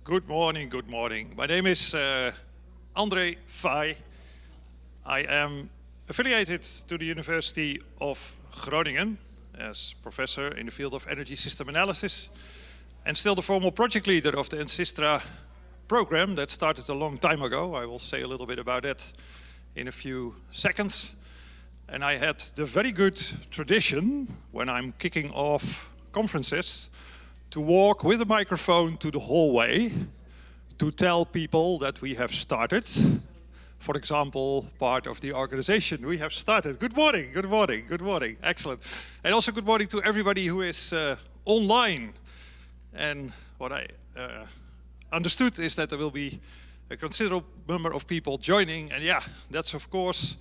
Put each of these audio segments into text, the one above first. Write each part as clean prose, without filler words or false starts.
Good morning, good morning. My name is André Faaij. I am affiliated to the University of Groningen as professor in the field of energy system analysis and still the formal project leader of the ENSYSTRA program that started a long time ago. I will say a little bit about that in a few seconds. And I had the very good tradition when I'm kicking off conferences to walk with a microphone to the hallway to tell people that we have started. For example, part of the organization, we have started. Good morning, good morning, good morning. Excellent. And also good morning to everybody who is online. And what I understood is that there will be a considerable number of people joining. And yeah, that's of course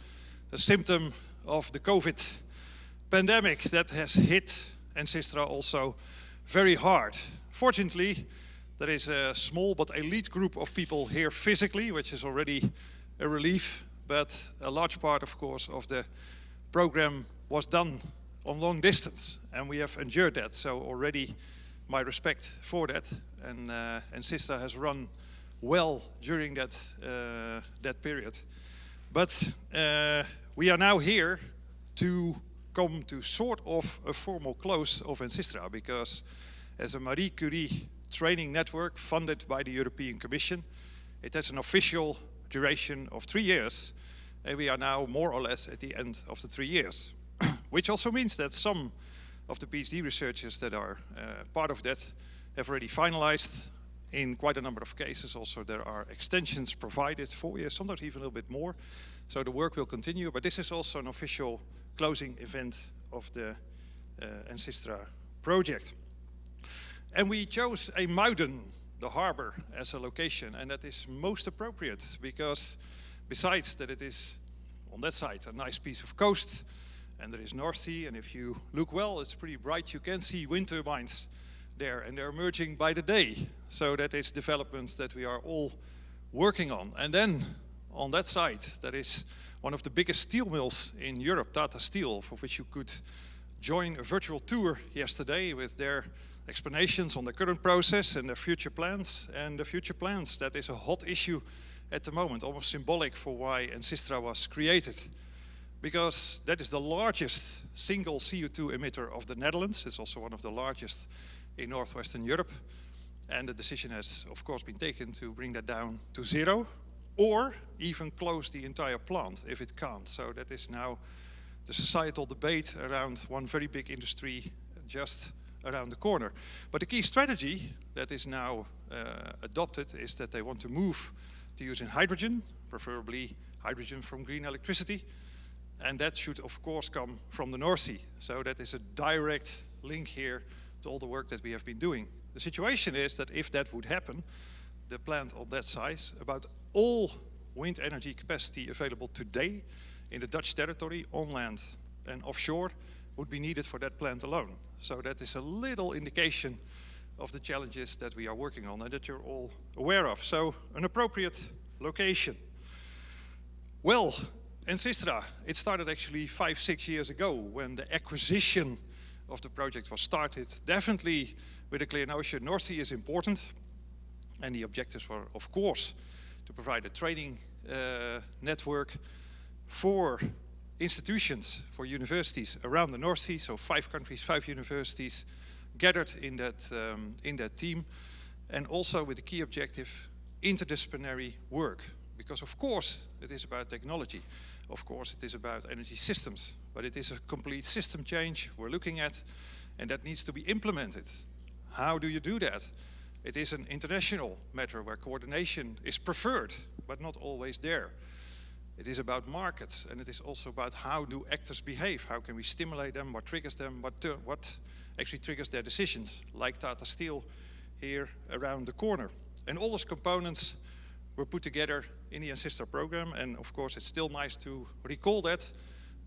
the symptom of the COVID pandemic that has hit ENSYSTRA also very hard. Fortunately, there is a small but elite group of people here physically, which is already a relief, but a large part, of course, of the program was done on long distance, and we have endured that. So already my respect for that, and ENSYSTRA has run well during that period. But we are now here to come to sort of a formal close of ENSYSTRA, because as a Marie Curie training network funded by the European Commission, it has an official duration of 3 years, and we are now more or less at the end of the 3 years. Which also means that some of the PhD researchers that are part of that have already finalized. In quite a number of cases also there are extensions provided, 4 years, sometimes even a little bit more. So the work will continue, but this is also an official closing event of the ENSYSTRA project. And we chose a Muiden, the harbor, as a location, and that is most appropriate because besides that it is on that side a nice piece of coast, and there is North Sea, and if you look well, it's pretty bright. You can see wind turbines there, and they're emerging by the day. So that is developments that we are all working on. And then on that side, there is one of the biggest steel mills in Europe, Tata Steel, for which you could join a virtual tour yesterday with their explanations on the current process and their future plans. And the future plans, that is a hot issue at the moment, almost symbolic for why ENSYSTRA was created. Because that is the largest single CO2 emitter of the Netherlands. It's also one of the largest in Northwestern Europe. And the decision has, of course, been taken to bring that down to zero, or even close the entire plant if it can't. So that is now the societal debate around one very big industry just around the corner. But the key strategy that is now adopted is that they want to move to using hydrogen, preferably hydrogen from green electricity. And that should, of course, come from the North Sea. So that is a direct link here to all the work that we have been doing. The situation is that if that would happen, the plant on that size, about all wind energy capacity available today in the Dutch territory, on land and offshore, would be needed for that plant alone. So that is a little indication of the challenges that we are working on and that you're all aware of. So an appropriate location. Well, ENSYSTRA, it started actually 5-6 years ago when the acquisition of the project was started. Definitely with a clear notion, North Sea is important. And the objectives were, of course, to provide a training network for institutions, for universities around the North Sea. So 5 countries, 5 universities gathered in that team. And also with the key objective, interdisciplinary work. Because of course it is about technology. Of course it is about energy systems. But it is a complete system change we're looking at. And that needs to be implemented. How do you do that? It is an international matter where coordination is preferred, but not always there. It is about markets, and it is also about how do actors behave. How can we stimulate them, what triggers them, what actually triggers their decisions, like Tata Steel here around the corner. And all those components were put together in the ENSYSTRA program, and of course it's still nice to recall that,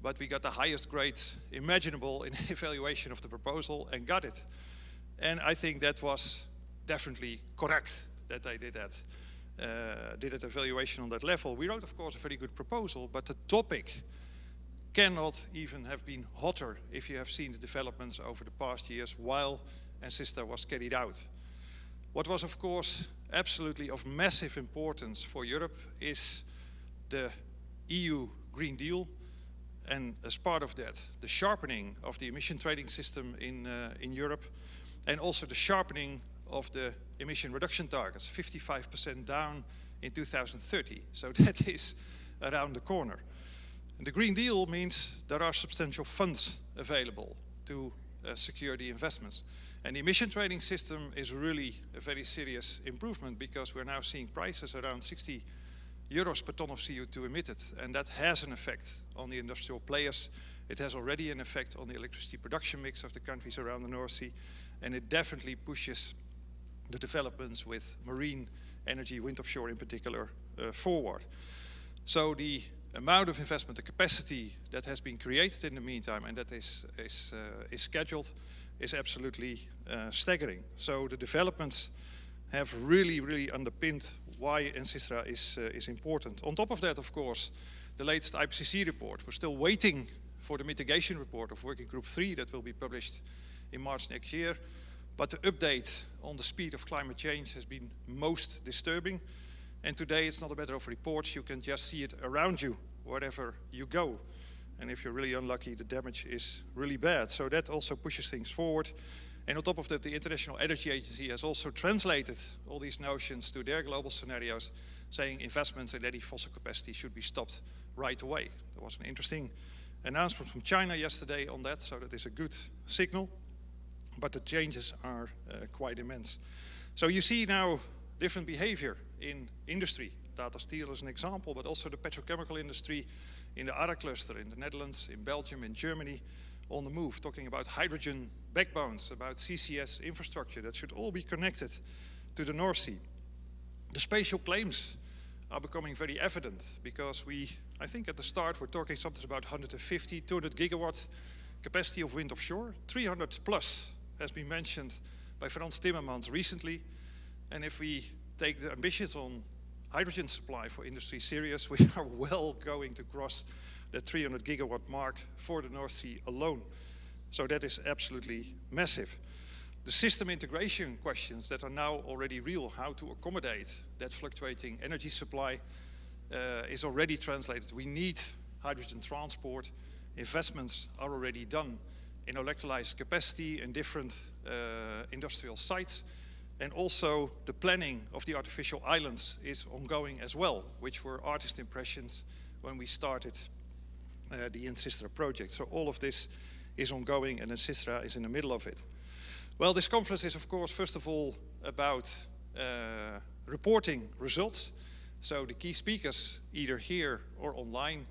but we got the highest grades imaginable in evaluation of the proposal and got it. And I think that was definitely correct that they did that evaluation on that level. We wrote, of course, a very good proposal, but the topic cannot even have been hotter if you have seen the developments over the past years while ENSYSTRA was carried out. What was, of course, absolutely of massive importance for Europe is the EU Green Deal, and as part of that, the sharpening of the emission trading system in Europe, and also the sharpening of the emission reduction targets, 55% down in 2030. So that is around the corner. And the Green Deal means there are substantial funds available to secure the investments. And the emission trading system is really a very serious improvement, because we're now seeing prices around 60 euros per ton of CO2 emitted, and that has an effect on the industrial players. It has already an effect on the electricity production mix of the countries around the North Sea, and it definitely pushes the developments with marine energy, wind offshore in particular, forward. So the amount of investment, the capacity that has been created in the meantime, and that is scheduled, is absolutely staggering. So the developments have really underpinned why ENSYSTRA is important. On top of that, of course, the latest IPCC report. We're still waiting for the mitigation report of Working Group 3 that will be published in March next year. But the update on the speed of climate change has been most disturbing. And today it's not a matter of reports, you can just see it around you, wherever you go. And if you're really unlucky, the damage is really bad. So that also pushes things forward. And on top of that, the International Energy Agency has also translated all these notions to their global scenarios, saying investments in any fossil capacity should be stopped right away. There was an interesting announcement from China yesterday on that, so that is a good signal. But the changes are quite immense. So you see now different behavior in industry. Tata Steel is an example, but also the petrochemical industry in the ARA cluster in the Netherlands, in Belgium, in Germany, on the move, talking about hydrogen backbones, about CCS infrastructure that should all be connected to the North Sea. The spatial claims are becoming very evident, because I think at the start we're talking something about 150, 200 gigawatt capacity of wind offshore. 300 plus has been mentioned by Frans Timmermans recently. And if we take the ambitions on hydrogen supply for industry serious, we are well going to cross the 300 gigawatt mark for the North Sea alone. So that is absolutely massive. The system integration questions that are now already real, how to accommodate that fluctuating energy supply, is already translated. We need hydrogen transport. Investments are already done in electrolyzer capacity in different industrial sites. And also the planning of the artificial islands is ongoing as well, which were artist impressions when we started the ENSYSTRA project. So all of this is ongoing, and ENSYSTRA is in the middle of it. Well, this conference is, of course, first of all about reporting results. So the key speakers, either here or online,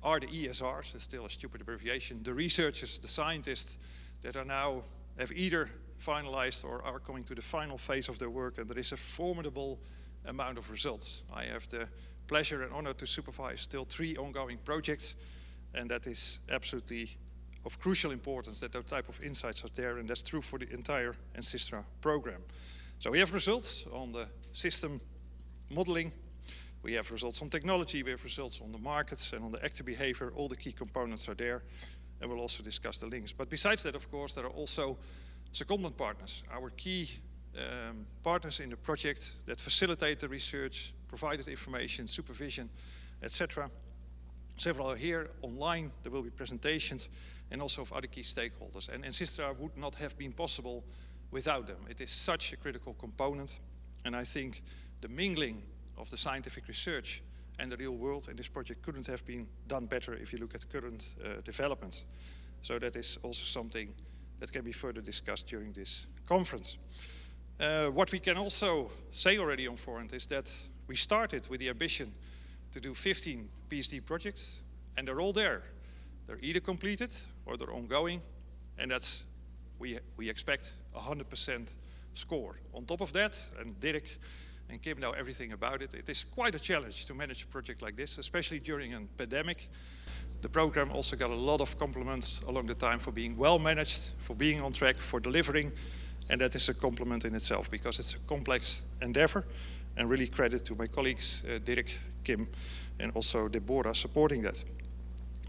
are the ESRs, it's still a stupid abbreviation, the researchers, the scientists that are now have either finalized or are coming to the final phase of their work, and there is a formidable amount of results. I have the pleasure and honor to supervise still 3 ongoing projects, and that is absolutely of crucial importance that those type of insights are there, and that's true for the entire ENSYSTRA program. So we have results on the system modeling, we have results on technology, we have results on the markets and on the actor behavior. All the key components are there, and we'll also discuss the links. But besides that, of course, there are also secondment partners, our key partners in the project that facilitate the research, provided information, supervision, etc. Several are here online, there will be presentations, and also of other key stakeholders. And ENSYSTRA would not have been possible without them. It is such a critical component, and I think the mingling of the scientific research and the real world in this project couldn't have been done better if you look at current developments. So that is also something that can be further discussed during this conference. What we can also say already on forehand is that we started with the ambition to do 15 PhD projects, and they're all there. They're either completed or they're ongoing, and that's, we expect 100% score. On top of that, and Dirk and Kim know everything about it, it is quite a challenge to manage a project like this, especially during a pandemic. The program also got a lot of compliments along the time for being well managed, for being on track, for delivering, and that is a compliment in itself because it's a complex endeavor, and really credit to my colleagues, Dirk, Kim, and also Deborah supporting that.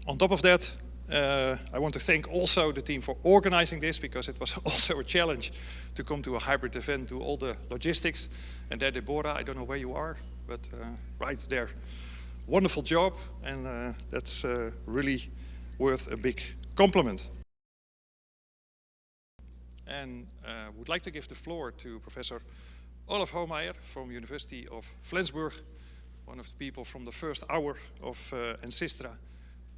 On top of that, I want to thank also the team for organizing this, because it was also a challenge to come to a hybrid event, do all the logistics. And there, Deborah, I don't know where you are, but right there. Wonderful job, and that's really worth a big compliment. And would like to give the floor to Professor Olaf Hohmeijer from University of Flensburg, one of the people from the first hour of ENSYSTRA,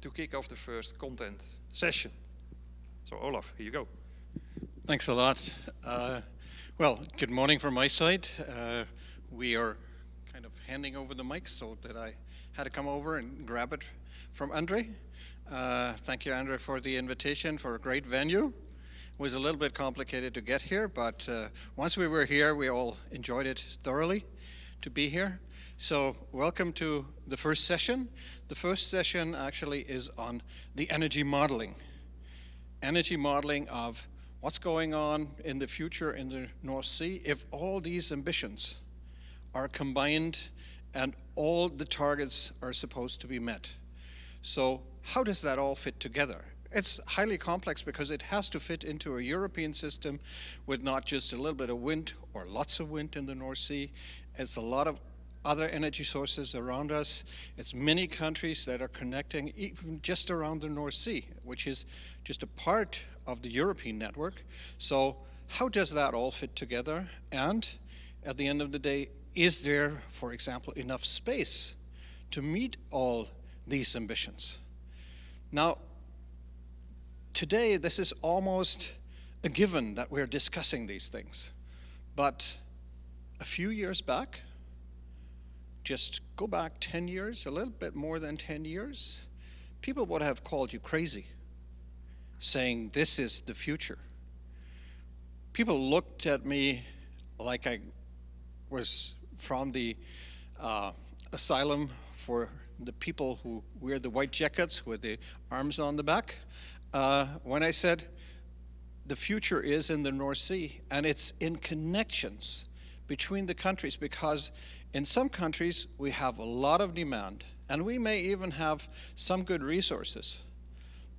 to kick off the first content session. So Olaf, here you go. Thanks a lot. Well, good morning from my side. We are kind of handing over the mic, so that I had to come over and grab it from André. Thank you, André, for the invitation for a great venue. It was a little bit complicated to get here, but once we were here, we all enjoyed it thoroughly to be here. So welcome to the first session. The first session actually is on the energy modeling. Energy modeling of what's going on in the future in the North Sea if all these ambitions are combined and all the targets are supposed to be met. So how does that all fit together? It's highly complex because it has to fit into a European system with not just a little bit of wind or lots of wind in the North Sea. It's a lot of other energy sources around us. It's many countries that are connecting even just around the North Sea, which is just a part of the European network. So how does that all fit together? And at the end of the day, is there, for example, enough space to meet all these ambitions? Now, today, this is almost a given that we're discussing these things. But a few years back, just go back 10 years, a little bit more than 10 years, people would have called you crazy, saying this is the future. People looked at me like I was from the asylum for the people who wear the white jackets with the arms on the back, when I said the future is in the North Sea, and it's in connections between the countries, because in some countries we have a lot of demand, and we may even have some good resources.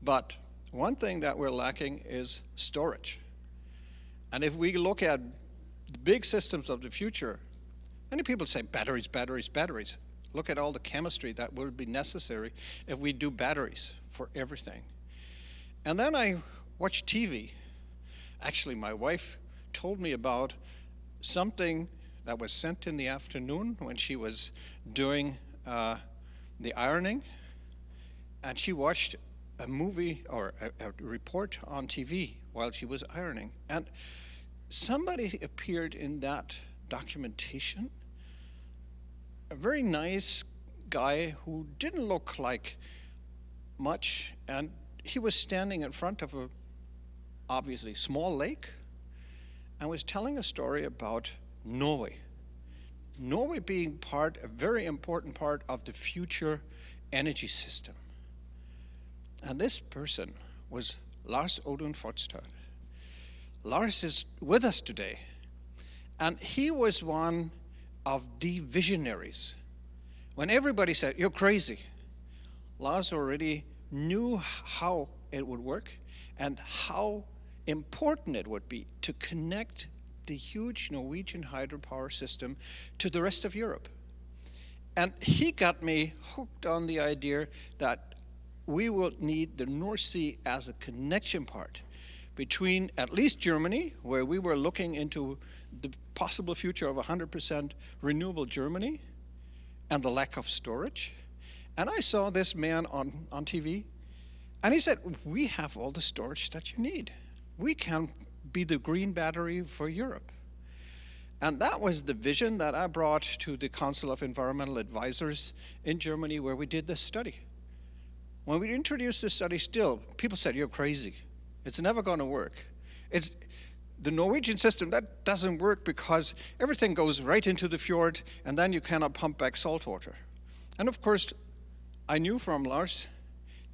But one thing that we're lacking is storage. And if we look at the big systems of the future, many people say batteries, batteries, batteries. Look at all the chemistry that will be necessary if we do batteries for everything. And then I watched TV. Actually, my wife told me about something that was sent in the afternoon when she was doing the ironing. And she watched a movie or a report on TV while she was ironing. And somebody appeared in that documentation, a very nice guy who didn't look like much, and he was standing in front of a obviously small lake and was telling a story about Norway. Norway being a very important part of the future energy system. And this person was Lars Audun Fodstad. Lars is with us today, and he was one of the visionaries. When everybody said, you're crazy, Lars already knew how it would work and how important it would be to connect the huge Norwegian hydropower system to the rest of Europe. And he got me hooked on the idea that we will need the North Sea as a connection part between at least Germany, where we were looking into the possible future of 100% renewable Germany, and the lack of storage. And I saw this man on TV, and he said, we have all the storage that you need. We can be the green battery for Europe. And that was the vision that I brought to the Council of Environmental Advisors in Germany, where we did this study. When we introduced this study, still, people said, you're crazy. It's never going to work. It's the Norwegian system, that doesn't work because everything goes right into the fjord, and then you cannot pump back salt water. And of course, I knew from Lars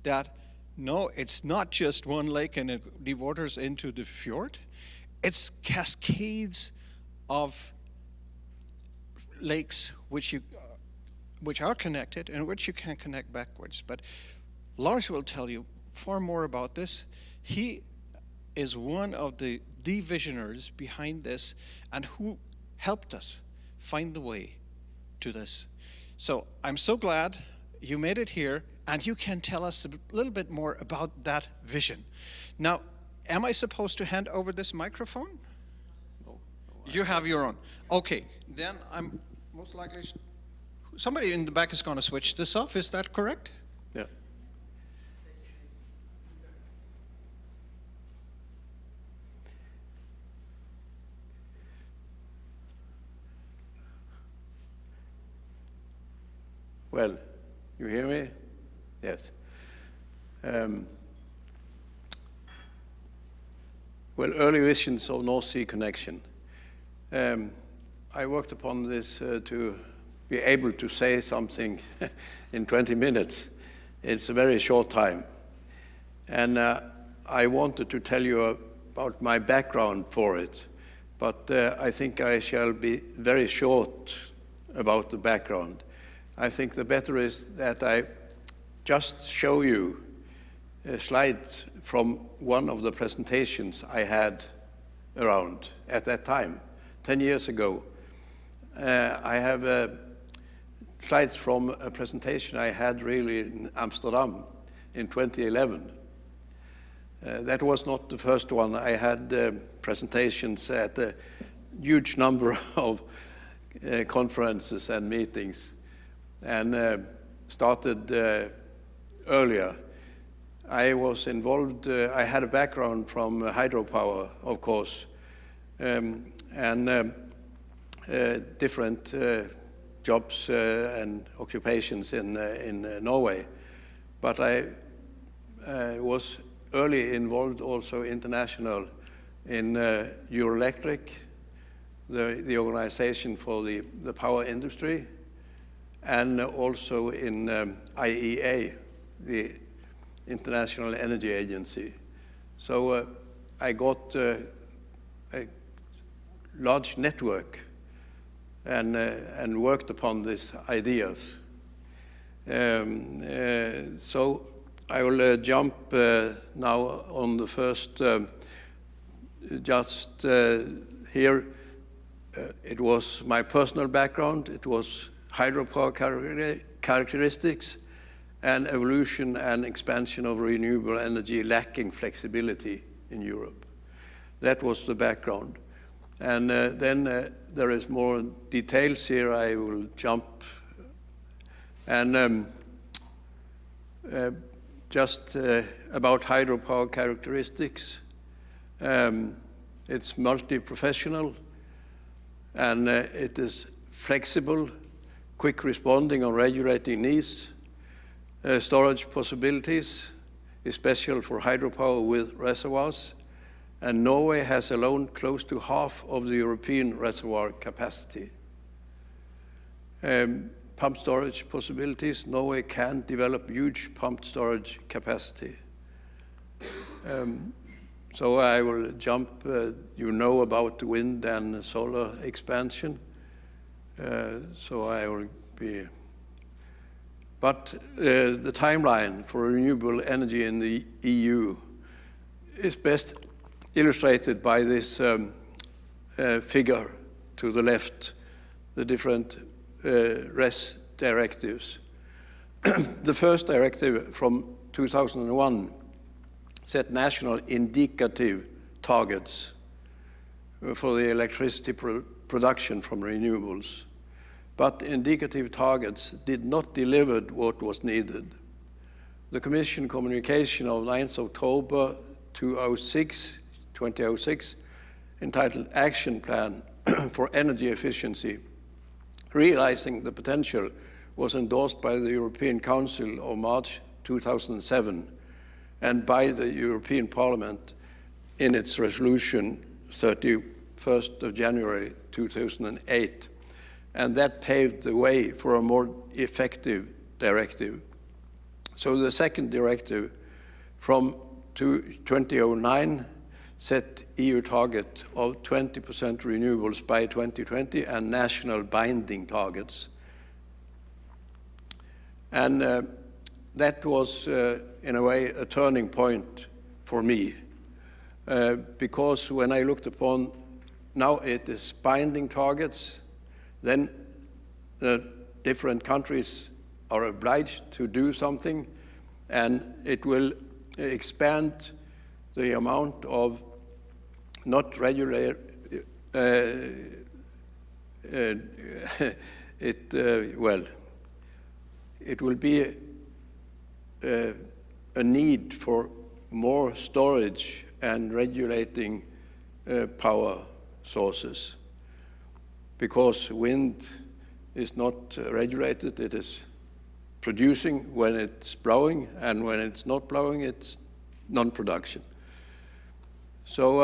that no, it's not just one lake and it devoters into the fjord. It's cascades of lakes which are connected and which you can connect backwards. But Lars will tell you far more about this. He is one of the visionaries behind this and who helped us find the way to this. So I'm so glad you made it here, and you can tell us a little bit more about that vision. Now, am I supposed to hand over this microphone? No, You have your own. Okay, then I'm most likely, somebody in the back is going to switch this off, is that correct? Yeah. Well, you hear me? Yes. Well, early visions of North Sea connection. I worked upon this to be able to say something in 20 minutes. It's a very short time. And I wanted to tell you about my background for it, but I think I shall be very short about the background. I think the better is that I just show you a slide from one of the presentations I had around at that time, 10 years ago. I have slides from a presentation I had really in Amsterdam in 2011. That was not the first one. I had presentations at a huge number of conferences and meetings, and started earlier. I was involved, I had a background from hydropower, of course, and different jobs and occupations in Norway. But I was early involved also international in Euroelectric, the organization for the power industry, and also in IEA, the International Energy Agency. So I got a large network and worked upon these ideas. So I will jump now on the first, just here. It was my personal background. It was hydropower characteristics and evolution and expansion of renewable energy lacking flexibility in Europe. That was the background. And then there is more details here. I will jump. And just about hydropower characteristics. It's multi-professional, and it is flexible, quick responding on regulating needs, storage possibilities, especially for hydropower with reservoirs. And Norway has alone close to half of the European reservoir capacity. Pump storage possibilities. Norway can develop huge pumped storage capacity. So I will jump. You know about the wind and solar expansion. So I will be. But the timeline for renewable energy in the EU is best illustrated by this figure to the left, the different RES directives. The first directive from 2001 set national indicative targets for the electricity production from renewables. But indicative targets did not deliver what was needed. The Commission communication of 9th October 2006, entitled Action Plan for Energy Efficiency, realizing the potential, was endorsed by the European Council of March 2007 and by the European Parliament in its resolution 31st of January 2008. And that paved the way for a more effective directive. So the second directive from 2009 set EU target of 20% renewables by 2020 and national binding targets. And that was, in a way, a turning point for me. Because when I looked upon, now it is binding targets, then the different countries are obliged to do something, and it will expand the amount of not regular, it will be a need for more storage and regulating power sources, because wind is not regulated. It is producing when it's blowing, and when it's not blowing, it's non-production. So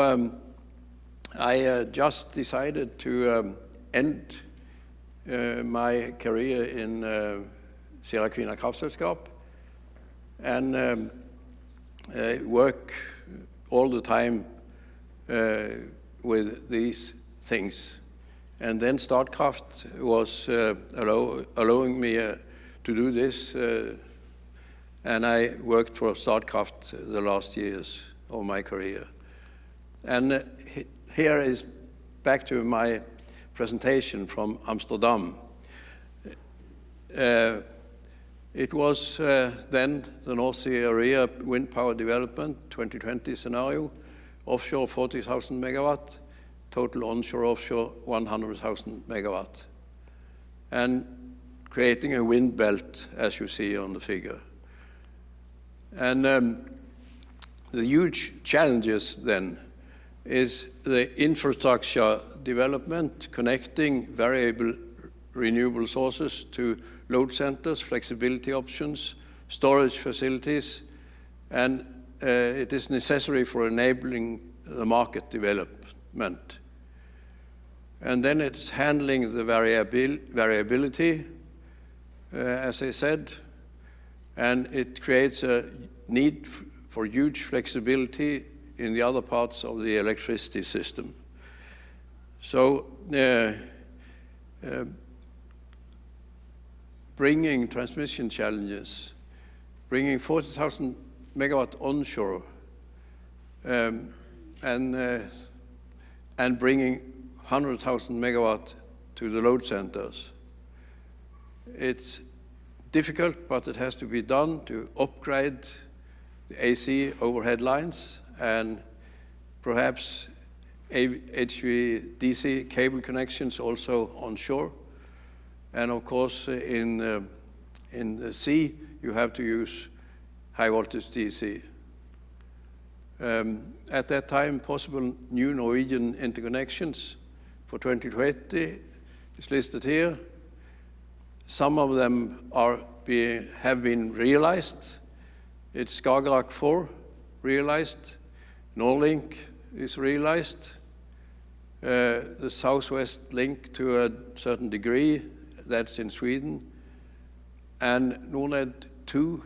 I just decided to end my career in Sierra Kvina Kraftselskap and work all the time with these things. And then Statkraft was allowing me to do this, and I worked for Statkraft the last years of my career. And here is back to my presentation from Amsterdam. It was then the North Sea area wind power development 2020 scenario, offshore 40,000 megawatt, total onshore offshore 100,000 megawatt, and creating a wind belt, as you see on the figure. And the huge challenges then is the infrastructure development, connecting variable renewable sources to load centers, flexibility options, storage facilities, and it is necessary for enabling the market development. And then it's handling the variability, as I said, and it creates a need for huge flexibility in the other parts of the electricity system. So bringing transmission challenges, bringing 40,000 megawatt onshore, and bringing 100,000 megawatt to the load centers. It's difficult, but it has to be done to upgrade the AC overhead lines and perhaps HVDC cable connections also onshore. And of course, in the sea, you have to use high voltage DC. At that time, possible new Norwegian interconnections for 2020 is listed here. Some of them have been realized. It's Skagerrak 4 realized, Norlink is realized, the Southwest Link to a certain degree, that's in Sweden, and Nordnet 2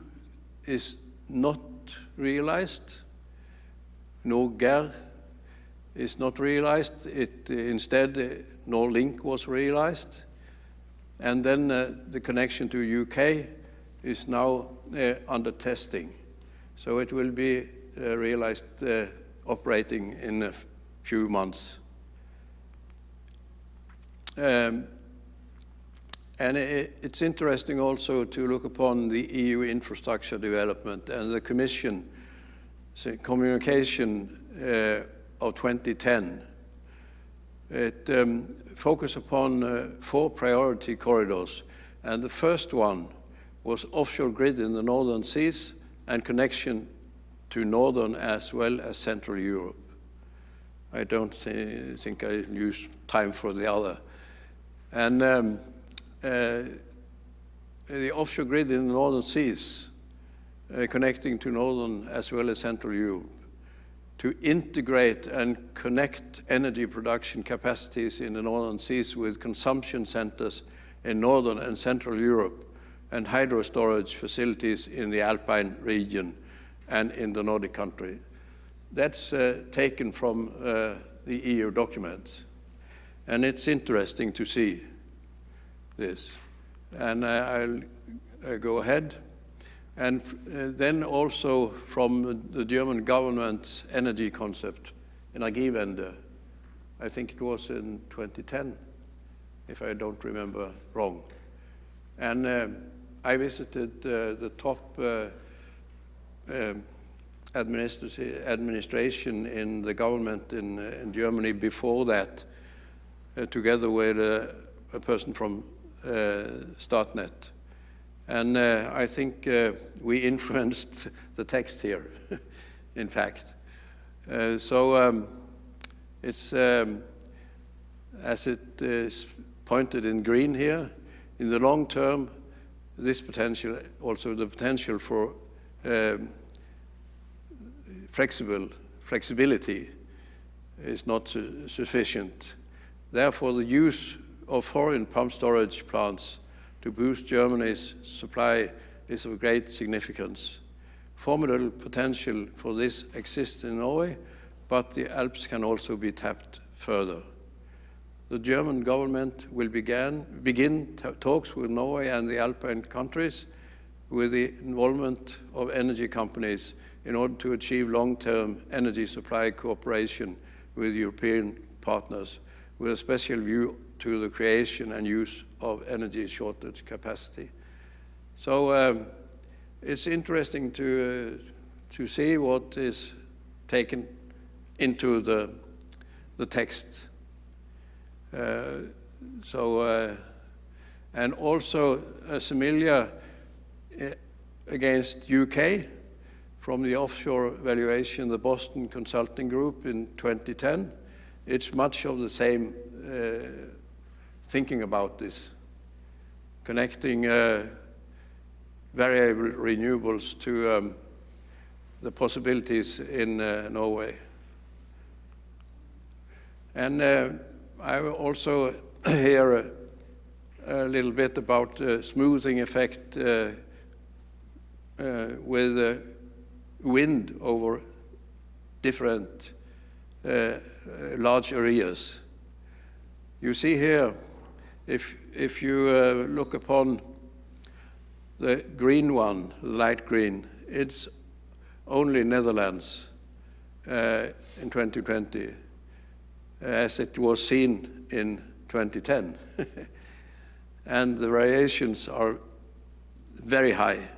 is not realized. Norger is not realized. Instead, Norlink was realized. And then the connection to UK is now under testing. So it will be realized operating in a few months. And it's interesting also to look upon the EU infrastructure development and the Commission communication of 2010. It focused upon 4 priority corridors, and the first one was offshore grid in the northern seas and connection to northern as well as Central Europe. I don't think I use time for the other. And the offshore grid in the northern seas, connecting to northern as well as Central Europe, to integrate and connect energy production capacities in the northern seas with consumption centers in northern and Central Europe and hydro storage facilities in the Alpine region and in the Nordic country. That's taken from the EU documents. And it's interesting to see this. And I'll go ahead. And then also from the German government's energy concept, Energiewende. I think it was in 2010, if I don't remember wrong. And I visited the top administration in the government in Germany before that, together with a person from Statnett. And I think we influenced the text here, in fact. So it's, as it is pointed in green here, in the long term, this potential, also the potential for flexibility is not sufficient. Therefore, the use of foreign pump storage plants to boost Germany's supply is of great significance. Formidable potential for this exists in Norway, but the Alps can also be tapped further. The German government will begin talks with Norway and the Alpine countries with the involvement of energy companies in order to achieve long-term energy supply cooperation with European partners, with a special view to the creation and use of energy shortage capacity. So it's interesting to see what is taken into the text. And also a similar against UK from the offshore valuation, the Boston Consulting Group in 2010. It's much of the same thinking about this, connecting variable renewables to the possibilities in Norway. And I will also hear a little bit about the smoothing effect with wind over different large areas. You see here, if you look upon the green one, the light green, it's only Netherlands in 2020, as it was seen in 2010. And the variations are very high.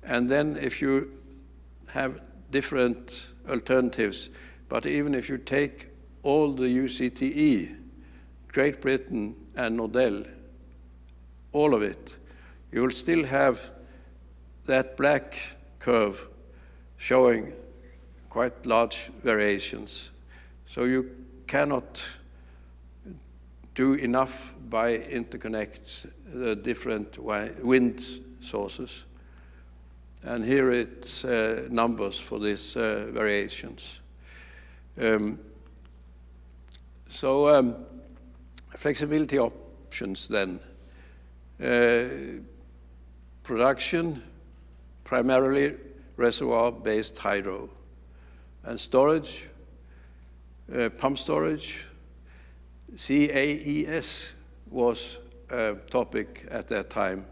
And then if you have different alternatives, but even if you take all the UCTE, Great Britain and Nordel, all of it, you will still have that black curve showing quite large variations. So you cannot do enough by interconnect the different wind sources. And here it's numbers for these variations. Flexibility options then. Production, primarily reservoir-based hydro. And storage, pump storage. CAES was a topic at that time,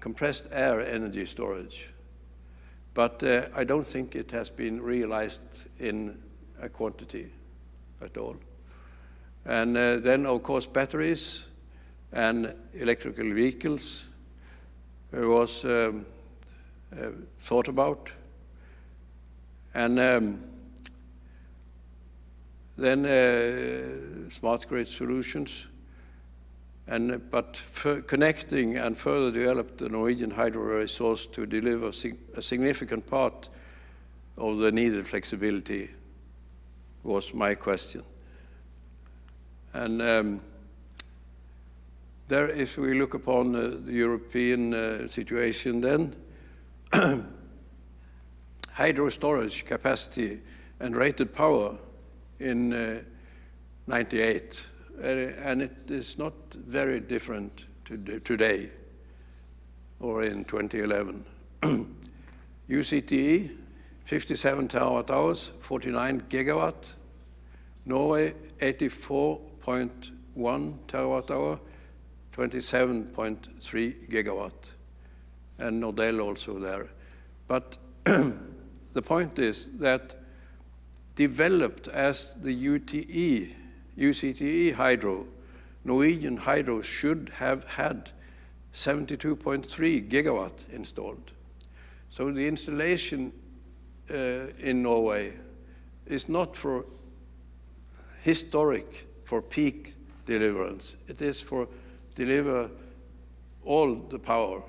compressed air energy storage. But I don't think it has been realized in a quantity at all. And then, of course, batteries and electrical vehicles was thought about. And then smart grid solutions. But connecting and further develop the Norwegian hydro resource to deliver a significant part of the needed flexibility was my question. And there, if we look upon the European situation then, hydro storage capacity and rated power in 98. And it is not very different today or in 2011. UCTE, 57 terawatt hours, 49 gigawatt. Norway, 84.1 terawatt hour, 27.3 gigawatt. and Nordell also there. But the point is that developed as the UCTE hydro, Norwegian hydro should have had 72.3 gigawatt installed. So the installation in Norway is not for historic, for peak deliverance. It is for deliver all the power,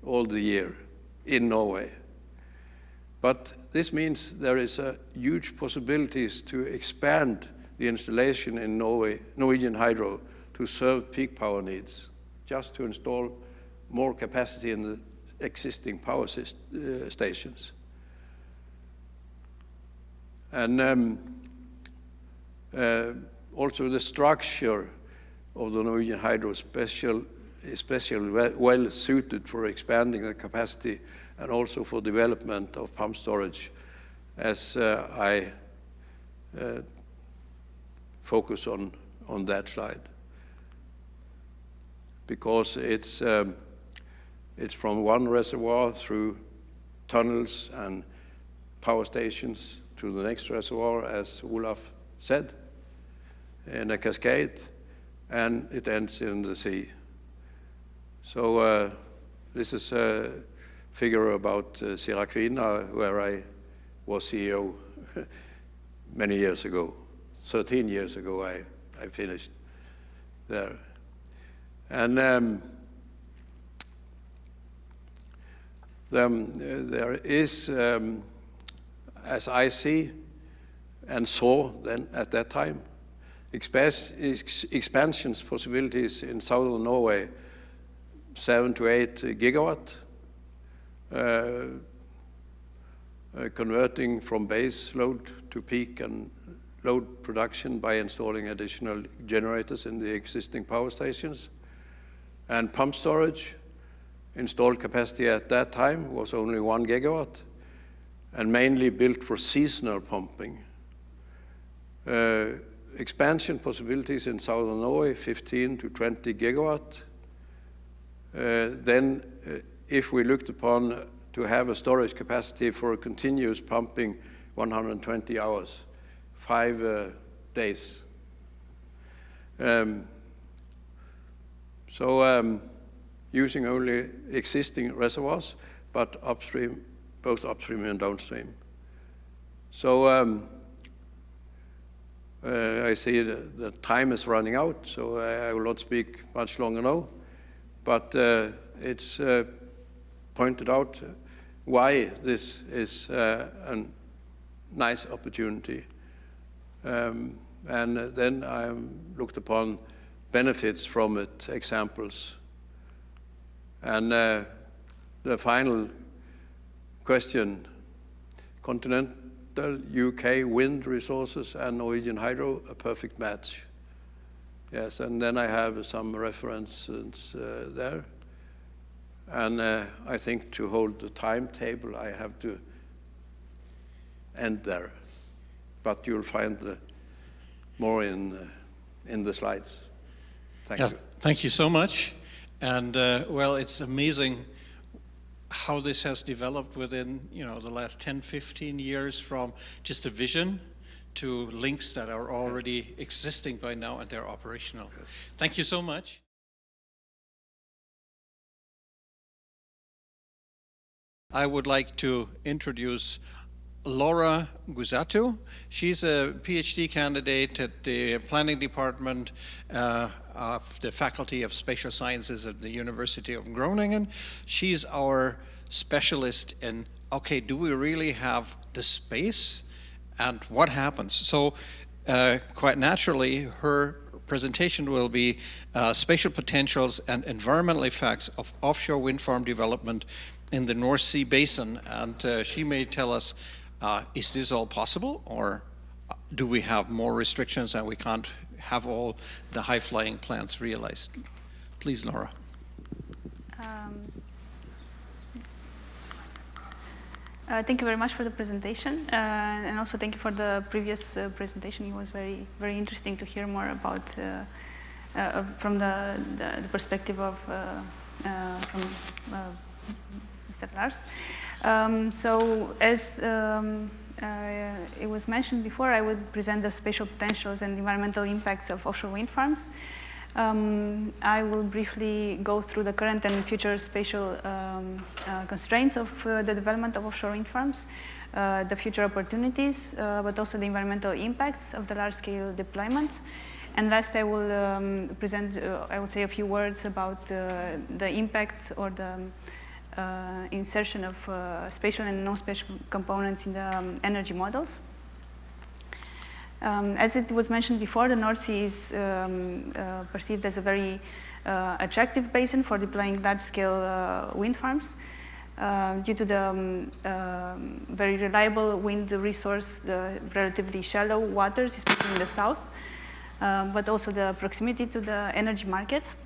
all the year in Norway. But this means there is a huge possibilities to expand the installation in Norway, Norwegian hydro, to serve peak power needs, just to install more capacity in the existing power stations. And also the structure of the Norwegian hydro especially well suited for expanding the capacity and also for development of pump storage, as I focus on that slide. Because it's from one reservoir through tunnels and power stations to the next reservoir, as Olaf said, in a cascade, and it ends in the sea. So this is a figure about Siracuina, where I was CEO many years ago. 13 years ago I finished there. And there is, as I see and saw then at that time, expansions possibilities in southern Norway, 7 to 8 gigawatt, converting from base load to peak and load production by installing additional generators in the existing power stations. And pump storage, installed capacity at that time was only 1 gigawatt and mainly built for seasonal pumping. Expansion possibilities in southern Norway, 15 to 20 gigawatt. Then if we looked upon to have a storage capacity for continuous pumping 120 hours, 5 days. Using only existing reservoirs, but upstream, both upstream and downstream. So I see the time is running out, so I will not speak much longer now. But it's pointed out why this is a nice opportunity. And then I looked upon benefits from it, examples. And the final question, continental UK wind resources and Norwegian hydro, a perfect match. Yes, and then I have some references there. And I think to hold the timetable, I have to end there. But you'll find more in the slides. Thank you. Thank you so much. And well, it's amazing how this has developed within the last 10, 15 years, from just a vision to links that are already existing by now and they're operational. Yes. Thank you so much. I would like to introduce Laura Gusatu. She's a PhD candidate at the planning department of the Faculty of Spatial Sciences at the University of Groningen. She's our specialist in, okay, do we really have the space and what happens? So quite naturally, her presentation will be spatial potentials and environmental effects of offshore wind farm development in the North Sea Basin. And she may tell us, is this all possible, or do we have more restrictions and we can't have all the high-flying plans realized? Please, Laura. Thank you very much for the presentation, and also thank you for the previous presentation. It was very, very interesting to hear more about from the perspective of from Mr. Lars. So as it was mentioned before, I would present the spatial potentials and environmental impacts of offshore wind farms. I will briefly go through the current and future spatial constraints of the development of offshore wind farms, the future opportunities, but also the environmental impacts of the large-scale deployment. And last, I will present, I would say, a few words about the impact or the insertion of spatial and non-spatial components in the energy models. As it was mentioned before, the North Sea is perceived as a very attractive basin for deploying large-scale wind farms due to the very reliable wind resource, the relatively shallow waters, especially in the south, but also the proximity to the energy markets.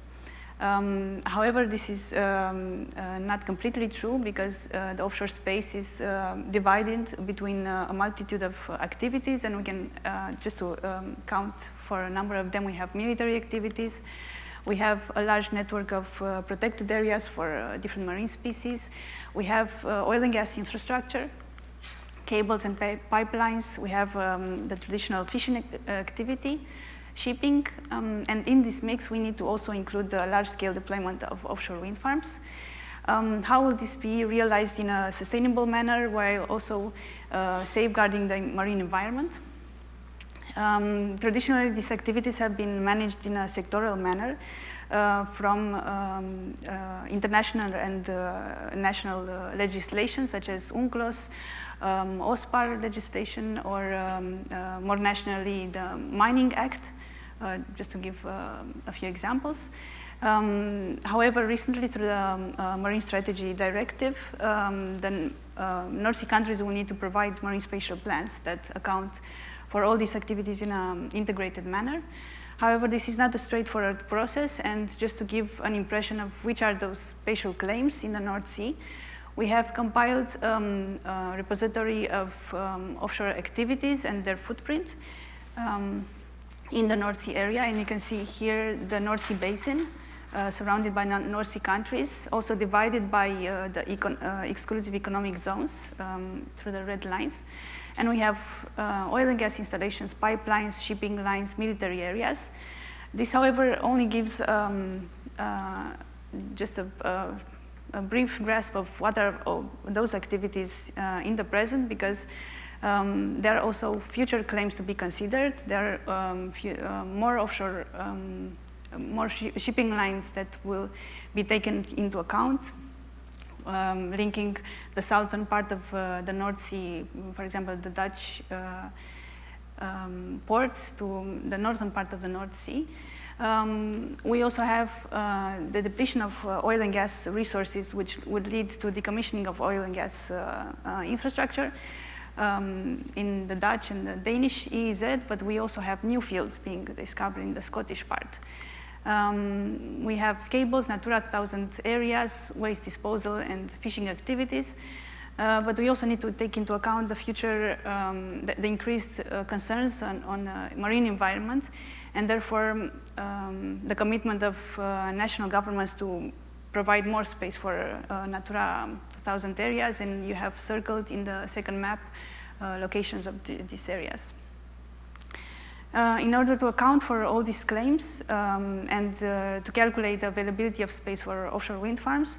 However, this is not completely true because the offshore space is divided between a multitude of activities, and we can, just to count for a number of them, we have military activities, we have a large network of protected areas for different marine species, we have oil and gas infrastructure, cables and pipelines, we have the traditional fishing activity, shipping, and in this mix we need to also include the large-scale deployment of offshore wind farms. How will this be realized in a sustainable manner while also safeguarding the marine environment? Traditionally, these activities have been managed in a sectoral manner from international and national legislation such as UNCLOS, OSPAR legislation, or more nationally the Mining Act, just to give a few examples. However, recently through the Marine Strategy Directive, the North Sea countries will need to provide marine spatial plans that account for all these activities in an integrated manner. However, this is not a straightforward process, and just to give an impression of which are those spatial claims in the North Sea, we have compiled a repository of offshore activities and their footprint in the North Sea area. And you can see here the North Sea Basin, surrounded by North Sea countries, also divided by the exclusive economic zones through the red lines. And we have oil and gas installations, pipelines, shipping lines, military areas. This, however, only gives just a brief grasp of what are those activities in the present, because there are also future claims to be considered. There are more offshore, more shipping lines that will be taken into account, linking the southern part of the North Sea, for example, the Dutch ports to the northern part of the North Sea. We also have the depletion of oil and gas resources, which would lead to decommissioning of oil and gas infrastructure in the Dutch and the Danish EEZ, but we also have new fields being discovered in the Scottish part. We have cables, Natura 2000 areas, waste disposal and fishing activities, but we also need to take into account the future, the increased concerns on marine environment, and therefore the commitment of national governments to provide more space for Natura 2000 areas, and you have circled in the second map locations of these areas. In order to account for all these claims and to calculate the availability of space for offshore wind farms,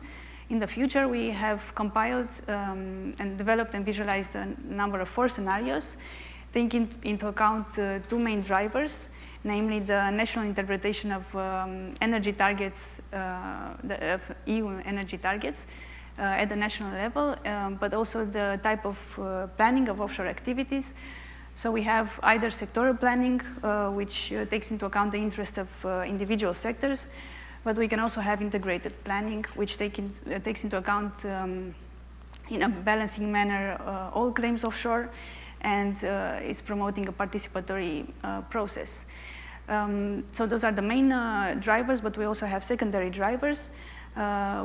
in the future we have compiled and developed and visualized a number of 4 scenarios, taking into account 2 main drivers, namely the national interpretation of energy targets, of EU energy targets at the national level, but also the type of planning of offshore activities. So we have either sectoral planning, which takes into account the interest of individual sectors, but we can also have integrated planning, which takes into account in a balancing manner all claims offshore and is promoting a participatory process. So those are the main drivers, but we also have secondary drivers,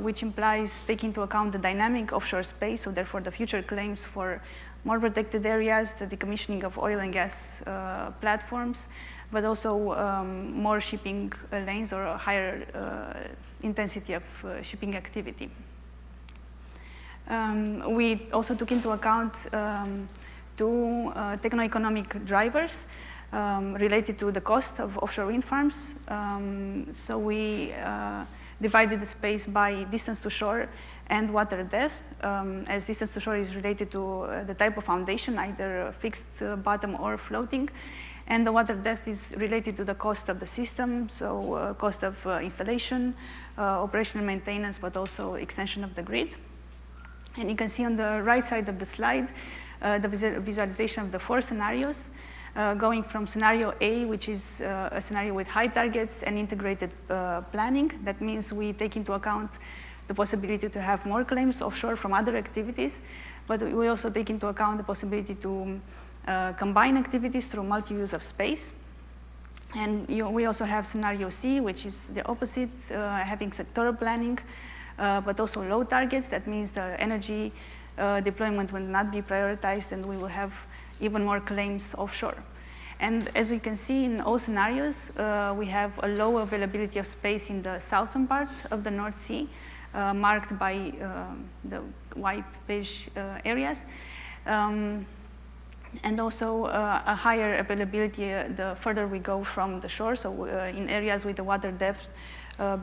which implies taking into account the dynamic offshore space, so therefore the future claims for more protected areas, the decommissioning of oil and gas platforms, but also more shipping lanes or a higher intensity of shipping activity. We also took into account two techno-economic drivers related to the cost of offshore wind farms. So we divided the space by distance to shore and water depth, as distance to shore is related to the type of foundation, either fixed bottom or floating. And the water depth is related to the cost of the system, so cost of installation, operational maintenance, but also extension of the grid. And you can see on the right side of the slide the visualization of the 4 scenarios, going from scenario A, which is a scenario with high targets and integrated planning. That means we take into account the possibility to have more claims offshore from other activities, but we also take into account the possibility to combine activities through multi-use of space. And we also have scenario C, which is the opposite, having sectoral planning, but also low targets. That means the energy deployment will not be prioritized, and we will have even more claims offshore. And as you can see in all scenarios, we have a low availability of space in the southern part of the North Sea, marked by the white beige areas. And also a higher availability the further we go from the shore, so in areas with the water depth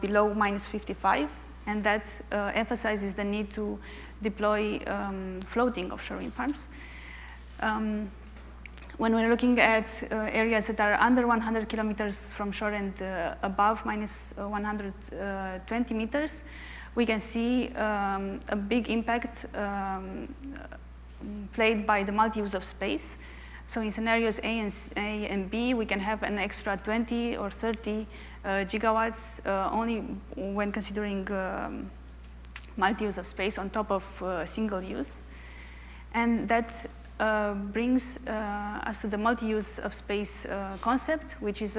below -55, and that emphasizes the need to deploy floating offshore wind farms. When we're looking at areas that are under 100 kilometers from shore and above -120 meters, we can see a big impact played by the multi-use of space. So in scenarios A and B, we can have an extra 20 or 30 gigawatts only when considering multi-use of space on top of single use. And that brings us to the multi-use of space concept, which is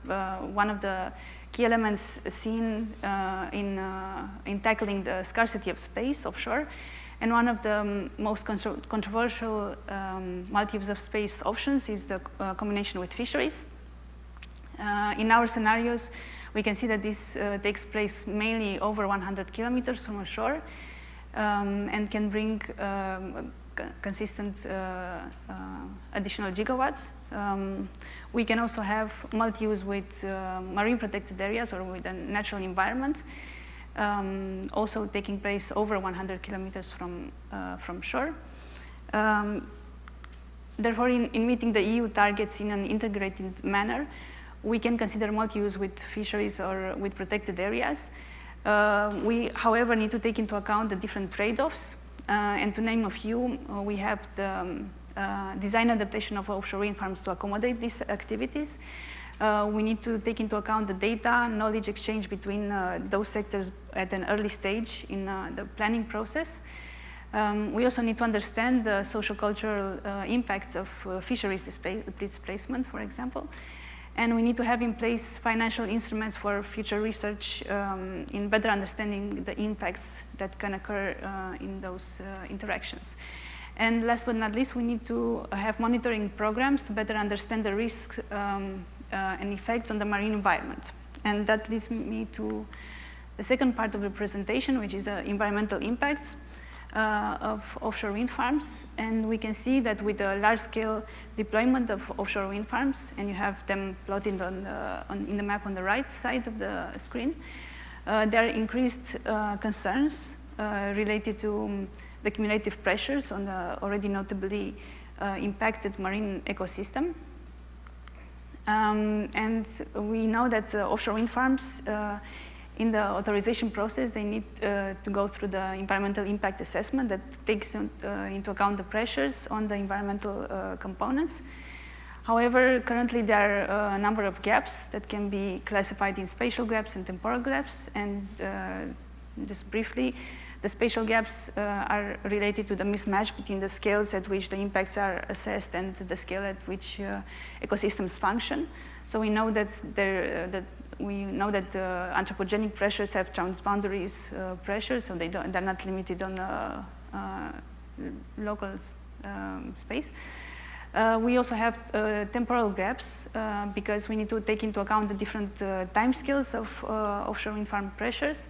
one of the key elements seen in tackling the scarcity of space offshore. And one of the most controversial multi-use of space options is the combination with fisheries. In our scenarios, we can see that this takes place mainly over 100 kilometers from shore and can bring consistent additional gigawatts. We can also have multi-use with marine protected areas or with a natural environment. Also taking place over 100 kilometers from shore. Therefore, in meeting the EU targets in an integrated manner, we can consider multi-use with fisheries or with protected areas. We, however, need to take into account the different trade-offs. And to name a few, we have the design adaptation of offshore wind farms to accommodate these activities. We need to take into account the data, knowledge exchange between those sectors at an early stage in the planning process. We also need to understand the social-cultural impacts of fisheries displacement, for example. And we need to have in place financial instruments for future research in better understanding the impacts that can occur in those interactions. And last but not least, we need to have monitoring programs to better understand the risks and effects on the marine environment. And that leads me to the second part of the presentation, which is the environmental impacts of offshore wind farms. And we can see that with the large-scale deployment of offshore wind farms, and you have them plotted in the map on the right side of the screen, there are increased concerns related to the cumulative pressures on the already notably impacted marine ecosystem. And we know that offshore wind farms, in the authorization process, they need to go through the environmental impact assessment that takes into account the pressures on the environmental components. However, currently there are a number of gaps that can be classified in spatial gaps and temporal gaps. And just briefly, the spatial gaps are related to the mismatch between the scales at which the impacts are assessed and the scale at which ecosystems function. So we know that anthropogenic pressures have transboundaries pressures, so they're not limited on local space. We also have temporal gaps because we need to take into account the different timescales of offshore wind farm pressures.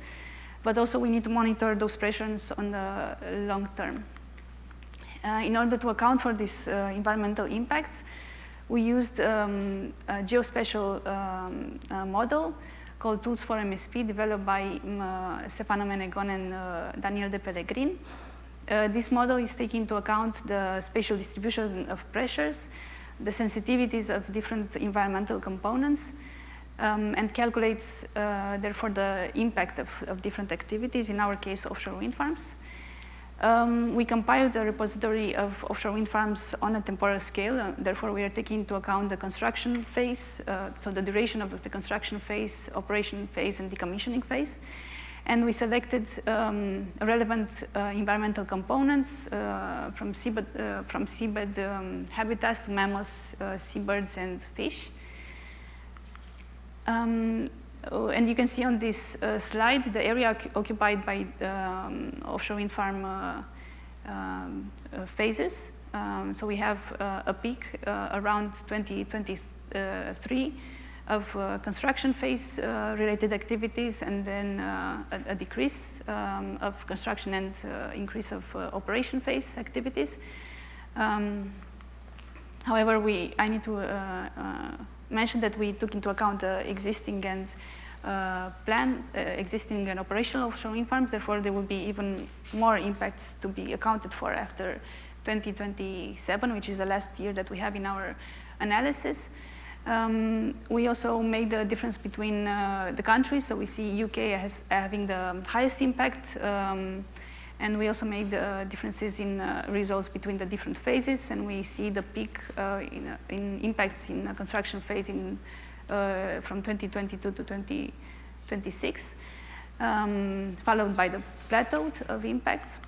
but also we need to monitor those pressures on the long term. In order to account for these environmental impacts, we used a geospatial model called Tools for MSP, developed by Stefano Menegon and Daniel de Pellegrin. This model is taking into account the spatial distribution of pressures, the sensitivities of different environmental components, and calculates, therefore, the impact of different activities, in our case, offshore wind farms. We compiled a repository of offshore wind farms on a temporal scale. Therefore, we are taking into account the construction phase, so the duration of the construction phase, operation phase, and decommissioning phase. And we selected relevant environmental components from seabed habitats to mammals, seabirds, and fish. And you can see on this slide the area occupied by offshore wind farm phases. So we have a peak around 2023 of construction phase related activities, and then a decrease of construction and increase of operation phase activities. However, I need to mention that we took into account the existing and existing and operational offshore wind farms. Therefore, there will be even more impacts to be accounted for after 2027, which is the last year that we have in our analysis. We also made the difference between the countries. So we see UK as having the highest impact, and we also made differences in results between the different phases, and we see the peak in impacts in the construction phase from 2022 to 2026, followed by the plateau of impacts.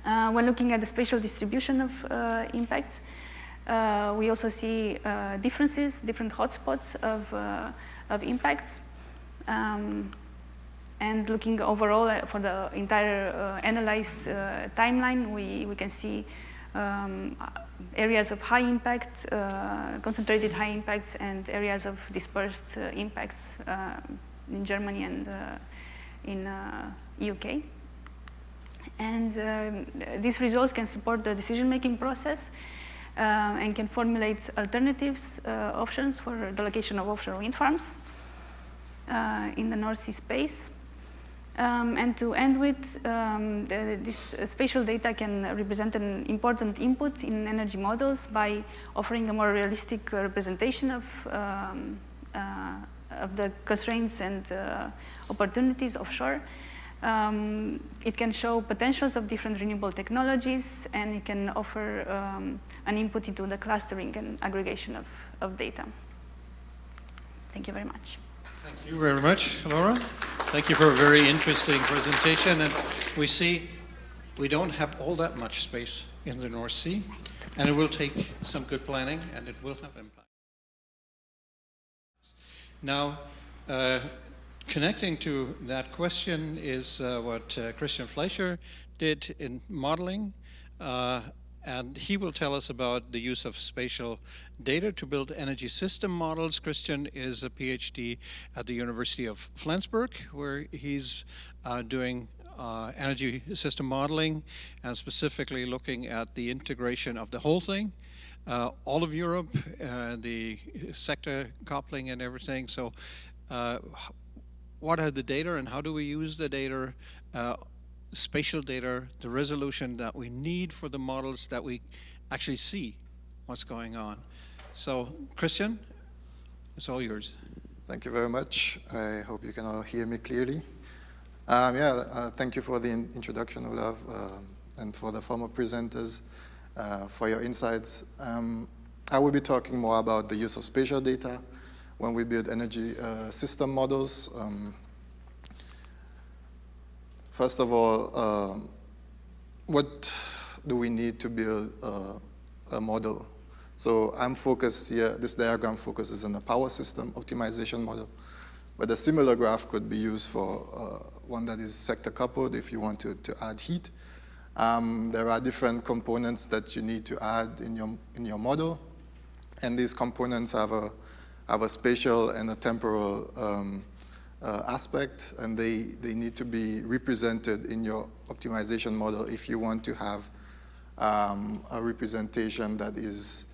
When looking at the spatial distribution of impacts, we also see different hotspots of impacts. And looking overall for the entire analyzed timeline, we can see areas of high impact, concentrated high impacts, and areas of dispersed impacts in Germany and in UK. And these results can support the decision-making process and can formulate alternatives, options for the location of offshore wind farms in the North Sea space. And to end with, this spatial data can represent an important input in energy models by offering a more realistic representation of the constraints and opportunities offshore. It can show potentials of different renewable technologies, and it can offer an input into the clustering and aggregation of data. Thank you very much. Thank you very much, Laura. Thank you for a very interesting presentation. And we see we don't have all that much space in the North Sea, and it will take some good planning, and it will have impact. Now, connecting to that question is what Christian Fleischer did in modeling. And he will tell us about the use of spatial data to build energy system models. Christian is a PhD at the University of Flensburg, where he's doing energy system modeling and specifically looking at the integration of the whole thing, all of Europe, the sector coupling and everything. So what are the data and how do we use the data? Spatial data, the resolution that we need for the models that we actually see what's going on. So, Christian, it's all yours. Thank you very much. I hope you can all hear me clearly. Thank you for the introduction, Olaf, and for the former presenters, for your insights. I will be talking more about the use of spatial data when we build energy system models. First of all, what do we need to build a model? So I'm focused here, this diagram focuses on the power system optimization model, but a similar graph could be used for one that is sector coupled if you want to add heat. There are different components that you need to add in your model, and these components have a spatial and a temporal aspect, and they need to be represented in your optimization model if you want to have a representation that is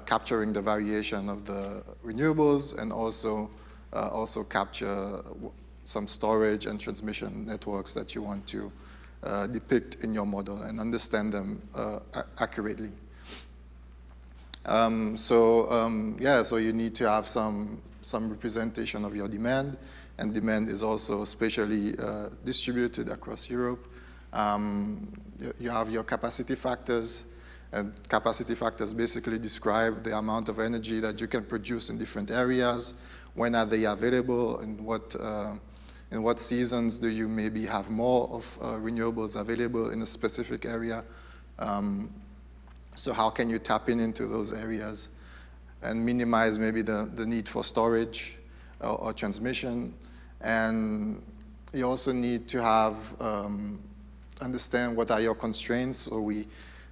capturing the variation of the renewables and also capture some storage and transmission networks that you want to depict in your model and understand them accurately. So you need to have some representation of your demand, and demand is also spatially distributed across Europe. You have your capacity factors, and capacity factors basically describe the amount of energy that you can produce in different areas. When are they available? In what seasons do you maybe have more of renewables available in a specific area? So how can you tap into those areas and minimize maybe the need for storage or transmission? And you also need to have understand what are your constraints. So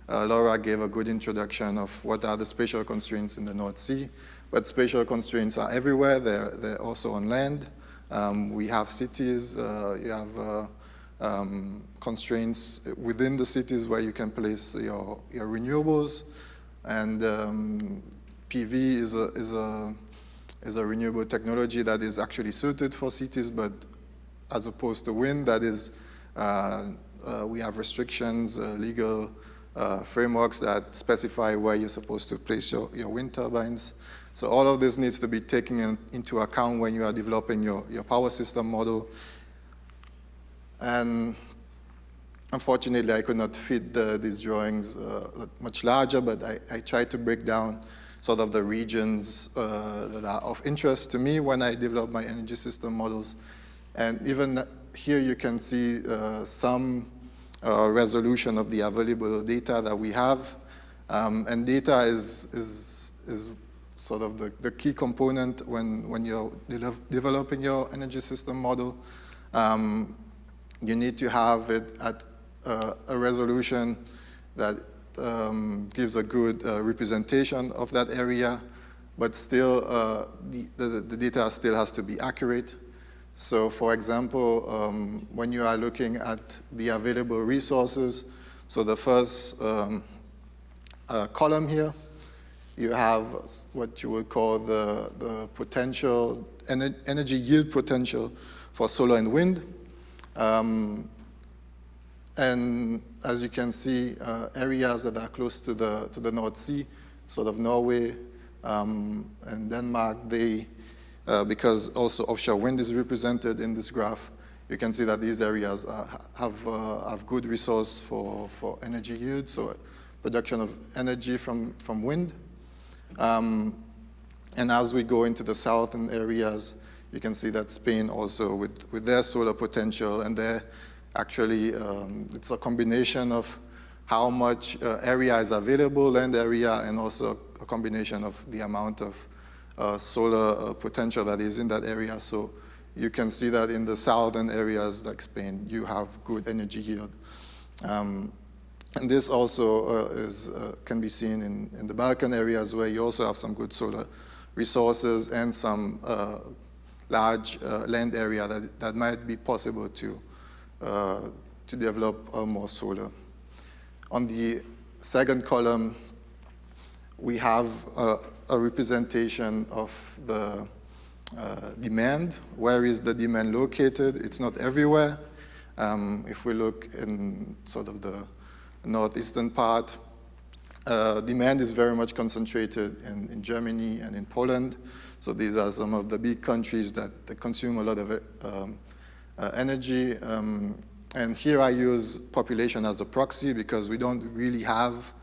Laura gave a good introduction of what are the spatial constraints in the North Sea, but spatial constraints are everywhere. They're also on land. We have cities, you have constraints within the cities where you can place your renewables, and PV is a renewable technology that is actually suited for cities, but as opposed to wind, that is, we have restrictions, legal frameworks that specify where you're supposed to place your wind turbines. So all of this needs to be taken into account when you are developing your power system model. And unfortunately, I could not fit these drawings much larger, but I tried to break down sort of the regions that are of interest to me when I develop my energy system models. And even here you can see some resolution of the available data that we have. And data is sort of the key component when you're developing your energy system model. You need to have it at a resolution that gives a good representation of that area, but still the data still has to be accurate. So for example, when you are looking at the available resources, so the first column here, you have what you would call the potential, energy yield potential for solar and wind. And as you can see, areas that are close to the North Sea, sort of Norway and Denmark, because also offshore wind is represented in this graph, you can see that these areas have good resource for energy yield, so production of energy from wind. And as we go into the southern areas, you can see that Spain also with their solar potential, and their actually it's a combination of how much area is available, land area, and also a combination of the amount of solar potential that is in that area. So you can see that in the southern areas like Spain, you have good energy yield. And this also can be seen in the Balkan areas, where you also have some good solar resources and some large land area that might be possible to develop more solar. On the second column, we have a representation of the demand. Where is the demand located? It's not everywhere. If we look in sort of the northeastern part, demand is very much concentrated in Germany and in Poland. So these are some of the big countries that consume a lot of energy. And here I use population as a proxy because we don't really have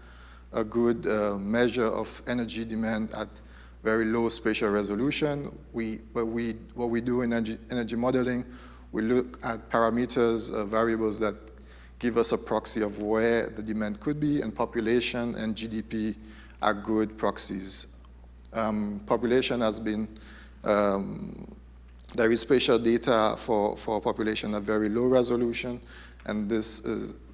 a good measure of energy demand at very low spatial resolution. What we do in energy modeling, we look at parameters, variables that give us a proxy of where the demand could be, and population and GDP are good proxies. Population has been, there is spatial data for population at very low resolution, and this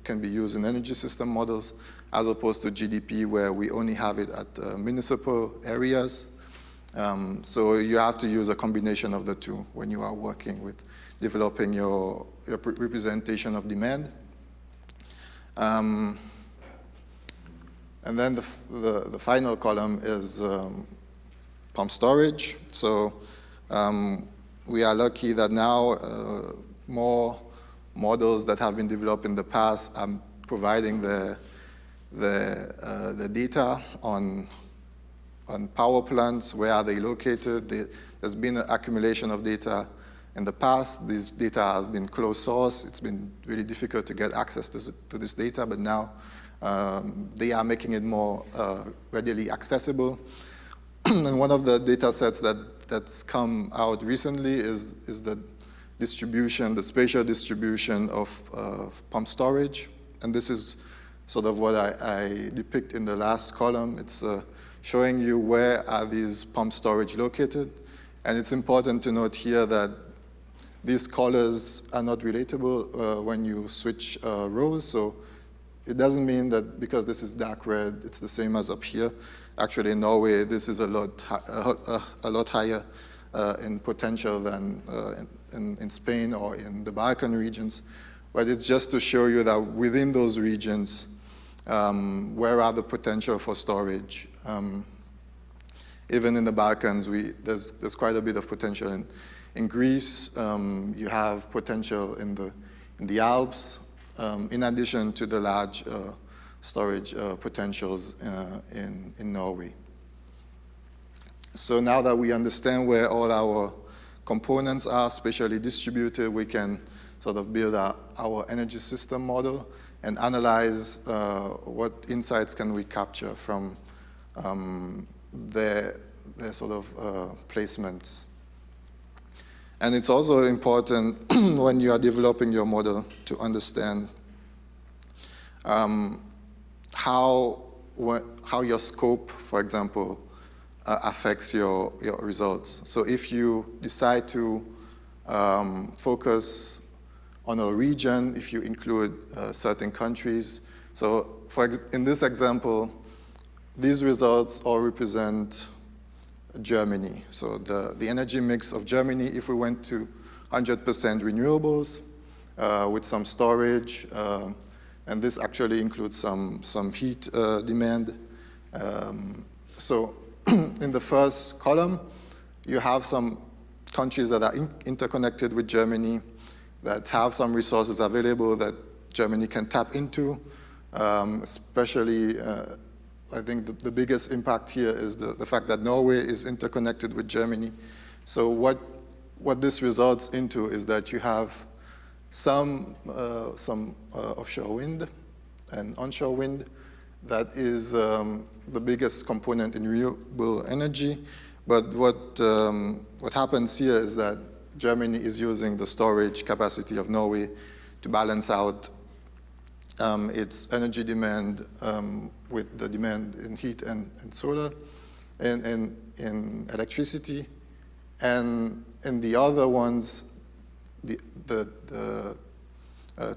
can be used in energy system models, as opposed to GDP, where we only have it at municipal areas. So you have to use a combination of the two when you are working with developing your representation of demand. And then the final column is pump storage. So we are lucky that now more models that have been developed in the past are providing the data on power plants, where are they located. There's been an accumulation of data in the past. This data has been closed source. It's been really difficult to get access to this data, but now they are making it more readily accessible. And one of the data sets that's come out recently is the distribution, the spatial distribution of pump storage. And this is sort of what I depict in the last column. It's showing you where are these pump storage located. And it's important to note here that these colors are not relatable when you switch rows. So it doesn't mean that because this is dark red, it's the same as up here. Actually, in Norway, this is a lot higher in potential than in Spain or in the Balkan regions. But it's just to show you that within those regions, where are the potential for storage? Even in the Balkans, there's quite a bit of potential. In Greece, you have potential in the Alps, in addition to the large storage potentials in Norway. So now that we understand where all our components are spatially distributed, we can sort of build our energy system model and analyze what insights can we capture from their sort of placements. And it's also important when you are developing your model to understand how your scope, for example, affects your results. So if you decide to focus on a region, if you include certain countries. So in this example, these results all represent Germany. So the energy mix of Germany, if we went to 100% renewables with some storage, and this actually includes some heat demand. So in the first column, you have some countries that are interconnected with Germany, that have some resources available that Germany can tap into, especially I think the biggest impact here is the fact that Norway is interconnected with Germany. So what this results into is that you have some offshore wind and onshore wind that is the biggest component in renewable energy. But what happens here is that Germany is using the storage capacity of Norway to balance out its energy demand with the demand in heat and solar and in electricity. And in the other ones, the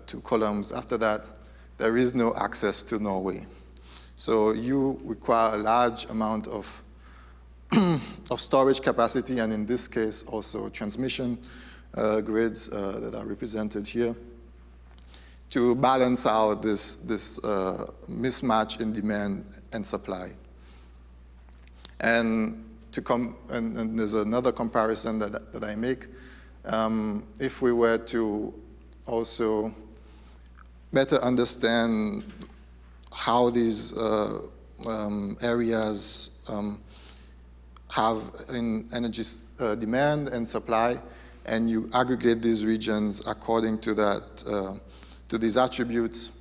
two columns after that, there is no access to Norway. So you require a large amount of storage capacity, and in this case also transmission grids that are represented here, to balance out this mismatch in demand and supply. And and there's another comparison that I make. If we were to also better understand how these areas have in energy demand and supply, and you aggregate these regions according to that, to these attributes,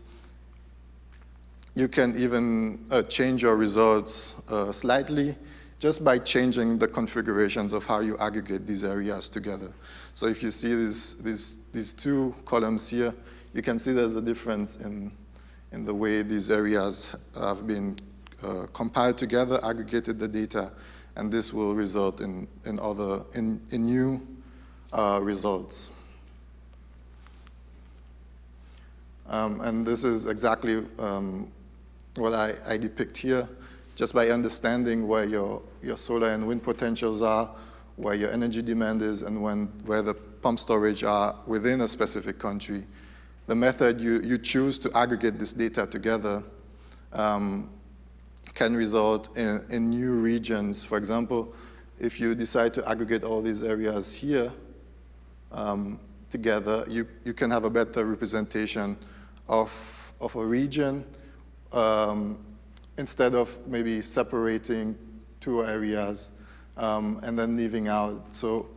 you can even change your results slightly just by changing the configurations of how you aggregate these areas together. So if you see these two columns here, you can see there's a difference in the way these areas have been compiled together, aggregated the data, and this will result in new results. And this is exactly what I depict here. Just by understanding where your your solar and wind potentials are, where your energy demand is, and where the pump storage are within a specific country. The method you choose to aggregate this data together can result in new regions. For example, if you decide to aggregate all these areas here together, you can have a better representation of a region instead of maybe separating two areas and then leaving out. So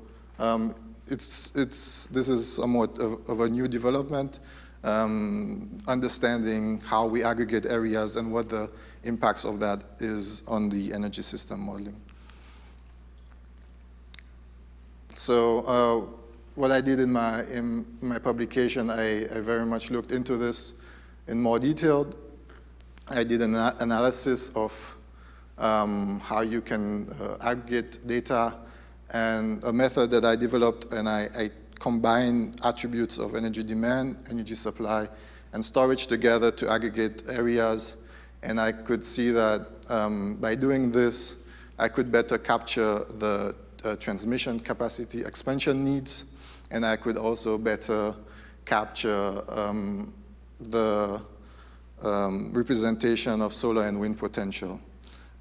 this is somewhat of a new development, understanding how we aggregate areas and what the impacts of that is on the energy system modeling. So what I did in my publication, I very much looked into this in more detail. I did an analysis of how you can aggregate data, and a method that I developed, and I combine attributes of energy demand, energy supply, and storage together to aggregate areas. And I could see that by doing this, I could better capture the transmission capacity expansion needs, and I could also better capture the representation of solar and wind potential.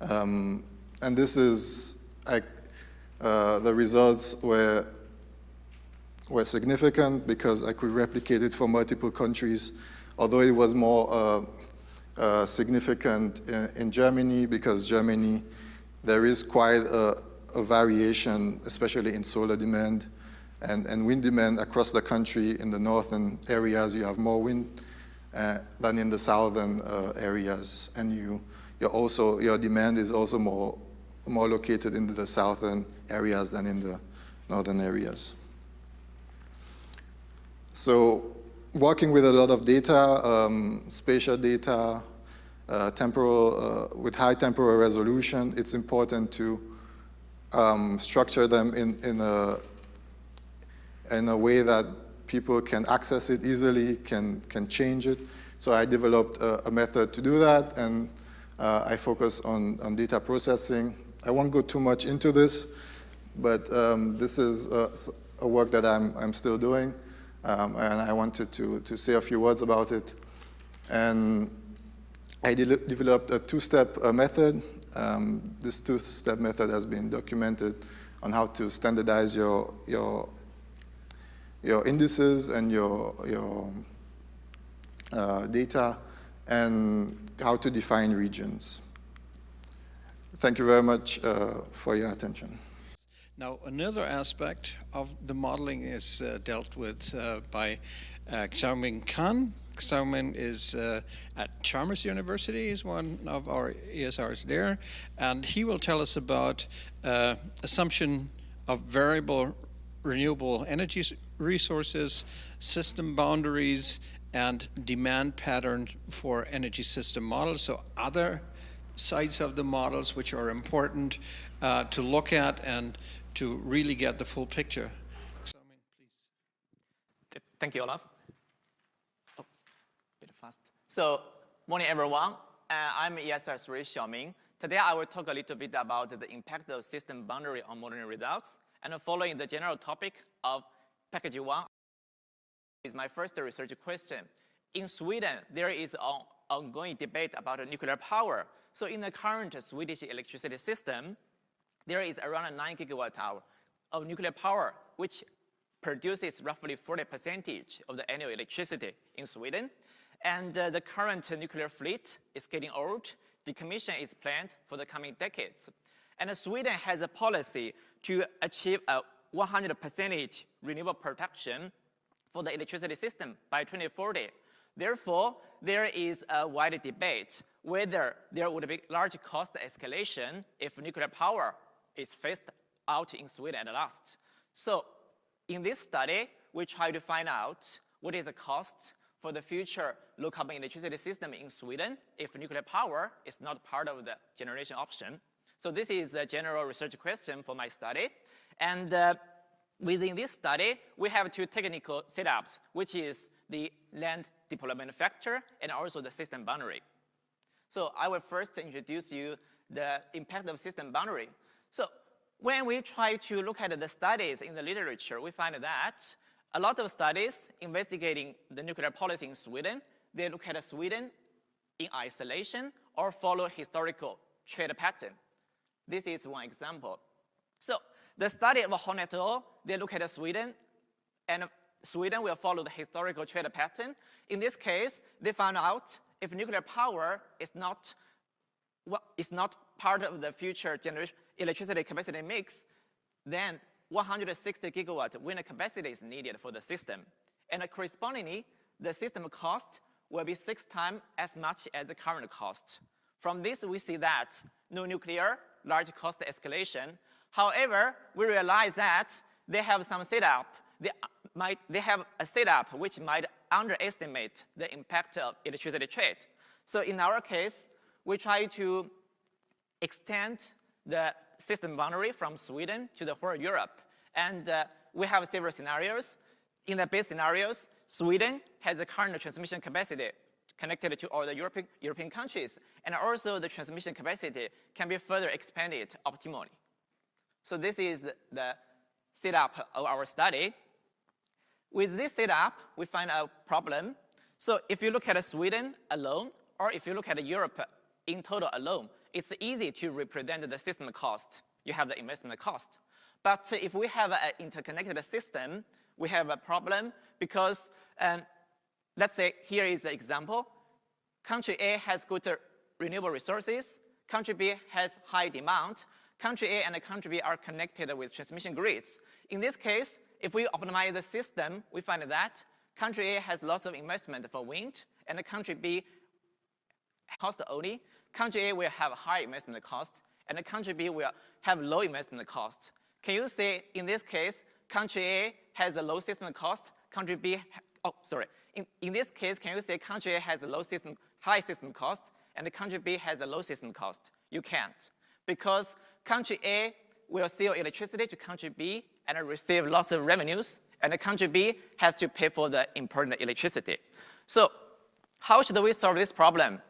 And this is, the results were significant because I could replicate it for multiple countries, although it was more significant in Germany, because Germany, there is quite a variation, especially in solar demand and wind demand across the country. In the northern areas, you have more wind than in the southern areas, and your demand is also more located in the southern areas than in the northern areas. So working with a lot of data, spatial data, temporal, with high temporal resolution, it's important to structure them in a way that people can access it easily, can change it. So I developed a method to do that, and I focus on data processing. I won't go too much into this, but this is a work that I'm still doing, and I wanted to say a few words about it. And I developed a two-step method. This two-step method has been documented on how to standardize your indices and your data, and how to define regions. Thank you very much for your attention. Now, another aspect of the modeling is dealt with by Xiaoming Khan. Xiaoming is at Chalmers University. He's one of our ESRs there, and he will tell us about assumption of variable renewable energy resources, system boundaries, and demand patterns for energy system models. So other sides of the models which are important to look at and to really get the full picture. Xiaoming, please. Thank you, Olaf. Oh, bit fast. So, morning everyone. I'm ESR 3 Xiaoming. Today I will talk a little bit about the impact of system boundary on modeling results, and following the general topic of package 1 is my first research question. In Sweden, there is an ongoing debate about nuclear power. So in the current Swedish electricity system, there is around 9 gigawatt-hour of nuclear power, which produces roughly 40% of the annual electricity in Sweden. And the current nuclear fleet is getting old. Decommission is planned for the coming decades. And Sweden has a policy to achieve a 100% renewable production for the electricity system by 2040. Therefore, there is a wide debate whether there would be large cost escalation if nuclear power is phased out in Sweden at last. So in this study, we try to find out what is the cost for the future low carbon electricity system in Sweden if nuclear power is not part of the generation option. So this is a general research question for my study. And within this study, we have two technical setups, which is the land deployment factor and also the system boundary. So I will first introduce you the impact of system boundary. So when we try to look at the studies in the literature, we find that a lot of studies investigating the nuclear policy in Sweden, they look at Sweden in isolation or follow historical trade pattern. This is one example. So the study of Horn et al., they look at Sweden, and Sweden will follow the historical trade pattern. In this case, they found out if nuclear power is not part of the future electricity capacity mix, then 160 gigawatt wind capacity is needed for the system. And correspondingly, the system cost will be 6 times as much as the current cost. From this, we see that no nuclear, large cost escalation. However, we realize that they have some setup. They have a setup which might underestimate the impact of electricity trade. So in our case, we try to extend the system boundary from Sweden to the whole Europe. And we have several scenarios. In the base scenarios, Sweden has the current transmission capacity connected to all the European countries. And also the transmission capacity can be further expanded optimally. So this is the setup of our study. With this setup, we find a problem. So if you look at Sweden alone, or if you look at Europe in total alone, it's easy to represent the system cost. You have the investment cost. But if we have an interconnected system, we have a problem because, let's say here is the example. Country A has good renewable resources. Country B has high demand. Country A and country B are connected with transmission grids. In this case, if we optimize the system, we find that country A has lots of investment for wind, and country B cost only. Country A will have high investment cost, and country B will have low investment cost. Can you say, in this case, country A has a low system cost, country B, in this case, can you say country A has a high system cost, and country B has a low system cost? You can't, because country A will sell electricity to country B and receive lots of revenues, and the country B has to pay for the imported electricity. So how should we solve this problem?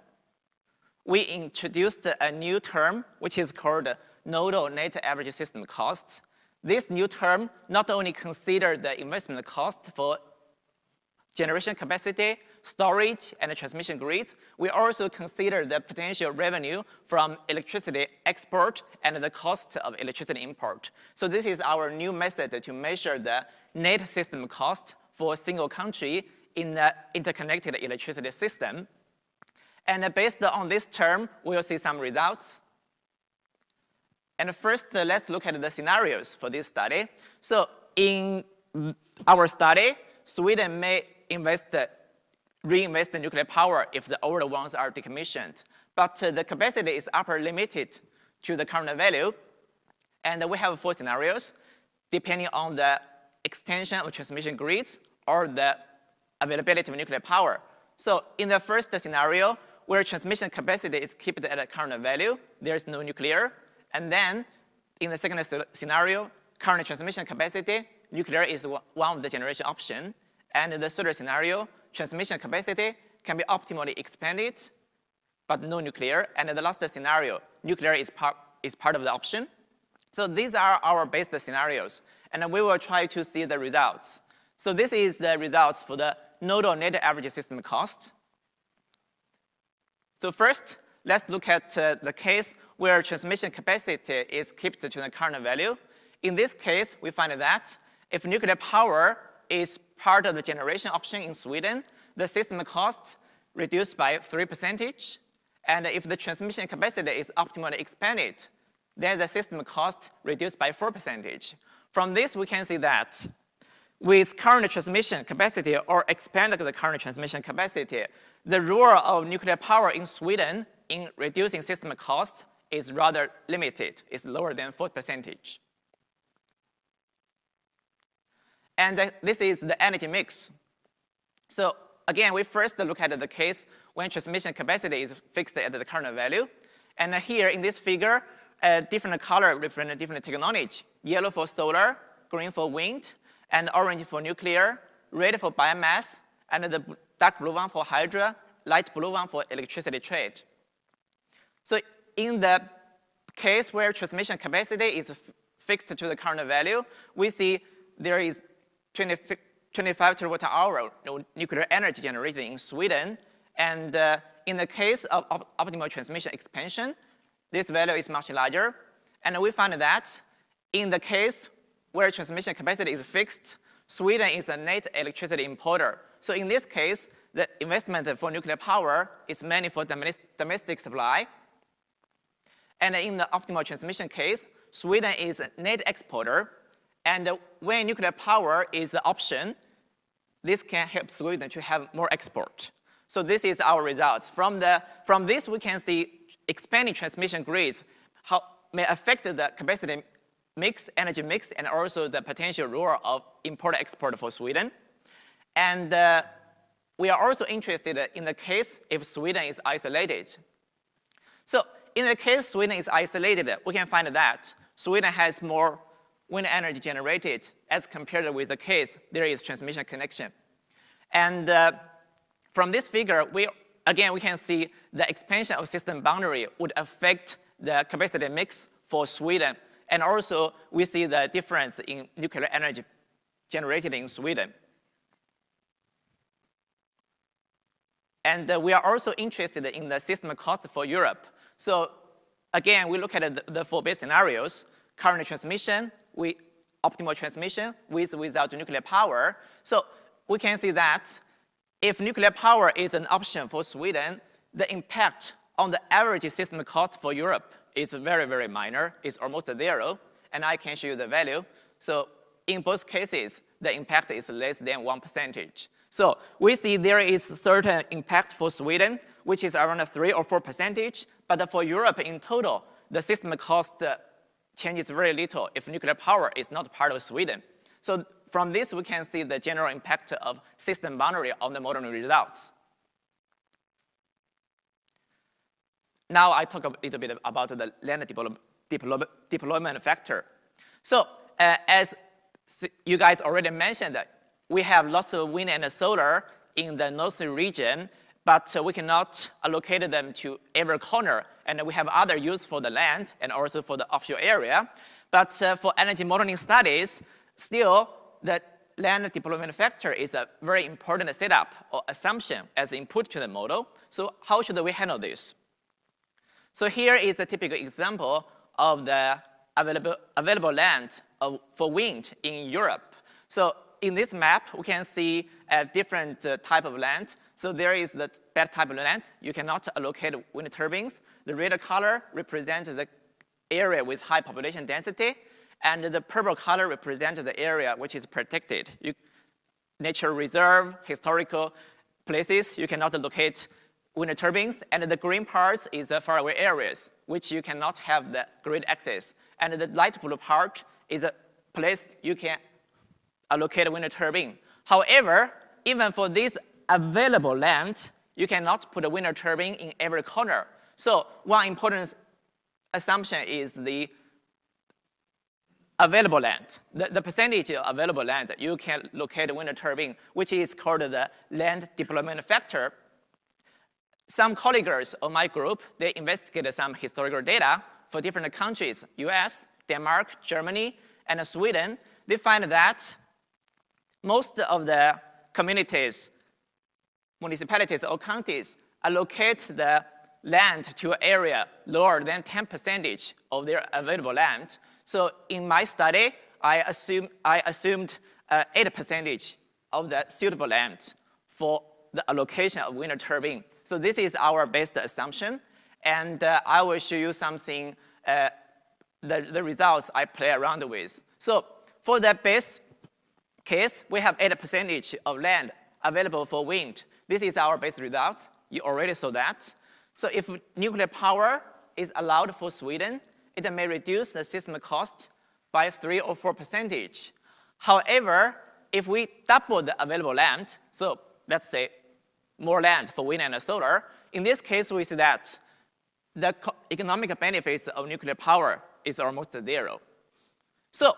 We introduced a new term, which is called nodal net average system cost. This new term not only considers the investment cost for generation capacity, storage, and transmission grids, we also consider the potential revenue from electricity export and the cost of electricity import. So this is our new method to measure the net system cost for a single country in the interconnected electricity system. And based on this term, we'll see some results. And first, let's look at the scenarios for this study. So in our study, Sweden may reinvest in nuclear power if the older ones are decommissioned. But the capacity is upper limited to the current value. And we have 4 scenarios, depending on the extension of transmission grids or the availability of nuclear power. So in the first scenario, where transmission capacity is kept at a current value, there is no nuclear. And then in the second scenario, current transmission capacity, nuclear is one of the generation option. And in the third scenario, transmission capacity can be optimally expanded, but no nuclear. And in the last scenario, nuclear is part of the option. So these are our base scenarios, and we will try to see the results. So this is the results for the nodal net average system cost. So first, let's look at the case where transmission capacity is kept to the current value. In this case, we find that if nuclear power is part of the generation option in Sweden, the system cost reduced by 3%. And if the transmission capacity is optimally expanded, then the system cost reduced by 4%. From this, we can see that with current transmission capacity or expanding the current transmission capacity, the role of nuclear power in Sweden in reducing system cost is rather limited. It's lower than 4%. And this is the energy mix. So again, we first look at the case when transmission capacity is fixed at the current value. And here in this figure, different color represent different technology. Yellow for solar, green for wind, and orange for nuclear, red for biomass, and the dark blue one for hydro, light blue one for electricity trade. So in the case where transmission capacity is fixed to the current value, we see there is 25 terawatt-hour nuclear energy generated in Sweden. And in the case of optimal transmission expansion, this value is much larger. And we find that in the case where transmission capacity is fixed, Sweden is a net electricity importer. So in this case, the investment for nuclear power is mainly for domestic supply. And in the optimal transmission case, Sweden is a net exporter. And when nuclear power is the option, this can help Sweden to have more export. So this is our results. From this, we can see expanding transmission grids how may affect the capacity mix, energy mix, and also the potential role of import-export for Sweden. And we are also interested in the case if Sweden is isolated. So in the case Sweden is isolated, we can find that Sweden has more wind energy generated as compared with the case there is transmission connection. And from this figure, we can see the expansion of system boundary would affect the capacity mix for Sweden. And also, we see the difference in nuclear energy generated in Sweden. And we are also interested in the system cost for Europe. So again, we look at the 4 base scenarios: current transmission, optimal transmission, with without nuclear power. So we can see that if nuclear power is an option for Sweden, the impact on the average system cost for Europe is very, very minor. It's almost 0, and I can show you the value. So in both cases, the impact is less than 1%. So we see there is certain impact for Sweden, which is around 3 or 4%, but for Europe in total, the system cost changes very little if nuclear power is not part of Sweden. So from this, we can see the general impact of system boundary on the modeling results. Now I talk a little bit about the land deployment factor. So as you guys already mentioned, we have lots of wind and solar in the North Sea region, but we cannot allocate them to every corner, and we have other use for the land and also for the offshore area. But for energy modeling studies, still the land deployment factor is a very important setup or assumption as input to the model. So how should we handle this? So here is a typical example of the available land for wind in Europe. So in this map, we can see a different type of land. So there is the bad type of land. You cannot allocate wind turbines. The red color represents the area with high population density, and the purple color represents the area which is protected. Nature reserve, historical places, you cannot locate wind turbines, and the green parts is the faraway areas, which you cannot have the grid access. And the light blue part is a place you can allocate a wind turbine. However, even for this available land, you cannot put a wind turbine in every corner. So one important assumption is the available land, the percentage of available land you can locate a wind turbine, which is called the land deployment factor. Some colleagues of my group, they investigated some historical data for different countries, US, Denmark, Germany, and Sweden. They find that most of the communities, municipalities, or counties allocate the land to an area lower than 10% of their available land. So in my study, I assumed 8% of the suitable land for the allocation of wind turbine. So this is our best assumption, and I will show you something, the results I play around with. So for the base case, we have 8% of land available for wind. This is our base result. You already saw that. So if nuclear power is allowed for Sweden, it may reduce the system cost by 3 or 4%. However, if we double the available land, so let's say more land for wind and solar, in this case we see that the economic benefits of nuclear power is almost 0. So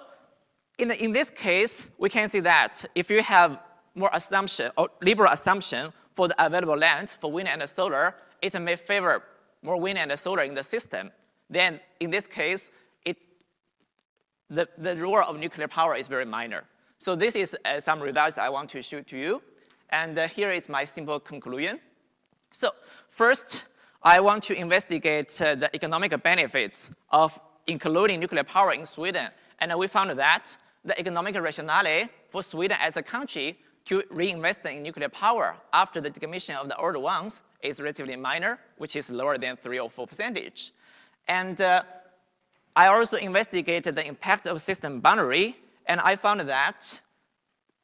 in this case, we can see that if you have more assumption or liberal assumption for the available land for wind and solar, it may favor more wind and solar in the system. then in this case, the role of nuclear power is very minor. So this is some results I want to show to you. And here is my simple conclusion. So first, I want to investigate the economic benefits of including nuclear power in Sweden. And we found that the economic rationale for Sweden as a country to reinvest in nuclear power after the decommissioning of the old ones is relatively minor, which is lower than 3 or 4%. And I also investigated the impact of system boundary, and I found that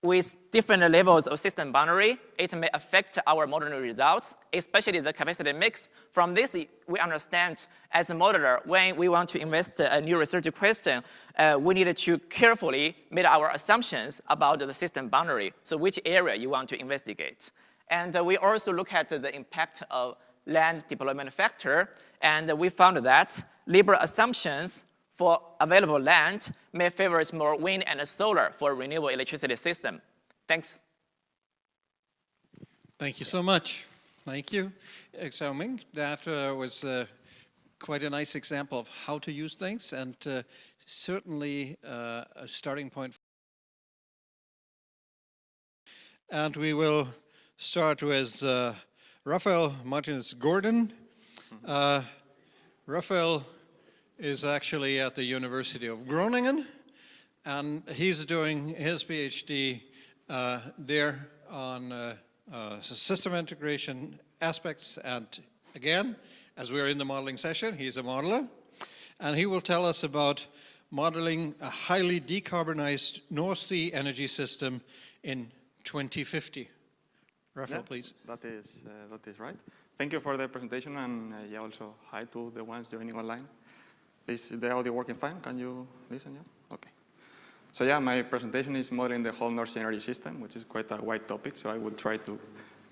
with different levels of system boundary, it may affect our modeling results, especially the capacity mix. From this, we understand as a modeler, when we want to invest a new research question, we need to carefully make our assumptions about the system boundary, so which area you want to investigate. And we also look at the impact of land deployment factor, and we found that liberal assumptions for available land may favor more wind and solar for renewable electricity system. Thanks. Thank you so much. Thank you, Xiaoming. That was quite a nice example of how to use things, and certainly a starting point. And we will start with Rafael Martinez Gordon. Rafael is actually at the University of Groningen, and he's doing his PhD there on system integration aspects. And again, as we're in the modeling session, he's a modeler, and he will tell us about modeling a highly decarbonized North Sea energy system in 2050. Rafael, please. That is right. Thank you for the presentation, and yeah, also hi to the ones joining online. Is the audio working fine? Can you listen? Yeah? Okay. So yeah, my presentation is modeling the whole North Sea energy system, which is quite a wide topic, so I will try to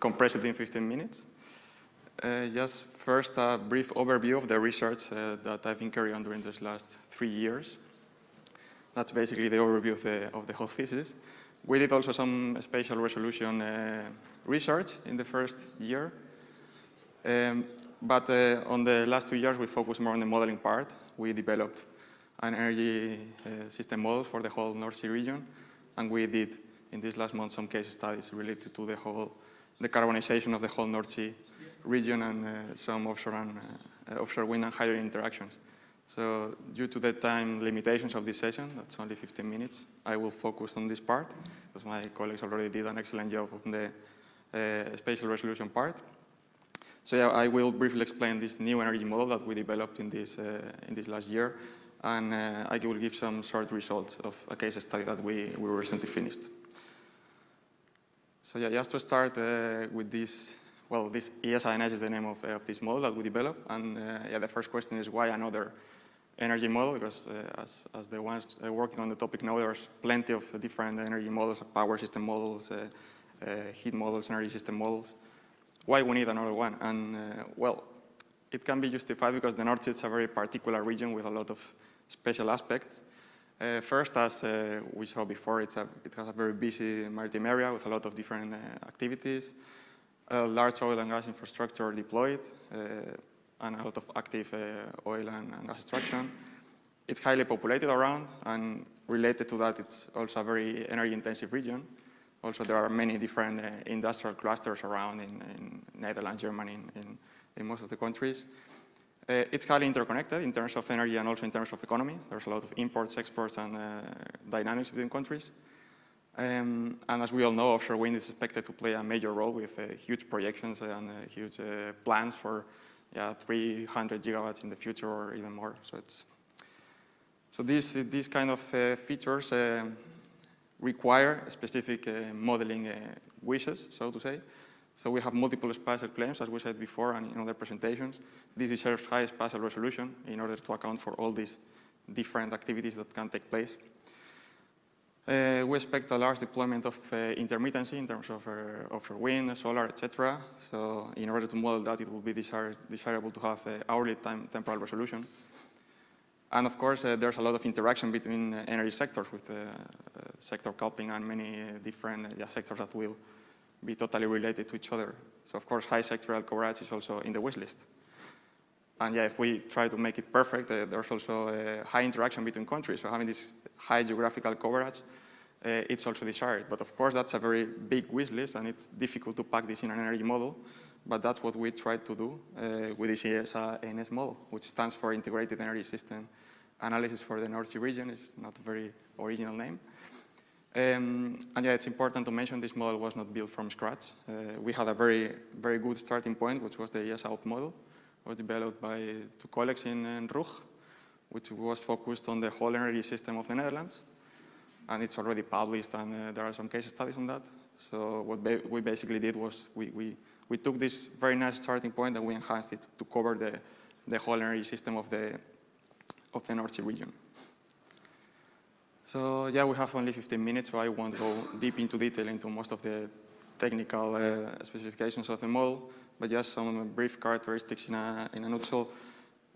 compress it in 15 minutes. Just first a brief overview of the research that I've been carrying on during these last 3 years. That's basically the overview of the whole thesis. We did also some spatial resolution research in the first year. But on the last 2 years, we focused more on the modeling part. We developed an energy system model for the whole North Sea region, and we did, in this last month, some case studies related to the whole decarbonization of the whole North Sea region and some offshore wind and hydrogen interactions. So due to the time limitations of this session, that's only 15 minutes, I will focus on this part, because my colleagues already did an excellent job of the spatial resolution part. So yeah, I will briefly explain this new energy model that we developed in this last year, and I will give some short results of a case study that we recently finished. So yeah, just to start with this, well, this ESINS is the name of this model that we developed, and yeah, the first question is why another energy model, because as the ones working on the topic know, there's plenty of different energy models, power system models, heat models, energy system models. Why we need another one? And well, it can be justified because the North Sea is a very particular region with a lot of special aspects. First, as we saw before, it has a very busy maritime area with a lot of different activities, a large oil and gas infrastructure deployed, and a lot of active oil and gas extraction. It's highly populated around, and related to that, it's also a very energy-intensive region. Also, there are many different industrial clusters around in Netherlands, Germany, in most of the countries. It's highly interconnected in terms of energy and also in terms of economy. There's a lot of imports, exports, and dynamics between countries. And as we all know, offshore wind is expected to play a major role with huge projections and huge plans for 300 gigawatts in the future or even more. So these kind of features require specific modeling wishes, so to say. So we have multiple spatial claims, as we said before and in other presentations. This deserves high spatial resolution in order to account for all these different activities that can take place. We expect a large deployment of intermittency in terms of offshore wind, solar, etc. So in order to model that, it will be desirable to have hourly temporal resolution. And of course, there's a lot of interaction between energy sectors with sector coupling and many different sectors that will be totally related to each other. So of course, high sectoral coverage is also in the wish list. And yeah, if we try to make it perfect, there's also a high interaction between countries. So having this high geographical coverage, it's also desired. But of course, that's a very big wish list, and it's difficult to pack this in an energy model. But that's what we tried to do with this ESA-NS model, which stands for Integrated Energy System Analysis for the North Sea region. It's not a very original name. And yeah, it's important to mention this model was not built from scratch. We had a very, very good starting point, which was the ESA-OP model. It was developed by 2 colleagues in Rug, which was focused on the whole energy system of the Netherlands. And it's already published, and there are some case studies on that. So what we basically did was we took this very nice starting point and we enhanced it to cover the whole energy system of the North Sea region. So yeah, we have only 15 minutes, so I won't go deep into detail into most of the technical specifications of the model, but just some brief characteristics in a nutshell.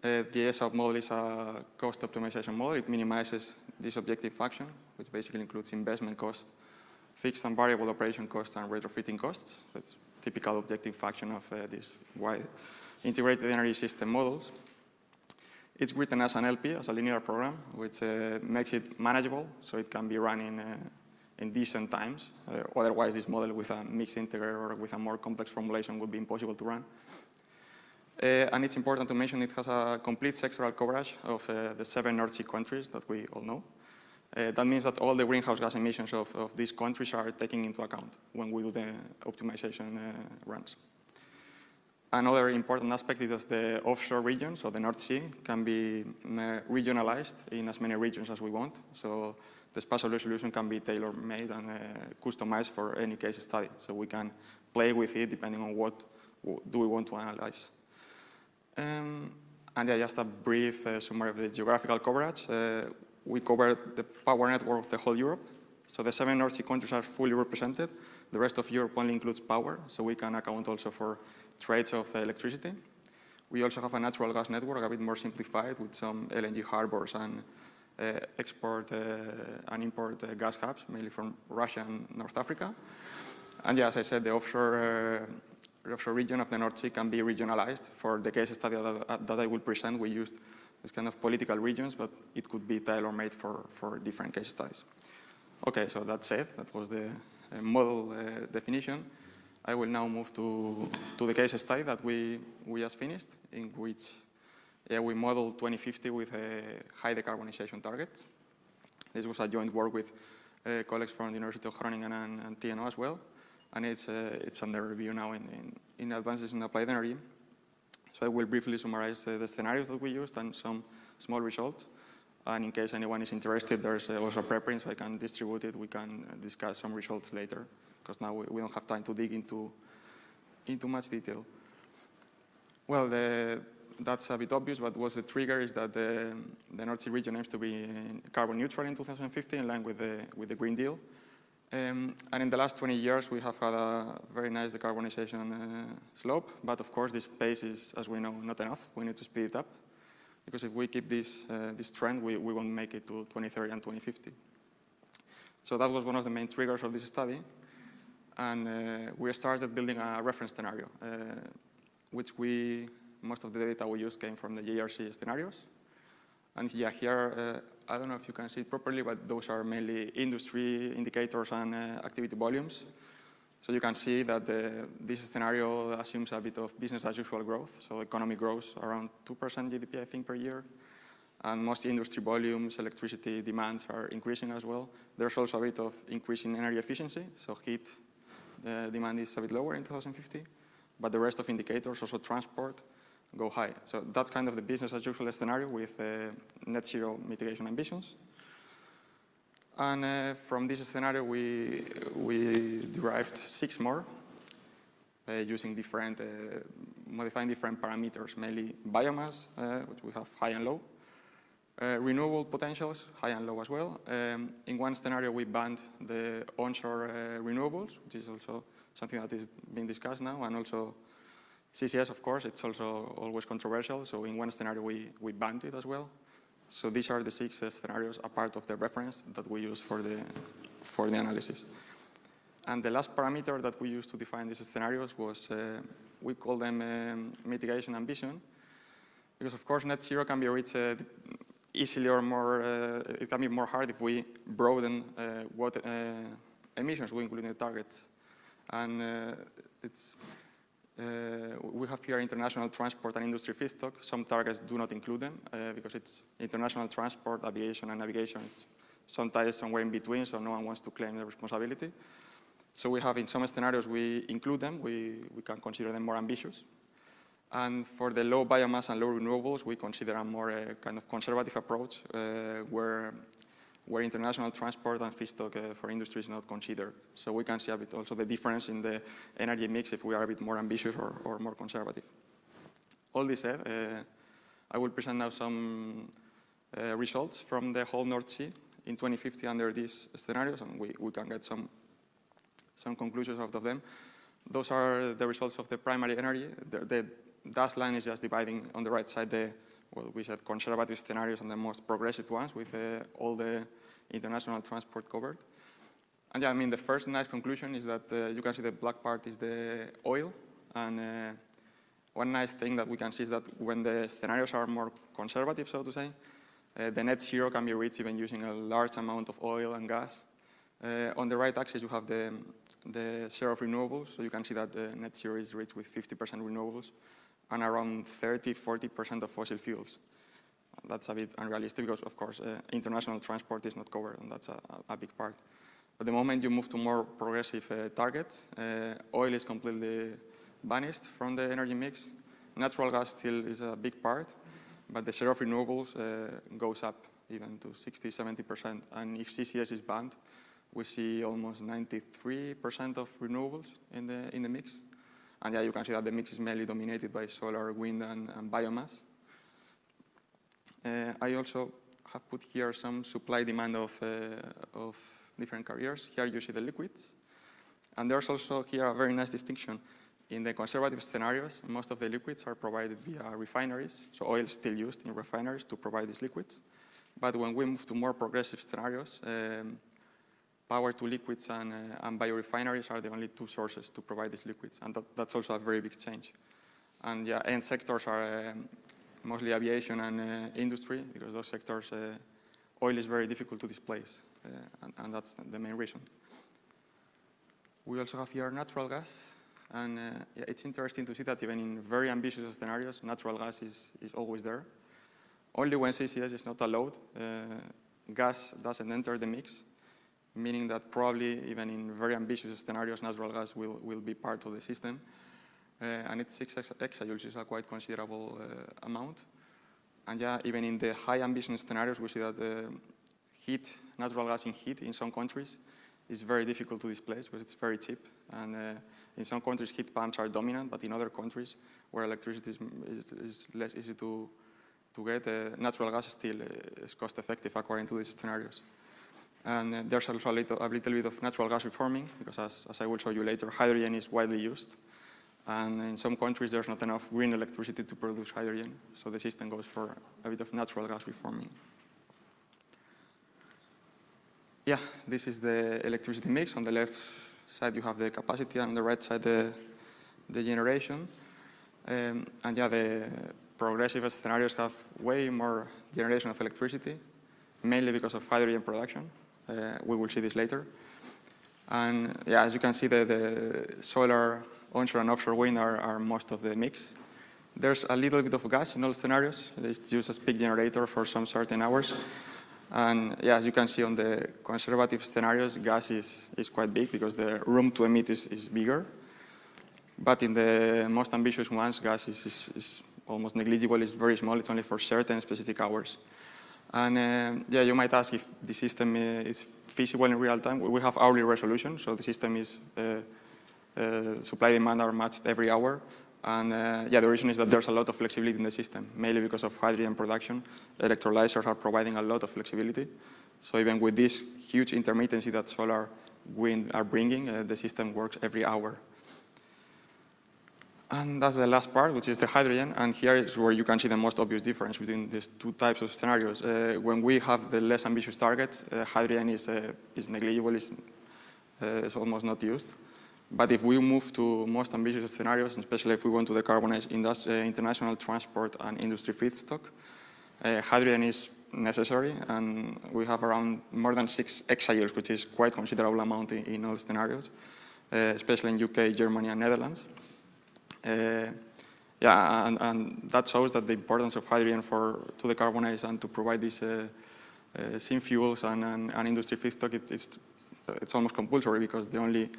The ESA model is a cost optimization model. It minimizes this objective function, which basically includes investment cost, fixed and variable operation costs, and retrofitting costs. That's typical objective function of these wide integrated energy system models. It's written as an LP, as a linear program, which makes it manageable, so it can be run in decent times. Otherwise, this model with a mixed integer or with a more complex formulation would be impossible to run. And it's important to mention it has a complete sectoral coverage of the 7 North Sea countries that we all know. That means that all the greenhouse gas emissions of these countries are taken into account when we do the optimization runs. Another important aspect is that the offshore region, so the North Sea, can be regionalized in as many regions as we want. So the spatial resolution can be tailor-made and customized for any case study. So we can play with it depending on what do we want to analyze. And yeah, just a brief summary of the geographical coverage. We cover the power network of the whole Europe. So the 7 North Sea countries are fully represented. The rest of Europe only includes power, so we can account also for trades of electricity. We also have a natural gas network, a bit more simplified, with some LNG harbors and export and import gas hubs, mainly from Russia and North Africa. And yeah, as I said, the offshore region of the North Sea can be regionalized. For the case study that I will present, we used this kind of political regions, but it could be tailor-made for different case studies. Okay, so that's it. That was the model definition. I will now move to the case study that we just finished, in which we modeled 2050 with high decarbonization targets. This was a joint work with colleagues from the University of Groningen and TNO as well, and it's under review now in Advances in Applied Energy. So I will briefly summarize the scenarios that we used and some small results. And in case anyone is interested, there's also a preprint, so I can distribute it. We can discuss some results later, because now we don't have time to dig into much detail. Well, that's a bit obvious, but what's the trigger is that the North Sea region aims to be carbon neutral in 2050, in line with the Green Deal. And in the last 20 years, we have had a very nice decarbonization slope, but of course this pace is, as we know, not enough. We need to speed it up, because if we keep this trend, we won't make it to 2030 and 2050. So that was one of the main triggers of this study. And we started building a reference scenario, which most of the data we used came from the JRC scenarios. And yeah, here, I don't know if you can see it properly, but those are mainly industry indicators and activity volumes. So you can see that this scenario assumes a bit of business as usual growth. So the economy grows around 2% GDP, I think, per year. And most industry volumes, electricity demands are increasing as well. There's also a bit of increase in energy efficiency. So heat demand is a bit lower in 2050. But the rest of indicators, also transport, go high. So that's kind of the business as usual scenario with net zero mitigation ambitions. And from this scenario, we derived 6 more using modifying different parameters, mainly biomass, which we have high and low, renewable potentials, high and low as well. In one scenario, we banned the onshore renewables, which is also something that is being discussed now, and also CCS, of course, it's also always controversial. So in one scenario, we banned it as well. So these are the 6 scenarios, a part of the reference that we use for the analysis. And the last parameter that we used to define these scenarios was, we call them mitigation ambition, because of course net zero can be reached easily or more, it can be more hard if we broaden what emissions we include in the targets. And we have here international transport and industry feedstock. Some targets do not include them because it's international transport, aviation, and navigation. It's sometimes somewhere in between, so no one wants to claim the responsibility. So we have, in some scenarios, we include them. We can consider them more ambitious. And for the low biomass and low renewables, we consider a more kind of conservative approach where international transport and feedstock for industry is not considered. So we can see a bit also the difference in the energy mix if we are a bit more ambitious or more conservative. All this said, I will present now some results from the whole North Sea in 2050 under these scenarios, and we can get some conclusions out of them. Those are the results of the primary energy. The dashed line is just dividing on the right side well, we said conservative scenarios and the most progressive ones with all the international transport covered. And yeah, I mean, the first nice conclusion is that you can see the black part is the oil. And one nice thing that we can see is that when the scenarios are more conservative, so to say, the net zero can be reached even using a large amount of oil and gas. On the right axis, you have the share of renewables. So you can see that the net zero is reached with 50% renewables and around 30–40% of fossil fuels. That's a bit unrealistic because, of course, international transport is not covered, and that's a big part. But the moment you move to more progressive targets, oil is completely banished from the energy mix. Natural gas still is a big part, but the share of renewables goes up even to 60–70%. And if CCS is banned, we see almost 93% of renewables in the mix. And yeah, you can see that the mix is mainly dominated by solar, wind, and biomass. I also have put here some supply-demand of different carriers. Here you see the liquids. And there's also here a very nice distinction. In the conservative scenarios, most of the liquids are provided via refineries. So oil is still used in refineries to provide these liquids. But when we move to more progressive scenarios, power to liquids and biorefineries are the only two sources to provide these liquids. And that's also a very big change. And yeah, end sectors are mostly aviation and industry, because those sectors, oil is very difficult to displace. And that's the main reason. We also have here natural gas. And yeah, it's interesting to see that even in very ambitious scenarios, natural gas is always there. Only when CCS is not allowed, gas doesn't enter the mix, meaning that probably even in very ambitious scenarios, natural gas will be part of the system. And it's 6 exajoules, which is a quite considerable amount. And yeah, even in the high ambition scenarios, we see that the natural gas in heat in some countries is very difficult to displace because it's very cheap. And in some countries, heat pumps are dominant, but in other countries where electricity is less easy to get, natural gas still is cost effective according to these scenarios. And there's also a little bit of natural gas reforming, because as I will show you later, hydrogen is widely used. And in some countries, there's not enough green electricity to produce hydrogen, so the system goes for a bit of natural gas reforming. Yeah, this is the electricity mix. On the left side, you have the capacity, and on the right side, the generation. And yeah, the progressive scenarios have way more generation of electricity, mainly because of hydrogen production. We will see this later. And yeah, as you can see, the solar, onshore and offshore wind are most of the mix. There's a little bit of gas in all scenarios. It's used as peak generator for some certain hours. And yeah, as you can see on the conservative scenarios, gas is quite big because the room to emit is bigger. But in the most ambitious ones, gas is almost negligible. It's very small. It's only for certain specific hours. And yeah, you might ask if the system is feasible in real time. We have hourly resolution, so the system is supply and demand are matched every hour. And yeah, the reason is that there's a lot of flexibility in the system, mainly because of hydrogen production. Electrolyzers are providing a lot of flexibility. So even with this huge intermittency that solar, wind are bringing, the system works every hour. And that's the last part, which is the hydrogen. And here is where you can see the most obvious difference between these two types of scenarios. When we have the less ambitious targets, hydrogen is negligible, it's almost not used. But if we move to most ambitious scenarios, especially if we want to decarbonize international transport and industry feedstock, hydrogen is necessary, and we have around more than 6 exajoules, which is quite considerable amount in all scenarios, especially in UK, Germany, and Netherlands. Yeah, and that shows that the importance of hydrogen to decarbonize and to provide these syn fuels and industry feedstock, it's almost compulsory, because the only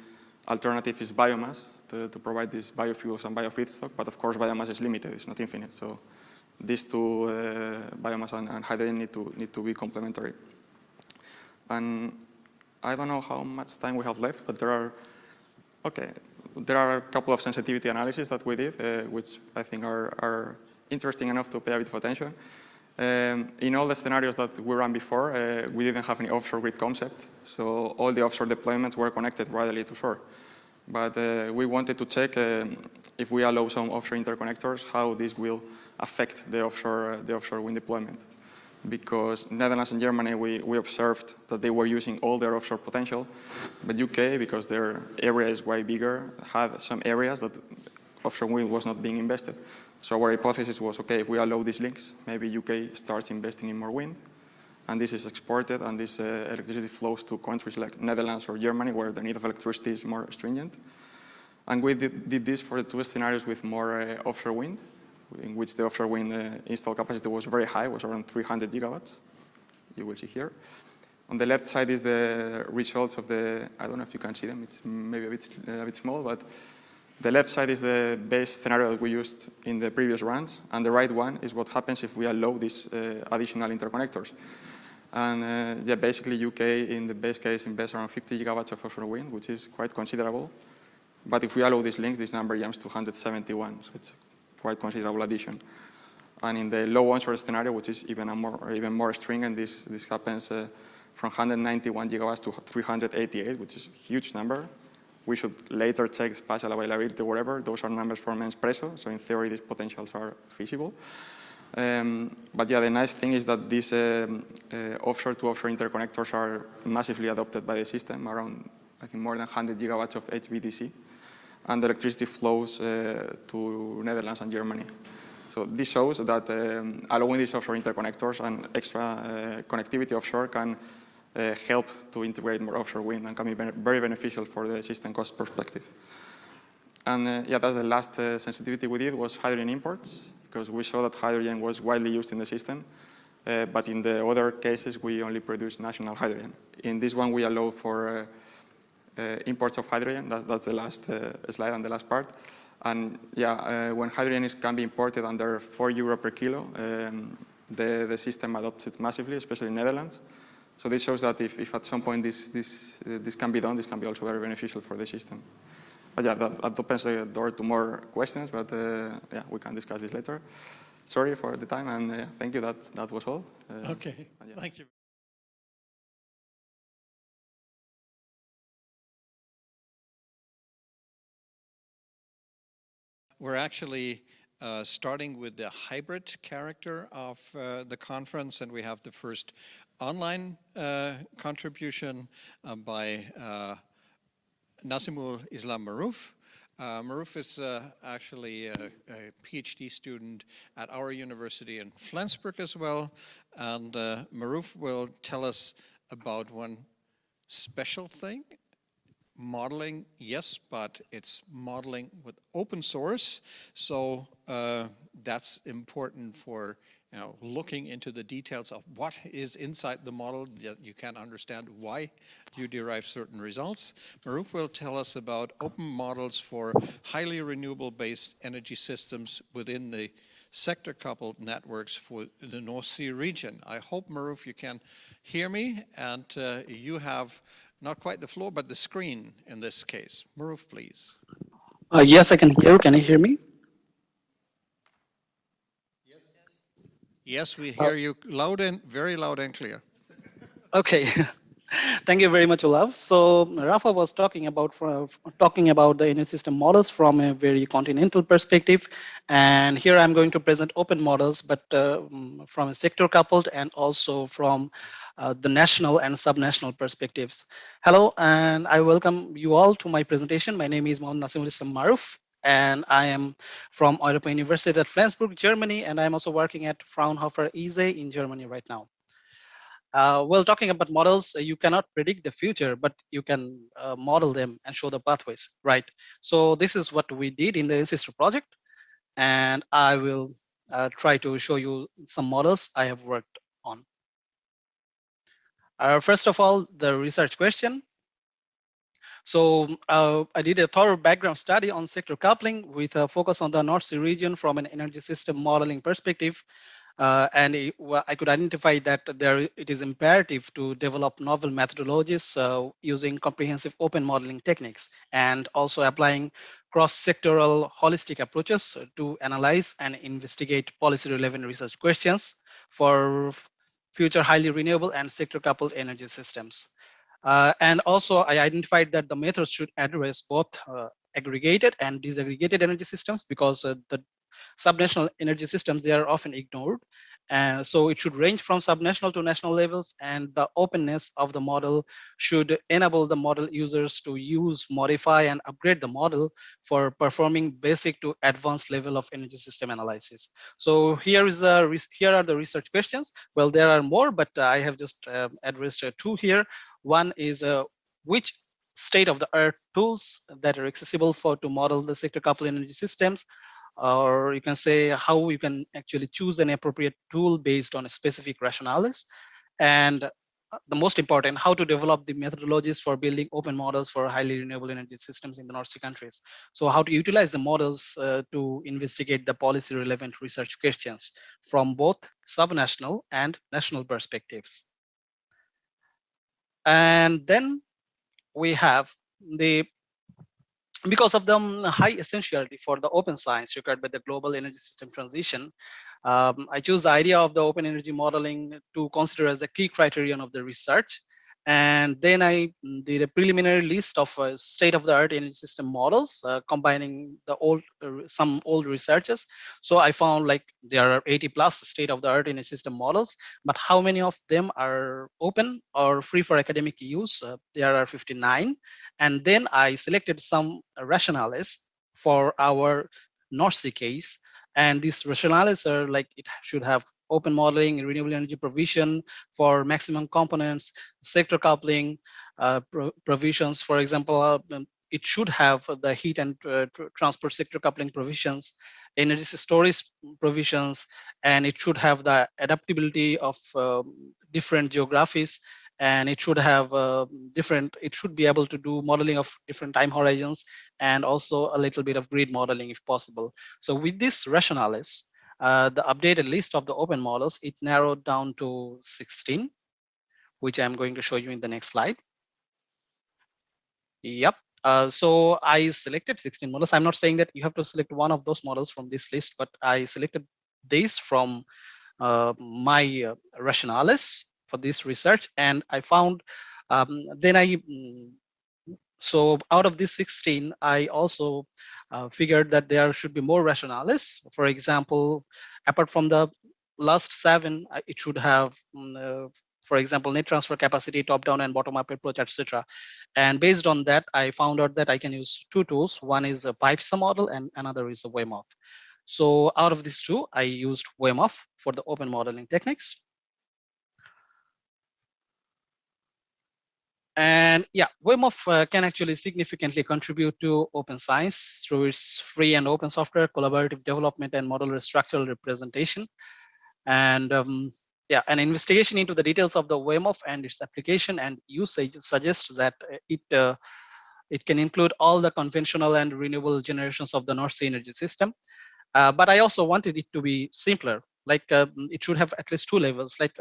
alternative is biomass to provide these biofuels and biofeedstock. But of course, biomass is limited; it's not infinite. So these two, biomass and hydrogen, need to be complementary. And I don't know how much time we have left, but there are a couple of sensitivity analyses that we did, which I think are interesting enough to pay a bit of attention. In all the scenarios that we ran before, we didn't have any offshore grid concept, so all the offshore deployments were connected radially to shore. But we wanted to check if we allow some offshore interconnectors, how this will affect the offshore wind deployment. Because Netherlands and Germany, we observed that they were using all their offshore potential, but UK, because their area is way bigger, had some areas that offshore wind was not being invested. So our hypothesis was, okay, if we allow these links, maybe UK starts investing in more wind, and this is exported, and this electricity flows to countries like Netherlands or Germany, where the need of electricity is more stringent. And we did this for the two scenarios with more offshore wind, in which the offshore wind install capacity was very high, was around 300 gigawatts. You will see here. On the left side is the results of the, I don't know if you can see them, it's maybe a bit small, but the left side is the base scenario that we used in the previous runs, and the right one is what happens if we allow these additional interconnectors. And yeah, basically UK in the base case invests around 50 gigawatts of offshore wind, which is quite considerable. But if we allow these links, this number jumps to 171, so it's quite considerable addition. And in the low onshore scenario, which is even more stringent, this happens from 191 gigawatts to 388, which is a huge number. We should later check spatial availability, whatever. Those are numbers from ENSYSTRA, so in theory, these potentials are feasible. But yeah, the nice thing is that these offshore to offshore interconnectors are massively adopted by the system, around, I think, more than 100 gigawatts of HVDC. And the electricity flows to Netherlands and Germany. So this shows that allowing these offshore interconnectors and extra connectivity offshore can help to integrate more offshore wind and can be very beneficial for the system cost perspective. And yeah, that's the last sensitivity we did, was hydrogen imports, because we saw that hydrogen was widely used in the system. But in the other cases, we only produce national hydrogen. In this one, we allow for imports of hydrogen. That's the last slide and the last part. And yeah, when hydrogen can be imported under €4 per kilo, the system adopts it massively, especially in Netherlands. So this shows that if at some point this can be done, this can be also very beneficial for the system. But yeah, that opens the door to more questions, but yeah, we can discuss this later. Sorry for the time, and thank you, that was all. Okay, yeah. Thank you. We're actually starting with the hybrid character of the conference, and we have the first online contribution by Nasimul Islam Maruf. Maruf is actually a PhD student at our university in Flensburg as well, and Maruf will tell us about one special thing. Modeling, yes, but it's modeling with open source, so that's important for looking into the details of what is inside the model, that you can understand why you derive certain results. Maruf will tell us about open models for highly renewable-based energy systems within the sector-coupled networks for the North Sea region. I hope, Maruf, you can hear me, and you have not quite the floor, but the screen in this case. Maruf, please. Yes, I can hear. Can you hear me? Yes, we hear you very loud and clear. Okay. Thank you very much, Olaf. So Rafa was talking about the energy system models from a very continental perspective, and here I'm going to present open models, but from a sector coupled and also from the national and subnational perspectives. Hello, and I welcome you all to my presentation. My name is Nasimul Maruf, and I am from European University at Flensburg, Germany, and I'm also working at Fraunhofer ISE in Germany right now. Well, talking about models, you cannot predict the future, but you can model them and show the pathways, right? So this is what we did in the ENSYSTRA project, and I will try to show you some models I have worked on. First of all, the research question. So I did a thorough background study on sector coupling with a focus on the North Sea region from an energy system modeling perspective. I could identify that it is imperative to develop novel methodologies using comprehensive open modeling techniques and also applying cross-sectoral holistic approaches to analyze and investigate policy-relevant research questions for future highly renewable and sector-coupled energy systems. And also, I identified that the methods should address both aggregated and disaggregated energy systems because the subnational energy systems, they are often ignored. So it should range from subnational to national levels, and the openness of the model should enable the model users to use, modify, and upgrade the model for performing basic to advanced level of energy system analysis. So here are the research questions. Well, there are more, but I have just addressed two here. One is which state-of-the-art tools that are accessible to model the sector coupled energy systems, or you can say how you can actually choose an appropriate tool based on a specific rationales. And the most important, how to develop the methodologies for building open models for highly renewable energy systems in the North Sea countries. So how to utilize the models to investigate the policy relevant research questions from both subnational and national perspectives. And then we have because of the high essentiality for the open science required by the global energy system transition, I chose the idea of the open energy modeling to consider as the key criterion of the research. And then I did a preliminary list of state-of-the-art energy system models, combining some old researches. So I found like there are 80 plus state-of-the-art energy system models, but how many of them are open or free for academic use? There are 59. And then I selected some rationales for our North Sea case. And these rationales are like it should have open modeling, renewable energy provision for maximum components, sector coupling provisions. For example, it should have the heat and transport sector coupling provisions, energy storage provisions, and it should have the adaptability of different geographies. And it should have it should be able to do modeling of different time horizons and also a little bit of grid modeling if possible. So with this rationales, the updated list of the open models, it narrowed down to 16, which I'm going to show you in the next slide. Yep. So I selected 16 models. I'm not saying that you have to select one of those models from this list, but I selected these from my rationales for this research, and I found so out of these 16, I also figured that there should be more rationales. For example, apart from the last 7, it should have, for example, net transfer capacity, top-down and bottom-up approach, etc. And based on that, I found out that I can use 2 tools. One is a PIPESA model, and another is a WMOF. So out of these 2, I used WMOF for the open modeling techniques. And yeah, WMOF can actually significantly contribute to open science through its free and open software, collaborative development, and modular structural representation. And yeah, an investigation into the details of the WMOF and its application and usage suggests that it can include all the conventional and renewable generations of the North Sea energy system. But I also wanted it to be simpler, like it should have at least 2 levels, like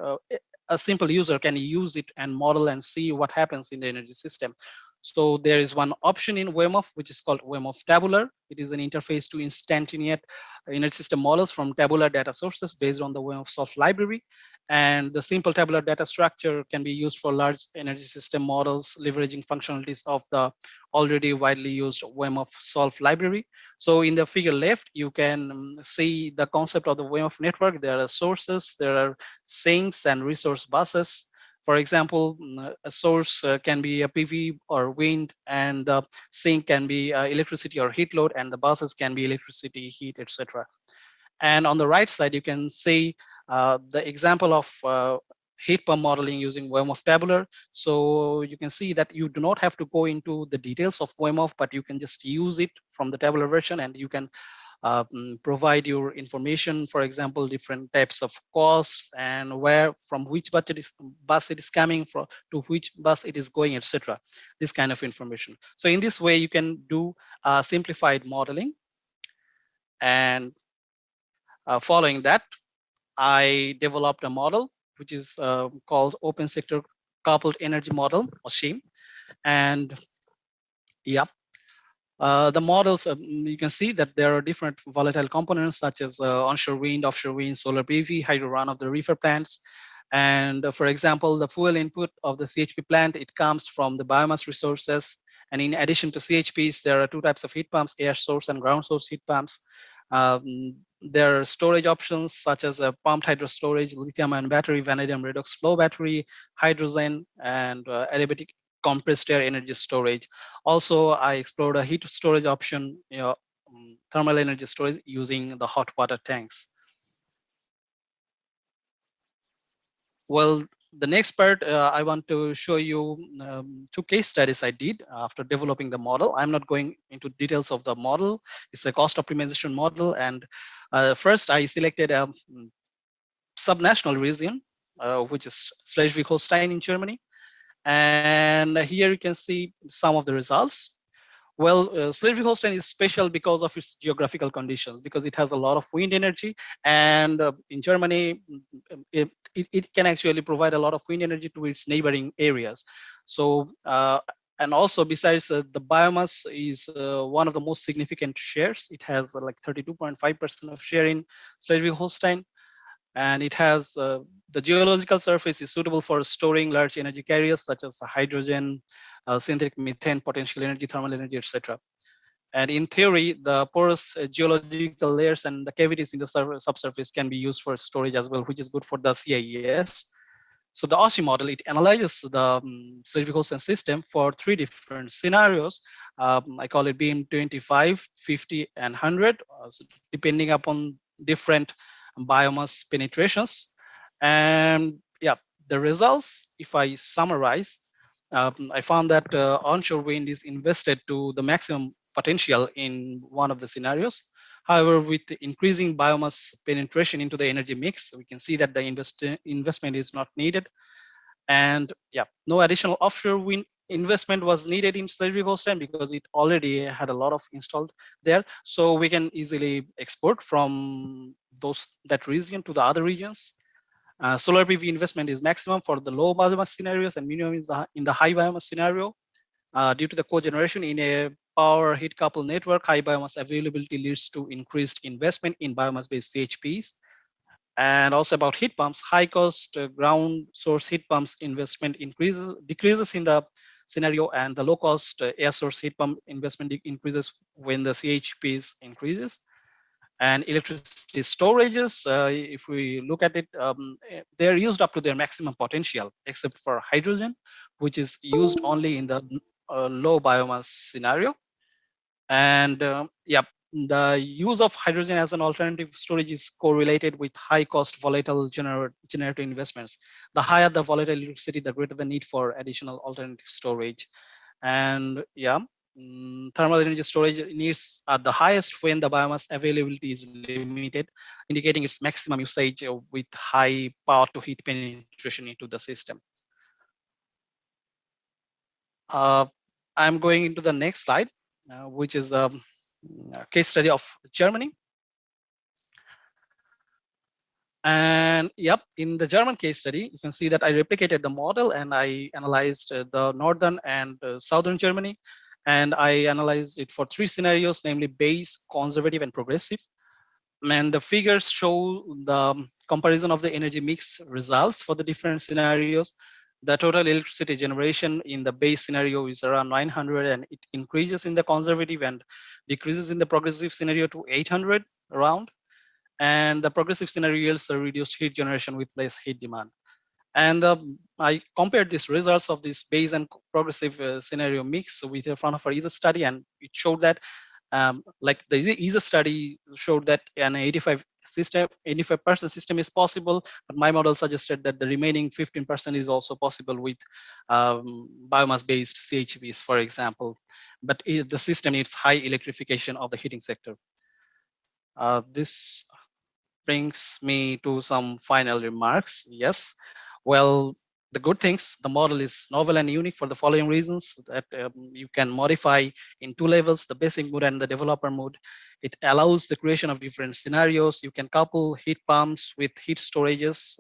a simple user can use it and model and see what happens in the energy system. So there is one option in WMOF, which is called WMOF Tabular. It is an interface to instantiate energy system models from tabular data sources based on the WMOF soft library. And the simple tabular data structure can be used for large energy system models, leveraging functionalities of the already widely used WMOF solve library. So in the figure left, you can see the concept of the WMOF network. There are sources, there are sinks and resource buses. For example, a source can be a PV or wind, and the sink can be electricity or heat load, and the buses can be electricity, heat, etc. And on the right side, you can see the example of heat pump modeling using WMOF tabular. So you can see that you do not have to go into the details of WMOF, but you can just use it from the tabular version, and you can provide your information, for example, different types of costs and where, from which bus it is coming from, to which bus it is going, etc. This kind of information. So in this way, you can do simplified modeling. And following that, I developed a model which is called Open Sector Coupled Energy Model, or SHEAM. And yeah, the models, you can see that there are different volatile components such as onshore wind, offshore wind, solar PV, hydro run of the reefer plants. And for example, the fuel input of the CHP plant, it comes from the biomass resources. And in addition to CHPs, there are two types of heat pumps, air source and ground source heat pumps. There are storage options such as a pumped hydro storage, lithium-ion battery, vanadium redox flow battery, hydrogen, and adiabatic compressed air energy storage. Also, I explored a heat storage option, thermal energy storage using the hot water tanks. Well, the next part, I want to show you two case studies I did after developing the model. I'm not going into details of the model. It's a cost optimization model. And first, I selected a subnational region, which is Schleswig-Holstein in Germany. And here you can see some of the results. Well, Schleswig-Holstein is special because of its geographical conditions, because it has a lot of wind energy, and in Germany, it can actually provide a lot of wind energy to its neighboring areas. So, and also besides the biomass is one of the most significant shares. It has like 32.5% of share in Schleswig-Holstein, and it has the geological surface is suitable for storing large energy carriers such as hydrogen, synthetic methane, potential energy, thermal energy, etc. And in theory, the porous geological layers and the cavities in the subsurface can be used for storage as well, which is good for the CIES. So the OSHI model, it analyzes the Schleswig-Holstein system for three different scenarios. I call it beam 25, 50, and 100, so depending upon different biomass penetrations. And yeah, the results, if I summarize, I found that onshore wind is invested to the maximum potential in one of the scenarios. However, with increasing biomass penetration into the energy mix, we can see that the investment is not needed. And yeah, no additional offshore wind investment was needed in Schleswig-Holstein because it already had a lot of installed there. So we can easily export from that region to the other regions. Solar PV investment is maximum for the low biomass scenarios and minimum is in the high biomass scenario. Due to the cogeneration in a power heat coupled network, high biomass availability leads to increased investment in biomass-based CHPs. And also about heat pumps, high cost ground source heat pumps investment decreases in the scenario, and the low cost air source heat pump investment increases when the CHPs increases. And electricity storages, if we look at it, they're used up to their maximum potential, except for hydrogen, which is used only in the low biomass scenario. And yeah, the use of hydrogen as an alternative storage is correlated with high cost volatile generator investments. The higher the volatile electricity, the greater the need for additional alternative storage. And yeah, thermal energy storage needs are the highest when the biomass availability is limited, indicating its maximum usage with high power to heat penetration into the system. I'm going into the next slide, which is a case study of Germany. And yep, in the German case study, you can see that I replicated the model and I analyzed the northern and southern Germany. And I analyzed it for three scenarios, namely base, conservative, and progressive. And the figures show the comparison of the energy mix results for the different scenarios. The total electricity generation in the base scenario is around 900, and it increases in the conservative and decreases in the progressive scenario to 800 around. And the progressive scenario yields a reduced heat generation with less heat demand. And the I compared these results of this base and progressive scenario mix with a Fraunhofer ESA study, and it showed that like the ESA study showed that an 85% system is possible, but my model suggested that the remaining 15% is also possible with biomass-based CHVs, for example. But the system needs high electrification of the heating sector. This brings me to some final remarks. Yes, well, the good things, the model is novel and unique for the following reasons: that you can modify in 2 levels, the basic mode and the developer mode. It allows the creation of different scenarios. You can couple heat pumps with heat storages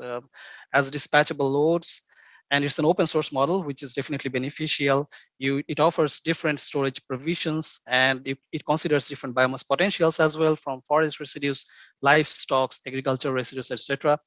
as dispatchable loads. And it's an open source model, which is definitely beneficial. It offers different storage provisions, and it considers different biomass potentials as well, from forest residues, livestock, agricultural residues, etc.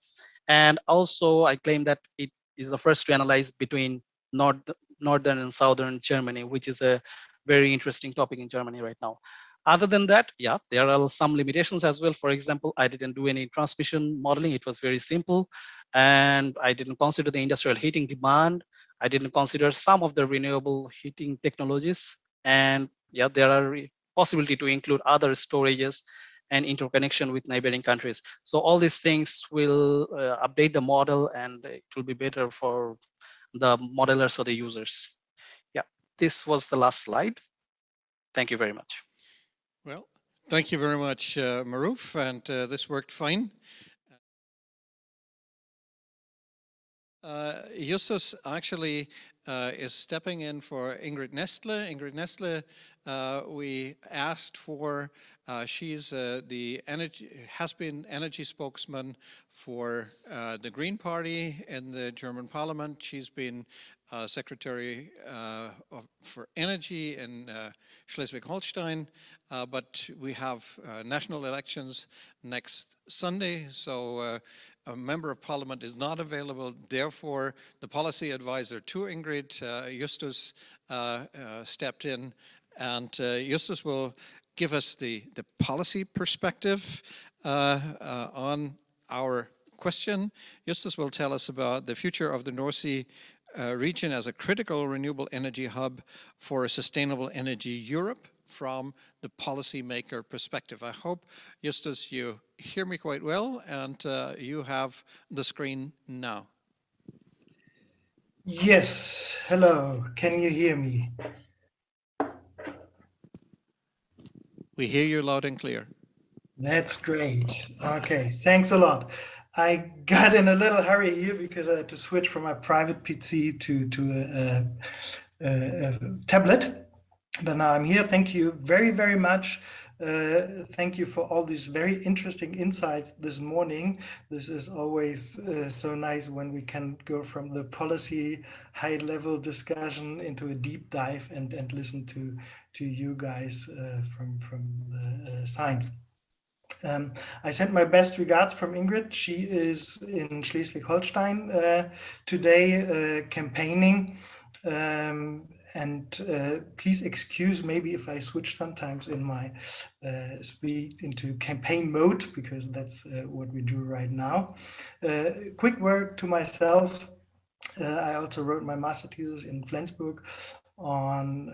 And also, I claim that it is the first to analyze between northern and southern Germany, which is a very interesting topic in Germany right now. Other than that, yeah, there are some limitations as well. For example, I didn't do any transmission modeling. It was very simple. And I didn't consider the industrial heating demand. I didn't consider some of the renewable heating technologies. And yeah, there are possibility to include other storages and interconnection with neighboring countries. So all these things will update the model, and it will be better for the modelers or the users. Yeah, this was the last slide. Thank you very much. Well, thank you very much, Maruf, and this worked fine. Justus actually is stepping in for Ingrid Nestle. Ingrid Nestle, we asked for, she's has been energy spokesman for the Green Party in the German Parliament. She's been Secretary for Energy in Schleswig-Holstein, but we have national elections next Sunday, so a member of parliament is not available. Therefore, the policy advisor to Ingrid, Justus, stepped in, and Justus will give us the policy perspective on our question. Justus will tell us about the future of the North Sea region as a critical renewable energy hub for a sustainable energy Europe from the policymaker perspective. I hope, Justus, you hear me quite well, and you have the screen now. Yes, hello, can you hear me? We hear you loud and clear. That's great. Okay, thanks a lot. I got in a little hurry here because I had to switch from my private PC to a tablet. But now I'm here. Thank you very, very much. Thank you for all these very interesting insights this morning. This is always so nice when we can go from the policy high-level discussion into a deep dive and listen to you guys from the science. I sent my best regards from Ingrid. She is in Schleswig-Holstein today campaigning. And please excuse maybe if I switch sometimes in my speed into campaign mode, because that's what we do right now. Quick word to myself. I also wrote my master thesis in Flensburg on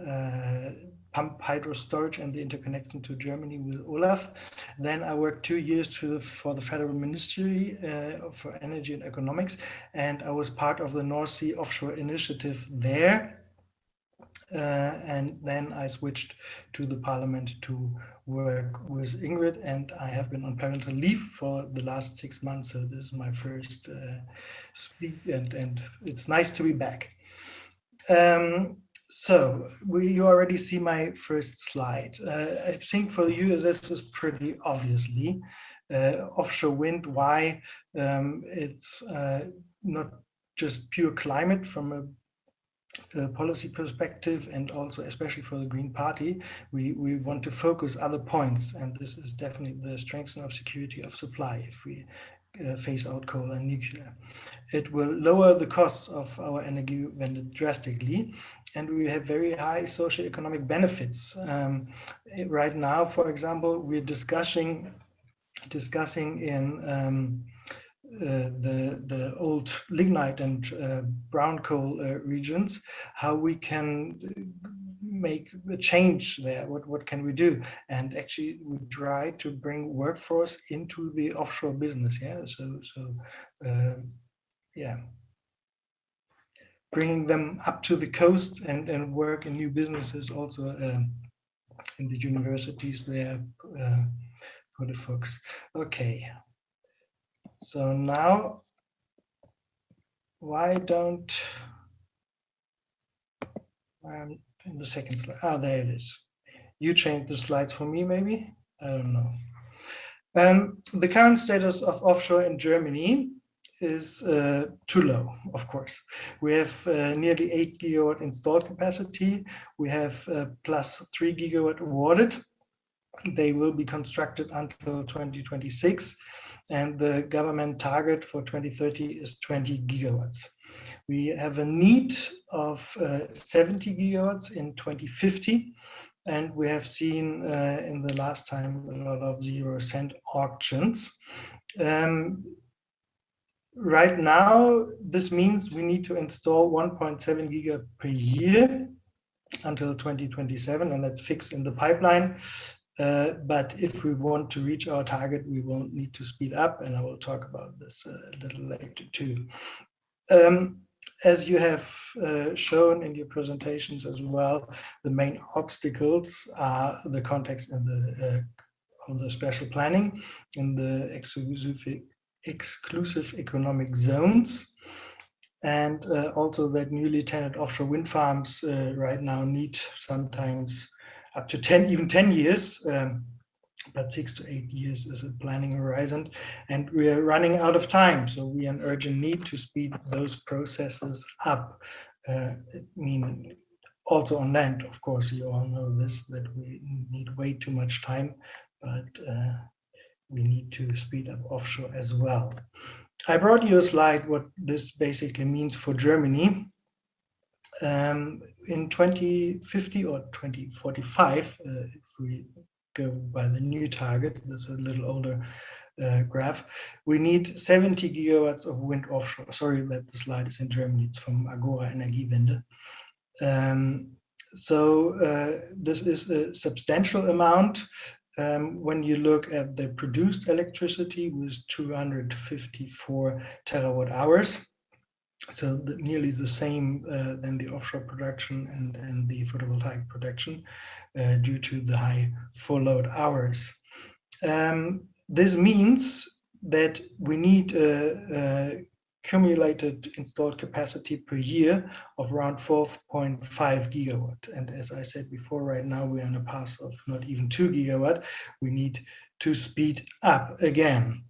pump hydro storage and the interconnection to Germany with Olaf. Then I worked 2 years for the Federal Ministry for Energy and Economics, and I was part of the North Sea Offshore initiative there. And then I switched to the Parliament to work with Ingrid, and I have been on parental leave for the last 6 months. So this is my first speak, and it's nice to be back. So you already see my first slide. I think for you this is pretty obviously offshore wind. Why? It's not just pure climate from a policy perspective, and also especially for the Green Party, we want to focus other points, and this is definitely the strengthening of security of supply if we phase out coal and nuclear. It will lower the costs of our energy vendor drastically, and we have very high socio-economic benefits. Right now, for example, we're discussing in the old lignite and brown coal regions, how we can make a change there. What can we do? And actually, we try to bring workforce into the offshore business. Yeah, yeah, bringing them up to the coast and work in new businesses also in the universities there for the folks. Okay. So now, why don't I'm in the second slide? Ah, there it is. You changed the slides for me, maybe? I don't know. The current status of offshore in Germany is too low, of course. We have nearly 8 gigawatt installed capacity. We have plus 3 gigawatt awarded. They will be constructed until 2026. And the government target for 2030 is 20 gigawatts. We have a need of 70 gigawatts in 2050. And we have seen in the last time a lot of 0-cent auctions. Right now, this means we need to install 1.7 giga per year until 2027, and that's fixed in the pipeline. But if we want to reach our target, we will need to speed up, and I will talk about this a little later too. As you have shown in your presentations as well, the main obstacles are the context in the spatial planning in the exclusive economic zones, and also that newly tendered offshore wind farms right now need sometimes up to 10 years, but 6 to 8 years is a planning horizon, and we are running out of time. So we have an urgent need to speed those processes up. I mean, also on land, of course, you all know this, that we need way too much time, but we need to speed up offshore as well. I brought you a slide what this basically means for Germany. In 2050 or 2045, if we go by the new target, that's a little older graph, we need 70 gigawatts of wind offshore. Sorry that the slide is in Germany, it's from Agora Energiewende. This is a substantial amount. When you look at the produced electricity with 254 terawatt hours, so nearly the same than the offshore production and the photovoltaic production due to the high full load hours. This means that we need cumulated installed capacity per year of around 4.5 gigawatt. And as I said before, right now we're on a path of not even 2 gigawatt. We need to speed up again.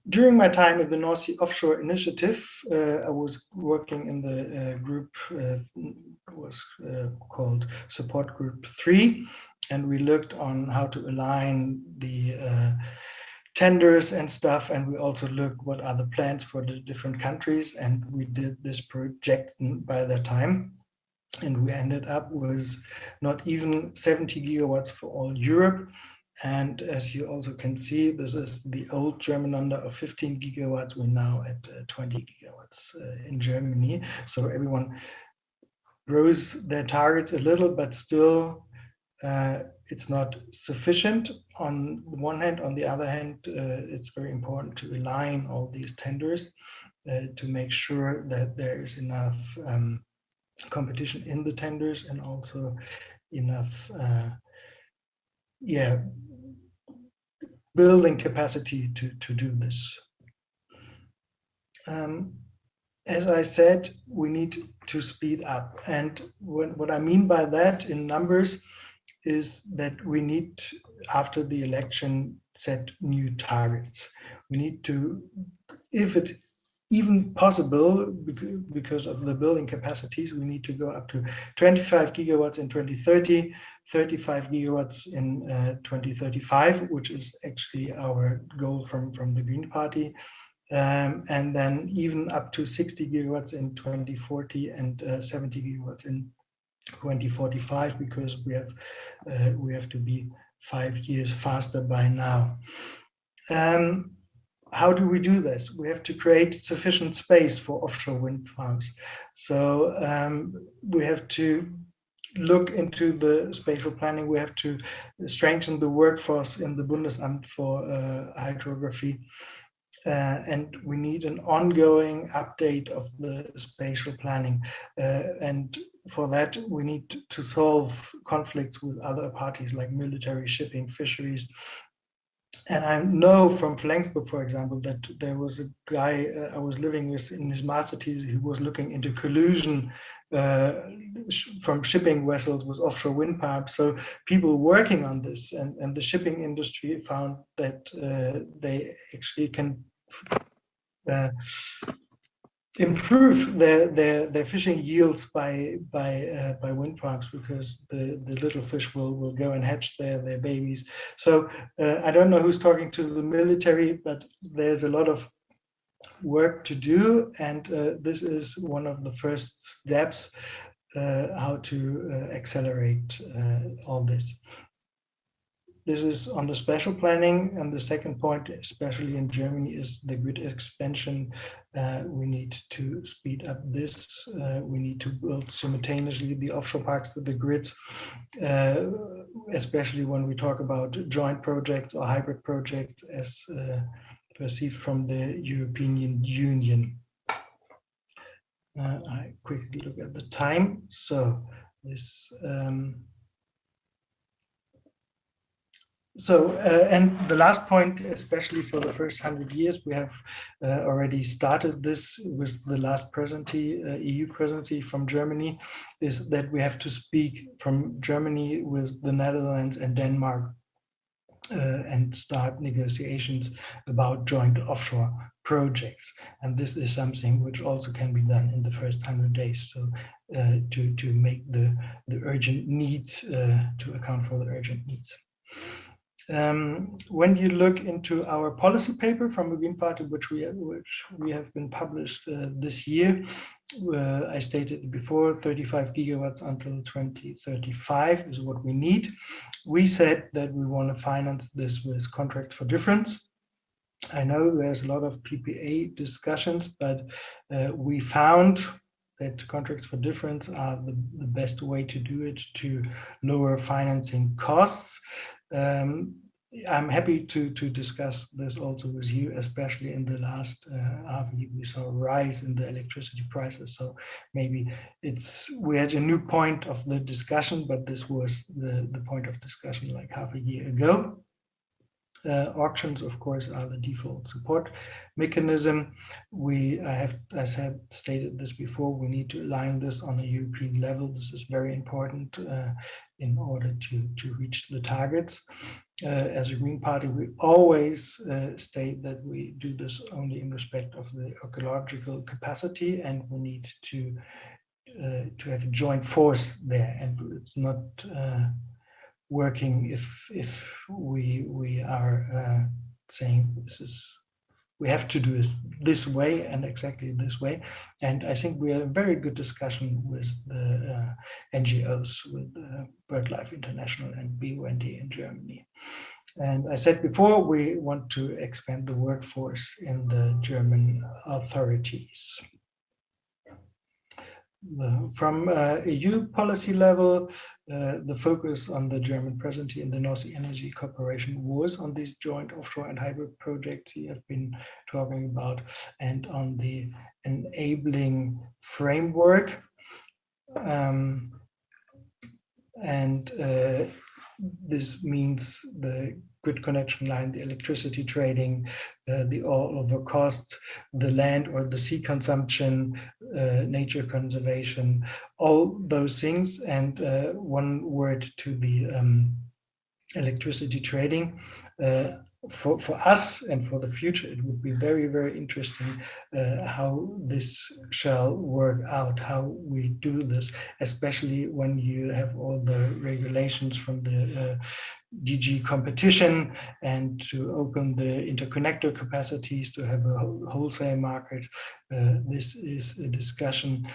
During my time at the North Sea Offshore Initiative, I was working in the group was called Support Group 3, and we looked on how to align the tenders and stuff, and we also looked what are the plans for the different countries, and we did this projection by that time, and we ended up with not even 70 gigawatts for all Europe. And as you also can see, this is the old German number of 15 gigawatts. We're now at 20 gigawatts in Germany. So everyone grows their targets a little, but still it's not sufficient on the one hand. On the other hand, it's very important to align all these tenders to make sure that there is enough competition in the tenders and also enough building capacity to do this. As I said, we need to speed up. And what I mean by that in numbers is that we need, after the election, set new targets. We need to, if it's even possible, because of the building capacities, we need to go up to 25 gigawatts in 2030, 35 gigawatts in 2035, which is actually our goal from the Green Party, and then even up to 60 gigawatts in 2040 and 70 gigawatts in 2045, because we have to be 5 years faster by now. How do we do this? We have to create sufficient space for offshore wind farms. So we have to look into the spatial planning. We have to strengthen the workforce in the Bundesamt for Hydrography. And we need an ongoing update of the spatial planning. And for that, we need to solve conflicts with other parties like military, shipping, fisheries. And I know from Flensburg, for example, that there was a guy I was living with in his master thesis who was looking into collusion from shipping vessels with offshore wind farms. So people working on this, and the shipping industry found that they actually can improve their fishing yields by wind farms, because the little fish will go and hatch their babies. So I don't know who's talking to the military, but there's a lot of work to do, and this is one of the first steps how to accelerate all this. This is on the spatial planning, and the second point, especially in Germany, is the grid expansion. We need to speed up this. We need to build simultaneously the offshore parks to the grids, especially when we talk about joint projects or hybrid projects as perceived from the European Union. I quickly look at the time. So this. And the last point, especially for the first 100 years, we have already started this with the last presidency, EU presidency from Germany, is that we have to speak from Germany with the Netherlands and Denmark and start negotiations about joint offshore projects. And this is something which also can be done in the first 100 days. So to make the urgent need, to account for the urgent needs. When you look into our policy paper from the Green Party, which we have been published this year, I stated before, 35 gigawatts until 2035 is what we need. We said that we want to finance this with contracts for difference. I know there's a lot of PPA discussions, but we found that contracts for difference are the best way to do it, to lower financing costs. I'm happy to discuss this also with you, especially in the last half year. We saw a rise in the electricity prices, so maybe we had a new point of the discussion, but this was the point of discussion like half a year ago. Auctions, of course, are the default support mechanism. I stated this before, we need to align this on a European level. This is very important in order to reach the targets. As a Green Party, we always state that we do this only in respect of the ecological capacity, and we need to have a joint force there, and it's not working if we are saying we have to do it this way and exactly this way. And I think we have a very good discussion with the NGOs, with BirdLife International and BUND in Germany. And I said before, we want to expand the workforce in the German authorities. From EU policy level, the focus on the German presidency in the North Sea Energy Cooperation was on these joint offshore and hybrid projects you have been talking about, and on the enabling framework. This means the grid connection line, the electricity trading, the all-over cost, the land or the sea consumption, nature conservation, all those things. And one word to the electricity trading. For us and for the future, it would be very, very interesting how this shall work out, how we do this, especially when you have all the regulations from the DG competition, and to open the interconnector capacities, to have a wholesale market. This is a discussion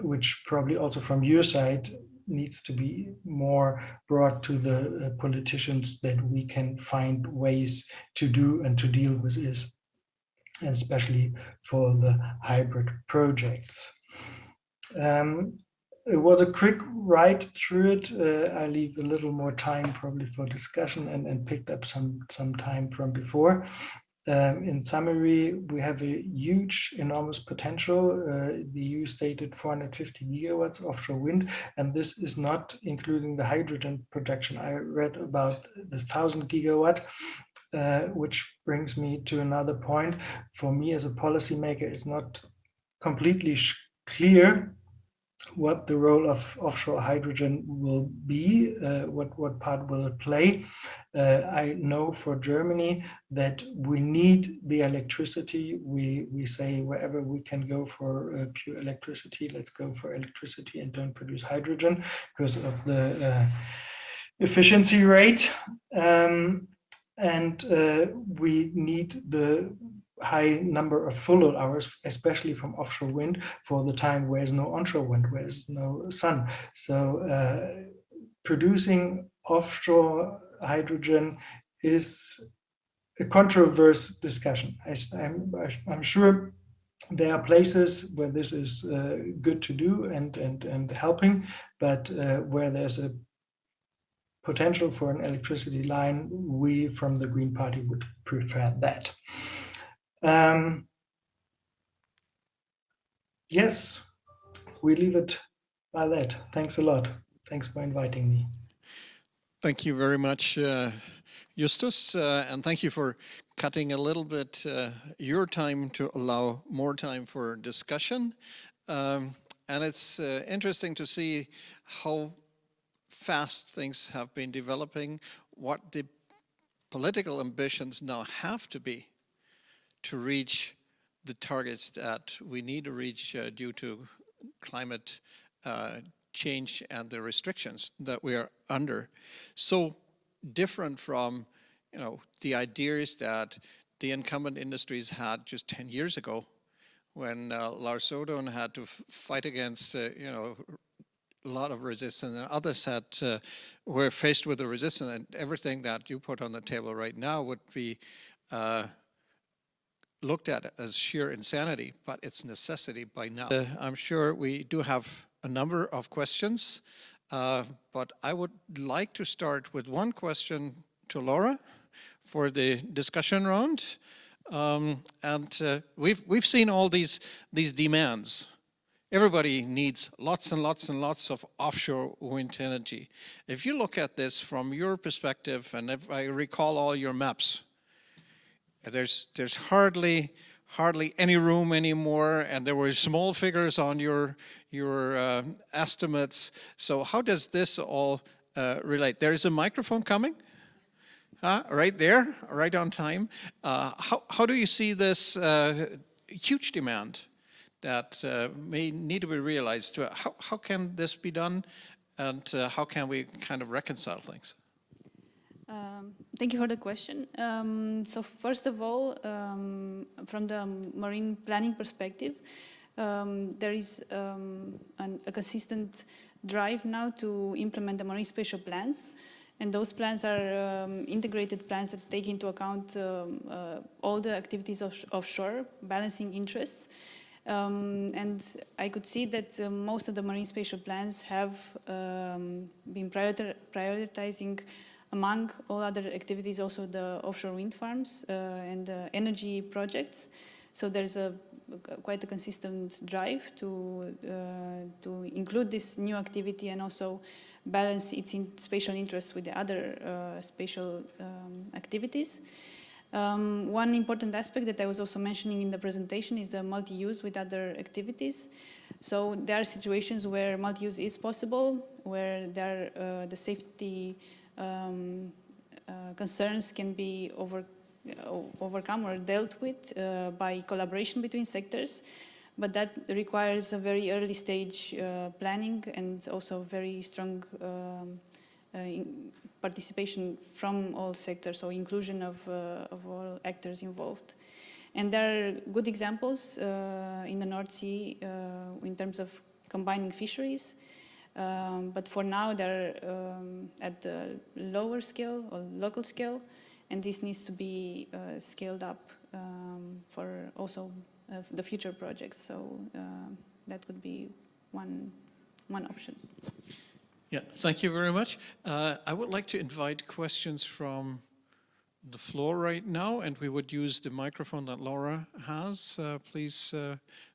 which probably also from your side needs to be more brought to the politicians, that we can find ways to do and to deal with this, especially for the hybrid projects. It was a quick ride through it. I leave a little more time probably for discussion and picked up some time from before. In summary, we have a huge, enormous potential. The EU stated 450 gigawatts offshore wind, and this is not including the hydrogen production. I read about the 1,000 gigawatt, which brings me to another point. For me as a policymaker, it's not completely clear what the role of offshore hydrogen will be, what part will it play. I know for Germany that we need the electricity. We say wherever we can go for pure electricity, let's go for electricity and don't produce hydrogen because of the efficiency rate. And we need the high number of full load hours, especially from offshore wind, for the time where there's no onshore wind, where there's no sun. So producing offshore hydrogen is a controversial discussion. I'm sure there are places where this is good to do and helping, but where there's a potential for an electricity line, we from the Green Party would prefer that. Yes, we leave it by that. Thanks a lot. Thanks for inviting me. Thank you very much, Justus, and thank you for cutting a little bit your time to allow more time for discussion. And it's interesting to see how fast things have been developing, what the political ambitions now have to be to reach the targets that we need to reach due to climate change and the restrictions that we are under. So different from, you know, the ideas that the incumbent industries had just 10 years ago when Lars Audun had to fight against, you know, a lot of resistance, and others had were faced with the resistance, and everything that you put on the table right now would be looked at as sheer insanity, but it's necessity by now. I'm sure we do have a number of questions, but I would like to start with one question to Laura for the discussion round. We've seen all these demands. Everybody needs lots and lots and lots of offshore wind energy. If you look at this from your perspective, and if I recall all your maps, there's hardly any room anymore, and there were small figures on your estimates. So how does this all relate? There is a microphone coming, right there, right on time. How do you see this huge demand that may need to be realized? How can this be done, and how can we kind of reconcile things? Thank you for the question. So first of all, from the marine planning perspective, there is a consistent drive now to implement the marine spatial plans. And those plans are integrated plans that take into account all the activities offshore, balancing interests. And I could see that most of the marine spatial plans have been prioritizing among all other activities also the offshore wind farms and energy projects. So there's quite a consistent drive to include this new activity and also balance its spatial interests with the other spatial activities. One important aspect that I was also mentioning in the presentation is the multi-use with other activities. So there are situations where multi-use is possible, where the safety concerns can be overcome or dealt with by collaboration between sectors, but that requires a very early stage planning and also very strong participation from all sectors, so inclusion of all actors involved. And there are good examples in the North Sea in terms of combining fisheries. But for now, they're at the lower scale or local scale, and this needs to be scaled up for also the future projects. So that could be one option. Yeah, thank you very much. I would like to invite questions from the floor right now, and we would use the microphone that Laura has. Please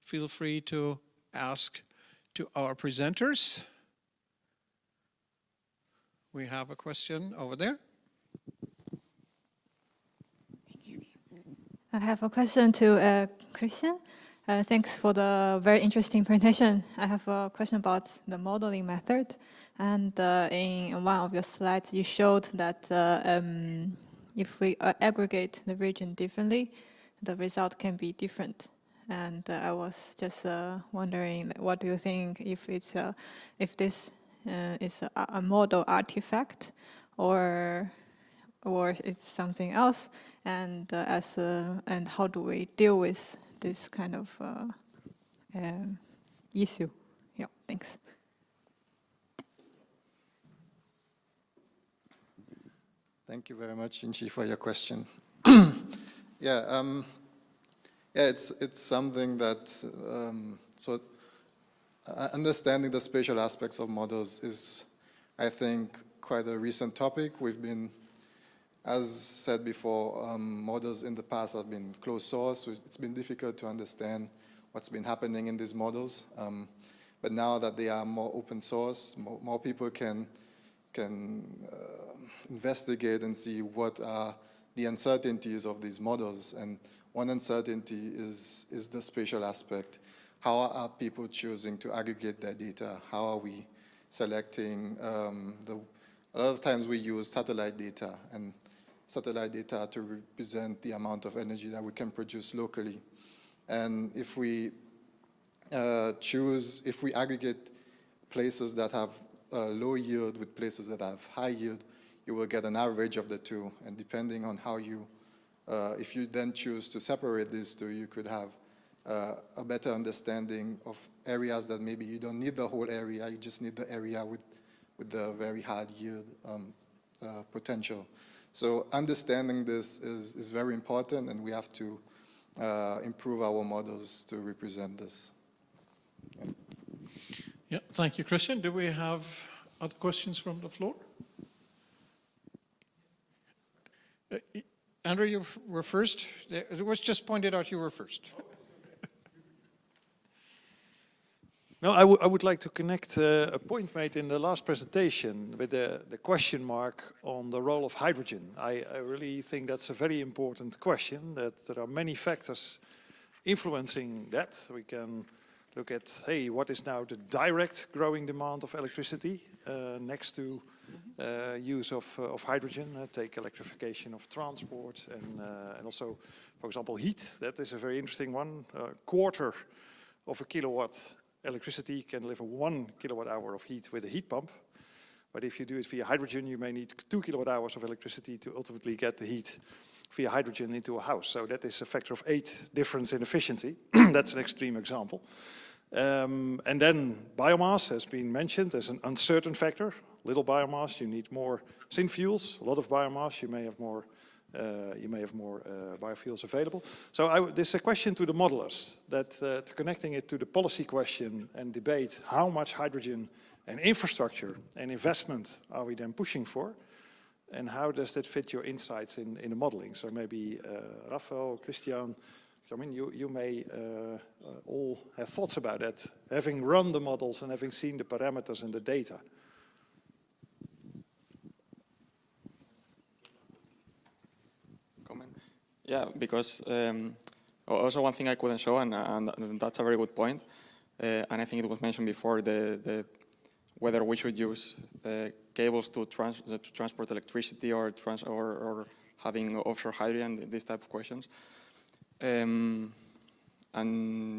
feel free to ask to our presenters. We have a question over there. I have a question to Christian. Thanks for the very interesting presentation. I have a question about the modeling method. And in one of your slides, you showed that if we aggregate the region differently, the result can be different. And I was just wondering, what do you think if this is a model artifact, or it's something else? And and how do we deal with this kind of issue? Yeah, thanks. Thank you very much, Inchi, for your question. It's something that understanding the spatial aspects of models is, I think, quite a recent topic. We've been, as said before, models in the past have been closed source, so it's been difficult to understand what's been happening in these models. But now that they are more open source, more people can investigate and see what are the uncertainties of these models. And one uncertainty is the spatial aspect. How are people choosing to aggregate their data? How are we selecting? A lot of times we use satellite data to represent the amount of energy that we can produce locally. And if we aggregate places that have low yield with places that have high yield, you will get an average of the two. And depending on how if you then choose to separate these two, you could have a better understanding of areas that maybe you don't need the whole area, you just need the area with the very high yield potential. So understanding this is very important, and we have to improve our models to represent this. Yeah, thank you, Christian. Do we have other questions from the floor? Andrew, you were first. It was just pointed out you were first. No, I would like to connect a point made in the last presentation with the question mark on the role of hydrogen. I really think that's a very important question, that there are many factors influencing that. We can look at, hey, what is now the direct growing demand of electricity next to use of hydrogen, take electrification of transport and also, for example, heat. That is a very interesting one. A quarter of a kilowatt electricity can deliver 1 kilowatt hour of heat with a heat pump. But if you do it via hydrogen, you may need 2 kilowatt hours of electricity to ultimately get the heat via hydrogen into a house. So that is a factor of 8 difference in efficiency. That's an extreme example. And then biomass has been mentioned as an uncertain factor. Little biomass, you need more synfuels. A lot of biomass, you may have more biofuels available. So this is a question to the modelers, that connecting it to the policy question and debate how much hydrogen and infrastructure and investment are we then pushing for, and how does that fit your insights in the modeling? So maybe Rafael, Christian, Xiaoming, you may all have thoughts about that, having run the models and having seen the parameters and the data. Yeah, because also one thing I couldn't show, and that's a very good point, and I think it was mentioned before, whether we should use cables to transport electricity or having offshore hydrogen, these type of questions. And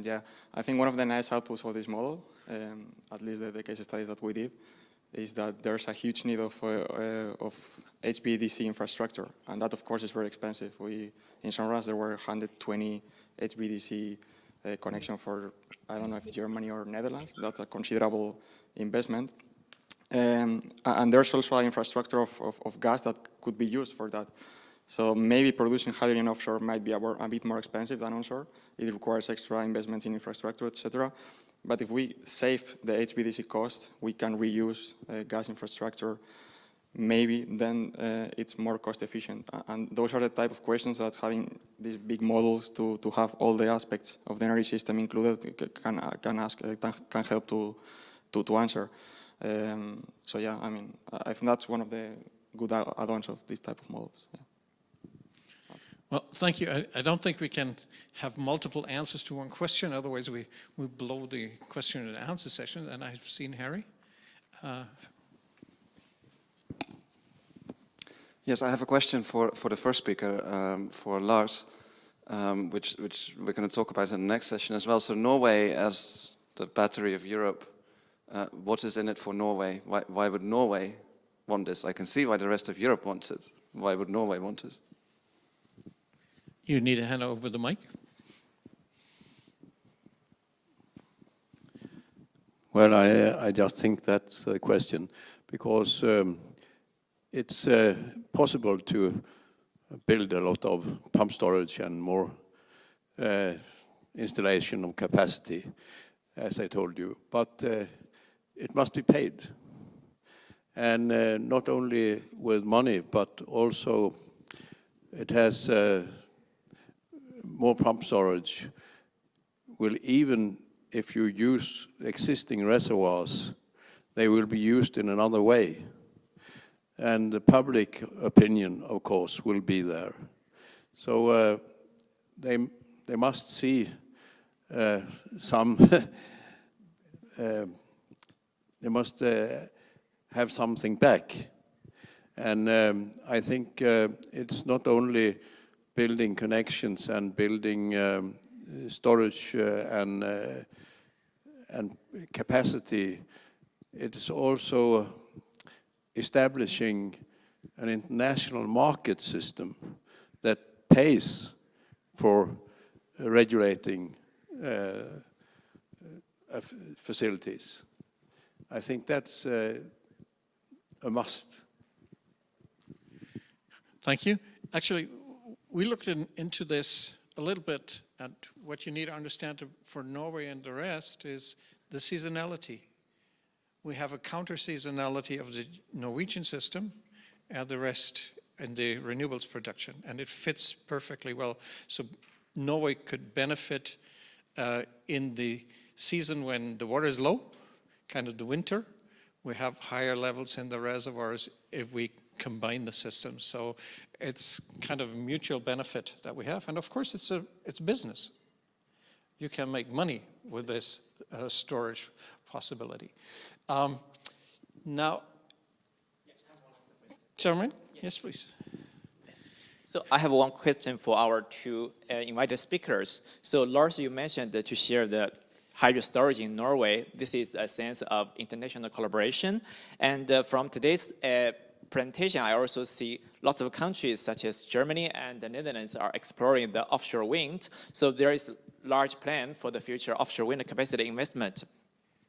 yeah, I think one of the nice outputs of this model, at least the case studies that we did, is that there's a huge need of HVDC infrastructure, and that of course is very expensive. In some runs there were 120 HVDC connection for, I don't know if Germany or Netherlands. That's a considerable investment. And there's also an infrastructure of gas that could be used for that. So maybe producing hydrogen offshore might be a bit more expensive than onshore. It requires extra investments in infrastructure, etc. But if we save the HVDC cost, we can reuse gas infrastructure. Maybe then it's more cost efficient. And those are the type of questions that having these big models to have all the aspects of the energy system included can help to answer. So yeah, I mean, I think that's one of the good add-ons of this type of models. Yeah. Well, thank you. I don't think we can have multiple answers to one question, otherwise we blow the question and answer session. And I've seen Harry. Yes, I have a question for the first speaker, for Lars, which we're going to talk about in the next session as well. So Norway as the battery of Europe, what is in it for Norway? Why would Norway want this? I can see why the rest of Europe wants it. Why would Norway want it? You need to hand over the mic. Well, I just think that's a question, because it's possible to build a lot of pump storage and more installation of capacity, as I told you. But it must be paid. And not only with money, but also it has more pump storage will, even if you use existing reservoirs, they will be used in another way. And the public opinion, of course, will be there. So they must see some, they must have something back. And I think it's not only building connections and building storage and capacity. It is also establishing an international market system that pays for regulating facilities. I think that's a must. Thank you. Actually, we looked into this a little bit, and what you need to understand for Norway and the rest is the seasonality. We have a counter-seasonality of the Norwegian system and the rest in the renewables production, and it fits perfectly well. So Norway could benefit in the season when the water is low, kind of the winter. We have higher levels in the reservoirs if we combine the systems. So it's kind of a mutual benefit that we have. And of course, it's business. You can make money with this storage possibility. Now, Xiaoming, yes, please. So I have one question for our two invited speakers. So Lars, you mentioned to share the hydro storage in Norway. This is a sense of international collaboration. And from today's presentation, I also see lots of countries such as Germany and the Netherlands are exploring the offshore wind. So there is a large plan for the future offshore wind capacity investment.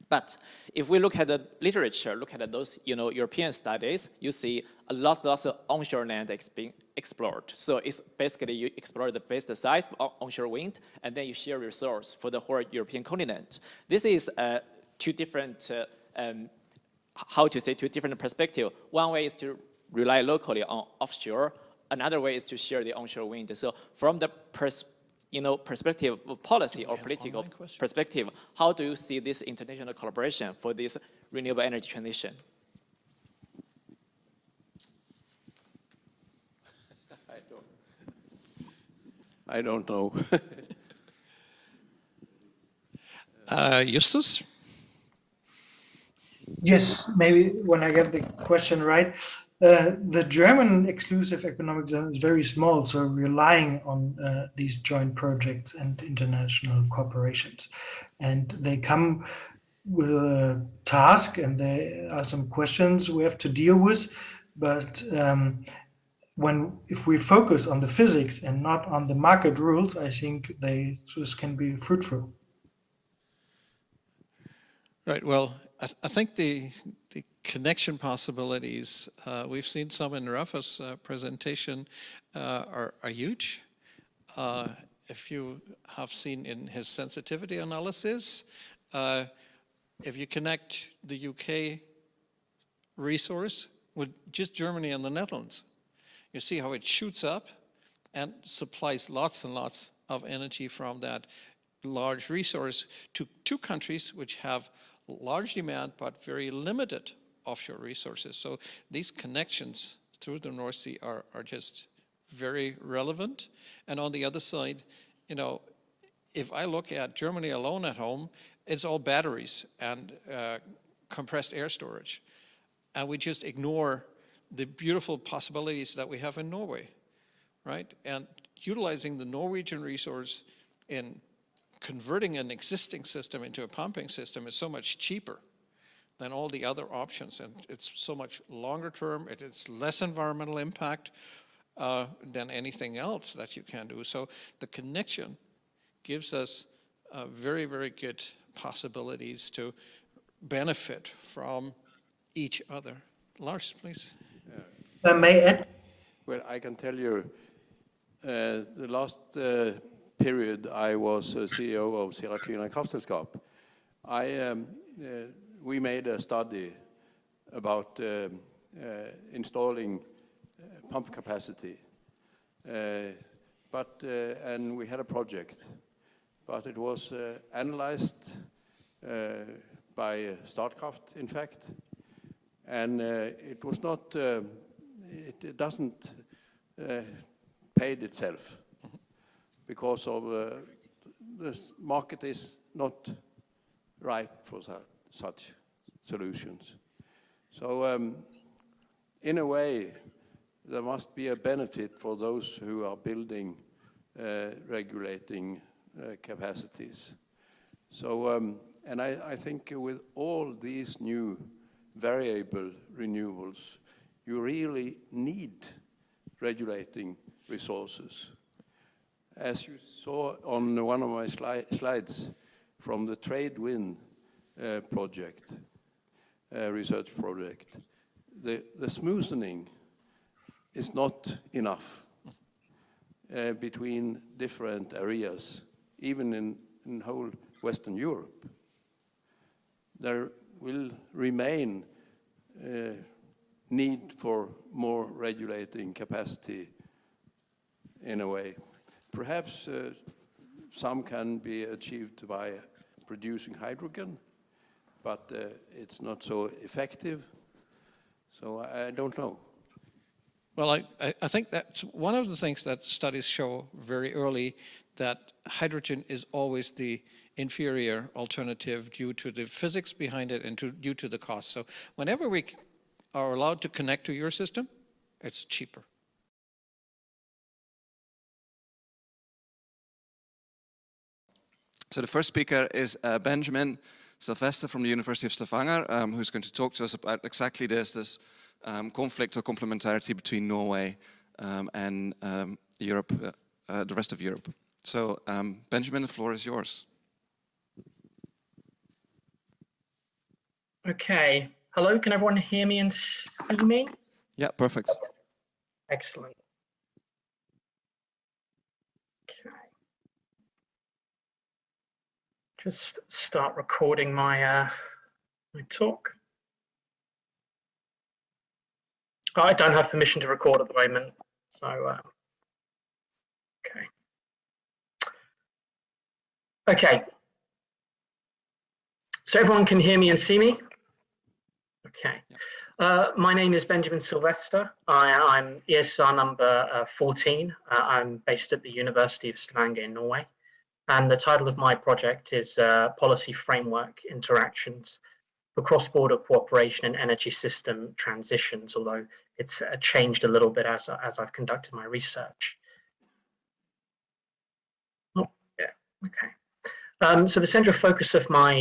But if we look at the literature, look at those European studies, you see a lot of onshore land being explored. So it's basically you explore the best size of onshore wind, and then you share resource for the whole European continent. This is two different two different perspectives. One way is to rely locally on offshore. Another way is to share the onshore wind. So from the perspective of policy or political perspective, how do you see this international collaboration for this renewable energy transition? I don't know. Justus? Yes, maybe when I get the question right. The German exclusive economic zone is very small, so relying on these joint projects and international corporations. And they come with a task, and there are some questions we have to deal with. But if we focus on the physics and not on the market rules, I think this can be fruitful. Right. Well, I think the connection possibilities, we've seen some in Rafa's presentation, are huge. If you have seen in his sensitivity analysis, if you connect the UK resource with just Germany and the Netherlands, you see how it shoots up and supplies lots and lots of energy from that large resource to two countries which have large demand but very limited offshore resources. So these connections through the North Sea are just very relevant. And on the other side, you know, if I look at Germany alone at home, it's all batteries and compressed air storage. And we just ignore the beautiful possibilities that we have in Norway, right? And utilizing the Norwegian resource in converting an existing system into a pumping system is so much cheaper than all the other options. And it's so much longer term, it's less environmental impact than anything else that you can do. So the connection gives us very, very good possibilities to benefit from each other. Lars, please. May I? Well, I can tell you, the last period I was CEO of Statkraft Kraftselskap. We made a study about installing pump capacity, and we had a project, but it was analyzed by Statkraft, in fact, and it was not. It doesn't paid itself because of the market is not ripe for such solutions. So in a way, there must be a benefit for those who are building regulating capacities. So, and I think with all these new variable renewables, you really need regulating resources. As you saw on one of my slides from the TradeWind project, research project, the smoothing is not enough between different areas, even in whole Western Europe. There will remain need for more regulating capacity in a way. Perhaps some can be achieved by producing hydrogen, but it's not so effective. So I don't know. Well, I think that's one of the things that studies show very early, that hydrogen is always the inferior alternative due to the physics behind it and due to the cost. So whenever we are allowed to connect to your system, it's cheaper. So the first speaker is Benjamin Silvester from the University of Stavanger, who's going to talk to us about exactly this conflict or complementarity between Norway and Europe, the rest of Europe. So Benjamin, the floor is yours. Okay. Hello, can everyone hear me and see me? Yeah, perfect. Excellent. Okay. Just start recording my my talk. I don't have permission to record at the moment, so okay. Okay. So everyone can hear me and see me? Okay. My name is Benjamin Silvester. I'm ESR number 14. I'm based at the University of Stavanger in Norway. And the title of my project is Policy Framework Interactions for Cross-Border Cooperation and Energy System Transitions, although it's changed a little bit as I've conducted my research. Oh, yeah, okay. So the central focus of my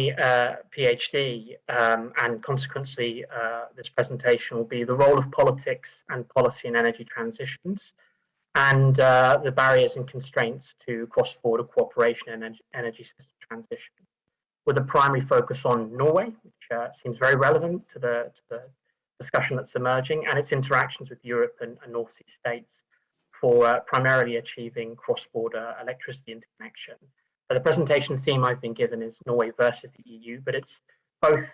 PhD and consequently this presentation will be the role of politics and policy in energy transitions and the barriers and constraints to cross-border cooperation and energy system transition, with a primary focus on Norway, which seems very relevant to the discussion that's emerging, and its interactions with Europe and North Sea states for primarily achieving cross-border electricity interconnection. The presentation theme I've been given is Norway versus the EU, but it's both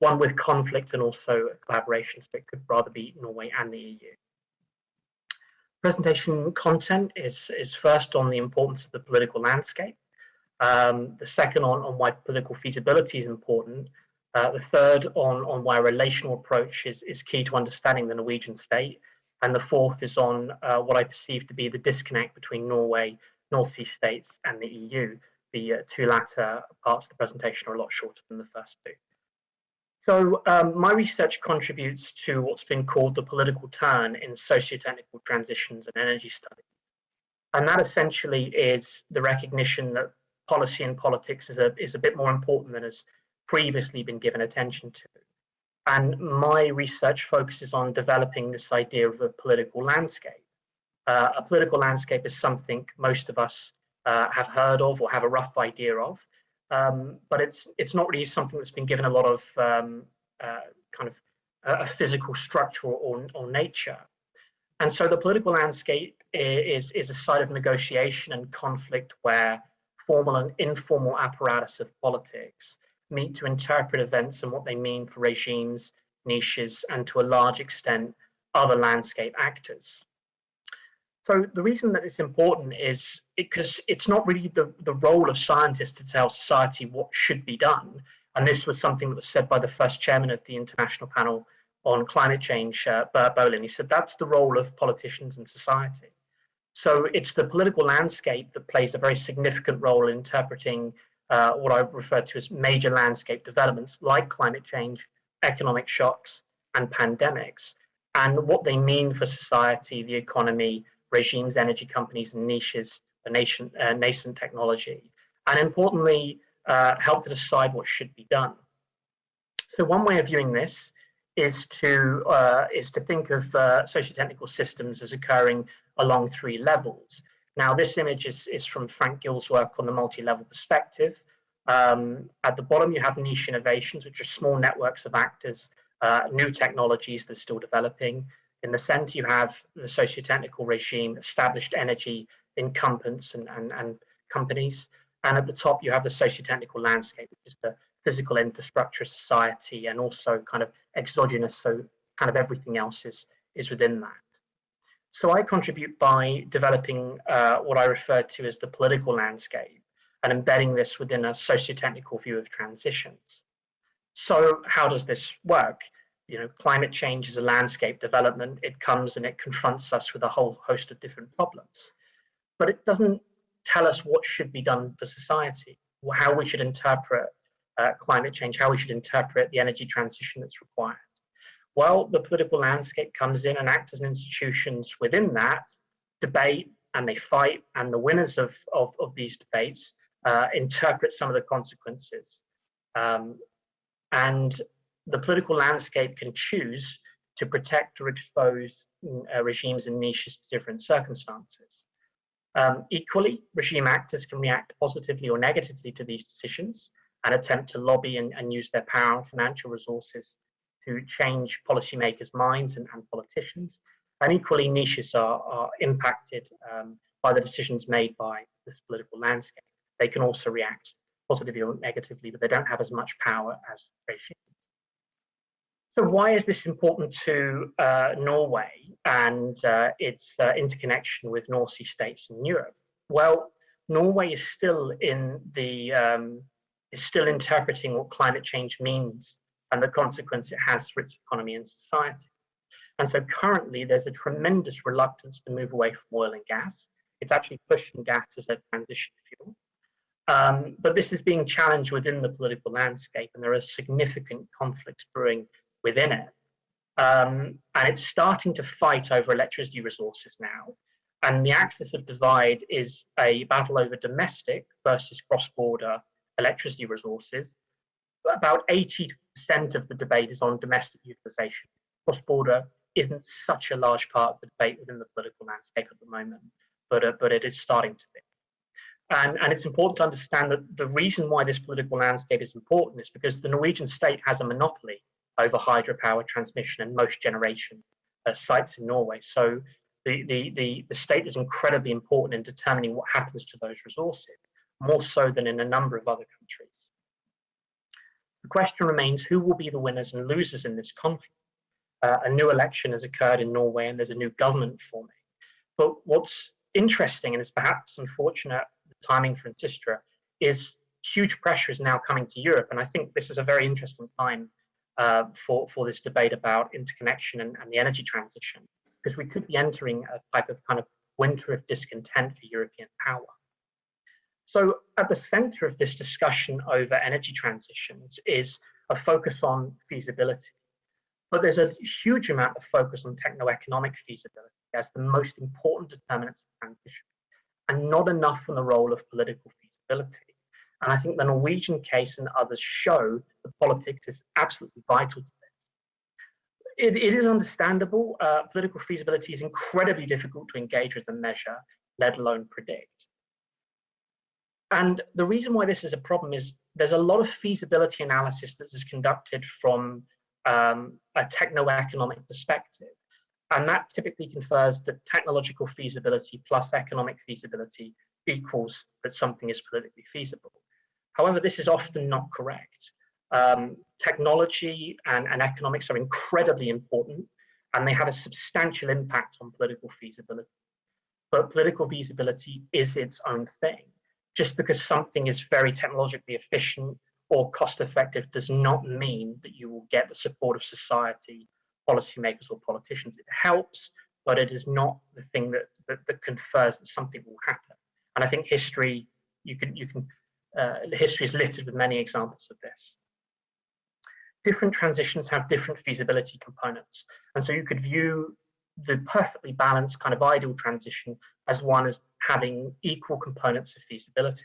one with conflict and also collaboration, so it could rather be Norway and the EU. Presentation content is first on the importance of the political landscape, the second on why political feasibility is important, the third on why a relational approach is key to understanding the Norwegian state, and the fourth is on what I perceive to be the disconnect between Norway, North Sea states, and the EU. The two latter parts of the presentation are a lot shorter than the first two. So my research contributes to what's been called the political turn in socio-technical transitions and energy studies. And that essentially is the recognition that policy and politics is a bit more important than has previously been given attention to. And my research focuses on developing this idea of a political landscape. A political landscape is something most of us have heard of or have a rough idea of. But it's not really something that's been given a lot of kind of a physical structure or nature. And so the political landscape is a site of negotiation and conflict where formal and informal apparatus of politics meet to interpret events and what they mean for regimes, niches, and to a large extent, other landscape actors. So the reason that it's important is because it's not really the role of scientists to tell society what should be done. And this was something that was said by the first chairman of the International Panel on Climate Change, Bert Bolin. He said that's the role of politicians and society. So it's the political landscape that plays a very significant role in interpreting what I refer to as major landscape developments like climate change, economic shocks, and pandemics, and what they mean for society, the economy, regimes, energy companies, and niches, the nascent technology, and importantly, help to decide what should be done. So one way of viewing this is to think of socio-technical systems as occurring along three levels. Now, this image is from Frank Gill's work on the multi-level perspective. At the bottom, you have niche innovations, which are small networks of actors, new technologies that are still developing. In the center, you have the socio-technical regime, established energy incumbents and companies. And at the top, you have the socio-technical landscape, which is the physical infrastructure of society and also kind of exogenous, so kind of everything else is within that. So I contribute by developing what I refer to as the political landscape and embedding this within a socio-technical view of transitions. So how does this work? You know, climate change is a landscape development. It comes and it confronts us with a whole host of different problems, but it doesn't tell us what should be done for society, or how we should interpret climate change, how we should interpret the energy transition that's required. Well, the political landscape comes in and actors and institutions within that debate and they fight, and the winners of these debates interpret some of the consequences. And the political landscape can choose to protect or expose regimes and niches to different circumstances. Equally, regime actors can react positively or negatively to these decisions and attempt to lobby and use their power and financial resources to change policymakers' minds and politicians. And equally, niches are impacted by the decisions made by this political landscape. They can also react positively or negatively, but they don't have as much power as regimes. So why is this important to Norway and its interconnection with North Sea states in Europe? Well, Norway is still still interpreting what climate change means and the consequence it has for its economy and society. And so currently there's a tremendous reluctance to move away from oil and gas. It's actually pushing gas as a transition fuel. But this is being challenged within the political landscape, and there are significant conflicts brewing within it. And it's starting to fight over electricity resources now. And the axis of divide is a battle over domestic versus cross-border electricity resources. About 80% of the debate is on domestic utilization. Cross-border isn't such a large part of the debate within the political landscape at the moment, but it is starting to be. And it's important to understand that the reason why this political landscape is important is because the Norwegian state has a monopoly over hydropower transmission and most generation sites in Norway. So the state is incredibly important in determining what happens to those resources, more so than in a number of other countries. The question remains, who will be the winners and losers in this conflict? A new election has occurred in Norway and there's a new government forming. But what's interesting, and is perhaps unfortunate, the timing for ENSYSTRA, is huge pressure is now coming to Europe. And I think this is a very interesting time for this debate about interconnection and the energy transition, because we could be entering a type of kind of winter of discontent for European power. So at the center of this discussion over energy transitions is a focus on feasibility. But there's a huge amount of focus on techno-economic feasibility as the most important determinants of transition, and not enough on the role of political feasibility. And I think the Norwegian case and others show that politics is absolutely vital to this. It is understandable. Political feasibility is incredibly difficult to engage with and measure, let alone predict. And the reason why this is a problem is there's a lot of feasibility analysis that is conducted from a techno-economic perspective. And that typically confers that technological feasibility plus economic feasibility equals that something is politically feasible. However, this is often not correct. Technology and economics are incredibly important, and they have a substantial impact on political feasibility. But political feasibility is its own thing. Just because something is very technologically efficient or cost effective does not mean that you will get the support of society, policymakers or politicians. It helps, but it is not the thing that confers that something will happen. And I think history, history is littered with many examples of this. Different transitions have different feasibility components. And so you could view the perfectly balanced kind of ideal transition as one as having equal components of feasibility.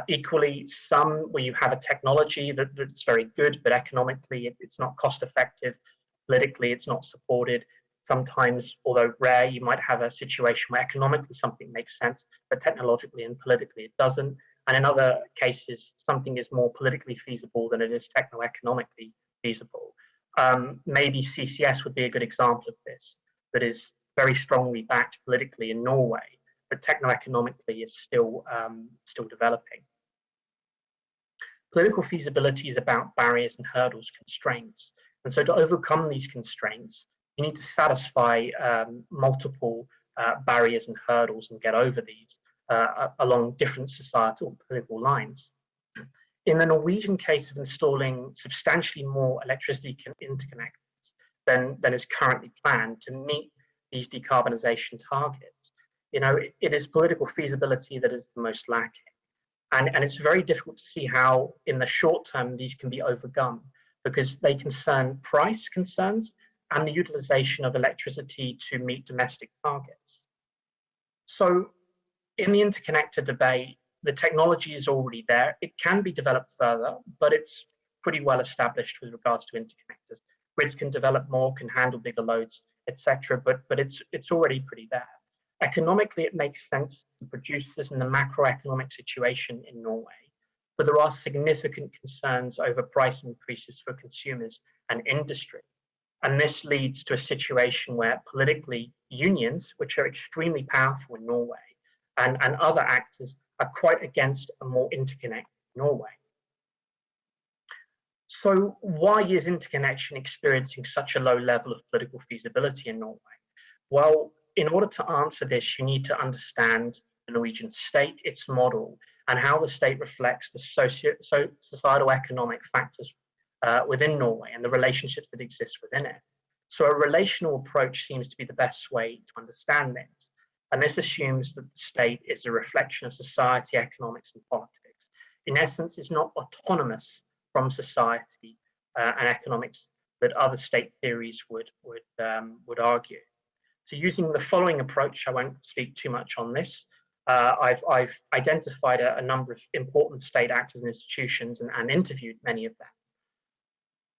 Equally, some where you have a technology that's very good, but economically it's not cost effective, politically it's not supported. Sometimes, although rare, you might have a situation where economically something makes sense, but technologically and politically it doesn't. And in other cases, something is more politically feasible than it is techno-economically feasible. Maybe CCS would be a good example of this, that is very strongly backed politically in Norway, but techno-economically is still developing. Political feasibility is about barriers and hurdles, constraints. And so to overcome these constraints, you need to satisfy multiple barriers and hurdles and get over these along different societal political lines. In the Norwegian case of installing substantially more electricity interconnectors than is currently planned to meet these decarbonisation targets, it is political feasibility that is the most lacking. And it's very difficult to see how, in the short term, these can be overcome, because they concern price concerns and the utilisation of electricity to meet domestic targets. So in the interconnector debate, the technology is already there. It can be developed further, but it's pretty well established with regards to interconnectors. Grids can develop more, can handle bigger loads, etc. But it's already pretty there. Economically, it makes sense to produce this in the macroeconomic situation in Norway, but there are significant concerns over price increases for consumers and industry. And this leads to a situation where politically unions, which are extremely powerful in Norway, and other actors are quite against a more interconnected Norway. So why is interconnection experiencing such a low level of political feasibility in Norway? Well, in order to answer this, you need to understand the Norwegian state, its model, and how the state reflects the societal economic factors within Norway and the relationships that exist within it. So a relational approach seems to be the best way to understand this. And this assumes that the state is a reflection of society, economics, and politics. In essence, it's not autonomous from society and economics that other state theories would argue. So using the following approach, I won't speak too much on this. I've identified a number of important state actors and institutions and interviewed many of them.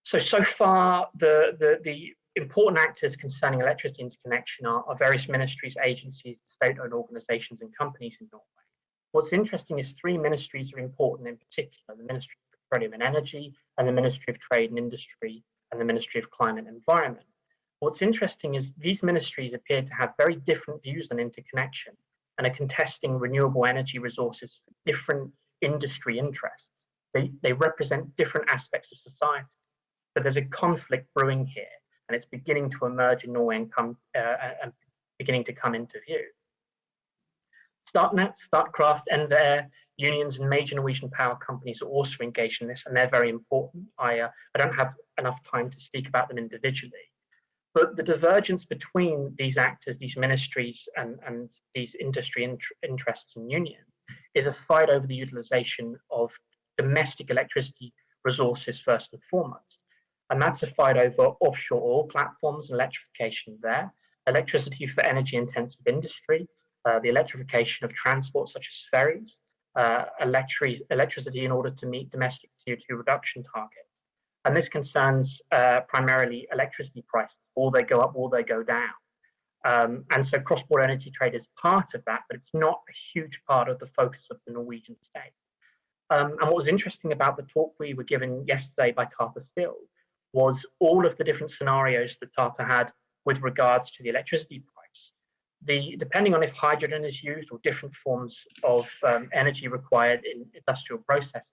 So far, the important actors concerning electricity interconnection are various ministries, agencies, state-owned organizations and companies in Norway. What's interesting is three ministries are important in particular: the Ministry of Petroleum and Energy, and the Ministry of Trade and Industry, and the Ministry of Climate and Environment. What's interesting is these ministries appear to have very different views on interconnection and are contesting renewable energy resources for different industry interests. They represent different aspects of society. So there's a conflict brewing here, and it's beginning to emerge in Norway and beginning to come into view. Statnett, Statkraft, NVE, unions and major Norwegian power companies are also engaged in this, and they're very important. I don't have enough time to speak about them individually, but the divergence between these actors, these ministries, and these industry interests and unions is a fight over the utilization of domestic electricity resources first and foremost. And that's a fight over offshore oil platforms and electrification there, electricity for energy intensive industry, the electrification of transport such as ferries, electricity in order to meet domestic CO2 reduction targets. And this concerns primarily electricity prices. Will they go up, will they go down? And so cross-border energy trade is part of that, but it's not a huge part of the focus of the Norwegian state. And what was interesting about the talk we were given yesterday by Tata Steel was all of the different scenarios that Tata had with regards to the electricity price. Depending on if hydrogen is used or different forms of energy required in industrial processes,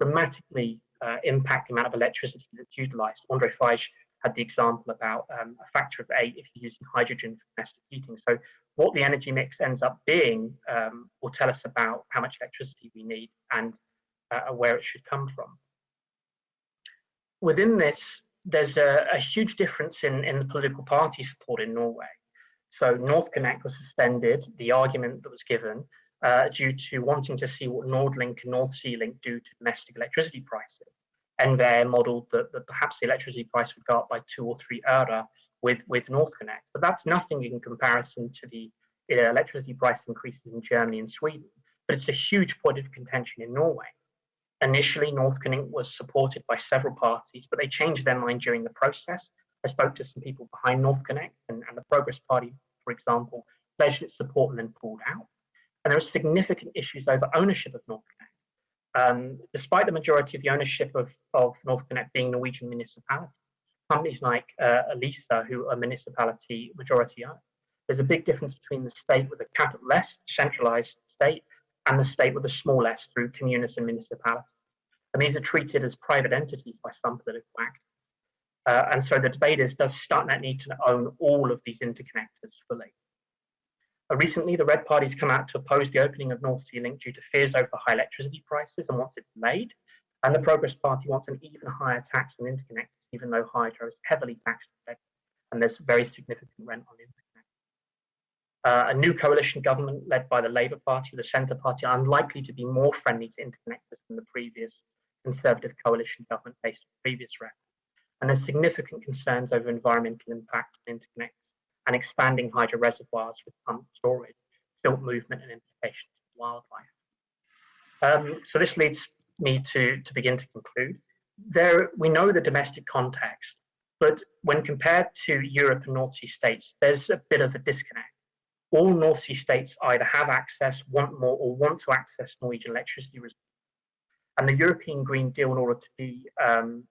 dramatically impact the amount of electricity that's utilized. André Faaij had the example about a factor of 8 if you're using hydrogen for domestic heating. So what the energy mix ends up being will tell us about how much electricity we need and where it should come from. Within this, there's a huge difference in the political party support in Norway. So NorthConnect was suspended, the argument that was given, due to wanting to see what NordLink and North Sea Link do to domestic electricity prices. NVE modelled that perhaps the electricity price would go up by 2 or 3 öre with NorthConnect. But that's nothing in comparison to the electricity price increases in Germany and Sweden. But it's a huge point of contention in Norway. Initially, NorthConnect was supported by several parties, but they changed their mind during the process. I spoke to some people behind NorthConnect, and the Progress Party, for example, pledged its support and then pulled out. And there are significant issues over ownership of NorthConnect. Despite the majority of the ownership of NorthConnect being Norwegian municipalities, companies like Elisa, who are municipality majority owned, there's a big difference between the state with a capital S, centralized state, and the state with a small s through communes and municipalities. And these are treated as private entities by some political actors. And so the debate is, does Statnett need to own all of these interconnectors fully? Recently, the Red Party's come out to oppose the opening of North Sea Link due to fears over high electricity prices and wants it delayed. And the Progress Party wants an even higher tax on interconnectors, even though hydro is heavily taxed today, and there's very significant rent on interconnectors. A new coalition government led by the Labour Party, the Centre Party, are unlikely to be more friendly to interconnectors than the previous Conservative coalition government based on previous record. And there's significant concerns over environmental impact on interconnectors and expanding hydro reservoirs with pumped storage, silt movement and implications for wildlife. So this leads me to begin to conclude. We know the domestic context, but when compared to Europe and North Sea states, there's a bit of a disconnect. All North Sea states either have access, want more, or want to access Norwegian electricity resources. And the European Green Deal, in order to be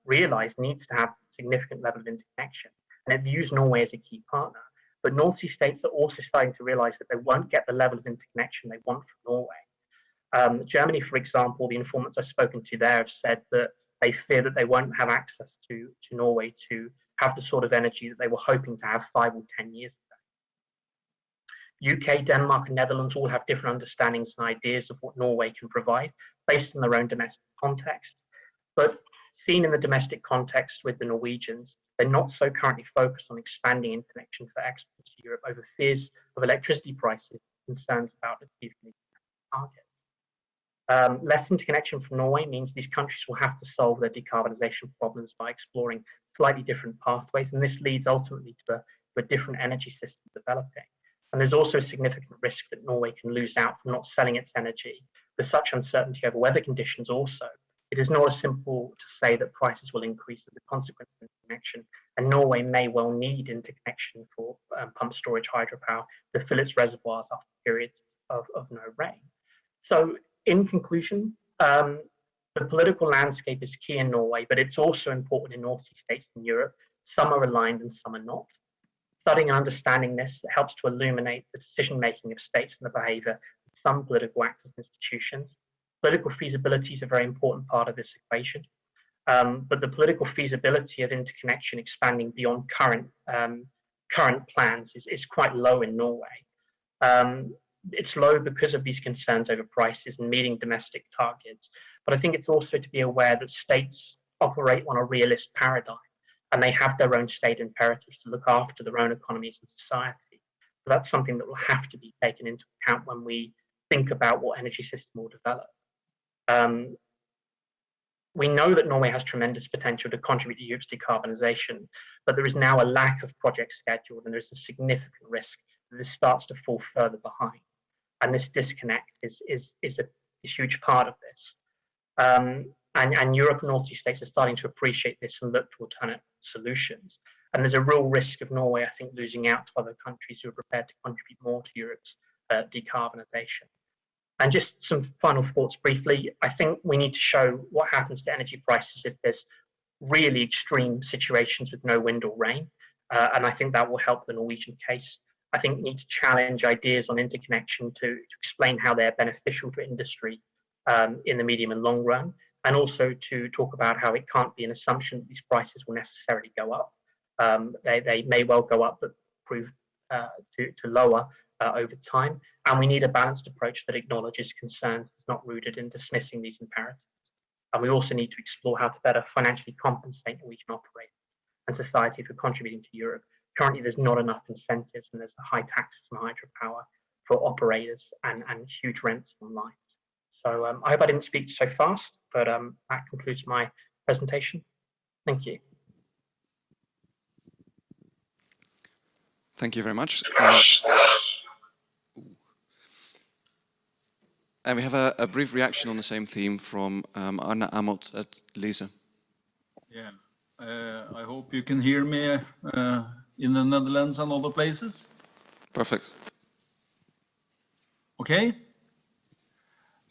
realised, needs to have a significant level of interconnection. And it views Norway as a key partner. But North Sea states are also starting to realise that they won't get the level of interconnection they want from Norway. Germany, for example, the informants I've spoken to there have said that they fear that they won't have access to Norway to have the sort of energy that they were hoping to have 5 or 10 years ago. UK, Denmark and Netherlands all have different understandings and ideas of what Norway can provide based on their own domestic context. But seen in the domestic context with the Norwegians, they're not so currently focused on expanding interconnection for exports to Europe over fears of electricity prices, concerns about achieving these targets. Less interconnection from Norway means these countries will have to solve their decarbonisation problems by exploring slightly different pathways, and this leads ultimately to a different energy system developing. And there's also a significant risk that Norway can lose out from not selling its energy with such uncertainty over weather conditions also. It is not as simple to say that prices will increase as a consequence of interconnection, and Norway may well need interconnection for pumped storage hydropower to fill its reservoirs after periods of no rain. So in conclusion, the political landscape is key in Norway, but it's also important in North Sea states in Europe. Some are aligned and some are not. Studying and understanding this helps to illuminate the decision-making of states and the behavior of some political actors and institutions. Political feasibility is a very important part of this equation, but the political feasibility of interconnection expanding beyond current plans is quite low in Norway. It's low because of these concerns over prices and meeting domestic targets, but I think it's also to be aware that states operate on a realist paradigm, and they have their own state imperatives to look after their own economies and society. So that's something that will have to be taken into account when we think about what energy system will develop. We know that Norway has tremendous potential to contribute to Europe's decarbonisation, but there is now a lack of projects scheduled, and there's a significant risk that this starts to fall further behind. And this disconnect is a huge part of this. And Europe and North Sea states are starting to appreciate this and look to alternate solutions. And there's a real risk of Norway, I think, losing out to other countries who are prepared to contribute more to Europe's decarbonisation. And just some final thoughts briefly. I think we need to show what happens to energy prices if there's really extreme situations with no wind or rain. And I think that will help the Norwegian case. I think we need to challenge ideas on interconnection to explain how they're beneficial to industry in the medium and long run, and also to talk about how it can't be an assumption that these prices will necessarily go up. They may well go up, but prove to lower over time. And we need a balanced approach that acknowledges concerns that's not rooted in dismissing these imperatives. And we also need to explore how to better financially compensate Norwegian operators and society for contributing to Europe. Currently, there's not enough incentives, and there's high taxes on hydropower for operators and huge rents on lines. So I hope I didn't speak so fast, but that concludes my presentation. Thank you. Thank you very much. And we have a brief reaction on the same theme from Arne Amot at Lisa. Yeah, I hope you can hear me in the Netherlands and other places. Perfect. Okay.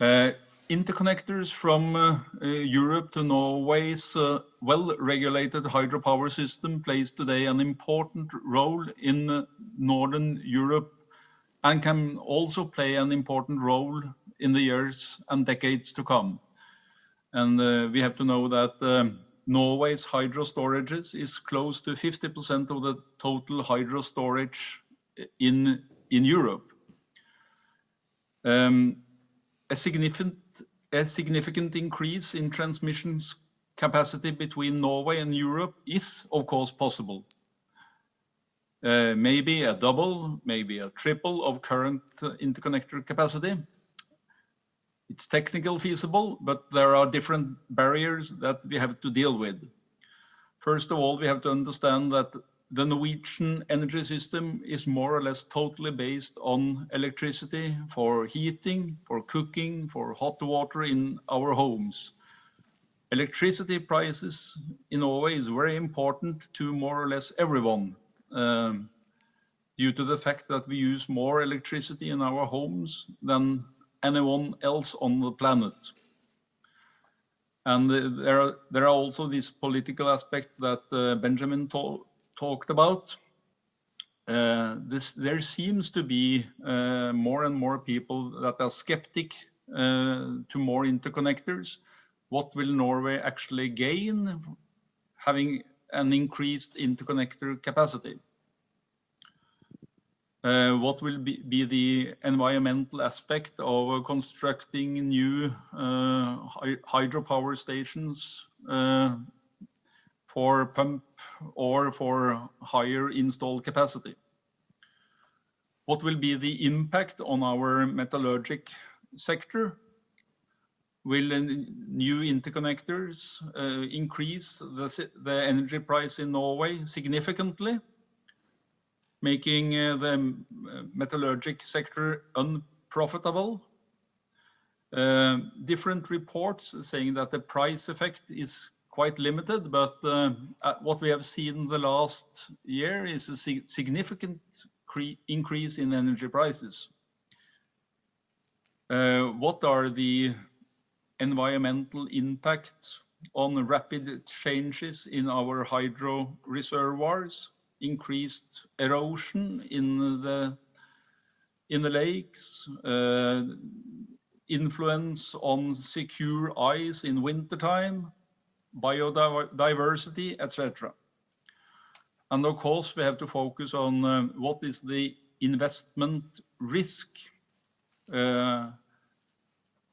Interconnectors from Europe to Norway's well-regulated hydropower system plays today an important role in Northern Europe and can also play an important role in the years and decades to come. And we have to know that Norway's hydro storages is close to 50% of the total hydro storage in Europe. A significant increase in transmissions capacity between Norway and Europe is, of course, possible. Maybe a double, maybe a triple of current interconnector capacity. It's technically feasible, but there are different barriers that we have to deal with. First of all, we have to understand that the Norwegian energy system is more or less totally based on electricity for heating, for cooking, for hot water in our homes. Electricity prices in Norway is very important to more or less everyone, due to the fact that we use more electricity in our homes than anyone else on the planet. And there are also this political aspect that Benjamin talked about. There seems to be more and more people that are skeptic to more interconnectors. What will Norway actually gain having an increased interconnector capacity? What will be the environmental aspect of constructing new hydropower stations for pump or for higher installed capacity? What will be the impact on our metallurgic sector? Will new interconnectors increase the energy price in Norway significantly, making the metallurgic sector unprofitable? Different reports saying that the price effect is quite limited, but what we have seen the last year is a significant increase in energy prices. What are the environmental impacts on rapid changes in our hydro reservoirs, increased erosion in the lakes, influence on secure ice in wintertime, biodiversity, etc. And of course, we have to focus on what is the investment risk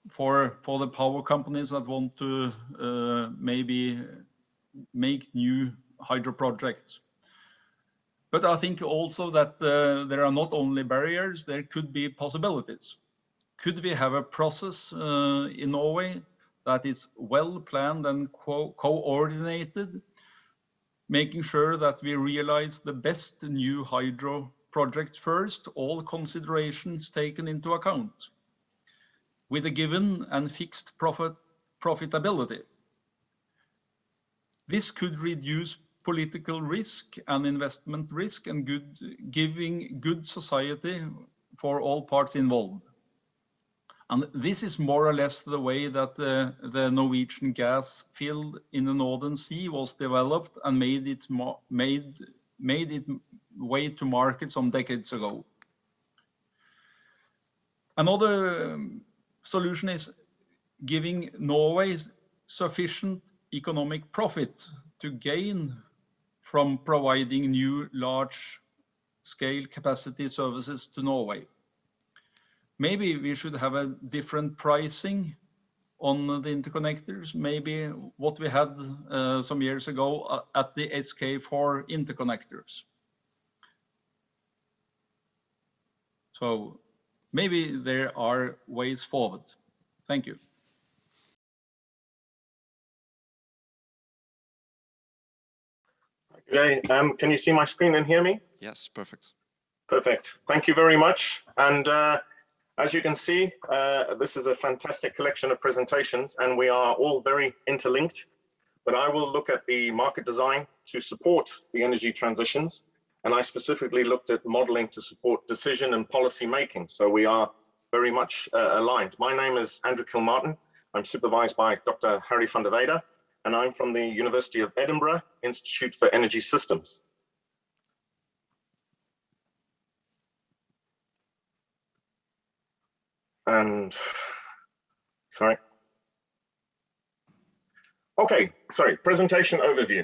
for the power companies that want to maybe make new hydro projects. But I think also that there are not only barriers, there could be possibilities. Could we have a process in Norway that is well planned and coordinated, making sure that we realize the best new hydro project first, all considerations taken into account, with a given and fixed profitability. This could reduce political risk and investment risk and giving good society for all parts involved. And this is more or less the way that the Norwegian gas field in the Northern Sea was developed and made its way to market some decades ago. Another solution is giving Norway sufficient economic profit to gain from providing new large-scale capacity services to Norway. Maybe we should have a different pricing on the interconnectors, maybe what we had some years ago at the SK4 interconnectors. So maybe there are ways forward. Thank you. Okay, can you see my screen and hear me? Yes, perfect. Perfect. Thank you very much. And as you can see, this is a fantastic collection of presentations, and we are all very interlinked. But I will look at the market design to support the energy transitions, and I specifically looked at modeling to support decision and policy making. So we are very much aligned. My name is Andrew Kilmartin. I'm supervised by Dr. Harry van der Weyde, and I'm from the University of Edinburgh Institute for Energy Systems. And sorry. Okay, sorry, presentation overview.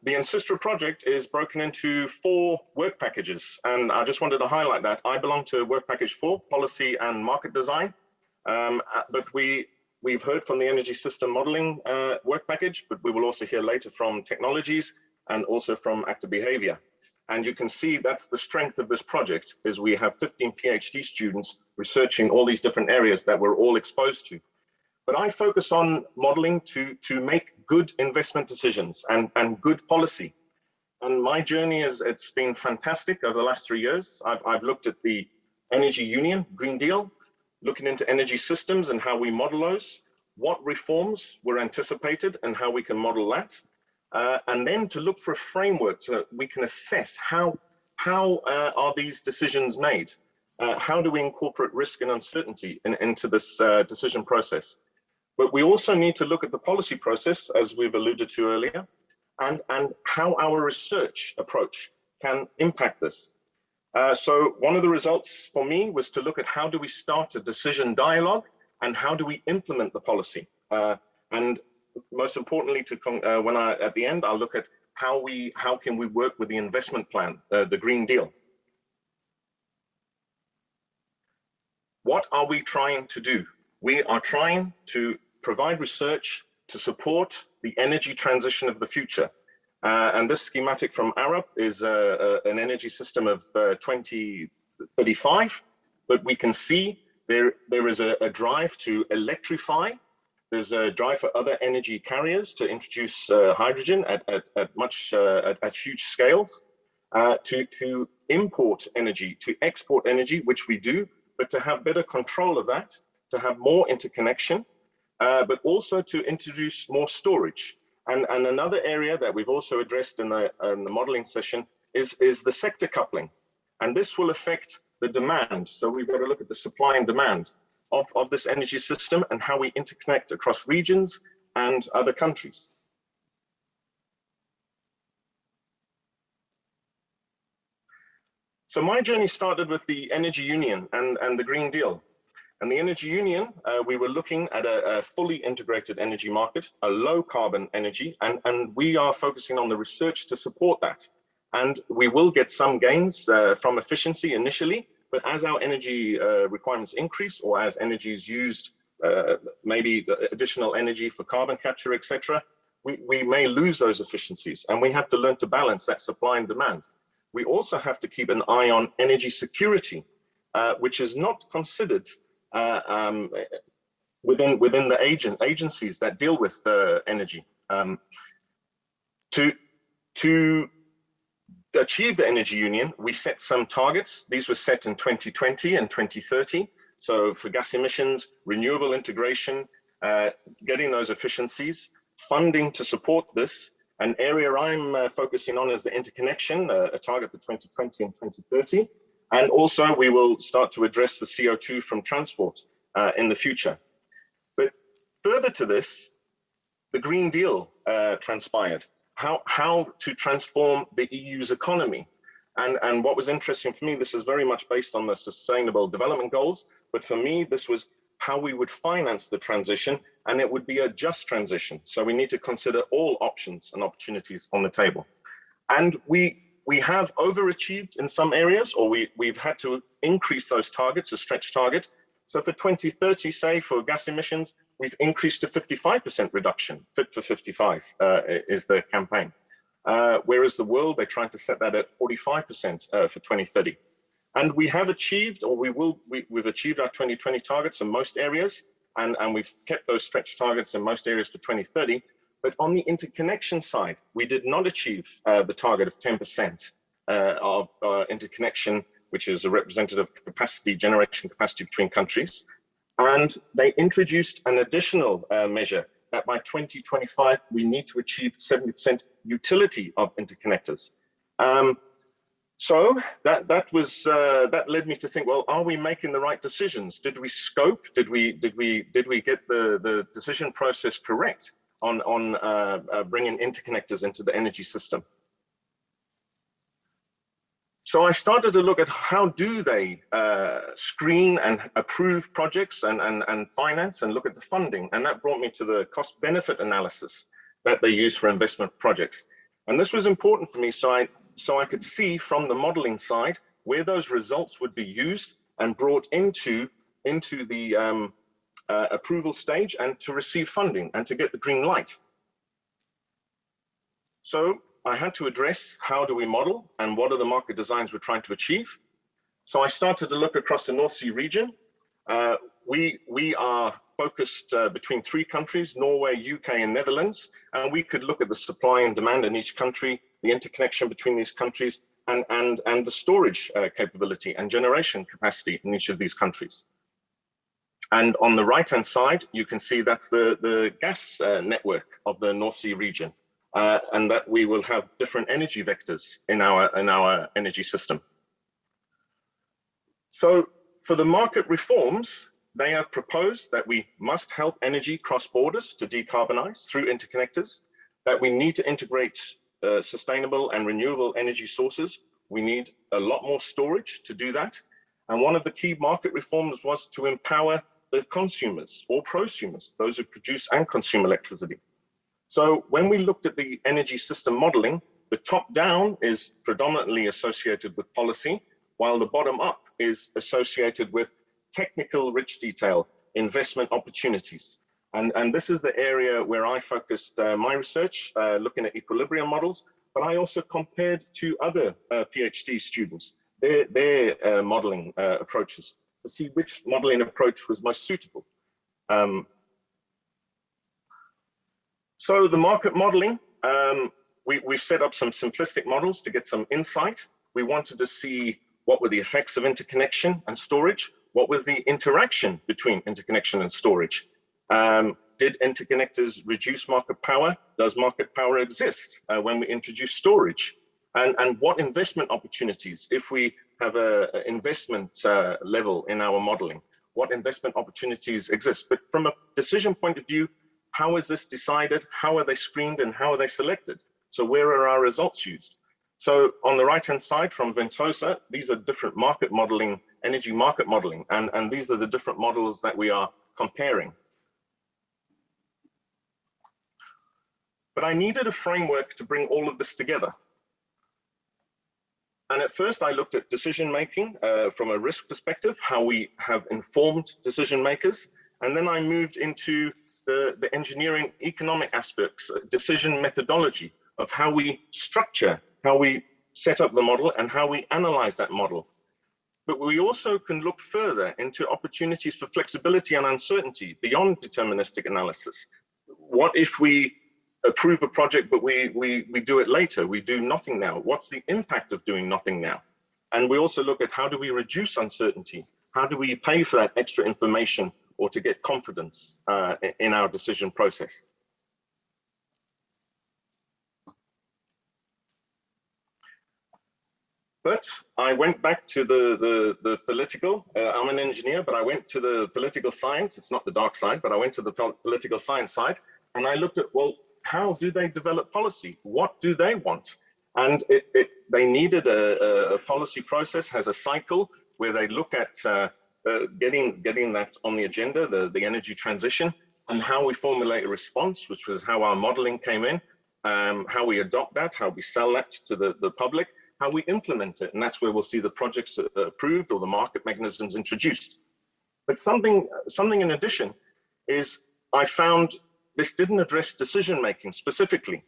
The ENSYSTRA project is broken into 4 work packages, and I just wanted to highlight that. I belong to work package 4, policy and market design, but we've heard from the energy system modeling work package, but we will also hear later from technologies and also from actor behavior. And you can see that's the strength of this project, is we have 15 PhD students researching all these different areas that we're all exposed to. But I focus on modeling to make good investment decisions and good policy. And my journey it's been fantastic over the last 3 years. I've looked at the Energy Union, Green Deal, looking into energy systems and how we model those, what reforms were anticipated and how we can model that. And then to look for a framework so that we can assess how are these decisions made? How do we incorporate risk and uncertainty into this decision process? But we also need to look at the policy process, as we've alluded to earlier, and how our research approach can impact this. So one of the results for me was to look at how do we start a decision dialogue and how do we implement the policy? And most importantly, at the end, I'll look at how can we work with the investment plan, the Green Deal. What are we trying to do? We are trying to provide research to support the energy transition of the future. And this schematic from Arup is an energy system of 2035, but we can see there is a drive to electrify. There's a drive for other energy carriers to introduce hydrogen at huge scales, to import energy, to export energy, which we do, but to have better control of that, to have more interconnection, but also to introduce more storage. And another area that we've also addressed in the modeling session is the sector coupling. And this will affect the demand. So we've got to look at the supply and demand of this energy system and how we interconnect across regions and other countries. So my journey started with the Energy Union and the Green Deal. And the Energy Union, we were looking at a fully integrated energy market, a low carbon energy, and we are focusing on the research to support that. And we will get some gains from efficiency initially, but as our energy requirements increase, or as energy is used, maybe additional energy for carbon capture, etc., we may lose those efficiencies, and we have to learn to balance that supply and demand. We also have to keep an eye on energy security, which is not considered within the agencies that deal with energy. To achieve the Energy Union, we set some targets. These were set in 2020 and 2030. So for gas emissions, renewable integration, getting those efficiencies, funding to support this. An area I'm focusing on is the interconnection, a target for 2020 and 2030. And also we will start to address the CO2 from transport in the future. But further to this, the Green Deal transpired. How to transform the EU's economy. And what was interesting for me, this is very much based on the Sustainable Development Goals, but for me, this was how we would finance the transition, and it would be a just transition. So we need to consider all options and opportunities on the table. And we have overachieved in some areas, or we've had to increase those targets, a stretch target. So for 2030, say for gas emissions, we've increased to 55% reduction. Fit for 55 is the campaign. Whereas the world, they're trying to set that at 45% for 2030. And we have achieved, or we've achieved our 2020 targets in most areas, and we've kept those stretch targets in most areas for 2030. But on the interconnection side, we did not achieve the target of 10% of interconnection, which is a representative capacity, generation capacity between countries. And they introduced an additional measure that by 2025, we need to achieve 70% utility of interconnectors. So that led me to think, well, are we making the right decisions? Did we scope? Did we get the decision process correct on bringing interconnectors into the energy system? So I started to look at how do they screen and approve projects and finance and look at the funding. And that brought me to the cost benefit analysis that they use for investment projects. And this was important for me so I could see from the modeling side where those results would be used and brought into the approval stage and to receive funding and to get the green light. So I had to address how do we model and what are the market designs we're trying to achieve. So I started to look across the North Sea region. We are focused between 3 countries, Norway, UK, and Netherlands, and we could look at the supply and demand in each country, the interconnection between these countries, and the storage capability and generation capacity in each of these countries. And on the right-hand side, you can see that's the gas network of the North Sea region. And that we will have different energy vectors in our energy system. So for the market reforms, they have proposed that we must help energy cross borders to decarbonize through interconnectors, that we need to integrate sustainable and renewable energy sources. We need a lot more storage to do that. And one of the key market reforms was to empower the consumers or prosumers, those who produce and consume electricity. So when we looked at the energy system modeling, the top down is predominantly associated with policy, while the bottom up is associated with technical rich detail, investment opportunities. And this is the area where I focused my research, looking at equilibrium models, but I also compared to other PhD students, their modeling approaches to see which modeling approach was most suitable. So the market modeling, we've set up some simplistic models to get some insight. We wanted to see what were the effects of interconnection and storage. What was the interaction between interconnection and storage? Did interconnectors reduce market power? Does market power exist when we introduce storage? And what investment opportunities, if we have a investment level in our modeling, what investment opportunities exist. But from a decision point of view, how is this decided? How are they screened and how are they selected? So where are our results used? So on the right-hand side from Ventosa, these are different market modeling, energy market modeling, and these are the different models that we are comparing. But I needed a framework to bring all of this together. And at first I looked at decision-making from a risk perspective, how we have informed decision makers. And then I moved into the engineering economic aspects, decision methodology of how we structure, how we set up the model and how we analyze that model. But we also can look further into opportunities for flexibility and uncertainty beyond deterministic analysis. What if we approve a project, but we do it later? We do nothing now. What's the impact of doing nothing now? And we also look at how do we reduce uncertainty? How do we pay for that extra information or to get confidence in our decision process? But I went back to the political. I'm an engineer, but I went to the political science. It's not the dark side, but I went to the political science side. And I looked at, well, how do they develop policy? What do they want? And they needed a policy process, has a cycle where they look at getting that on the agenda, the energy transition, and how we formulate a response, which was how our modeling came in, how we adopt that, how we sell that to the public, how we implement it. And that's where we'll see the projects approved or the market mechanisms introduced. But something in addition is I found this didn't address decision-making specifically.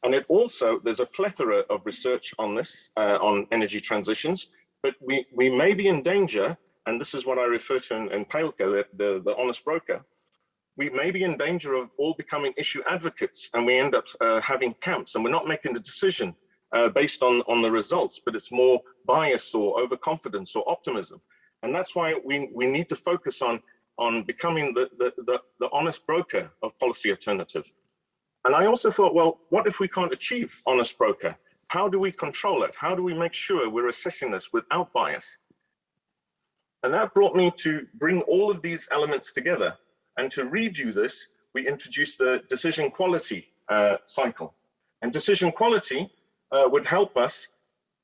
And it also, there's a plethora of research on this, on energy transitions, but we may be in danger, and this is what I refer to in Pailka, the honest broker, we may be in danger of all becoming issue advocates, and we end up having camps, and we're not making the decision based on the results, but it's more bias or overconfidence or optimism. And that's why we need to focus on becoming the honest broker of policy alternative. And I also thought, well, what if we can't achieve honest broker? How do we control it? How do we make sure we're assessing this without bias? And that brought me to bring all of these elements together. And to review this, we introduced the decision quality cycle. And decision quality would help us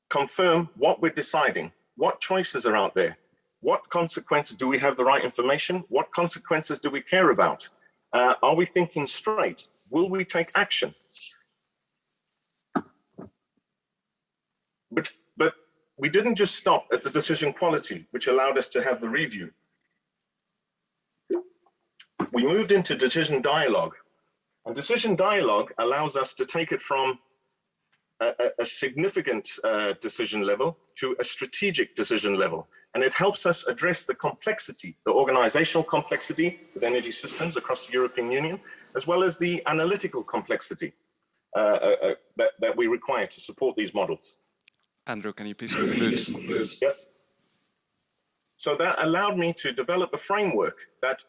confirm what we're deciding, what choices are out there, what consequences do we have the right information, what consequences do we care about, are we thinking straight, will we take action? But we didn't just stop at the decision quality, which allowed us to have the review. We moved into decision dialogue, and decision dialogue allows us to take it from a significant decision level to a strategic decision level. And it helps us address the complexity, the organizational complexity with energy systems across the European Union, as well as the analytical complexity that we require to support these models. Andrew, can you please conclude? Yes. So that allowed me to develop a framework that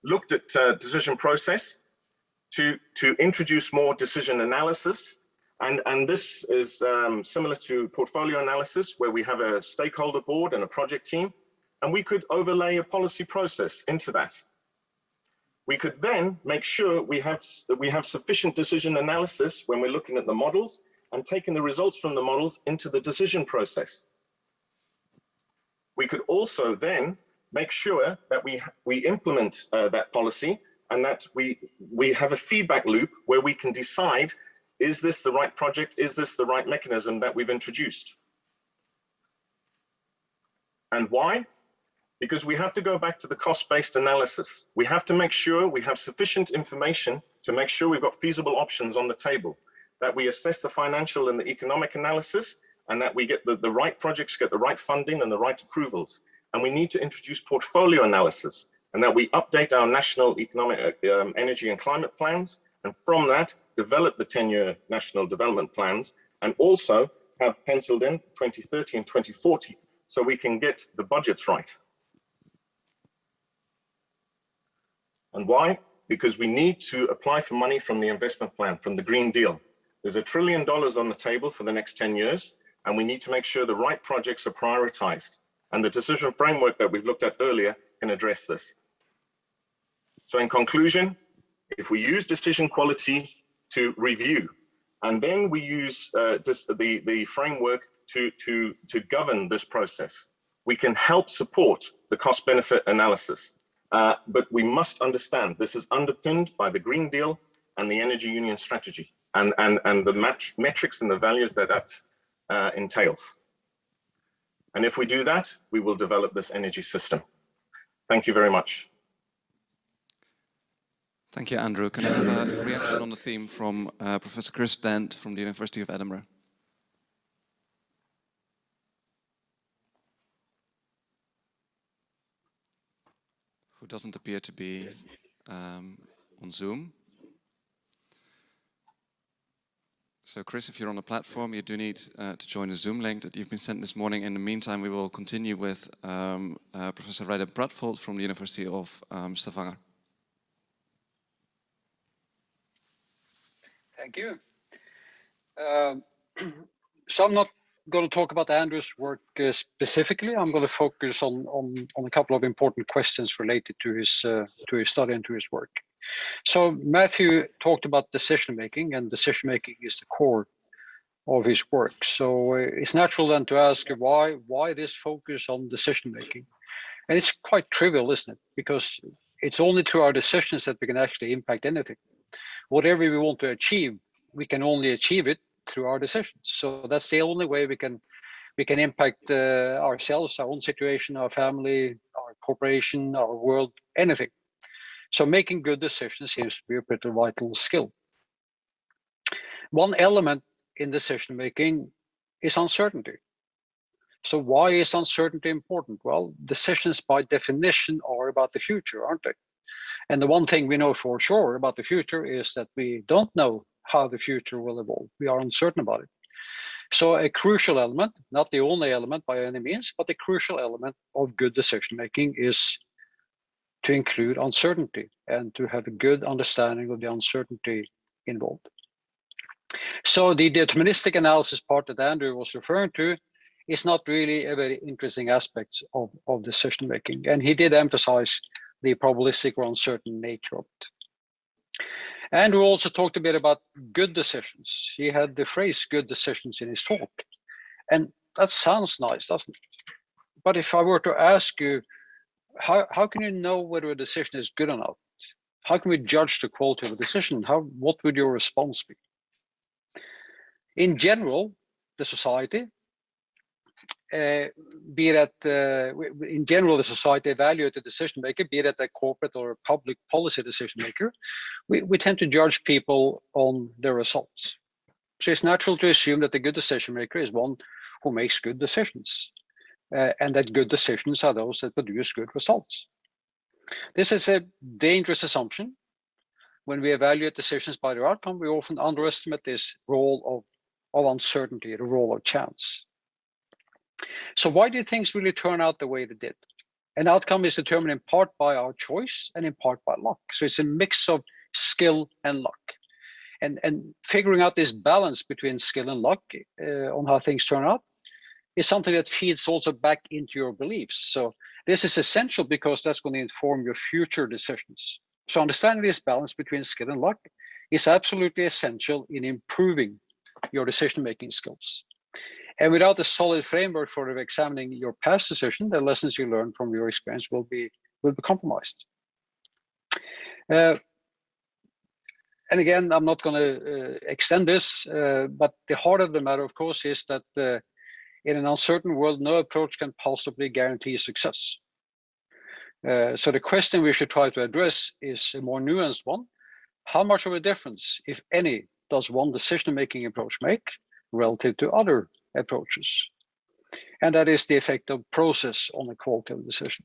looked at decision process to introduce more decision analysis. And this is similar to portfolio analysis, where we have a stakeholder board and a project team, and we could overlay a policy process into that. We could then make sure we have sufficient decision analysis when we're looking at the models and taking the results from the models into the decision process. We could also then make sure that we implement that policy and that we have a feedback loop where we can decide, is this the right project? Is this the right mechanism that we've introduced? And why? Because we have to go back to the cost-based analysis. We have to make sure we have sufficient information to make sure we've got feasible options on the table, that we assess the financial and the economic analysis, and that we get the right projects, get the right funding and the right approvals. And we need to introduce portfolio analysis, and that we update our national economic energy and climate plans, and from that, develop the 10-year national development plans, and also have penciled in 2030 and 2040, so we can get the budgets right. And why? Because we need to apply for money from the investment plan, from the Green Deal. There's $1 trillion on the table for the next 10 years. and we need to make sure the right projects are prioritized. And the decision framework that we've looked at earlier can address this. So in conclusion, if we use decision quality to review, and then we use the framework to govern this process, we can help support the cost-benefit analysis. But we must understand this is underpinned by the Green Deal and the Energy Union strategy, and the metrics and the values that entails. And if we do that, we will develop this energy system. Thank you very much. Thank you, Andrew. Can I have a reaction on the theme from Professor Chris Dent from the University of Edinburgh? Who doesn't appear to be on Zoom. So Chris, if you're on the platform, you do need to join the Zoom link that you've been sent this morning. In the meantime, we will continue with Professor Reide Bradvold from the University of Stavanger. Thank you. So I'm not going to talk about Andrew's work specifically. I'm going to focus on a couple of important questions related to his study and to his work. So Matthew talked about decision making, and decision making is the core of his work. So it's natural then to ask why this focus on decision making, and it's quite trivial, isn't it? Because it's only through our decisions that we can actually impact anything. Whatever we want to achieve, we can only achieve it through our decisions. So that's the only way we can impact ourselves, our own situation, our family, our corporation, our world, anything. So making good decisions seems to be a pretty vital skill. One element in decision making is uncertainty. So why is uncertainty important? Well, decisions by definition are about the future, aren't they? And the one thing we know for sure about the future is that we don't know how the future will evolve. We are uncertain about it. So a crucial element, not the only element by any means, but a crucial element of good decision making is to include uncertainty and to have a good understanding of the uncertainty involved. So the deterministic analysis part that Andrew was referring to is not really a very interesting aspect of decision making. And he did emphasize the probabilistic or uncertain nature of it. Andrew also talked a bit about good decisions. He had the phrase good decisions in his talk. And that sounds nice, doesn't it? But if I were to ask you, how can you know whether a decision is good or not? How can we judge the quality of a decision? What would your response be? In general, the society, be that in general the society evaluate the decision maker, be that a corporate or a public policy decision maker, we tend to judge people on their results. So it's natural to assume that the good decision maker is one who makes good decisions. And that good decisions are those that produce good results. This is a dangerous assumption. When we evaluate decisions by their outcome, we often underestimate this role of uncertainty, the role of chance. So why did things really turn out the way they did? An outcome is determined in part by our choice and in part by luck. So it's a mix of skill and luck. And figuring out this balance between skill and luck on how things turn out is something that feeds also back into your beliefs. So this is essential because that's going to inform your future decisions. So understanding this balance between skill and luck is absolutely essential in improving your decision-making skills. And without a solid framework for examining your past decision, the lessons you learn from your experience will be compromised. And again, I'm not going to extend this, but the heart of the matter, of course, is that in an uncertain world, no approach can possibly guarantee success. So the question we should try to address is a more nuanced one. How much of a difference, if any, does one decision-making approach make relative to other approaches? And that is the effect of process on the quality of the decision.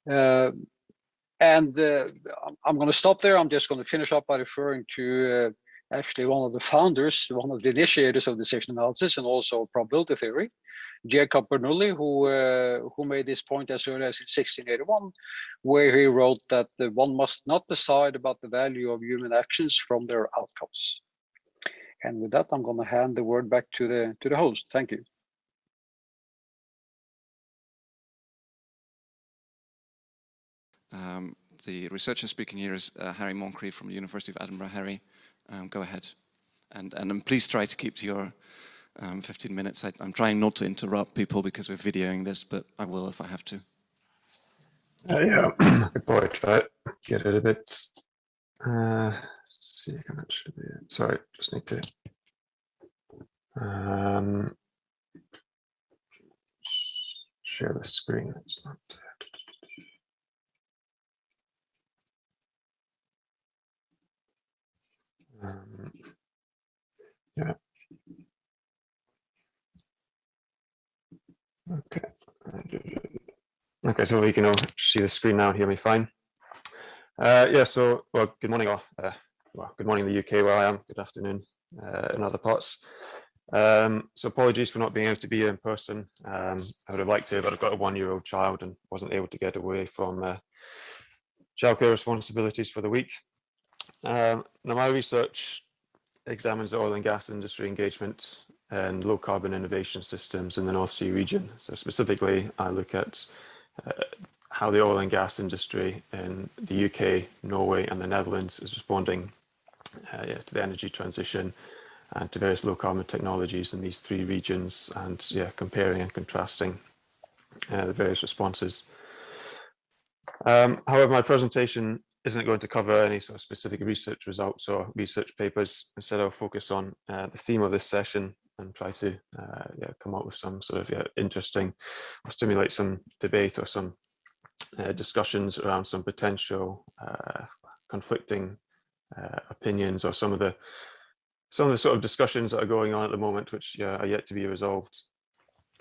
I'm going to stop there. I'm just going to finish up by referring to actually one of the founders, one of the initiators of decision analysis and also probability theory, Jacob Bernoulli, who made this point as early as in 1681, where he wrote that one must not decide about the value of human actions from their outcomes. And with that, I'm going to hand the word back to the host. Thank you. The researcher speaking here is Harry Moncrief from the University of Edinburgh. Harry, go ahead. And please try to keep to your 15 minutes. I'm trying not to interrupt people because we're videoing this, but I will if I have to. Yeah, I could probably try it. Get it a bit. See how much should be. Sorry, just need to. Share the screen. It's not. Yeah. Okay. Okay, so you can all see the screen now and hear me fine. Yeah, so, well, good morning all. Well, good morning in the UK where I am, good afternoon in other parts. So apologies for not being able to be here in person. I would have liked to, but I've got a 1-year-old child and wasn't able to get away from childcare responsibilities for the week. Now my research examines the oil and gas industry engagement and low carbon innovation systems in the North Sea region. So specifically, I look at how the oil and gas industry in the UK, Norway and the Netherlands is responding to the energy transition and to various low carbon technologies in these 3 regions, and comparing and contrasting the various responses. However, my presentation isn't going to cover any sort of specific research results or research papers. Instead, I'll focus on the theme of this session and try to come up with some sort of interesting, or stimulate some debate or some discussions around some potential conflicting opinions, or some of the sort of discussions that are going on at the moment, which are yet to be resolved.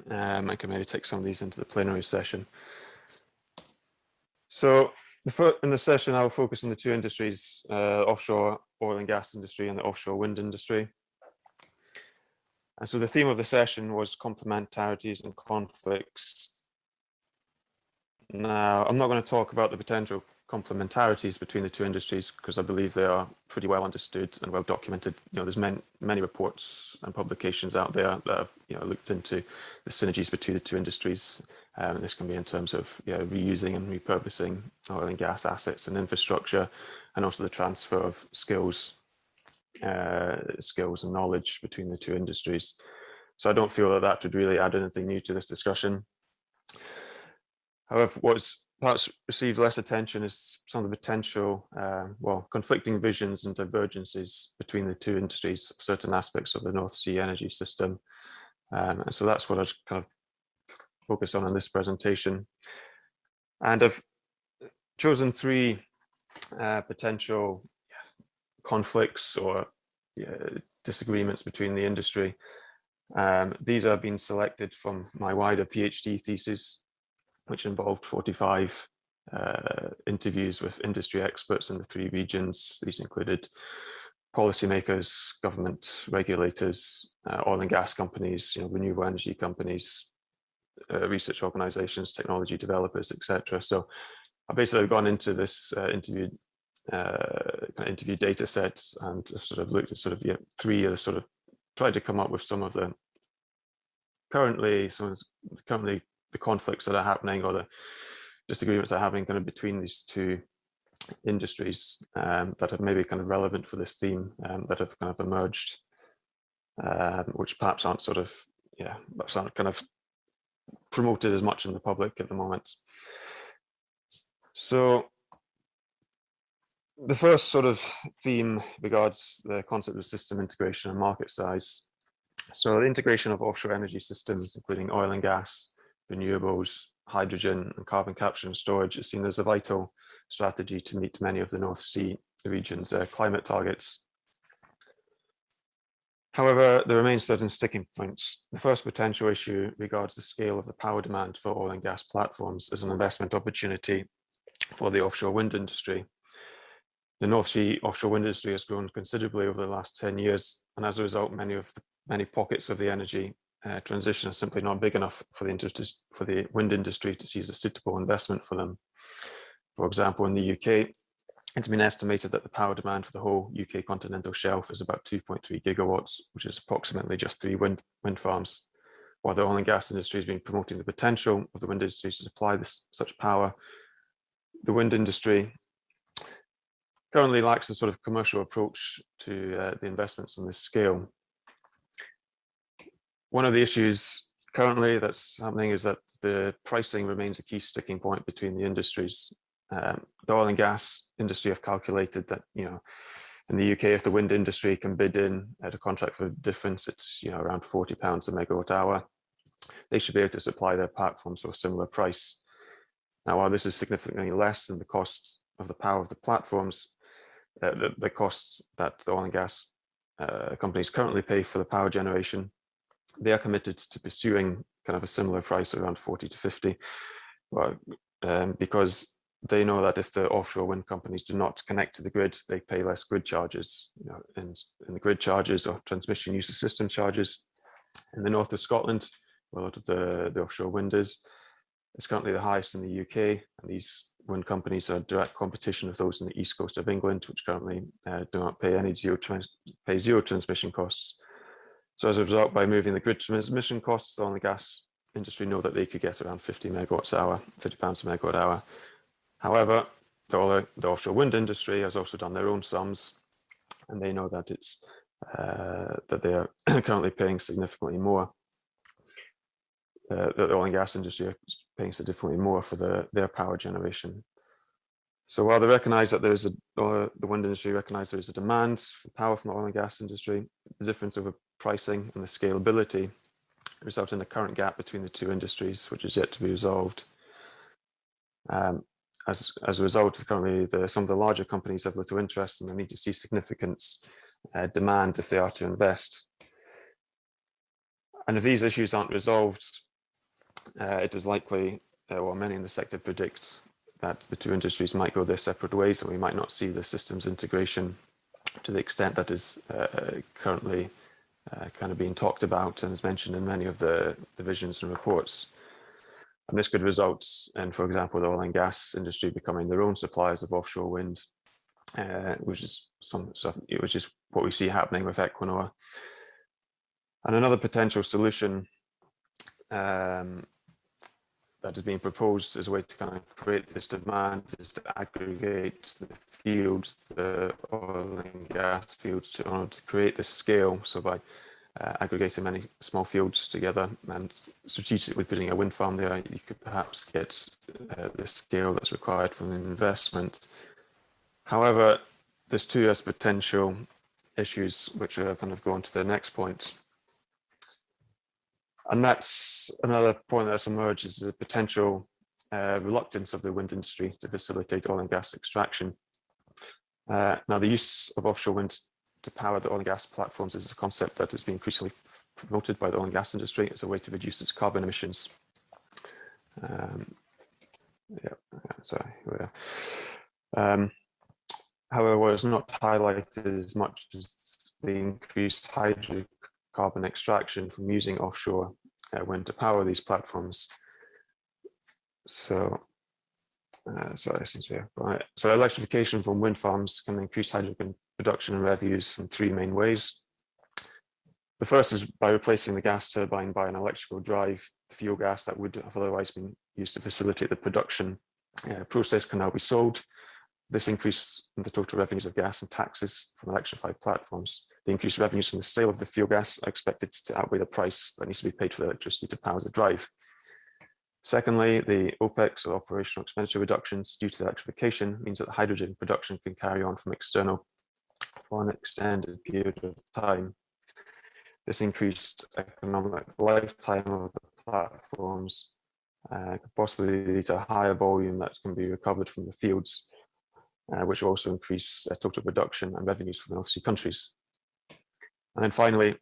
I can maybe take some of these into the plenary session. So in the session, I will focus on the 2 industries, offshore oil and gas industry and the offshore wind industry. And so the theme of the session was complementarities and conflicts. Now, I'm not going to talk about the potential complementarities between the 2 industries because I believe they are pretty well understood and well documented. There's many reports and publications out there that have looked into the synergies between the 2 industries. And this can be in terms of reusing and repurposing oil and gas assets and infrastructure, and also the transfer of skills and knowledge between the 2 industries. So I don't feel that would really add anything new to this discussion. However, what's perhaps received less attention is some of the potential, conflicting visions and divergences between the 2 industries, certain aspects of the North Sea energy system. And so that's what I've kind of focus on in this presentation. And I've chosen 3 potential conflicts or disagreements between the industry. These have been selected from my wider PhD thesis, which involved 45 interviews with industry experts in the 3 regions. These included policymakers, government regulators, oil and gas companies, renewable energy companies, research organizations, technology developers, etc. So I've basically gone into this interview data sets and sort of looked at 3 of the sort of tried to come up with some of the currently the conflicts that are happening, or the disagreements that are happening kind of between these 2 industries that are maybe kind of relevant for this theme, that have kind of emerged, which perhaps aren't kind of promoted as much in the public at the moment. So the first sort of theme regards the concept of system integration and market size. So the integration of offshore energy systems, including oil and gas, renewables, hydrogen and carbon capture and storage, is seen as a vital strategy to meet many of the North Sea region's climate targets. However, there remain certain sticking points. The first potential issue regards the scale of the power demand for oil and gas platforms as an investment opportunity for the offshore wind industry. The North Sea offshore wind industry has grown considerably over the last 10 years, and as a result, many pockets of the energy transition are simply not big enough for the wind industry to see as a suitable investment for them. For example, in the UK, It's been estimated that the power demand for the whole UK continental shelf is about 2.3 gigawatts, which is approximately just 3 wind farms. While the oil and gas industry has been promoting the potential of the wind industry to supply such power, the wind industry currently lacks a sort of commercial approach to the investments on this scale. One of the issues currently that's happening is that the pricing remains a key sticking point between the industries. The oil and gas industry have calculated that, in the UK, if the wind industry can bid in at a contract for difference, it's around £40 a megawatt hour. They should be able to supply their platforms for a similar price. Now, while this is significantly less than the cost of the power of the platforms, the costs that the oil and gas companies currently pay for the power generation, they are committed to pursuing kind of a similar price around 40 to 50, because they know that if the offshore wind companies do not connect to the grid, they pay less grid charges, in the grid charges or transmission user system charges. In the north of Scotland, where a lot of the offshore wind is, it's currently the highest in the UK, and these wind companies are direct competition of those in the east coast of England, which currently do not pay zero transmission costs. So as a result, by moving the grid transmission costs, the oil and gas industry know that they could get around 50 megawatts hour, £50 a megawatt hour. However, the offshore wind industry has also done their own sums, and they know that it's that they are currently paying significantly more. The oil and gas industry is paying significantly more for their power generation. So while they recognise that the wind industry recognise there is a demand for power from the oil and gas industry, the difference over pricing and the scalability result in a current gap between the two industries, which is yet to be resolved. As a result, currently some of the larger companies have little interest, and they need to see significant demand if they are to invest. And if these issues aren't resolved, it is likely, or many in the sector predict, that the two industries might go their separate ways, and we might not see the systems integration to the extent that is currently kind of being talked about and is mentioned in many of the visions and reports. And this could result in, for example, the oil and gas industry becoming their own suppliers of offshore wind, which is what we see happening with Equinor. And another potential solution that is being proposed as a way to kind of create this demand is to aggregate the fields, the oil and gas fields, in order to create this scale. So by aggregating many small fields together and strategically putting a wind farm there, you could perhaps get the scale that's required for an investment. However, there's two as potential issues which are kind of going to the next point. And that's another point that's emerged, is the potential reluctance of the wind industry to facilitate oil and gas extraction. Now, the use of offshore wind to power the oil and gas platforms is a concept that has been increasingly promoted by the oil and gas industry as a way to reduce its carbon emissions. However, what is not highlighted as much as the increased hydrocarbon extraction from using offshore wind to power these platforms. So, so electrification from wind farms can increase hydrogen production and revenues in three main ways. The first is by replacing the gas turbine by an electrical drive. Fuel gas that would have otherwise been used to facilitate the production process can now be sold. This increase in the total revenues of gas and taxes from electrified platforms. The increased revenues from the sale of the fuel gas are expected to outweigh the price that needs to be paid for the electricity to power the drive. Secondly, the OPEX, or operational expenditure reductions due to electrification, means that the hydrogen production can carry on from external for an extended period of time. This increased economic lifetime of the platforms could possibly lead to a higher volume that can be recovered from the fields, which will also increase total production and revenues for the North Sea countries. And then finally,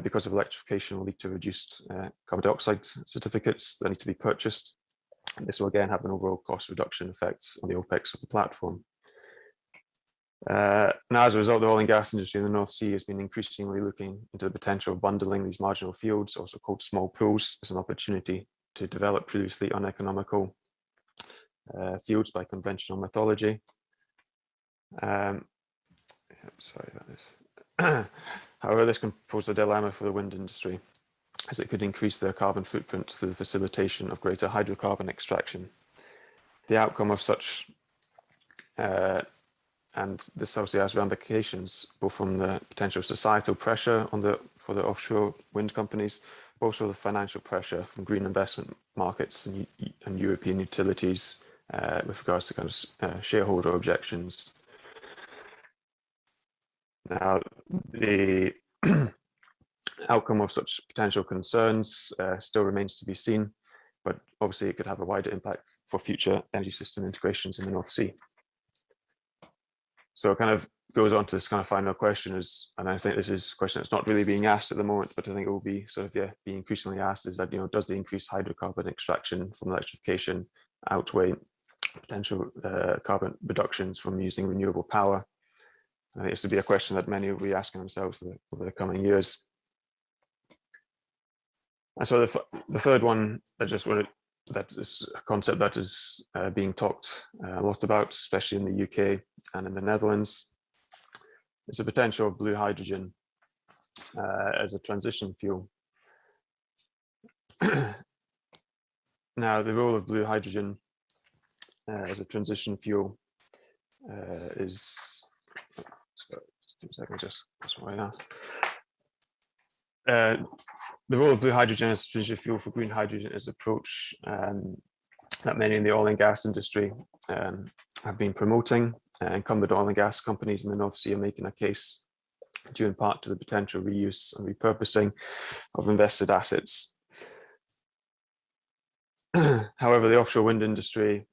because of electrification will lead to reduced carbon dioxide certificates that need to be purchased. And this will again have an overall cost reduction effect on the OPEX of the platform. Now, as a result, the oil and gas industry in the North Sea has been increasingly looking into the potential of bundling these marginal fields, also called small pools, as an opportunity to develop previously uneconomical fields by conventional methodology. Sorry about this. However, this can pose a dilemma for the wind industry, as it could increase their carbon footprint through the facilitation of greater hydrocarbon extraction. The outcome of such, and this obviously has ramifications both from the potential societal pressure on for the offshore wind companies, but also the financial pressure from green investment markets and European utilities with regards to kind of shareholder objections. Now, the outcome of such potential concerns still remains to be seen, but obviously it could have a wider impact for future energy system integrations in the North Sea. So it kind of goes on to this kind of final question is, and I think this is a question that's not really being asked at the moment, but I think it will be sort of, be increasingly asked, is that, does the increased hydrocarbon extraction from electrification outweigh potential carbon reductions from using renewable power? I think this would be a question that many will be asking themselves over the coming years. And so the third one, that is a concept that is being talked a lot about, especially in the UK and in the Netherlands, is the potential of blue hydrogen as a transition fuel. Now, the role of blue hydrogen as a transition fuel is, just 2 seconds, just why that. The role of blue hydrogen as a transition fuel for green hydrogen is an approach that many in the oil and gas industry have been promoting. Incumbent oil and gas companies in the North Sea are making a case due in part to the potential reuse and repurposing of invested assets. However, the offshore wind industry,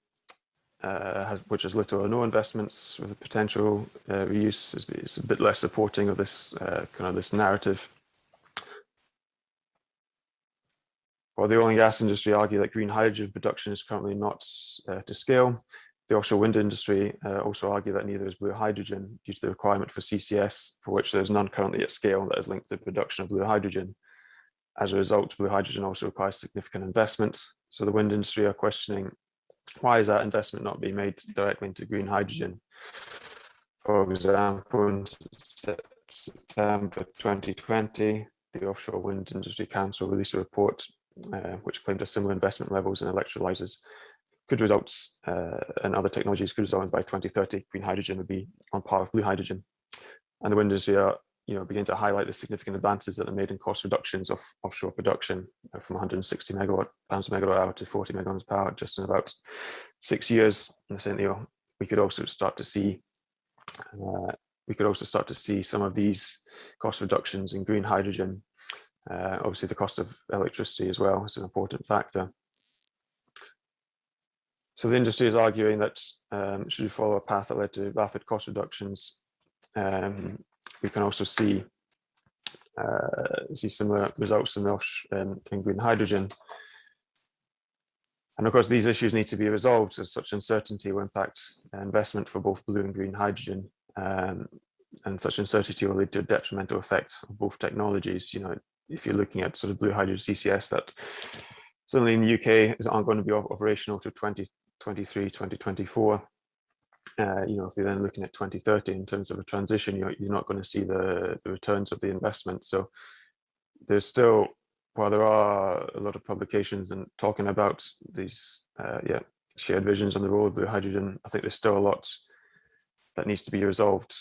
which has little or no investments with the potential reuse, is a bit less supporting of this this narrative. While the oil and gas industry argue that green hydrogen production is currently not to scale, the offshore wind industry also argue that neither is blue hydrogen due to the requirement for CCS, for which there is none currently at scale that is linked to the production of blue hydrogen. As a result, blue hydrogen also requires significant investment. So the wind industry are questioning, why is that investment not being made directly into green hydrogen? For example, in September 2020, the Offshore Wind Industry Council released a report which claimed a similar investment levels in electrolyzers could result, and other technologies could result in by 2030, green hydrogen would be on par with blue hydrogen. And the wind industry are, begin to highlight the significant advances that are made in cost reductions of offshore production from 160 pounds per megawatt hour to 40 megawatts per hour just in about 6 years. And certainly, we could also start to see some of these cost reductions in green hydrogen. Obviously, the cost of electricity as well is an important factor. So the industry is arguing that should we follow a path that led to rapid cost reductions, we can also see similar results in green hydrogen. And of course, these issues need to be resolved, as such uncertainty will impact investment for both blue and green hydrogen. And such uncertainty will lead to a detrimental effect of both technologies. If you're looking at sort of blue hydrogen CCS, that certainly in the UK aren't going to be operational to 2023, 2024. If you're then looking at 2030 in terms of a transition, you're not going to see the returns of the investment. So there's still, while there are a lot of publications and talking about these shared visions on the role of blue hydrogen, I think there's still a lot that needs to be resolved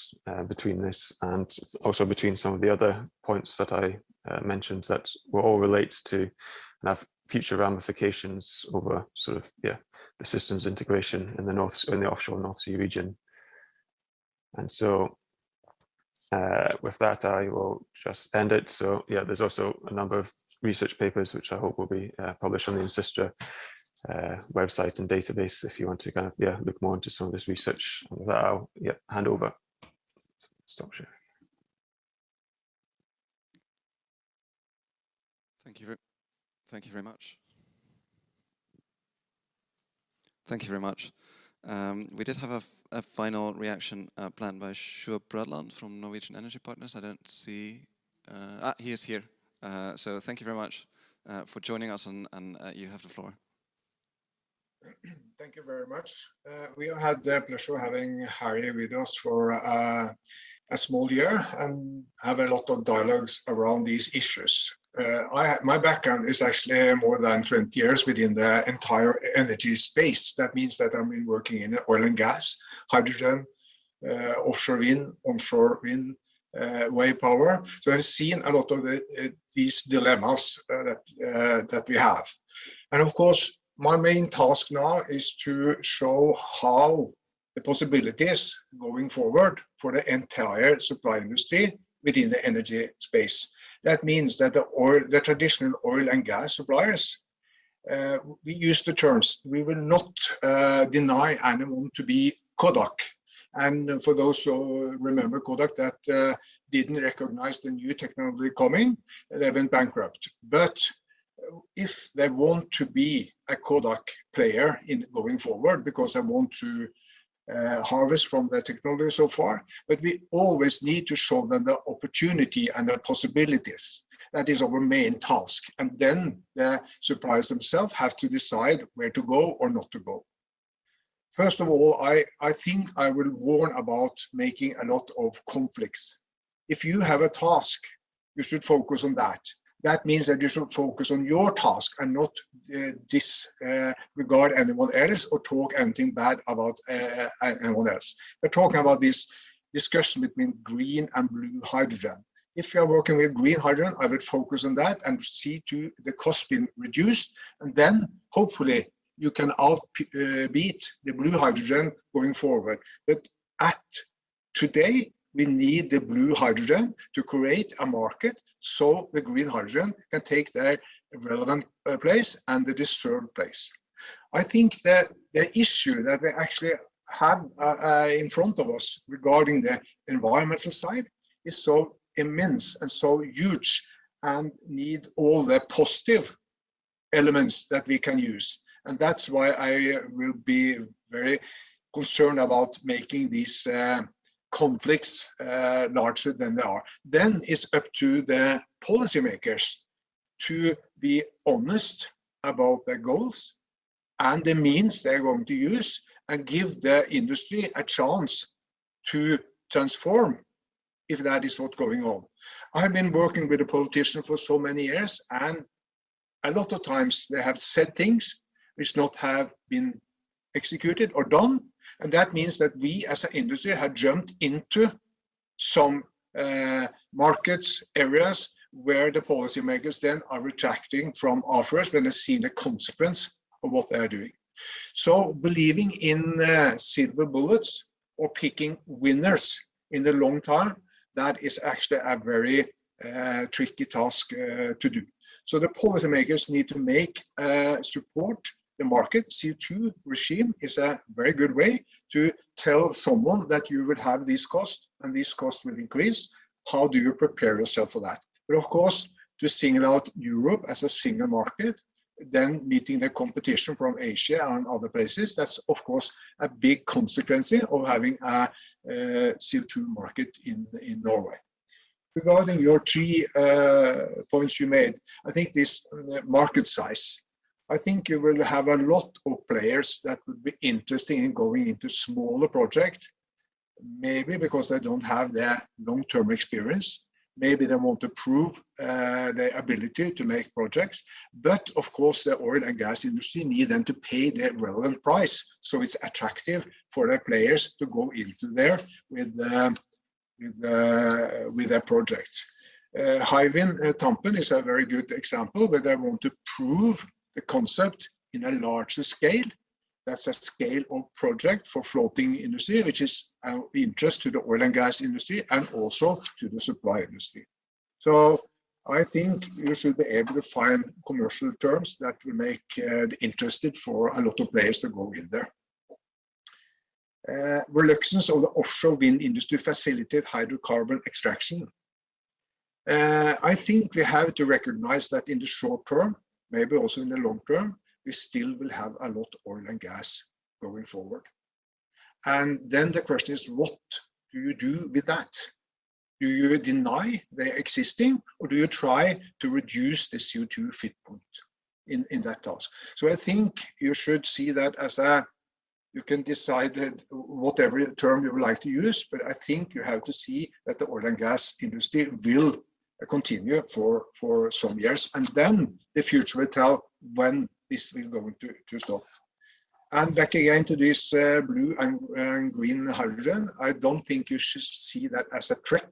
between this and also between some of the other points that I mentioned that will all relate to and have future ramifications over sort of the systems integration in the offshore North Sea region. And so with that, I will just end it. So there's also a number of research papers which I hope will be published on the ENSYSTRA website and database if you want to kind of look more into some of this research. And with that, I'll hand over. Stop sharing. Thank you very much. Thank you very much. We did have a final reaction planned by Sjur Bradland from Norwegian Energy Partners. I don't see. He is here. So thank you very much for joining us, and you have the floor. Thank you very much. We have had the pleasure of having Harry with us for a small year and have a lot of dialogues around these issues. My background is actually more than 20 years within the entire energy space. That means that I've been working in oil and gas, hydrogen, offshore wind, onshore wind, wave power. So I've seen a lot of these dilemmas that we have. And of course, my main task now is to show how the possibilities going forward for the entire supply industry within the energy space. That means that the traditional oil and gas suppliers, we use the terms, we will not deny anyone to be Kodak. And for those who remember Kodak that didn't recognize the new technology coming, they went bankrupt. But if they want to be a Kodak player in going forward, because they want to harvest from the technology so far, but we always need to show them the opportunity and the possibilities. That is our main task. And then the suppliers themselves have to decide where to go or not to go. First of all, I think I will warn about making a lot of conflicts. If you have a task, you should focus on that. That means that you should focus on your task and not disregard anyone else or talk anything bad about anyone else. We're talking about this discussion between green and blue hydrogen. If you are working with green hydrogen, I would focus on that and see to the cost being reduced. And then hopefully you can outbeat the blue hydrogen going forward. But today, we need the blue hydrogen to create a market so the green hydrogen can take their relevant place and the deserved place. I think that the issue that we actually have in front of us regarding the environmental side is so immense and so huge and need all the positive elements that we can use. And that's why I will be very concerned about making these conflicts larger than they are. Then it's up to the policymakers to be honest about their goals and the means they're going to use and give the industry a chance to transform if that is what's going on. I've been working with a politician for so many years, and a lot of times they have said things which not have been executed or done. And that means that we as an industry have jumped into some markets, areas where the policymakers then are retracting from afterwards when they see the consequence of what they are doing. So believing in silver bullets or picking winners in the long term, that is actually a very tricky task to do. So the policymakers need to make support the market. CO2 regime is a very good way to tell someone that you will have these costs and these costs will increase. How do you prepare yourself for that? But of course, to single out Europe as a single market, then meeting the competition from Asia and other places, that's of course a big consequence of having a CO2 market in Norway. Regarding your 3 points you made, I think this market size, I think you will have a lot of players that would be interested in going into smaller projects, maybe because they don't have the long-term experience. Maybe they want to prove their ability to make projects. But of course, the oil and gas industry need them to pay the relevant price. So it's attractive for the players to go into there with their projects. Hywind Tampen is a very good example where they want to prove the concept in a larger scale. That's a scale of project for floating industry, which is of interest to the oil and gas industry and also to the supply industry. So I think you should be able to find commercial terms that will make it interested for a lot of players to go in there. Reluctance of the offshore wind industry to facilitate hydrocarbon extraction. I think we have to recognize that in the short term, maybe also in the long term, we still will have a lot of oil and gas going forward. And then the question is, what do you do with that? Do you deny the existing, or do you try to reduce the CO2 footprint? in that task. So I think you should see that as a, you can decide whatever term you would like to use, but I think you have to see that the oil and gas industry will continue for some years, and then the future will tell when this will go to stop. And back again to this blue and green hydrogen, I don't think you should see that as a threat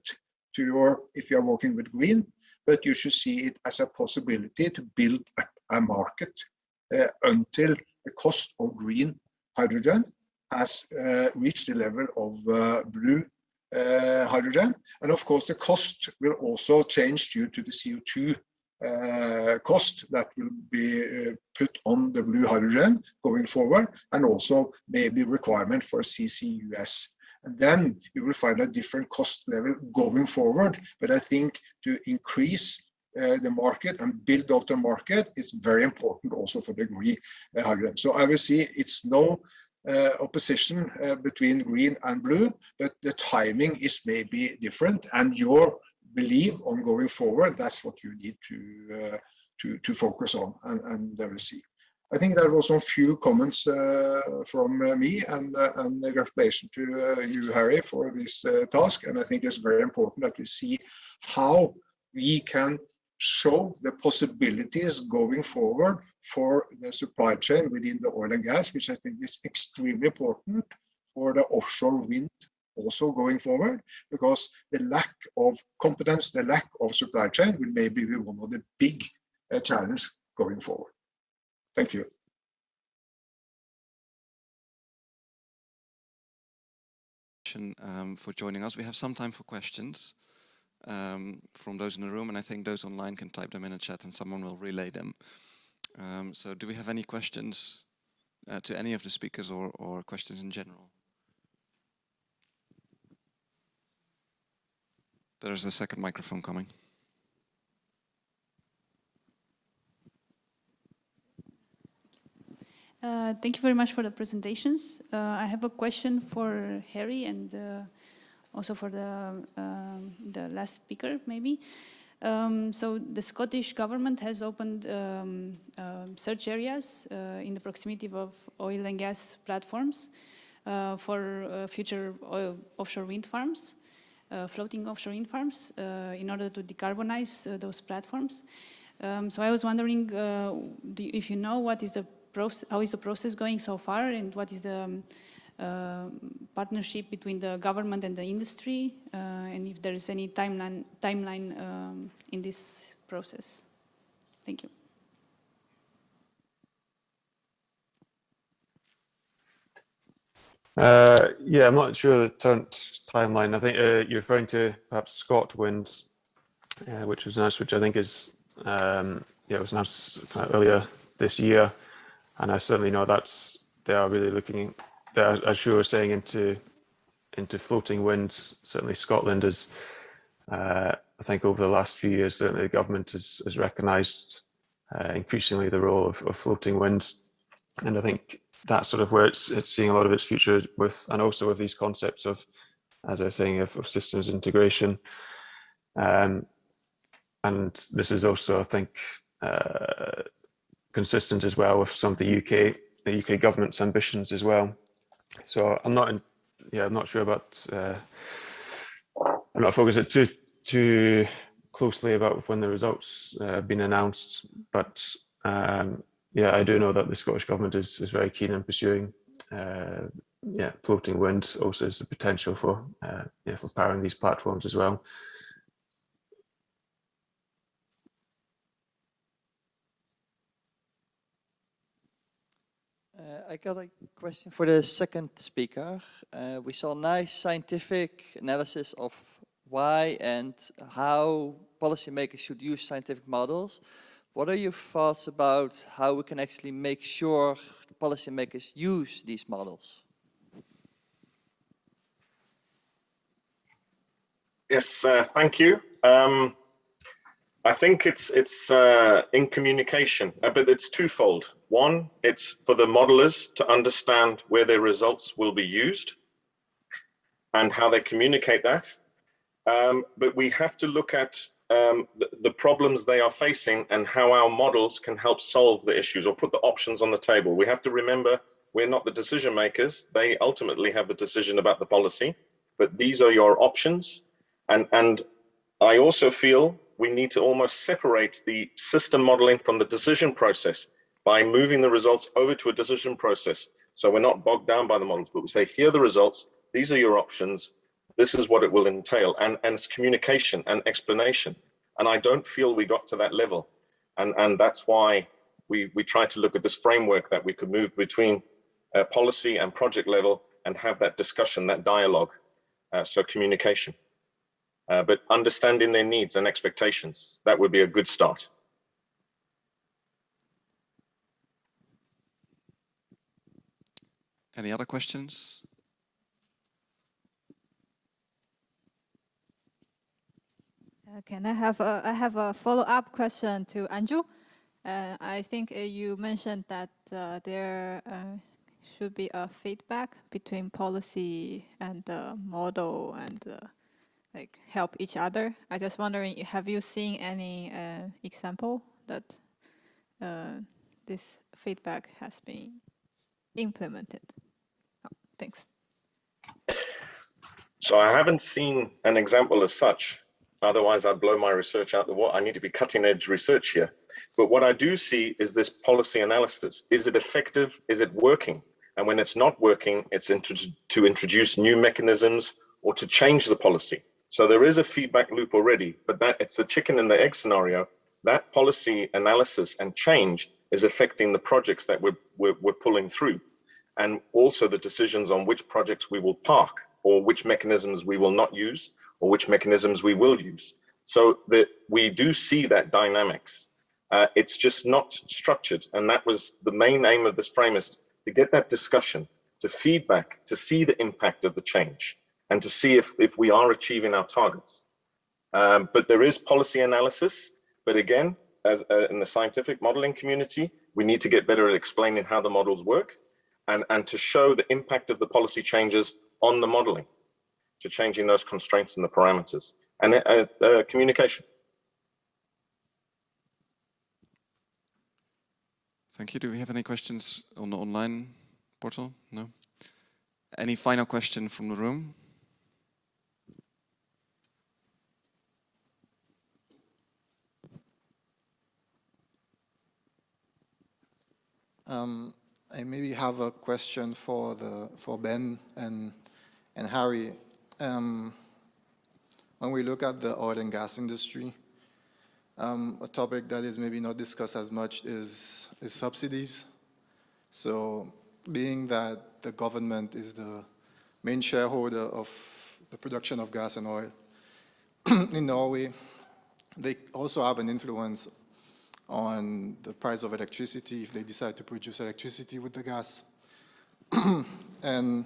to your, if you are working with green, but you should see it as a possibility to build up a market until the cost of green hydrogen has reached the level of blue hydrogen. And of course, the cost will also change due to the CO2 cost that will be put on the blue hydrogen going forward, and also maybe requirement for CCUS. And then you will find a different cost level going forward. But I think to increase the market and build out the market is very important also for the green hydrogen. So I will see it's no opposition between green and blue, but the timing is maybe different, and your belief on going forward, that's what you need to focus on, and we'll see. I think that was some few comments from me, and congratulations to you, Harry, for this task. And I think it's very important that we see how we can show the possibilities going forward for the supply chain within the oil and gas, which I think is extremely important for the offshore wind also going forward, because the lack of competence, the lack of supply chain will maybe be one of the big challenges going forward. Thank you. For joining us. We have some time for questions from those in the room, and I think those online can type them in a chat and someone will relay them. So do we have any questions to any of the speakers, or questions in general? There's a second microphone coming. Thank you very much for the presentations. I have a question for Harry and also for the last speaker, maybe. So the Scottish government has opened search areas in the proximity of oil and gas platforms for future offshore wind farms, floating offshore wind farms, in order to decarbonize those platforms. So I was wondering if you know what is the how is the process going so far, and what is the partnership between the government and the industry, and if there is any timeline in this process. Thank you. Yeah, I'm not sure the current timeline. I think you're referring to perhaps ScotWind, which was announced, which I think is it was announced earlier this year. And I certainly know they are really looking, as you were saying, into floating wind. Certainly Scotland is, I think over the last few years, certainly the government has recognised increasingly the role of floating wind. And I think that's sort of where it's seeing a lot of its future with, and also with these concepts of, as I was saying, of systems integration. And this is also, I think, consistent as well with some of the UK government's ambitions as well. So I'm not sure about. I'm not focused too closely about when the results have been announced, but yeah, I do know that the Scottish government is very keen on pursuing floating wind. Also, has the potential for powering these platforms as well. I got a question for the second speaker. We saw a nice scientific analysis of why and how policymakers should use scientific models. What are your thoughts about how we can actually make sure policymakers use these models? Yes, thank you. I think it's in communication, but it's twofold. One, it's for the modelers to understand where their results will be used and how they communicate that. But we have to look at the problems they are facing and how our models can help solve the issues or put the options on the table. We have to remember we're not the decision makers. They ultimately have the decision about the policy, but these are your options. And I also feel we need to almost separate the system modeling from the decision process by moving the results over to a decision process. So we're not bogged down by the models, but we say, here are the results, these are your options, this is what it will entail, and it's communication and explanation. And I don't feel we got to that level. And that's why we tried to look at this framework that we could move between policy and project level and have that discussion, that dialogue, so communication. But understanding their needs and expectations, that would be a good start. Any other questions? Can I have a follow-up question to Andrew? I think you mentioned that there should be a feedback between policy and the model and like help each other. I just wondering, have you seen any example that this feedback has been implemented? Oh, thanks. So I haven't seen an example as such. Otherwise, I'd blow my research out the water. I need to be cutting edge research here. But what I do see is this policy analysis. Is it effective? Is it working? And when it's not working, it's to introduce new mechanisms or to change the policy. So there is a feedback loop already, but that it's the chicken and the egg scenario. That policy analysis and change is affecting the projects that we're pulling through. And also the decisions on which projects we will park or which mechanisms we will not use or which mechanisms we will use. So that we do see that dynamics. It's just not structured. And that was the main aim of this frame, is to get that discussion, to feedback, to see the impact of the change and to see if we are achieving our targets. But there is policy analysis. But again, as in the scientific modeling community, we need to get better at explaining how the models work and to show the impact of the policy changes on the modeling, to changing those constraints and the parameters, and communication. Thank you. Do we have any questions on the online portal? No? Any final question from the room? I maybe have a question for Ben and Harry. When we look at the oil and gas industry, a topic that is maybe not discussed as much is subsidies. So being that the government is the main shareholder of the production of gas and oil in Norway, they also have an influence on the price of electricity if they decide to produce electricity with the gas. And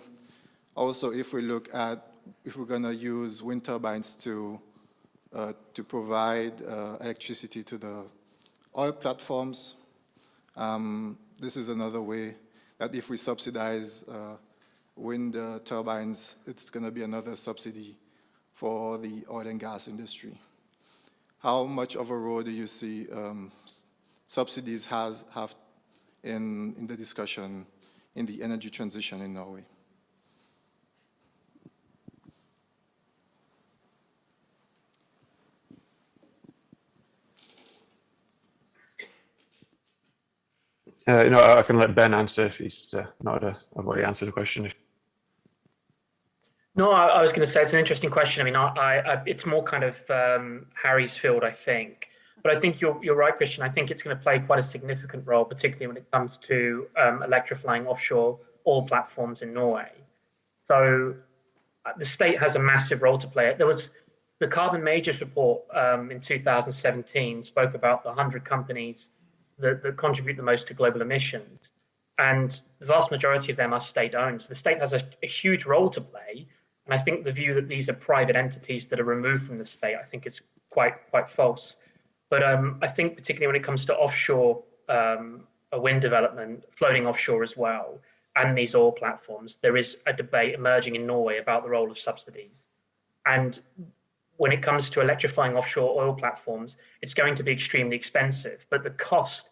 also if we look at, if we're gonna use wind turbines to provide electricity to the oil platforms, this is another way that if we subsidize wind turbines, it's gonna be another subsidy for the oil and gas industry. How much of a role do you see subsidies have in the discussion in the energy transition in Norway? I can let Ben answer if he's not. I've already answered the question. No, I was going to say it's an interesting question. I mean, it's more kind of Harry's field, I think. But I think you're right, Christian. I think it's going to play quite a significant role, particularly when it comes to electrifying offshore oil platforms in Norway. So the state has a massive role to play. There was the Carbon Majors report in 2017 spoke about the 100 companies that contribute the most to global emissions. And the vast majority of them are state-owned. So the state has a huge role to play. And I think the view that these are private entities that are removed from the state, I think is quite false. But I think particularly when it comes to offshore wind development, floating offshore as well, and these oil platforms, there is a debate emerging in Norway about the role of subsidies. And when it comes to electrifying offshore oil platforms, it's going to be extremely expensive, but the cost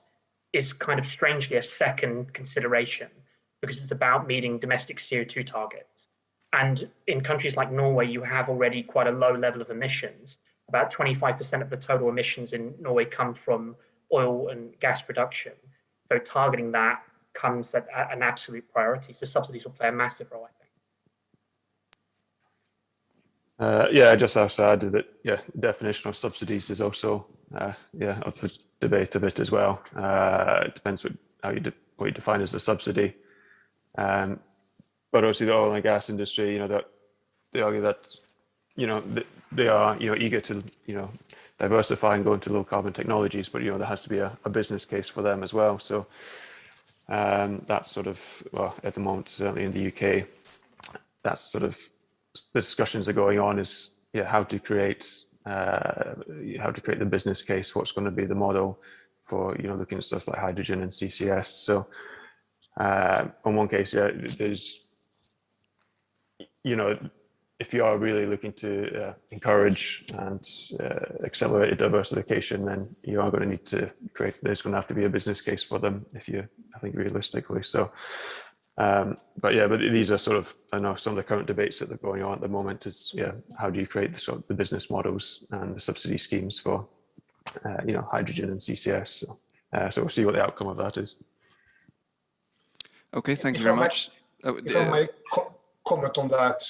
is kind of strangely a second consideration because it's about meeting domestic CO2 targets. And in countries like Norway, you have already quite a low level of emissions. About 25% of the total emissions in Norway come from oil and gas production. So targeting that comes at an absolute priority. So subsidies will play a massive role, I think. Yeah, just also added that, yeah, definition of subsidies is also, up for debate a bit as well. It depends what you define as a subsidy. But obviously the oil and gas industry, that they argue that, they are, eager to, diversify and go into low carbon technologies, but, there has to be a business case for them as well. So that's sort of, well, at the moment, certainly in the UK, that's sort of the discussions are going on is, how to create the business case, what's going to be the model for, looking at stuff like hydrogen and CCS. So on one case, there's, if you are really looking to encourage and accelerate diversification, then you are going to need to there's going to have to be a business case for them I think realistically. So, but these are sort of, I know some of the current debates that are going on at the moment is, how do you create the business models and the subsidy schemes for, hydrogen and CCS. So we'll see what the outcome of that is. Okay, thank you very much. If I may comment on that,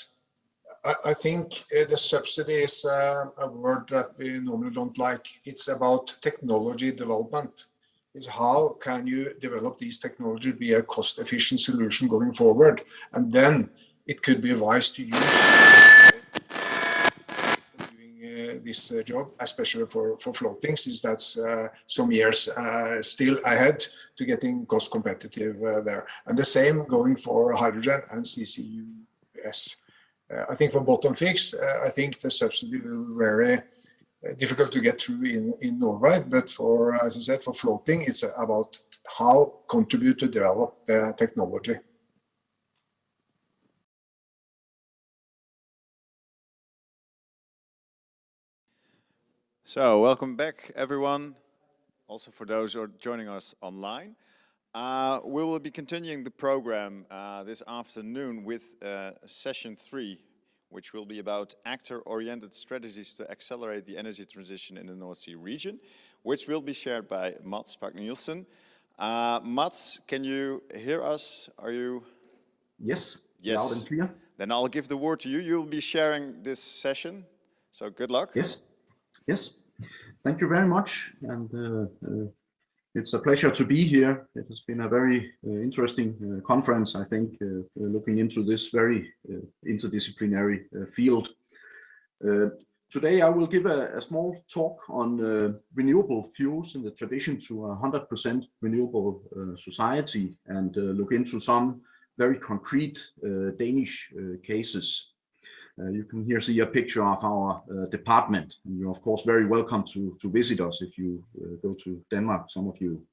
I think the subsidy is a word that we normally don't like. It's about technology development. Is how can you develop these technologies to be a cost-efficient solution going forward, and then it could be wise to use doing this job, especially for floating, since that's some years still ahead to getting cost competitive there. And the same going for hydrogen and CCUS. I think for bottom fix, I think the subsidy will be very difficult to get through in Norway, but for, as I said, for floating, it's about how contribute to develop the technology. So welcome back, everyone. Also for those who are joining us online. We will be continuing the program this afternoon with session 3, which will be about actor-oriented strategies to accelerate the energy transition in the North Sea region, which will be shared by Mats Pak-Nielsen. Mats, can you hear us? Are you? Yes, yes. Loud and clear. Then I'll give the word to you. You'll be sharing this session, so good luck. Yes. Thank you very much, and it's a pleasure to be here. It has been a very interesting conference, I think, looking into this very interdisciplinary field. Today I will give a small talk on renewable fuels in the transition to a 100% renewable society, and look into some very concrete Danish cases. You can here see a picture of our department, and you're of course very welcome to visit us if you go to Denmark, some of you.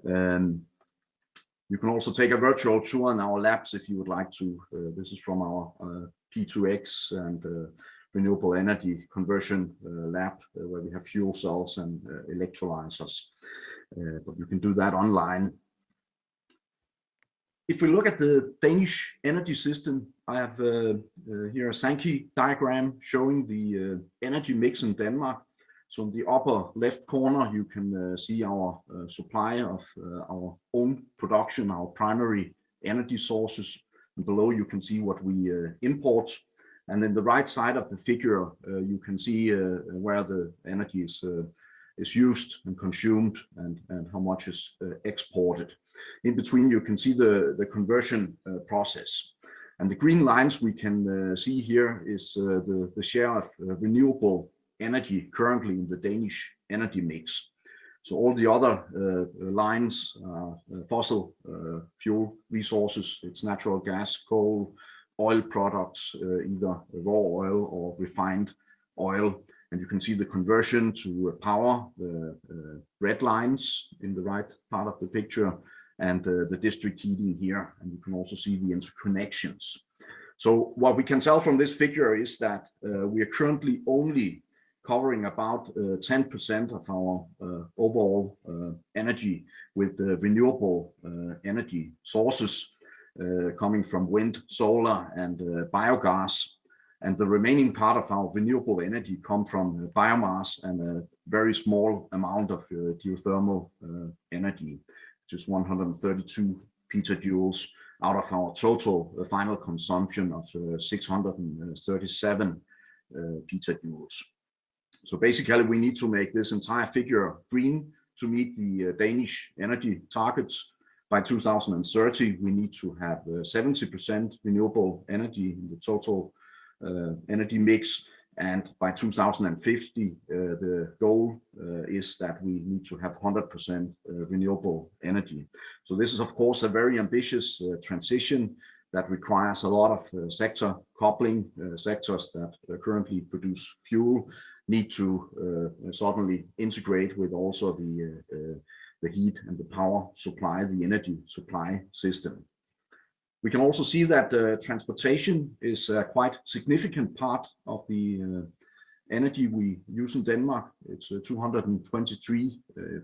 You can also take a virtual tour in our labs if you would like to. This is from our P2X and renewable energy conversion lab, where we have fuel cells and electrolyzers. But you can do that online. If we look at the Danish energy system, I have here a Sankey diagram showing the energy mix in Denmark. So in the upper left corner, you can see our supply of our own production, our primary energy sources. And below you can see what we import. And then the right side of the figure, you can see where the energy is used and consumed, and how much is exported. In between, you can see the conversion process. And the green lines we can see here is the share of renewable energy currently in the Danish energy mix. So all the other lines are fossil fuel resources. It's natural gas, coal, oil products, either raw oil or refined oil. And you can see the conversion to power, the red lines in the right part of the picture, and the district heating here. And you can also see the interconnections. So what we can tell from this figure is that we are currently only covering about 10% of our overall energy with renewable energy sources coming from wind, solar, and biogas. And the remaining part of our renewable energy come from biomass and a very small amount of geothermal energy, which is 132 petajoules out of our total final consumption of 637 petajoules. So basically, we need to make this entire figure green to meet the Danish energy targets. By 2030, we need to have 70% renewable energy in the total energy mix. And by 2050, the goal is that we need to have 100% renewable energy. So this is, of course, a very ambitious transition that requires a lot of sector coupling. Sectors that currently produce fuel need to suddenly integrate with also the heat and the power supply, the energy supply system. We can also see that transportation is a quite significant part of the energy we use in Denmark. It's 223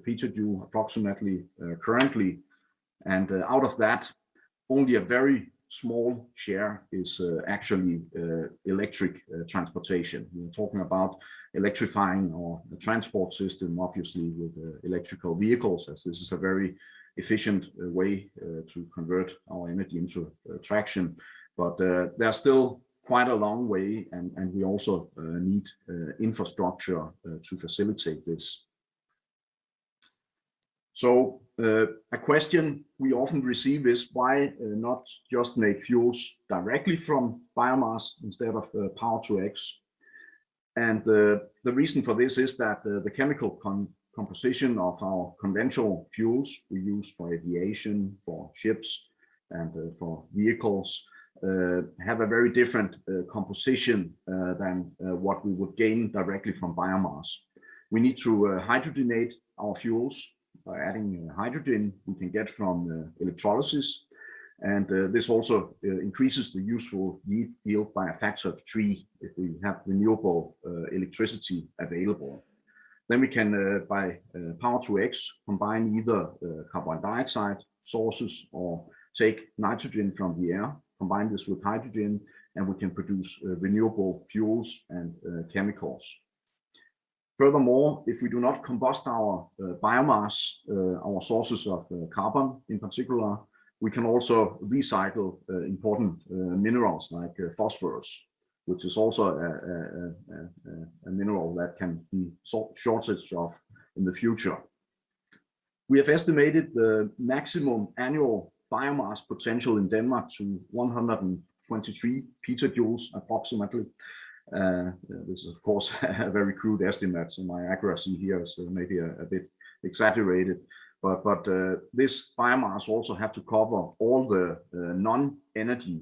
petajoule approximately currently. And out of that, only a very small share is actually electric transportation. We're talking about electrifying our transport system, obviously with electrical vehicles, as this is a very efficient way to convert our energy into traction. But there's still quite a long way, and we also need infrastructure to facilitate this. So a question we often receive is why not just make fuels directly from biomass instead of power to X? And the reason for this is that the chemical composition of our conventional fuels we use for aviation, for ships, and for vehicles have a very different composition than what we would gain directly from biomass. We need to hydrogenate our fuels by adding hydrogen we can get from electrolysis, and this also increases the useful yield by a factor of 3 if we have renewable electricity available. Then we can, by power to X, combine either carbon dioxide sources or take nitrogen from the air, combine this with hydrogen, and we can produce renewable fuels and chemicals. Furthermore, if we do not combust our biomass, our sources of carbon in particular, we can also recycle important minerals like phosphorus, which is also a mineral that can be shortage of in the future. We have estimated the maximum annual biomass potential in Denmark to 123 petajoules approximately. This is, of course, a very crude estimate, so my accuracy here is maybe a bit exaggerated. But this biomass also have to cover all the non-energy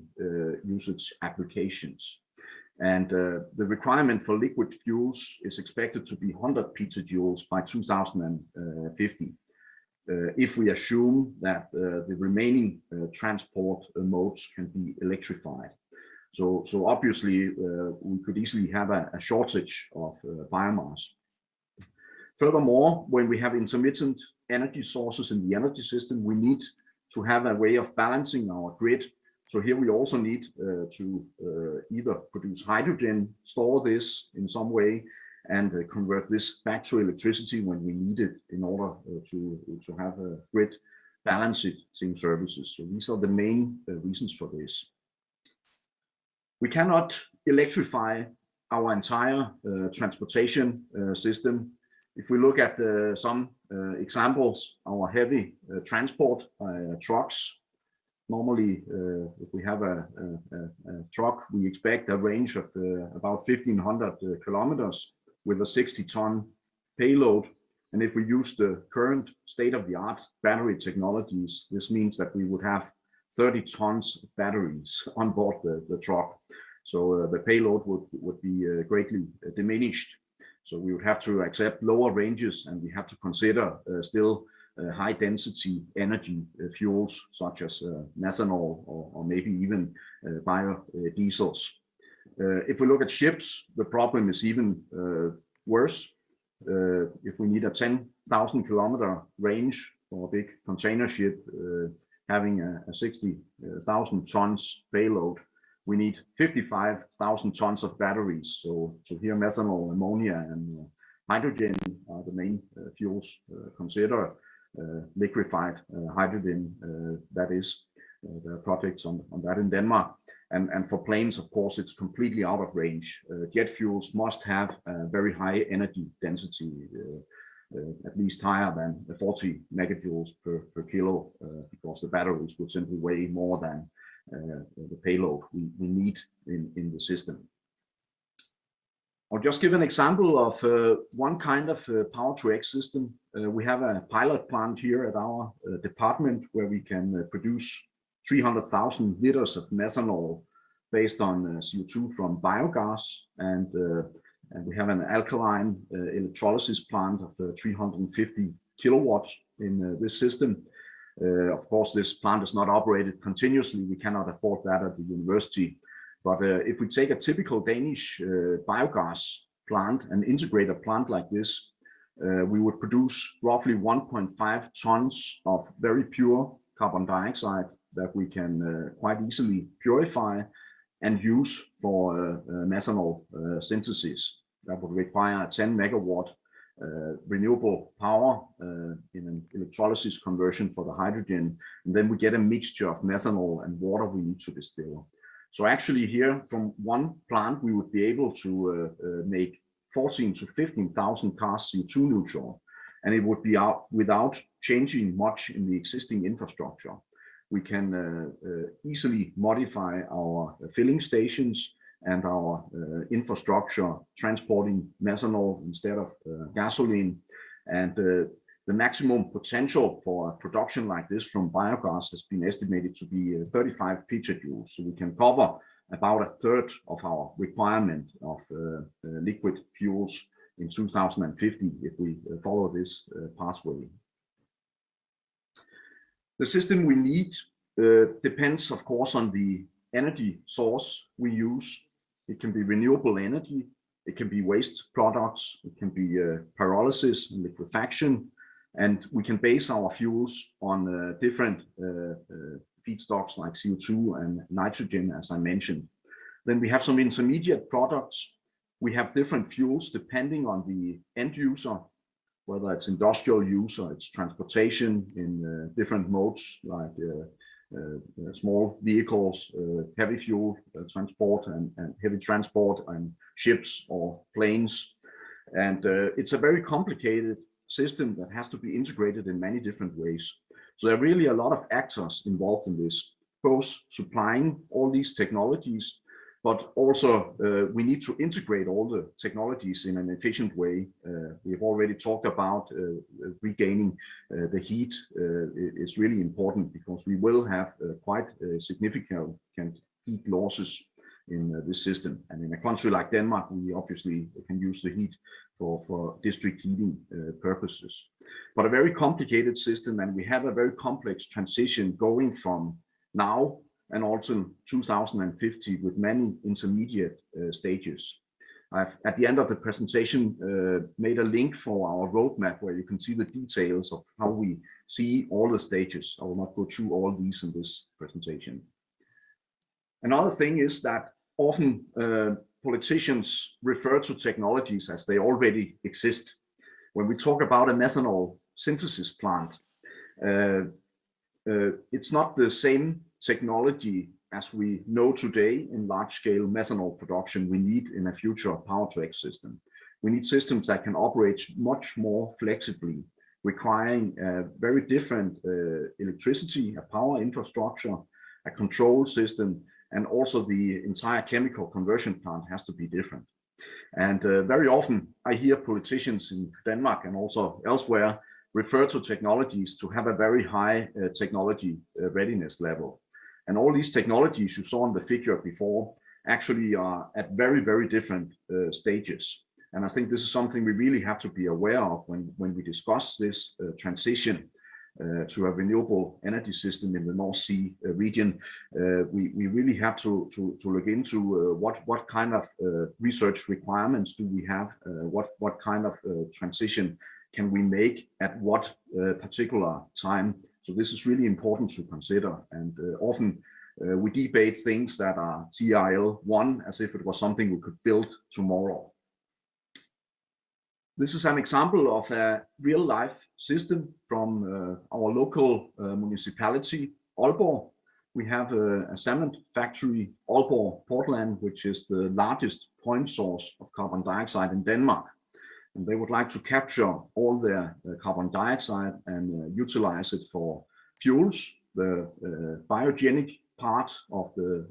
usage applications. And the requirement for liquid fuels is expected to be 100 petajoules by 2050. If we assume that the remaining transport modes can be electrified. So obviously, we could easily have a shortage of biomass. Furthermore, when we have intermittent energy sources in the energy system, we need to have a way of balancing our grid. So here we also need to either produce hydrogen, store this in some way, and convert this back to electricity when we need it in order to have a grid balancing services. So these are the main reasons for this. We cannot electrify our entire transportation system. If we look at some examples, our heavy transport trucks, normally if we have a truck, we expect a range of about 1,500 kilometers with a 60-ton payload. And if we use the current state-of-the-art battery technologies, this means that we would have 30 tons of batteries on board the truck. So the payload would be greatly diminished. So we would have to accept lower ranges, and we have to consider still high density energy fuels such as methanol or maybe even biodiesels. If we look at ships, the problem is even worse. If we need a 10,000 kilometer range for a big container ship having a 60,000 tons payload, we need 55,000 tons of batteries. So here methanol, ammonia, and hydrogen are the main fuels considered. Liquefied hydrogen, that is, there are projects on that in Denmark. And for planes, of course, it's completely out of range. Jet fuels must have a very high energy density, at least higher than 40 megajoules per kilo, because the batteries would simply weigh more than the payload we need in the system. I'll just give an example of one kind of power-to-X system. We have a pilot plant here at our department where we can produce 300,000 liters of methanol based on CO2 from biogas, and we have an alkaline electrolysis plant of 350 kilowatts in this system. Of course, this plant is not operated continuously. We cannot afford that at the university. But if we take a typical Danish biogas plant and integrate a plant like this, we would produce roughly 1.5 tons of very pure carbon dioxide that we can quite easily purify and use for methanol synthesis. That would require a 10 megawatt renewable power in an electrolysis conversion for the hydrogen. And then we get a mixture of methanol and water we need to distill. So actually here from one plant, we would be able to make 14 to 15,000 cars CO2 neutral, and it would be out without changing much in the existing infrastructure. We can easily modify our filling stations and our infrastructure transporting methanol instead of gasoline. And the maximum potential for a production like this from biogas has been estimated to be 35 petajoules. So we can cover about a third of our requirement of liquid fuels in 2050 if we follow this pathway. The system we need depends, of course, on the energy source we use. It can be renewable energy, it can be waste products, it can be pyrolysis and liquefaction, and we can base our fuels on different feedstocks like CO2 and nitrogen, as I mentioned. Then we have some intermediate products. We have different fuels depending on the end user, whether it's industrial use or it's transportation in different modes like small vehicles, heavy fuel transport and heavy transport, and ships or planes. And it's a very complicated system that has to be integrated in many different ways. So there are really a lot of actors involved in this, both supplying all these technologies, but also we need to integrate all the technologies in an efficient way. We've already talked about regaining the heat is really important because we will have quite significant heat losses in this system. And in a country like Denmark, we obviously can use the heat for district heating purposes. But a very complicated system, and we have a very complex transition going from now and also 2050 with many intermediate stages. I've, at the end of the presentation, made a link for our roadmap where you can see the details of how we see all the stages. I will not go through all these in this presentation. Another thing is that often politicians refer to technologies as they already exist. When we talk about a methanol synthesis plant, it's not the same technology as we know today in large-scale methanol production we need in a future power-to-X system. We need systems that can operate much more flexibly, requiring a very different electricity, a power infrastructure, a control system, and also the entire chemical conversion plant has to be different. And very often I hear politicians in Denmark and also elsewhere refer to technologies to have a very high technology readiness level. And all these technologies you saw on the figure before actually are at very, very different stages. And I think this is something we really have to be aware of when we discuss this transition. to a renewable energy system in the North Sea region, we really have to look into what kind of research requirements do we have, what kind of transition can we make at what particular time. So this is really important to consider, and often we debate things that are TRL1 as if it was something we could build tomorrow. This is an example of a real-life system from our local municipality, Aalborg. We have a cement factory, Aalborg Portland, which is the largest point source of carbon dioxide in Denmark. And they would like to capture all their carbon dioxide and utilize it for fuels, the biogenic part of the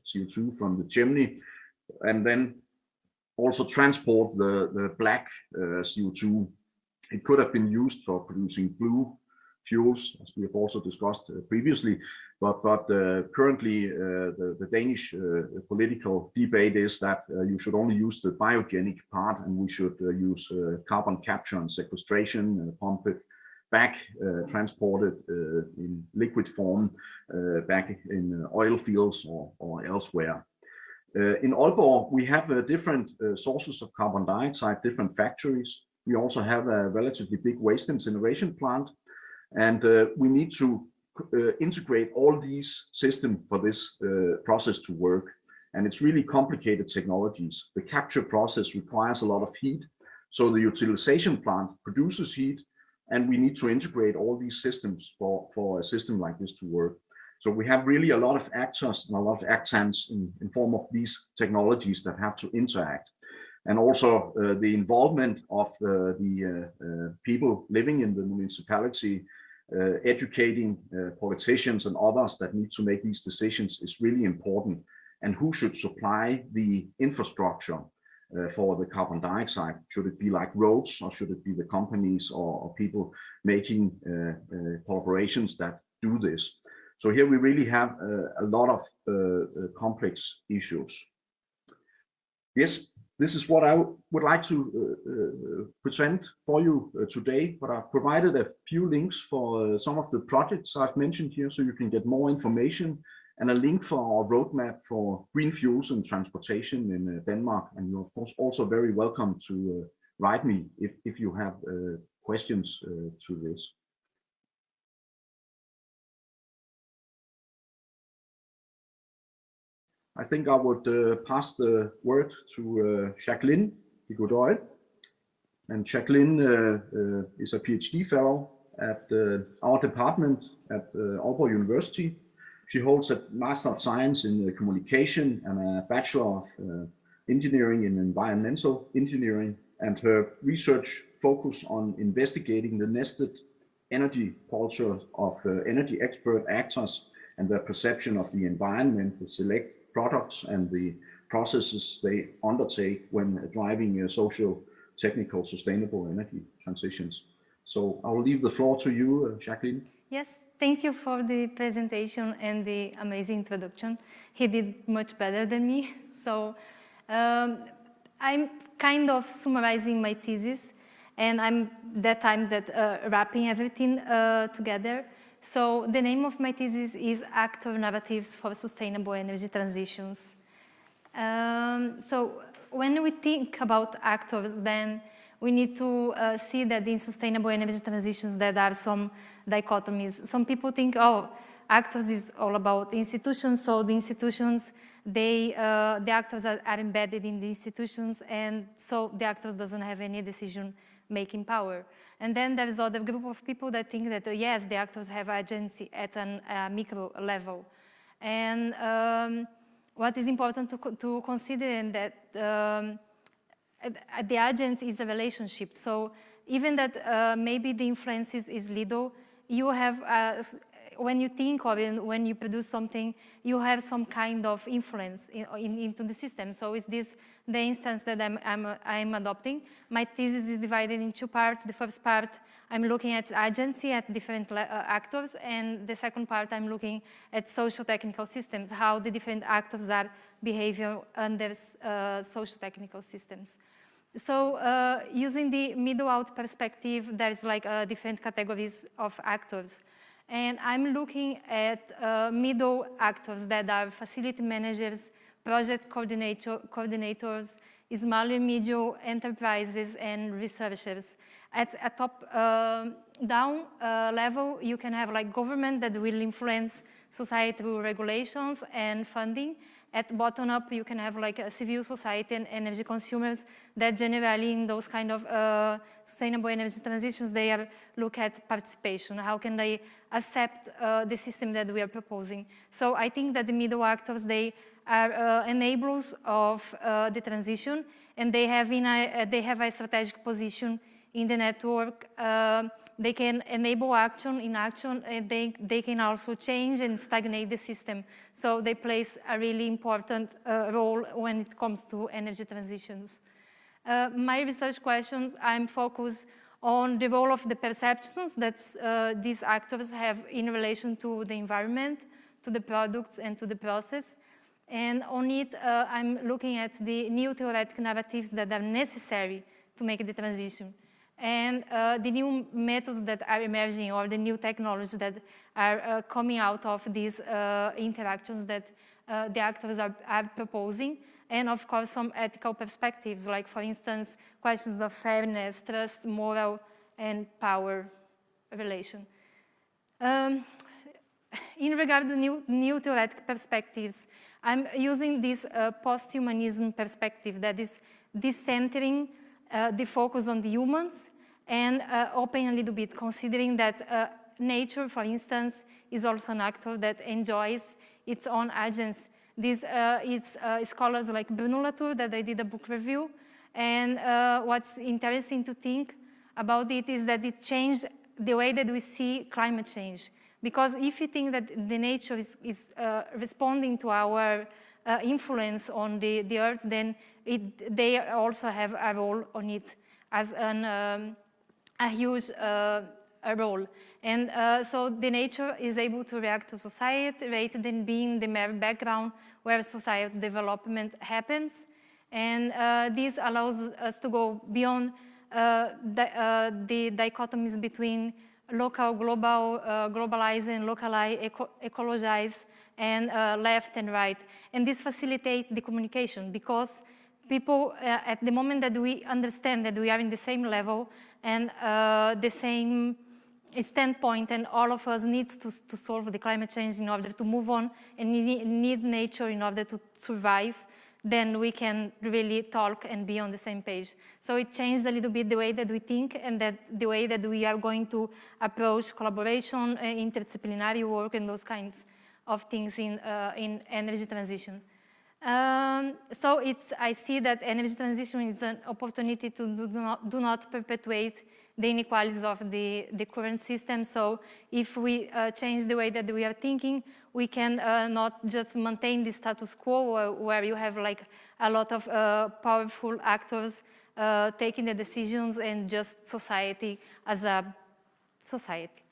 CO2 from the chimney, and then also transport the black CO2. It could have been used for producing blue fuels, as we have also discussed previously, but currently the Danish political debate is that you should only use the biogenic part, and we should use carbon capture and sequestration, pump it back, transport it in liquid form back in oil fields or elsewhere. In Aalborg, we have different sources of carbon dioxide, different factories. We also have a relatively big waste incineration plant, and we need to integrate all these systems for this process to work. And it's really complicated technologies. The capture process requires a lot of heat, so the utilization plant produces heat, and we need to integrate all these systems for a system like this to work. So we have really a lot of actors and a lot of actants in form of these technologies that have to interact. And also the involvement of the people living in the municipality, educating politicians and others that need to make these decisions is really important. And who should supply the infrastructure for the carbon dioxide? Should it be like roads, or should it be the companies or people making collaborations that do this? So here we really have a lot of complex issues. Yes, this is what I would like to present for you today, but I've provided a few links for some of the projects I've mentioned here, so you can get more information, and a link for our roadmap for green fuels and transportation in Denmark. And you're of course also very welcome to write me if you have questions to this. I think I would pass the word to Jacqueline Godoy. And Jacqueline is a PhD fellow at our department at Aalborg University. She holds a Master of Science in Communication and a Bachelor of Engineering in Environmental Engineering. And her research focus on investigating the nested energy culture of energy expert actors and their perception of the environment, the select products and the processes they undertake when driving social, technical, sustainable energy transitions. So I will leave the floor to you, Jacqueline. Yes, thank you for the presentation and the amazing introduction. He did much better than me. So I'm kind of summarizing my thesis, and I'm wrapping everything together. So the name of my thesis is Actor Narratives for Sustainable Energy Transitions. So when we think about actors, then we need to see that in sustainable energy transitions there are some dichotomies. Some people think, oh, actors is all about institutions, so the institutions, the actors are embedded in the institutions, and so the actors doesn't have any decision-making power. And then there's other group of people that think that, yes, the actors have agency at a micro level. And what is important to consider is that the agency is a relationship. So even that maybe the influence is little, you have, when you think or when you produce something, you have some kind of influence into the system. So is this the instance that I'm adopting? My thesis is divided in two parts. The first part, I'm looking at agency at different actors, and the second part, I'm looking at social technical systems, how the different actors are behaving under social technical systems. So using the middle-out perspective, there's like different categories of actors. And I'm looking at middle actors that are facility managers, project coordinators, small and medium enterprises, and researchers. At a top-down level, you can have like government that will influence society through regulations and funding. At bottom-up, you can have like a civil society and energy consumers that generally in those kind of sustainable energy transitions, they look at participation. How can they accept the system that we are proposing? So I think that the middle actors, they are enablers of the transition, and they have a strategic position in the network. They can enable action in action, and they can also change and stagnate the system. So they play a really important role when it comes to energy transitions. My research questions, I'm focused on the role of the perceptions that these actors have in relation to the environment, to the products, and to the process. And on it, I'm looking at the new theoretical narratives that are necessary to make the transition. And the new methods that are emerging, or the new technologies that are coming out of these interactions that the actors are proposing. And of course, some ethical perspectives, like for instance, questions of fairness, trust, moral, and power relation. In regard to new theoretical perspectives, I'm using this post-humanism perspective that is decentering the focus on the humans and open a little bit, considering that nature, for instance, is also an actor that enjoys its own agency. These scholars like Bruno Latour that I did a book review, and what's interesting to think about it is that it changed the way that we see climate change. Because if you think that the nature is responding to our influence on the Earth, then they also have a role on it as a huge role. And so the nature is able to react to society rather than being the mere background where societal development happens. And this allows us to go beyond the dichotomies between local, global, globalize and localize, ecologize, and left and right. And this facilitates the communication because people, at the moment that we understand that we are in the same level and the same standpoint, and all of us need to solve the climate change in order to move on and need nature in order to survive, then we can really talk and be on the same page. So it changed a little bit the way that we think and that the way that we are going to approach collaboration, interdisciplinary work, and those kinds of things in energy transition. So I see that energy transition is an opportunity to do not perpetuate the inequalities of the current system. So if we change the way that we are thinking, we can not just maintain the status quo where you have like a lot of powerful actors taking the decisions and just society as a society.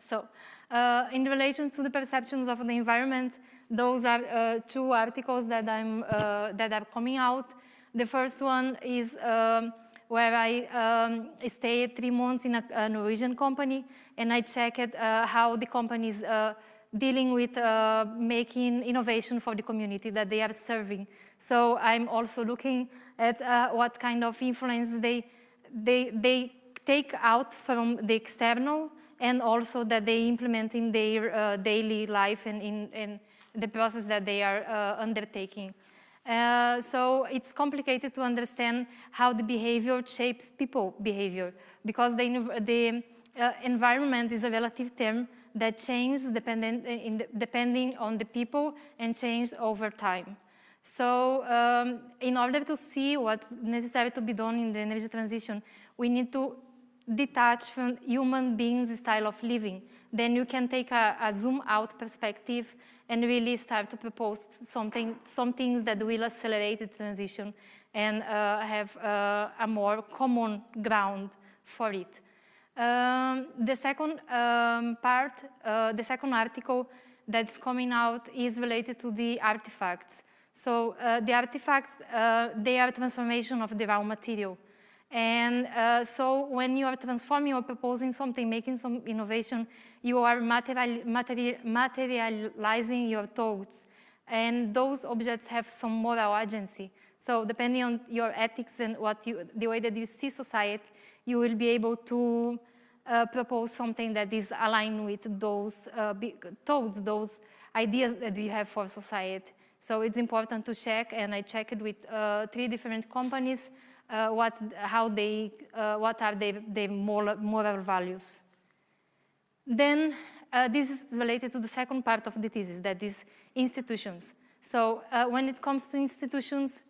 So in relation to the perceptions of the environment, those are two articles that are coming out. The first one is where I stayed 3 months in a Norwegian company, and I checked how the company is dealing with making innovation for the community that they are serving. So I'm also looking at what kind of influence they take out from the external, and also that they implement in their daily life and in the process that they are undertaking. So it's complicated to understand how the behavior shapes people behavior, because the environment is a relative term that changes depending on the people and changes over time. So in order to see what's necessary to be done in the energy transition, we need to detach from human beings' style of living. Then you can take a zoom-out perspective and really start to propose some things that will accelerate the transition and have a more common ground for it. The second the second article that's coming out is related to the artifacts. So the artifacts, they are transformation of the raw material. And so when you are transforming or proposing something, making some innovation, you are materializing your thoughts. And those objects have some moral agency. So depending on your ethics and the way that you see society, you will be able to propose something that is aligned with those thoughts, those ideas that we have for society. So it's important to check, and I checked with 3 different companies what are their moral values. Then this is related to the second part of the thesis, that is institutions. So when it comes to institutions,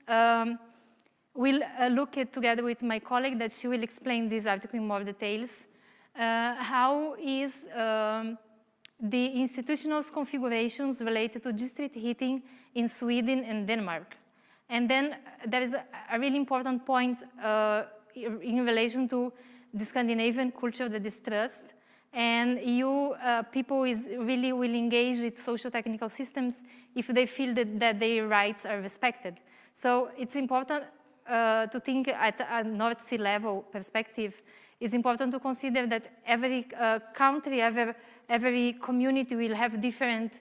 we'll look at together with my colleague that she will explain this article in more details. How is the institutional configurations related to district heating in Sweden and Denmark? And then there is a really important point in relation to the Scandinavian culture that is trust. And people really will engage with socio-technical systems if they feel that their rights are respected. So it's important to think at a North Sea level perspective. It's important to consider that every country, every community will have different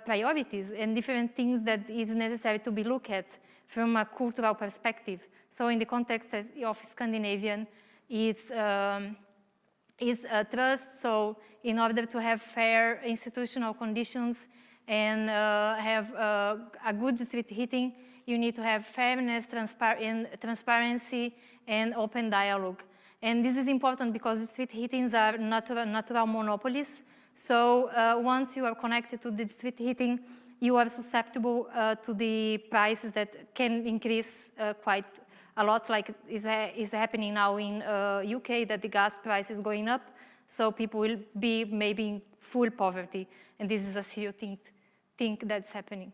priorities and different things that is necessary to be looked at from a cultural perspective. So in the context of Scandinavian, it's trust. So in order to have fair institutional conditions and have a good district heating, you need to have fairness, transparency, and open dialogue. And this is important because district heatings are natural monopolies. So once you are connected to the district heating, you are susceptible to the prices that can increase quite a lot, like is happening now in UK, that the gas price is going up. So people will be maybe in full poverty. And this is a serious thing that's happening.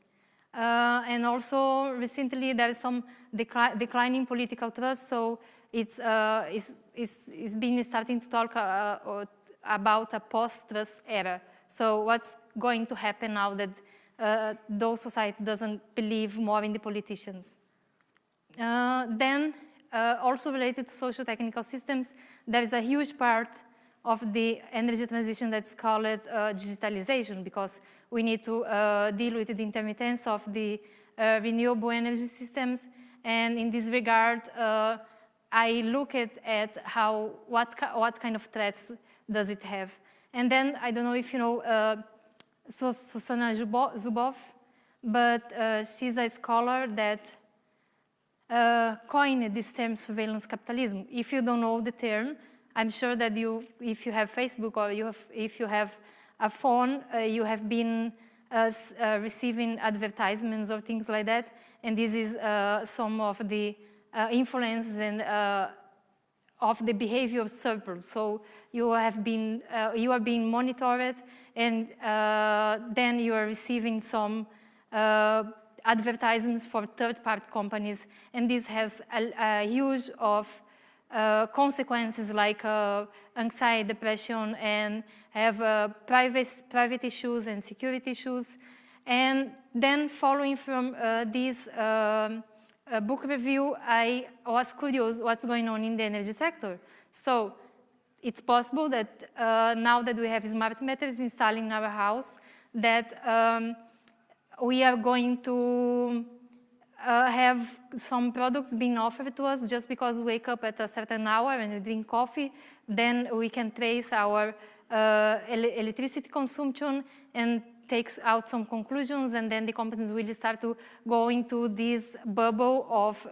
And also recently there is some declining political trust. So it's been starting to talk about a post-trust era. So what's going to happen now that those societies doesn't believe more in the politicians? Then also related to socio-technical systems, there is a huge part of the energy transition that's called digitalization, because we need to deal with the intermittence of the renewable energy systems. And in this regard, I look at what kind of threats does it have. And then, I don't know if you know Susanna Zuboff, but she's a scholar that coined this term surveillance capitalism. If you don't know the term, I'm sure that if you have Facebook or if you have a phone, you have been receiving advertisements or things like that. And this is some of the influences and of the behavior of surplus. So you are being monitored, and then you are receiving some advertisements for third-party companies, and this has a huge of consequences like anxiety, depression, and have private issues and security issues. And then following from this book review, I was curious what's going on in the energy sector. So it's possible that now that we have smart meters installed in our house, that we are going to have some products being offered to us just because we wake up at a certain hour and we drink coffee. Then we can trace our electricity consumption and takes out some conclusions, and then the companies will start to go into this bubble of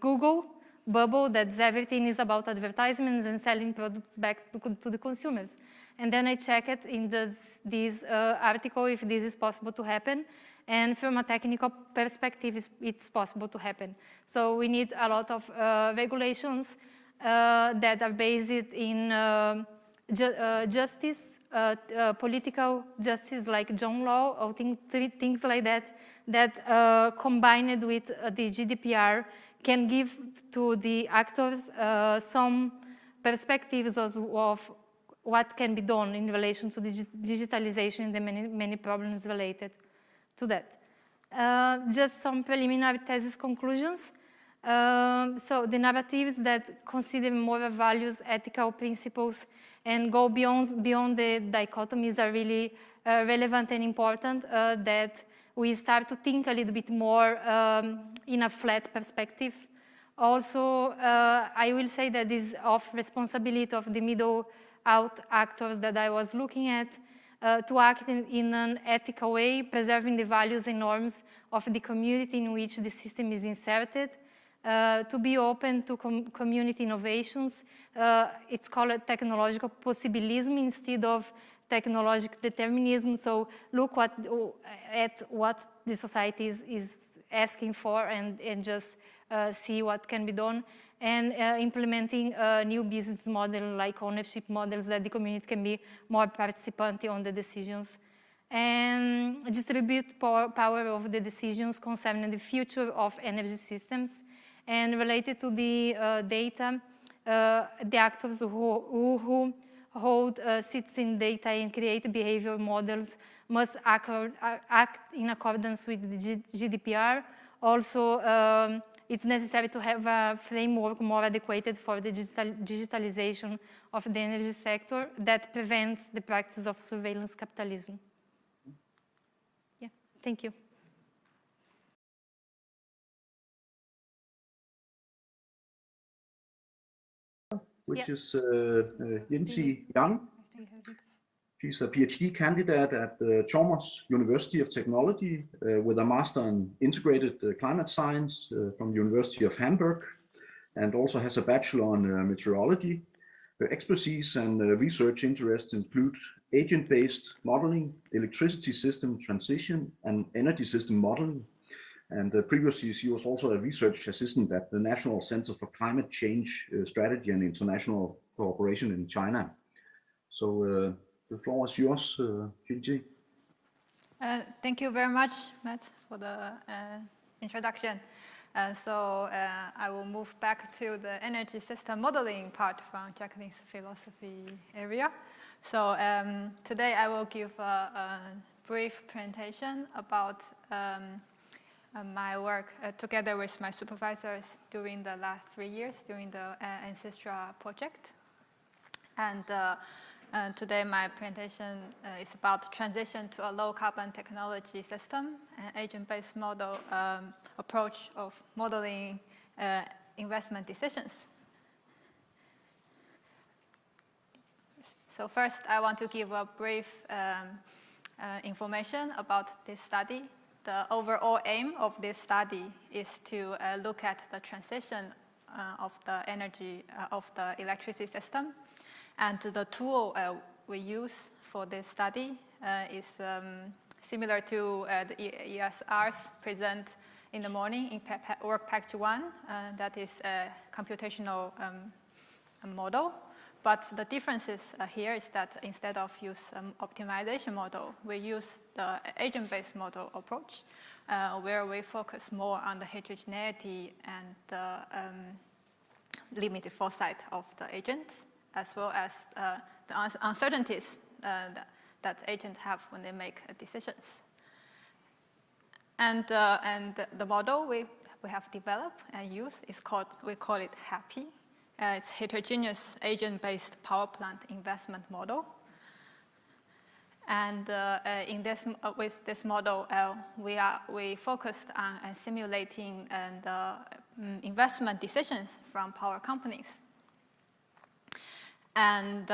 Google bubble, that everything is about advertisements and selling products back to the consumers. And then I check it in this article if this is possible to happen. And from a technical perspective, it's possible to happen. So we need a lot of regulations that are based in justice, political justice like John law, or things like that, that combined with the GDPR can give to the actors some perspectives of what can be done in relation to the digitalization and the many problems related to that. Just some preliminary thesis conclusions. So the narratives that consider moral values, ethical principles, and go beyond the dichotomies are really relevant and important, that we start to think a little bit more in a flat perspective. Also, I will say that this is of responsibility of the middle out actors that I was looking at, to act in an ethical way, preserving the values and norms of the community in which the system is inserted, to be open to community innovations. It's called technological possibilism instead of technological determinism. So look at what the society is asking for and just see what can be done. And implementing a new business model like ownership models that the community can be more participant on the decisions. And distribute power of the decisions concerning the future of energy systems. And related to the data, the actors who hold citizen data and create behavior models must act in accordance with the GDPR. Also, it's necessary to have a framework more adequate for the digitalization of the energy sector that prevents the practice of surveillance capitalism. Yeah, thank you. Which is Yancy Yang. She's a PhD candidate at the Chalmers University of Technology with a master in integrated climate science from the University of Hamburg, and also has a bachelor in meteorology. Her expertise and research interests include agent-based modeling, electricity system transition, and energy system modeling. And previously, she was also a research assistant at the National Center for Climate Change Strategy and International Cooperation in China. So the floor is yours, Gigi. Thank you very much, Matt, for the introduction. So I will move back to the energy system modeling part from Jacqueline's philosophy area. So today I will give a brief presentation about my work together with my supervisors during the last 3 years during the ENSYSTRA project. And today my presentation is about transition to a low carbon technology system, an agent-based model approach of modeling investment decisions. So first I want to give a brief information about this study. The overall aim of this study is to look at the transition of the energy, of the electricity system. And the tool we use for this study is similar to the ESRs present in the morning in work package 1. That is a computational model. But the differences here is that instead of use optimization model, we use the agent-based model approach, where we focus more on the heterogeneity and the limited foresight of the agents, as well as the uncertainties that agents have when they make decisions. And the model we have developed and used is called, we call it HAPPY. It's heterogeneous agent-based power plant investment model. And with this model, we focused on simulating the investment decisions from power companies. And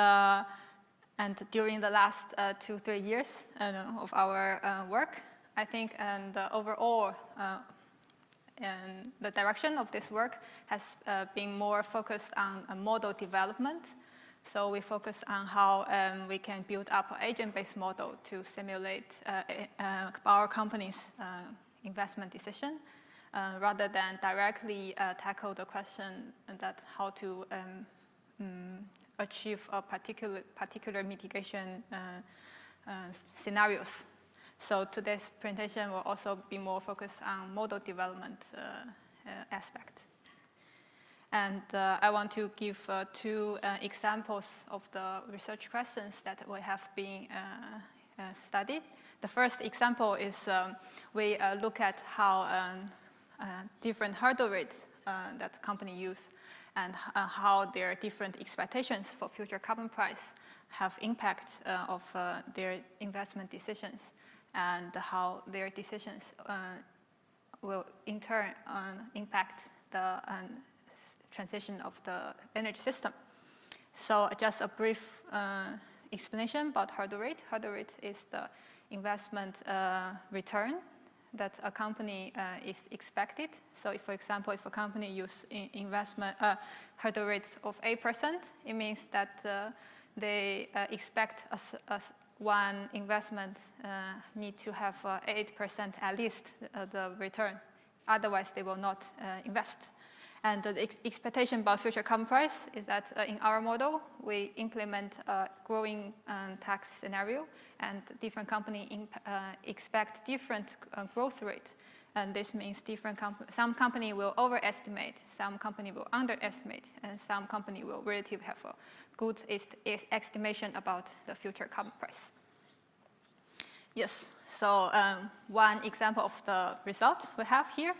during the last 2-3 years of our work, I think the overall and the direction of this work has been more focused on model development. So we focus on how we can build up an agent-based model to simulate our company's investment decision, rather than directly tackle the question that how to achieve a particular mitigation scenarios. So today's presentation will also be more focused on model development aspect. And I want to give 2 examples of the research questions that we have been studied. The first example is we look at how different hurdle rates that company use and how their different expectations for future carbon price have impact of their investment decisions, and how their decisions will in turn impact the transition of the energy system. So just a brief explanation about hurdle rate. Hurdle rate is the investment return that a company is expected. So if, for example, if a company use investment hurdle rates of 8%, it means that they expect one investment need to have 8% at least the return. Otherwise, they will not invest. And the expectation about future carbon price is that in our model, we implement a growing tax scenario, and different companies expect different growth rate. And this means some company will overestimate, some company will underestimate, and some company will relatively have a good estimation about the future carbon price. Yes, so one example of the results we have here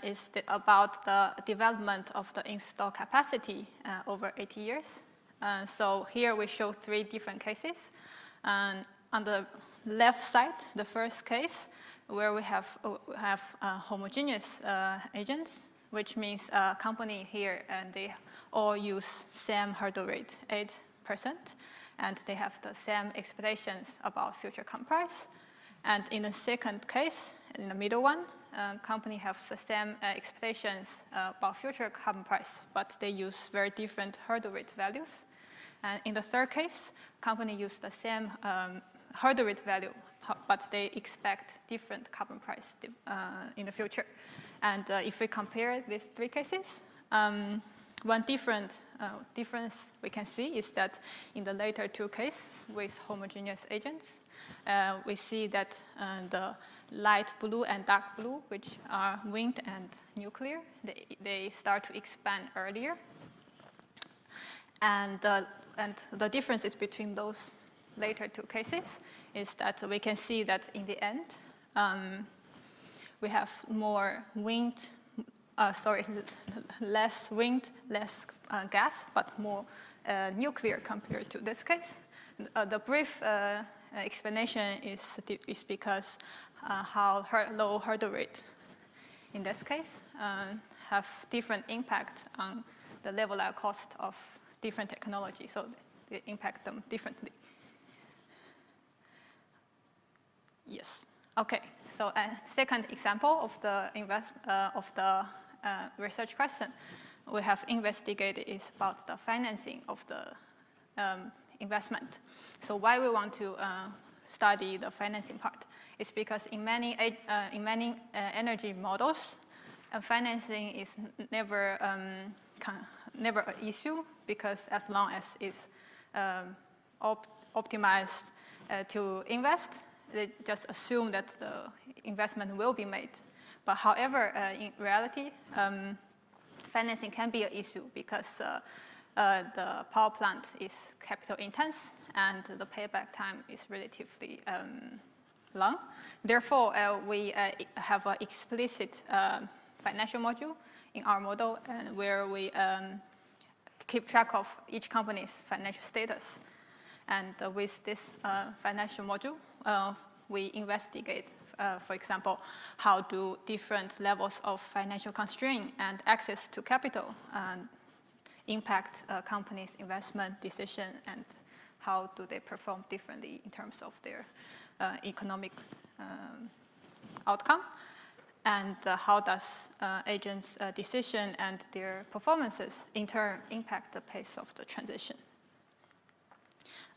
is about the development of the installed capacity over 80 years. So here we show 3 different cases. On the left side, the first case, where we have homogeneous agents, which means a company here and they all use same hurdle rate, 8%, and they have the same expectations about future carbon price. And in the second case, in the middle one, company have the same expectations about future carbon price, but they use very different hurdle rate values. And in the third case, company use the same hurdle rate value, but they expect different carbon price in the future. And if we compare these 3 cases, one difference we can see is that in the later 2 cases with homogeneous agents, we see that the light blue and dark blue, which are wind and nuclear, they start to expand earlier. And the differences between those later 2 cases is that we can see that in the end, we have more wind, less wind, less gas, but more nuclear compared to this case. The brief explanation is because how low hurdle rate in this case have different impact on the levelized cost of different technology, so they impact them differently. Yes. Okay. So a second example of the research question we have investigated is about the financing of the investment. So why we want to study the financing part is because in many energy models, financing is never an issue, because as long as it's optimized to invest, they just assume that the investment will be made. But however, in reality, financing can be an issue because the power plant is capital intense and the payback time is relatively long. Therefore, we have an explicit financial module in our model, where we keep track of each company's financial status. And with this financial module, we investigate, for example, how do different levels of financial constraint and access to capital impact a company's investment decision, and how do they perform differently in terms of their economic outcome, and how does agents' decision and their performances in turn impact the pace of the transition.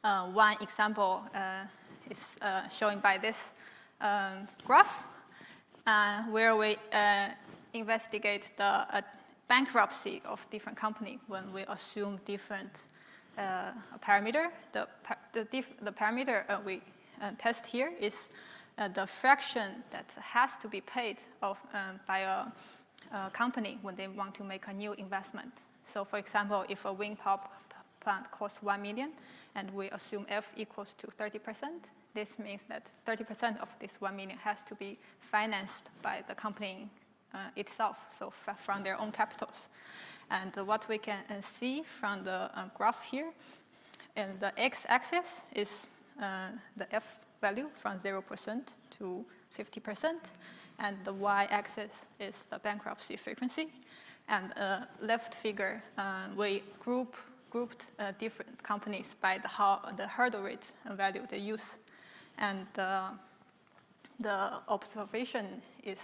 One example is shown by this graph, where we investigate the bankruptcy of different companies when we assume different parameter. The parameter we test here is the fraction that has to be paid by a company when they want to make a new investment. So for example, if a wind plant costs 1 million, and we assume F equals to 30%. This means that 30% of this 1 million has to be financed by the company itself, so from their own capitals. And what we can see from the graph here, and the x-axis is the F value from 0% to 50%, and the y-axis is the bankruptcy frequency. And left figure, we grouped different companies by the hurdle rate value they use. And the observation is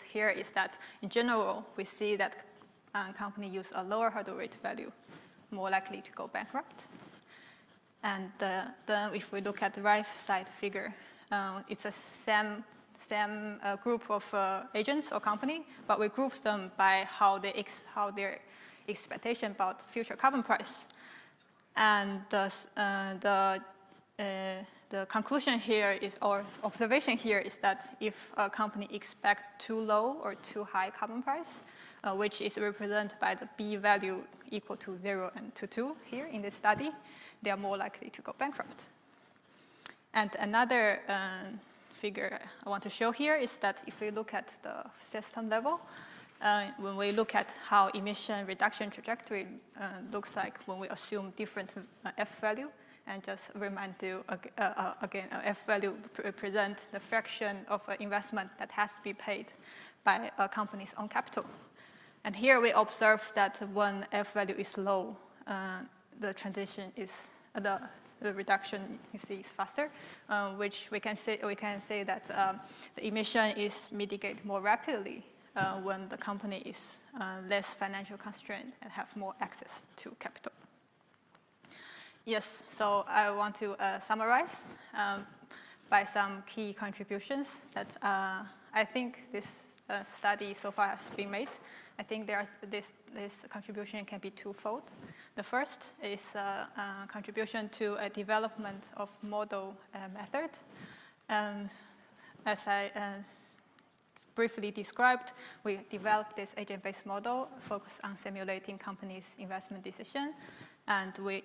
that in general, we see that company use a lower hurdle rate value, more likely to go bankrupt. And then if we look at the right side figure, it's a same group of agents or company, but we group them by how their expectation about future carbon price. And the conclusion here is, or observation here is that if a company expects too low or too high carbon price, which is represented by the B value equal to 0 and to 2 here in this study, they are more likely to go bankrupt. And another figure I want to show here is that if we look at the system level, when we look at how emission reduction trajectory looks like when we assume different F value, and just remind you again, F value represents the fraction of investment that has to be paid by a company's own capital. And here we observe that when F value is low, the transition is the reduction you see is faster, which we can say that the emission is mitigated more rapidly when the company is less financial constrained and have more access to capital. Yes, so I want to summarize by some key contributions that I think this study so far has been made. I think this contribution can be twofold. The first is a contribution to a development of model method. As I briefly described, we developed this agent-based model focused on simulating companies' investment decision. And we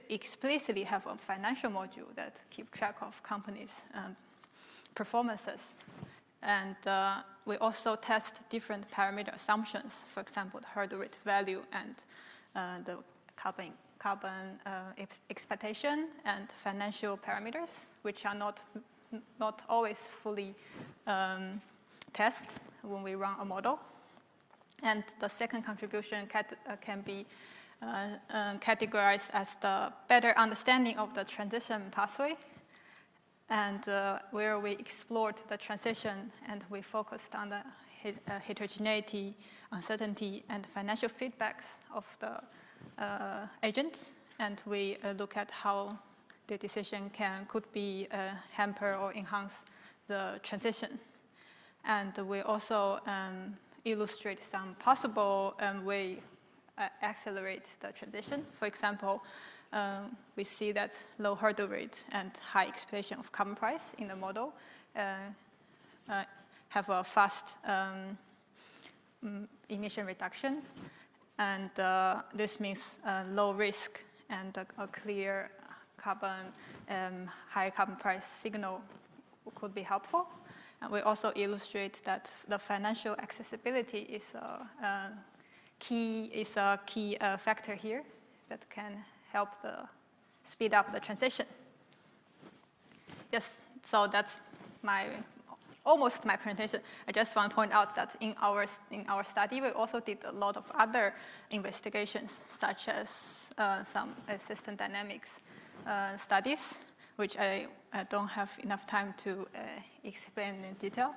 explicitly have a financial module that keeps track of companies' performances. And we also test different parameter assumptions, for example, the hurdle rate value and the carbon expectation and financial parameters, which are not always fully tested when we run a model. And the second contribution can be categorized as the better understanding of the transition pathway, and where we explored the transition and we focused on the heterogeneity, uncertainty, and financial feedbacks of the agents, and we look at how the decision could be hamper or enhance the transition. And we also illustrate some possible way accelerate the transition. For example, we see that low hurdle rate and high expectation of carbon price in the model have a fast emission reduction, and this means low risk and a clear carbon, high carbon price signal could be helpful. And we also illustrate that the financial accessibility is a key factor here that can help speed up the transition. Yes, so that's almost my presentation. I just want to point out that in our study, we also did a lot of other investigations, such as some system dynamics studies, which I don't have enough time to explain in detail.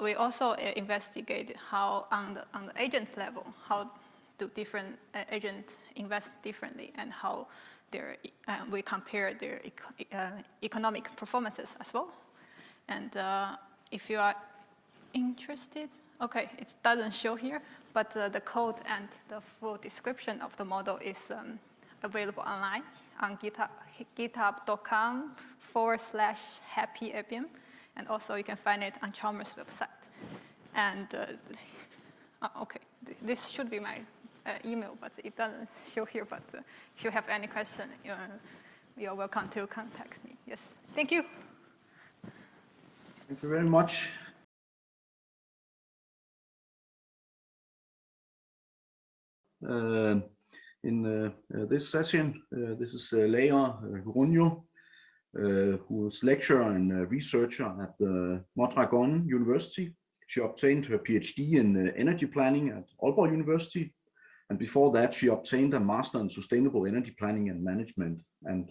We also investigated how on the agent level, how do different agents invest differently, and how we compare their economic performances as well. And if you are interested, okay, it doesn't show here, but the code and the full description of the model is available online on github.com/happyappium. And also you can find it on Chalmers website. And okay, this should be my email, but it doesn't show here. But if you have any question, you're welcome to contact me. Yes, thank you. Thank you very much. In this session, this is Leia Gorroño, who is lecturer and researcher at the Mondragon University. She obtained her PhD in energy planning at Aalborg University. And before that, she obtained a master in sustainable energy planning and management. And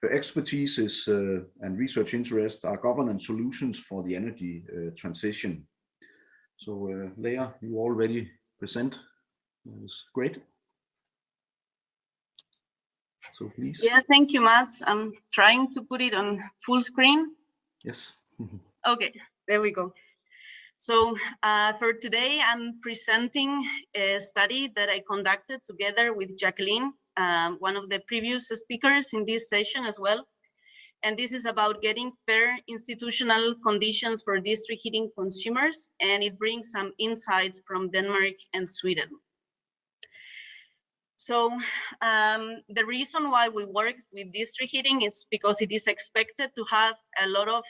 her expertise is and research interests are governance solutions for the energy transition. So Leia, you already present. It's great. So please. Yeah, thank you, Mats. I'm trying to put it on full screen. Yes. Okay, there we go. So for today, I'm presenting a study that I conducted together with Jacqueline, one of the previous speakers in this session as well. And this is about getting fair institutional conditions for district heating consumers, and it brings some insights from Denmark and Sweden. So the reason why we work with district heating is because it is expected to have a lot of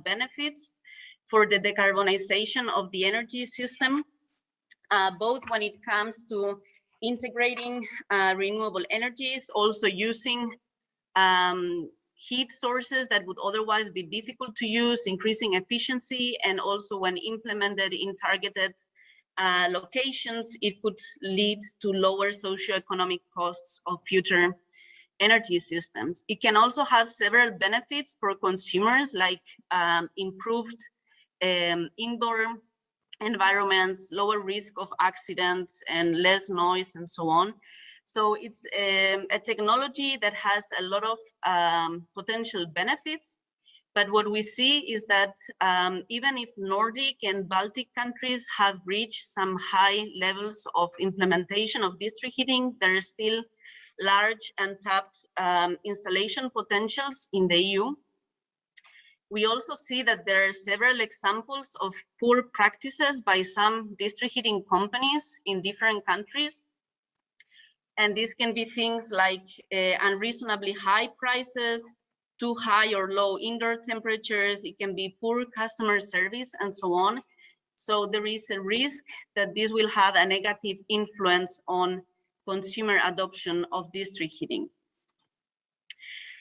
benefits for the decarbonization of the energy system, both when it comes to integrating renewable energies, also using heat sources that would otherwise be difficult to use, increasing efficiency, and also when implemented in targeted locations, it could lead to lower socioeconomic costs of future energy systems. It can also have several benefits for consumers, like improved indoor environments, lower risk of accidents, and less noise, and so on. So it's a technology that has a lot of potential benefits. But what we see is that even if Nordic and Baltic countries have reached some high levels of implementation of district heating, there are still large untapped installation potentials in the EU. We also see that there are several examples of poor practices by some district heating companies in different countries. And this can be things like unreasonably high prices, too high or low indoor temperatures, it can be poor customer service, and so on. So there is a risk that this will have a negative influence on consumer adoption of district heating.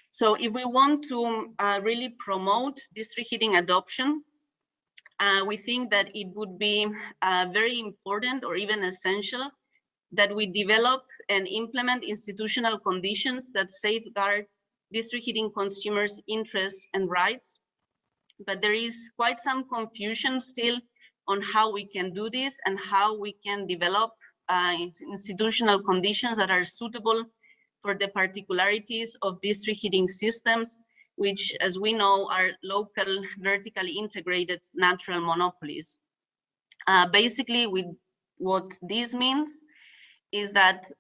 So if we want to really promote district heating adoption, we think that it would be very important or even essential that we develop and implement institutional conditions that safeguard district heating consumers' interests and rights. But there is quite some confusion still on how we can do this and how we can develop institutional conditions that are suitable for the particularities of district heating systems, which, as we know, are local, vertically integrated natural monopolies. Basically, what this means is that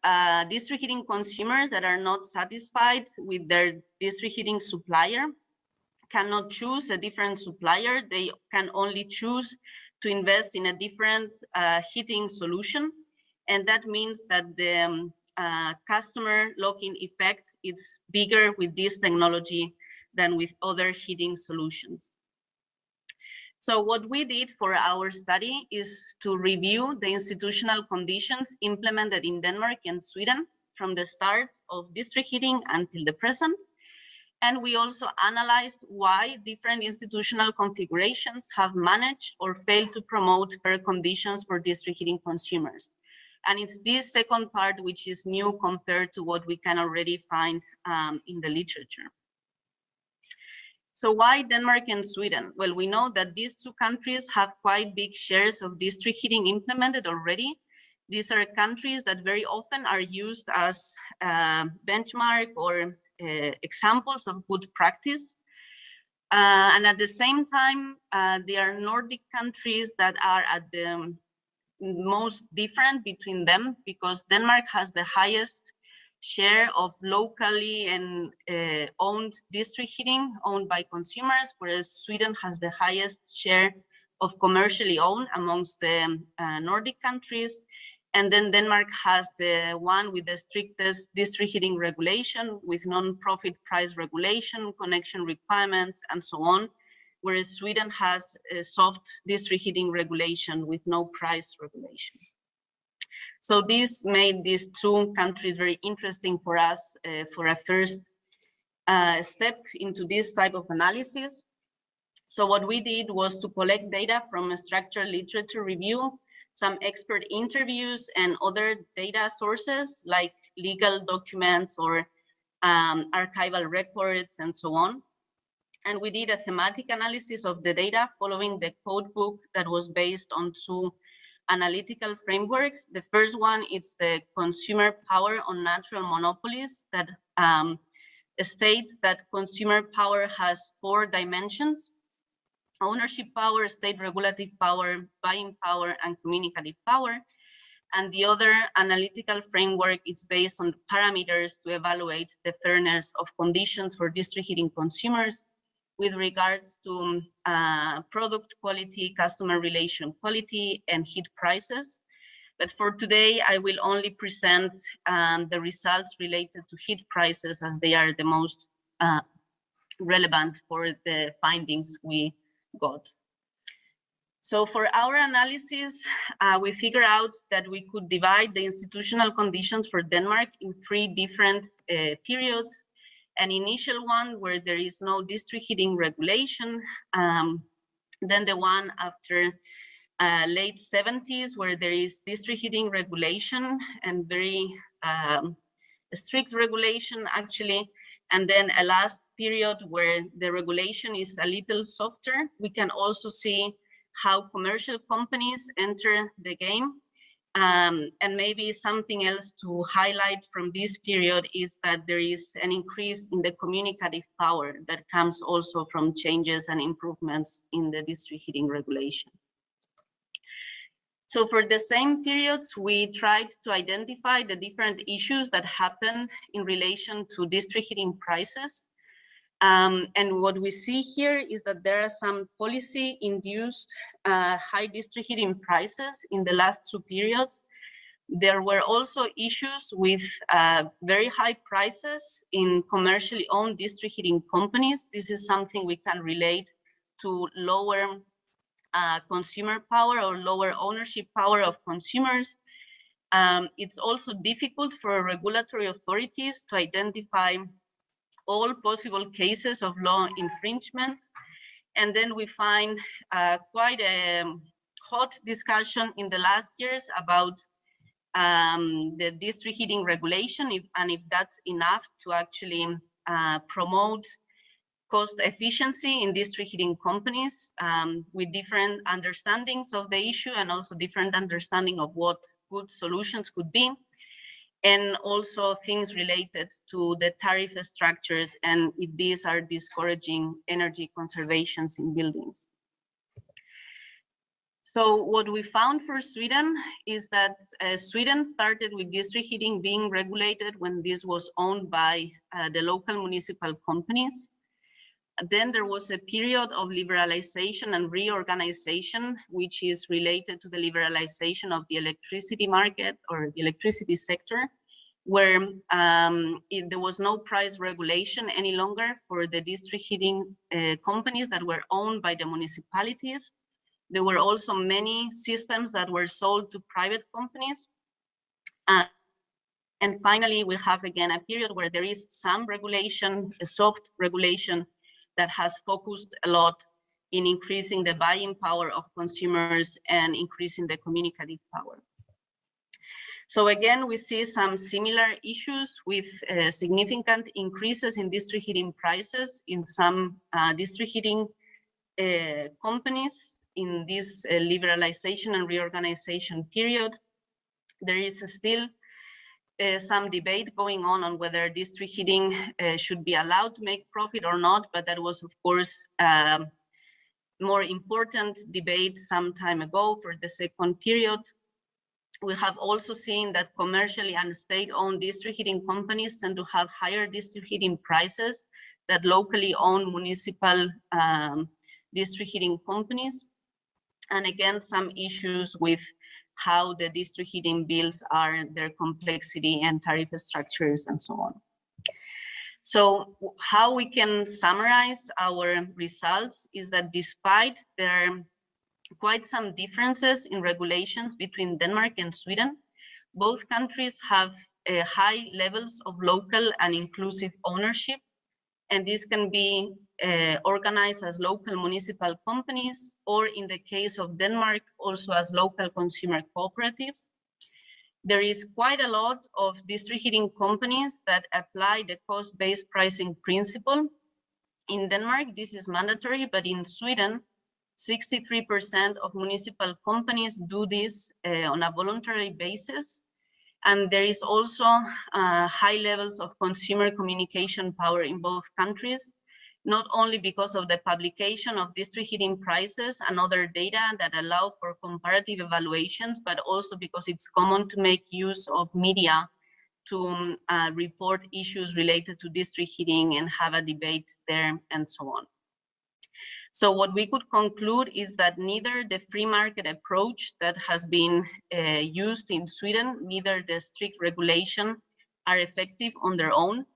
district heating consumers that are not satisfied with their district heating supplier cannot choose a different supplier. They can only choose to invest in a different heating solution. And that means that the customer lock-in effect is bigger with this technology than with other heating solutions. So what we did for our study is to review the institutional conditions implemented in Denmark and Sweden from the start of district heating until the present. And we also analyzed why different institutional configurations have managed or failed to promote fair conditions for district heating consumers. And it's this second part which is new compared to what we can already find in the literature. So why Denmark and Sweden? Well, we know that these two countries have quite big shares of district heating implemented already. These are countries that very often are used as benchmark or examples of good practice. And at the same time, they are Nordic countries that are at the most different between them, because Denmark has the highest share of locally and owned district heating owned by consumers, whereas Sweden has the highest share of commercially owned amongst the Nordic countries. And then Denmark has the one with the strictest district heating regulation with non-profit price regulation, connection requirements, and so on, whereas Sweden has a soft district heating regulation with no price regulation. So this made these two countries very interesting for us for a first step into this type of analysis. So what we did was to collect data from a structural literature review, some expert interviews, and other data sources like legal documents or archival records and so on. And we did a thematic analysis of the data following the code book that was based on two analytical frameworks. The first one is the consumer power on natural monopolies that states that consumer power has 4 dimensions: ownership power, state regulative power, buying power, and communicative power. And the other analytical framework is based on parameters to evaluate the fairness of conditions for district heating consumers with regards to product quality, customer relation quality, and heat prices. But for today, I will only present the results related to heat prices as they are the most relevant for the findings we got. So for our analysis, we figured out that we could divide the institutional conditions for Denmark in 3 different periods. An initial one where there is no district heating regulation, then the one after late 70s where there is district heating regulation and very strict regulation actually, and then a last period where the regulation is a little softer. We can also see how commercial companies enter the game. And maybe something else to highlight from this period is that there is an increase in the communicative power that comes also from changes and improvements in the district heating regulation. So for the same periods, we tried to identify the different issues that happened in relation to district heating prices. And what we see here is that there are some policy-induced high district heating prices in the last 2 periods. There were also issues with very high prices in commercially owned district heating companies. This is something we can relate to lower consumer power or lower ownership power of consumers. It's also difficult for regulatory authorities to identify all possible cases of law infringements. And then we find quite a hot discussion in the last years about the district heating regulation and if that's enough to actually promote cost efficiency in district heating companies with different understandings of the issue and also different understanding of what good solutions could be. And also things related to the tariff structures and if these are discouraging energy conservations in buildings. So what we found for Sweden is that Sweden started with district heating being regulated when this was owned by the local municipal companies. Then there was a period of liberalization and reorganization, which is related to the liberalization of the electricity market or the electricity sector, where there was no price regulation any longer for the district heating companies that were owned by the municipalities. There were also many systems that were sold to private companies. And finally, we have again a period where there is some regulation, a soft regulation, that has focused a lot in increasing the buying power of consumers and increasing the communicative power. So again, we see some similar issues with significant increases in district heating prices in some district heating companies in this liberalization and reorganization period. There is still some debate going on whether district heating should be allowed to make profit or not, but that was, of course, more important debate some time ago for the second period. We have also seen that commercially and state-owned district heating companies tend to have higher district heating prices than locally owned municipal district heating companies. And again, some issues with how the district heating bills are, their complexity and tariff structures and so on. So how we can summarize our results is that despite there are quite some differences in regulations between Denmark and Sweden, both countries have high levels of local and inclusive ownership, and this can be organized as local municipal companies, or in the case of Denmark, also as local consumer cooperatives. There is quite a lot of district heating companies that apply the cost-based pricing principle. In Denmark, this is mandatory, but in Sweden, 63% of municipal companies do this on a voluntary basis. And there is also high levels of consumer communication power in both countries, not only because of the publication of district heating prices and other data that allow for comparative evaluations, but also because it's common to make use of media to report issues related to district heating and have a debate there and so on. So what we could conclude is that neither the free market approach that has been used in Sweden, neither the strict regulation are effective on their own.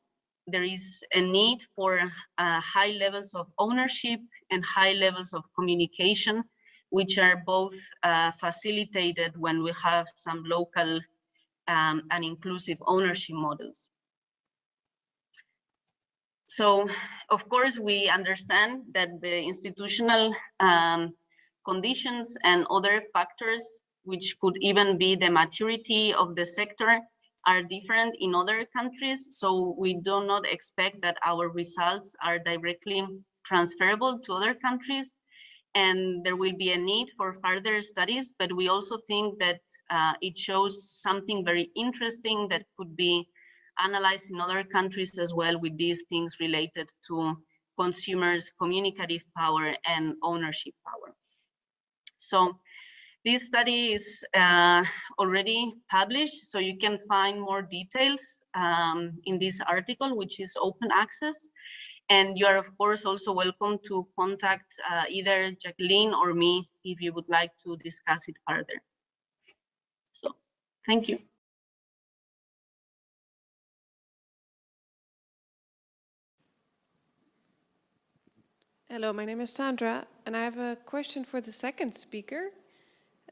There is a need for high levels of ownership and high levels of communication, which are both facilitated when we have some local and inclusive ownership models. So, of course, we understand that the institutional conditions and other factors, which could even be the maturity of the sector, are different in other countries. So we do not expect that our results are directly transferable to other countries. And there will be a need for further studies, but we also think that it shows something very interesting that could be analyzed in other countries as well, with these things related to consumers' communicative power and ownership power. So this study is already published, so you can find more details in this article, which is open access. And you are, of course, also welcome to contact either Jacqueline or me if you would like to discuss it further. So, thank you. Hello, my name is Sandra, and I have a question for the second speaker.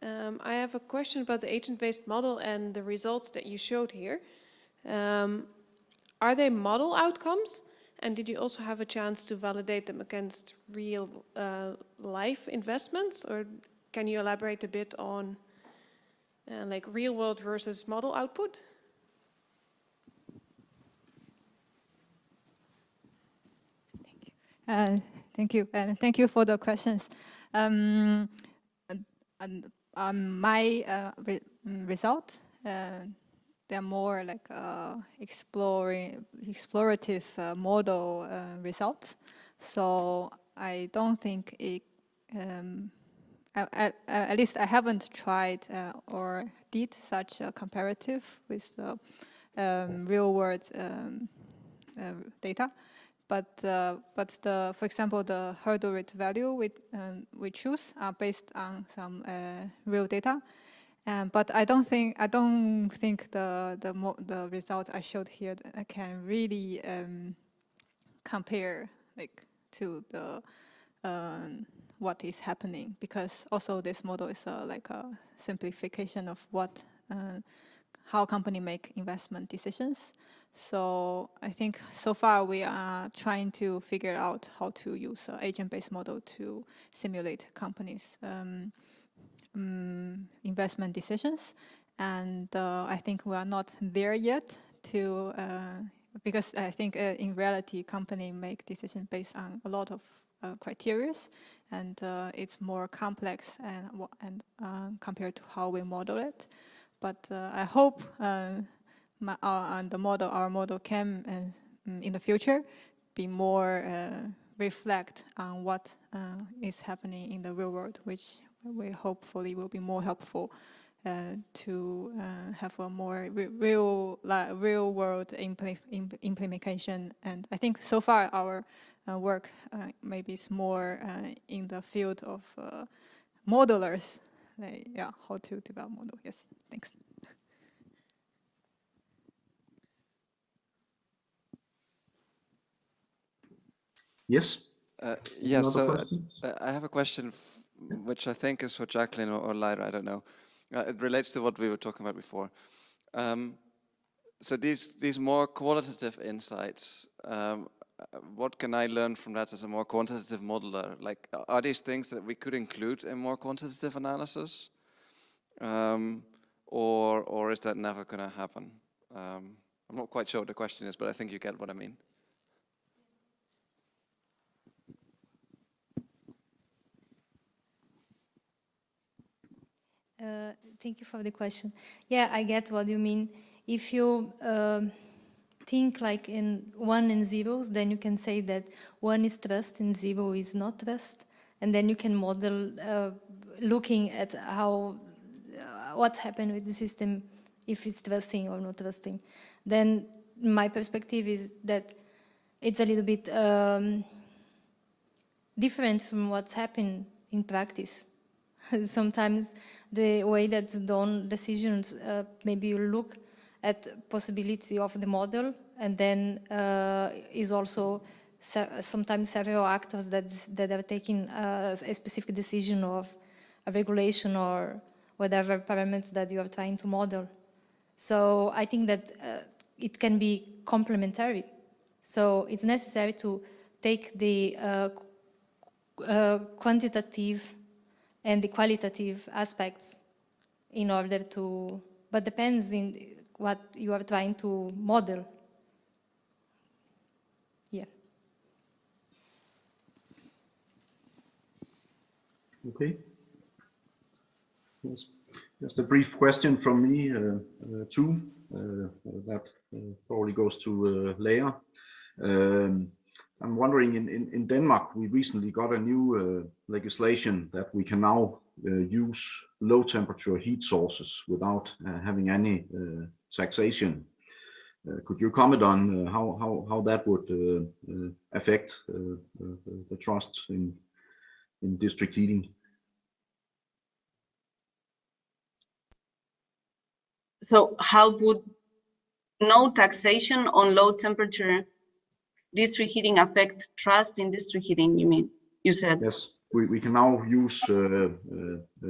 I have a question about the agent-based model and the results that you showed here. Are they model outcomes? And did you also have a chance to validate them against real life investments? Or can you elaborate a bit on like real world versus model output? Thank you, and thank you for the questions. My result, they're more like explorative model results. So I don't think it, at least I haven't tried or did such a comparative with real world data. But for example, the hurdle rate value we choose are based on some real data. But I don't think the results I showed here can really compare like to the what is happening, because also this model is like a simplification of what how company make investment decisions. So I think so far we are trying to figure out how to use an agent-based model to simulate companies' investment decisions. And I think we are not there yet to, because I think in reality, company make decisions based on a lot of criteria, and it's more complex and compared to how we model it. But I hope our model can, in the future, be more reflect on what is happening in the real world, which we hopefully will be more helpful to have a more real world implementation. And I think so far our work maybe is more in the field of modelers like, yeah, how to develop model. Yes, thanks. Yes. Yeah, so Question? I have a question which I think is for Jacqueline or Lyra, I don't know. It relates to what we were talking about before. So these more qualitative insights, what can I learn from that as a more quantitative modeler? Like, are these things that we could include in more quantitative analysis? Or is that never going to happen? I'm not quite sure what the question is, but I think you get what I mean. Thank you for the question. Yeah, I get what you mean. If you think like in 1 and zeros, then you can say that 1 is trust and 0 is not trust. And then you can model looking at how what's happened with the system, if it's trusting or not trusting. Then my perspective is that it's a little bit different from what's happened in practice. Sometimes the way that's done decisions, maybe you look at possibility of the model, and then is also sometimes several actors that are taking a specific decision of a regulation or whatever parameters that you are trying to model. So I think that it can be complementary. So it's necessary to take the quantitative and the qualitative aspects in order to, but depends in what you are trying to model. Yeah. Okay. Yes. Just a brief question from me too. That probably goes to Leia. I'm wondering, in Denmark, we recently got a new legislation that we can now use low temperature heat sources without having any taxation. Could you comment on how that would affect the trusts in district heating? So how would no taxation on low temperature district heating affect trust in district heating, you mean? You said? Yes, we can now use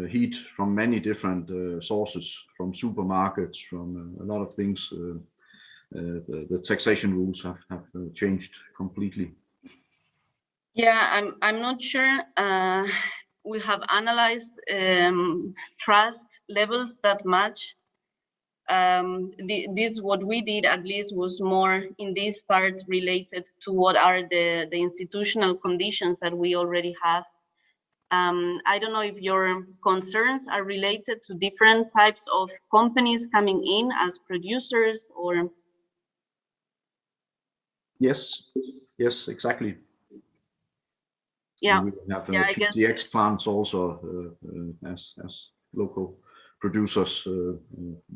heat from many different sources, from supermarkets, from a lot of things. The taxation rules have changed completely. Yeah, I'm not sure we have analyzed trust levels that much. This what we did at least was more in this part related to what are the institutional conditions that we already have. I don't know if your concerns are related to different types of companies coming in as producers or. Yes, yes, exactly. Yeah, we have yeah, I guess PTX plants also as local producers,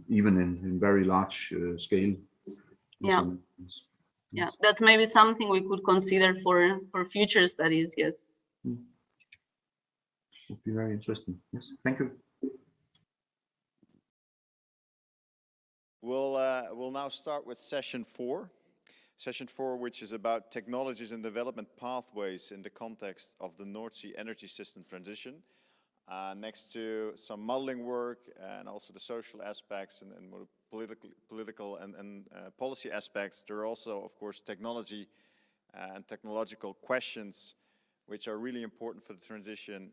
even in very large scale. Yeah, yeah, that's maybe something we could consider for future studies. Yes, would be very interesting. Yes, thank you. We'll now start with session 4. Session 4, which is about technologies and development pathways in the context of the North Sea energy system transition. Next to some modeling work and also the social aspects and more political and policy aspects, there are also, of course, technology and technological questions which are really important for the transition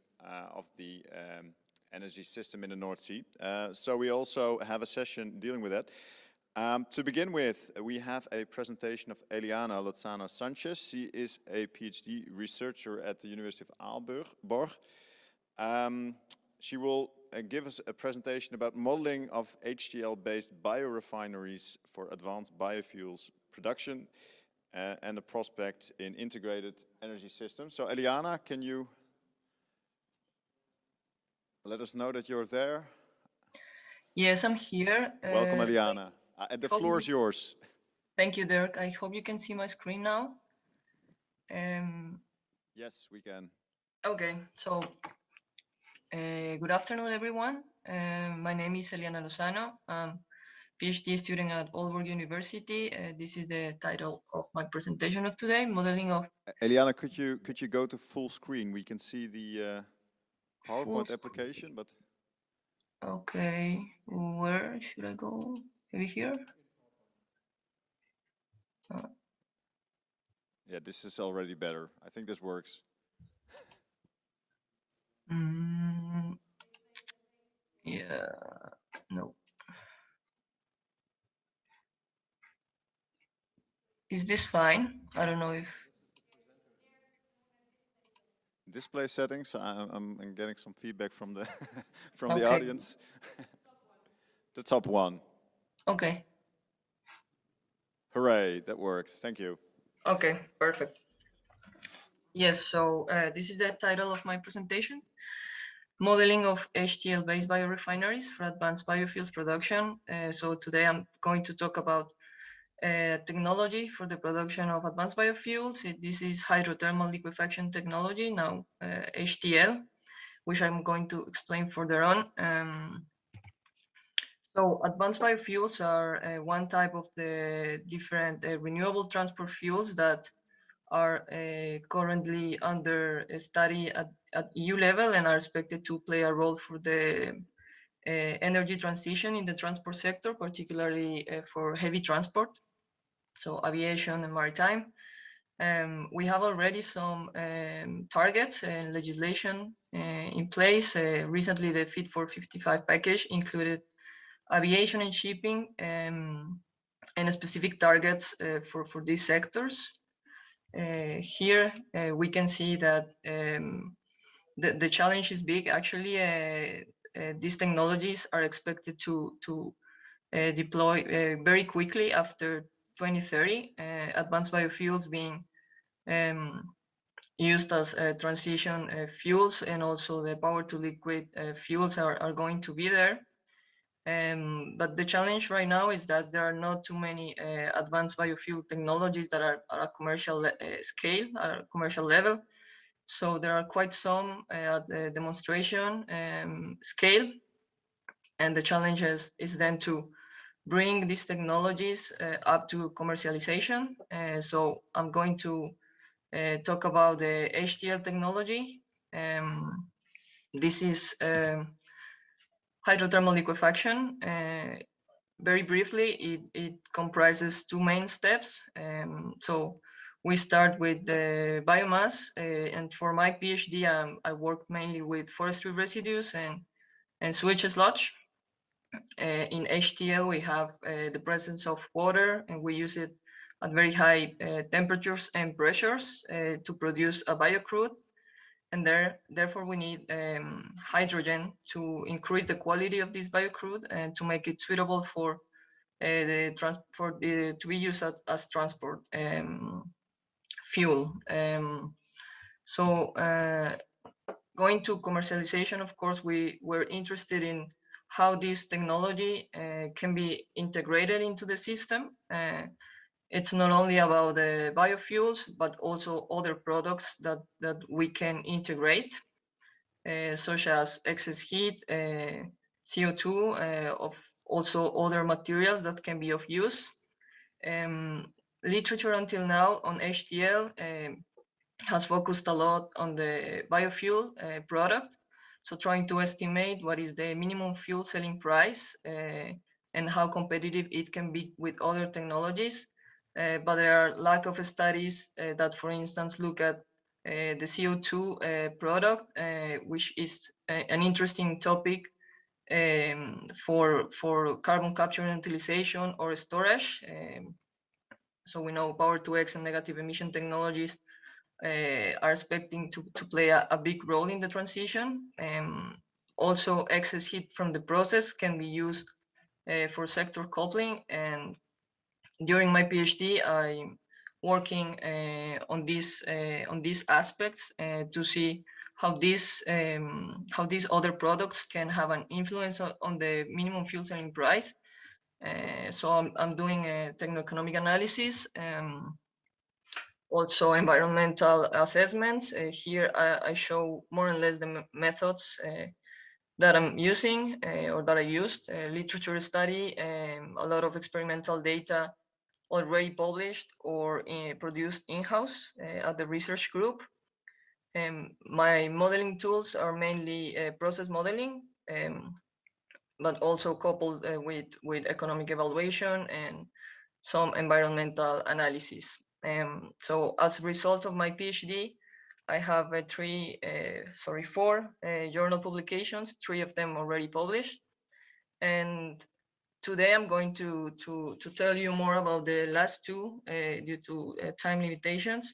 of the energy system in the North Sea. So we also have a session dealing with that. To begin with, we have a presentation of Eliana Lozano Sanchez. She is a PhD researcher at the University of Aalborg. She will give us a presentation about modeling of HTL-based biorefineries for advanced biofuels production and the prospect in integrated energy systems. So Eliana, can you let us know that you're there? Yes, I'm here. Welcome, Eliana. The floor is yours. Thank you, Dirk. I hope you can see my screen now. Yes, we can. Okay, so Good afternoon, everyone. My name is Eliana Lozano. I'm PhD student at Aalborg University. This is the title of my presentation of today, modeling of... Eliana, could you go to full screen? We can see the PowerPoint application, but... Okay, where should I go? Maybe here? Yeah, this is already better. I think this works. Yeah, no. Is this fine? I don't know if... Display settings. I'm getting some feedback from the from the audience. The top one. Okay. Hooray! That works. Thank you. Okay, perfect. Yes. So this is the title of my presentation: modeling of HTL-based biorefineries for advanced biofuels production. So today I'm going to talk about technology for the production of advanced biofuels. This is hydrothermal liquefaction technology, now HTL, which I'm going to explain further on. So advanced biofuels are one type of the different renewable transport fuels that are currently under study at EU level and are expected to play a role for the energy transition in the transport sector, particularly for heavy transport. So aviation and maritime. We have already some targets and legislation in place. Recently, the Fit for 55 package included aviation and shipping and specific targets for these sectors. Here, we can see that the challenge is big. Actually, these technologies are expected to deploy very quickly after 2030, advanced biofuels being used as transition fuels, and also the power to liquid fuels are going to be there. But the challenge right now is that there are not too many advanced biofuel technologies that are at a commercial scale, at a commercial level. So there are quite some at the demonstration scale. And the challenge is then to bring these technologies up to commercialization. So I'm going to talk about the HTL technology. This is hydrothermal liquefaction. Very briefly, it comprises two main steps. So we start with the biomass, and for my PhD, I work mainly with forestry residues and sewage sludge. In HTL, we have the presence of water, and we use it at very high temperatures and pressures to produce a biocrude. And therefore, we need hydrogen to increase the quality of this biocrude and to make it suitable for to be used as transport fuel. So going to commercialization, of course, we're interested in how this technology can be integrated into the system. It's not only about the biofuels, but also other products that we can integrate, such as excess heat, CO2, of also other materials that can be of use. Literature until now on HTL has focused a lot on the biofuel product. So trying to estimate what is the minimum fuel selling price and how competitive it can be with other technologies. But there are lack of studies that, for instance, look at the CO2 product, which is an interesting topic for carbon capture and utilization or storage. So we know power to X and negative emission technologies are expecting to play a big role in the transition. Also, excess heat from the process can be used for sector coupling. And during my PhD, I'm working on these aspects to see how these other products can have an influence on the minimum fuel selling price. So I'm doing a techno-economic analysis. Also environmental assessments. Here I show more or less the methods that I'm using or that I used. Literature study, a lot of experimental data already published or produced in-house at the research group. My modeling tools are mainly process modeling, but also coupled with economic evaluation and some environmental analysis. So as a result of my PhD, I have four journal publications, 3 of them already published. And today I'm going to tell you more about the last 2 due to time limitations.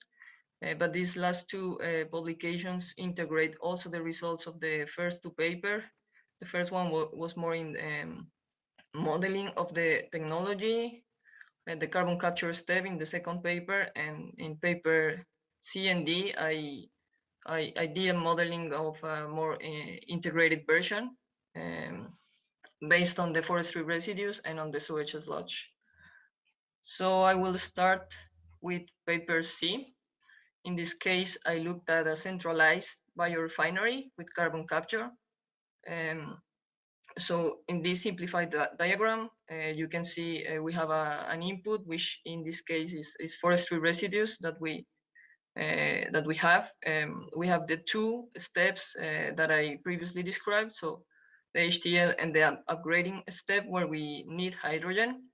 But these last 2 publications integrate also the results of the first 2 papers. The first one was more in modeling of the technology, the carbon capture step in the second paper, and in paper C and D, I did a modeling of a more integrated version based on the forestry residues and on the sewage sludge. So I will start with paper C. In this case, I looked at a centralized biorefinery with carbon capture. So in this simplified diagram, you can see we have an input, which in this case is forestry residues that we have. We have the 2 steps that I previously described. So the HTL and the upgrading step where we need hydrogen,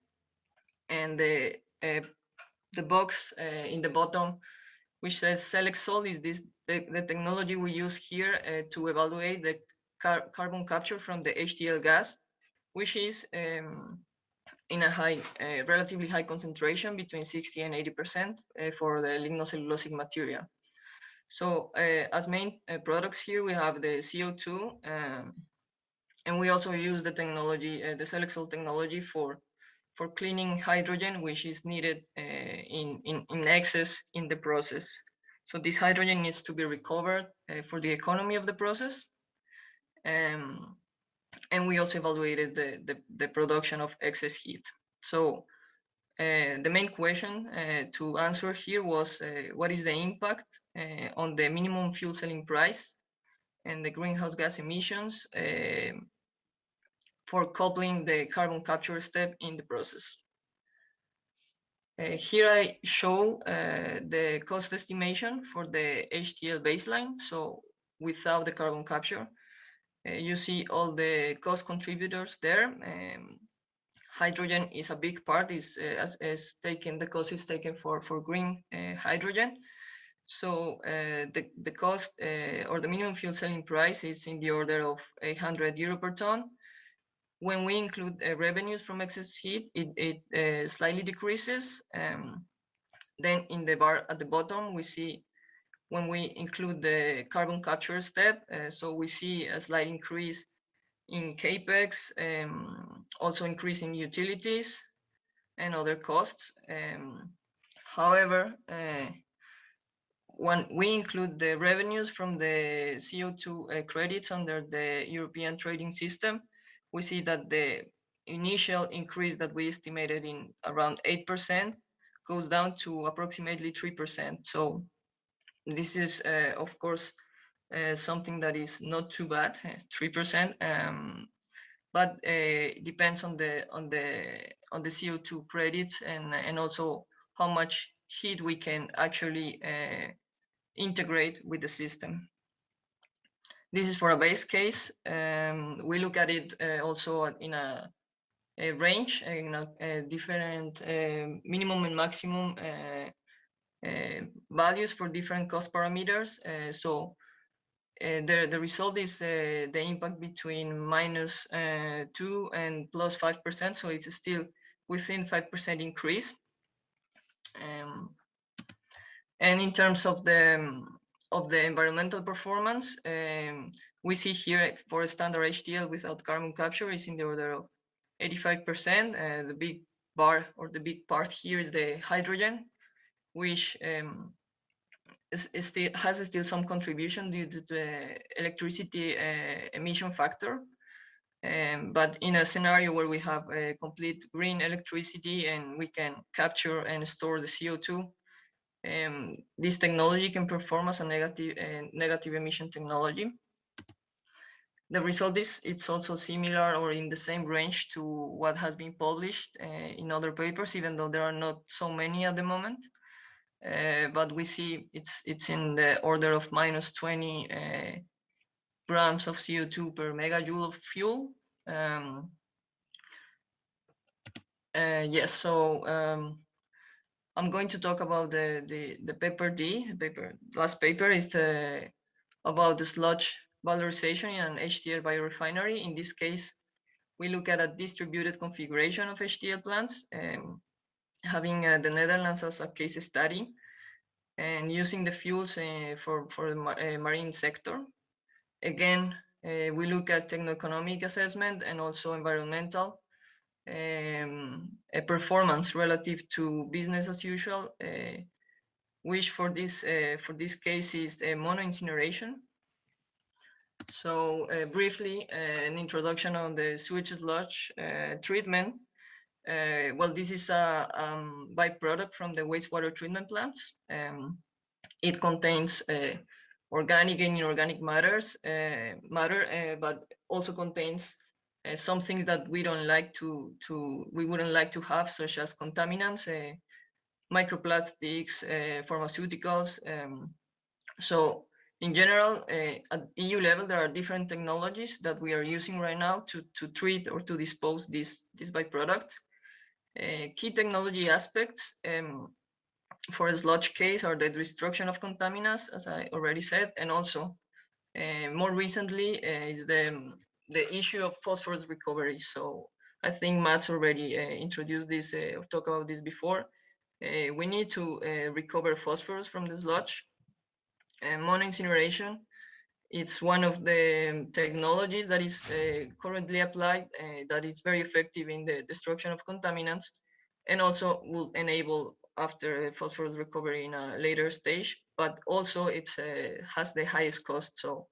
and the box in the bottom which says select salt is the technology we use here to evaluate the carbon capture from the HTL gas, which is in a relatively high concentration between 60 and 80% for the lignocellulosic material. So as main products here, we have the CO2, and we also use the technology, the select salt technology for cleaning hydrogen, which is needed in excess in the process. So this hydrogen needs to be recovered for the economy of the process. And we also evaluated the production of excess heat. So the main question to answer here was what is the impact on the minimum fuel selling price and the greenhouse gas emissions for coupling the carbon capture step in the process. Here I show the cost estimation for the HTL baseline, so without the carbon capture. You see all the cost contributors there. Hydrogen is a big part, the cost is taken for green hydrogen. So the cost or the minimum fuel selling price is in the order of €800 per ton. When we include revenues from excess heat, it slightly decreases. Then in the bar at the bottom, we see when we include the carbon capture step, so we see a slight increase in capex, also increase in utilities and other costs. However, when we include the revenues from the CO2 credits under the European trading system, we see that the initial increase that we estimated in around 8% goes down to approximately 3%. So this is, of course, something that is not too bad, 3%, but depends on the CO2 credits and also how much heat we can actually integrate with the system. This is for a base case. We look at it also in a range, different minimum and maximum values for different cost parameters. So the result is the impact between -2 and +5%. So it's still within 5% increase. And in terms of the environmental performance, we see here for a standard HTL without carbon capture is in the order of 85%. The big bar or the big part here is the hydrogen, which has still some contribution due to the electricity emission factor. But in a scenario where we have a complete green electricity and we can capture and store the CO2, this technology can perform as a negative emission technology. The result is it's also similar or in the same range to what has been published in other papers, even though there are not so many at the moment. But we see it's in the order of minus 20 grams of CO2 per megajoule of fuel. Yes, so I'm going to talk about the paper D. Last paper is about the sludge valorization in an HTL biorefinery. In this case, we look at a distributed configuration of HTL plants, having the Netherlands as a case study, and using the fuels for the marine sector. Again, we look at techno-economic assessment and also environmental performance relative to business as usual, which for this case is mono incineration. So briefly, an introduction on the sewage sludge treatment. Well, this is a byproduct from the wastewater treatment plants. It contains organic and inorganic matter, but also contains some things that we don't like we wouldn't like to have, such as contaminants, microplastics, pharmaceuticals. So in general, at EU level, there are different technologies that we are using right now to treat or to dispose this byproduct. Key technology aspects for a sludge case are the destruction of contaminants, as I already said, and also more recently is the issue of phosphorus recovery. So I think Matt's already introduced this or talked about this before. We need to recover phosphorus from the sludge. Mono incineration, it's one of the technologies that is currently applied that is very effective in the destruction of contaminants, and also will enable after phosphorus recovery in a later stage, but also it has the highest cost. So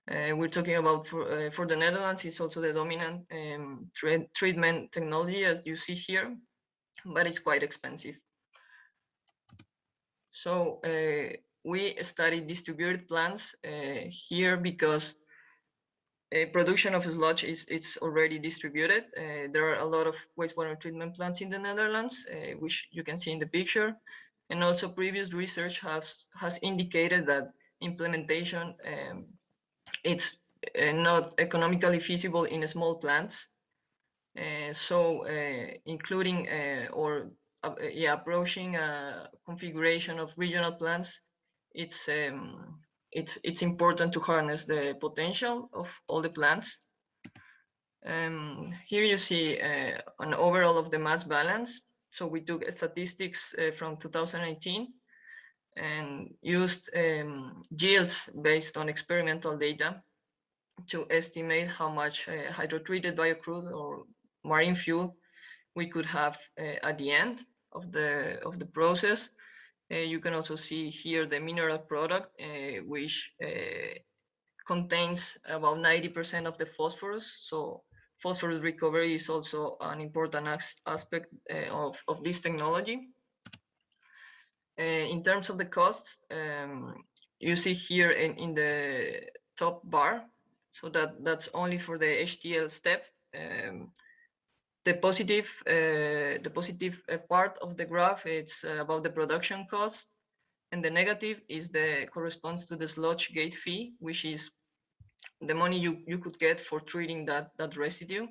we're talking about for the Netherlands, it's also the dominant treatment technology, as you see here, but it's quite expensive. So we studied distributed plants here because production of sludge it's already distributed. There are a lot of wastewater treatment plants in the Netherlands, which you can see in the picture. And also previous research has indicated that implementation it's not economically feasible in small plants. So including or approaching a configuration of regional plants, it's important to harness the potential of all the plants. Here you see an overall of the mass balance. So we took statistics from 2018 and used yields based on experimental data to estimate how much hydrotreated biocrude or marine fuel we could have at the end of the process. You can also see here the mineral product, which contains about 90% of the phosphorus. So phosphorus recovery is also an important aspect of this technology. In terms of the costs, you see here in the top bar, so that's only for the HTL step. The positive part of the graph, it's about the production cost, and the negative is corresponds to the sludge gate fee, which is the money you could get for treating that residue.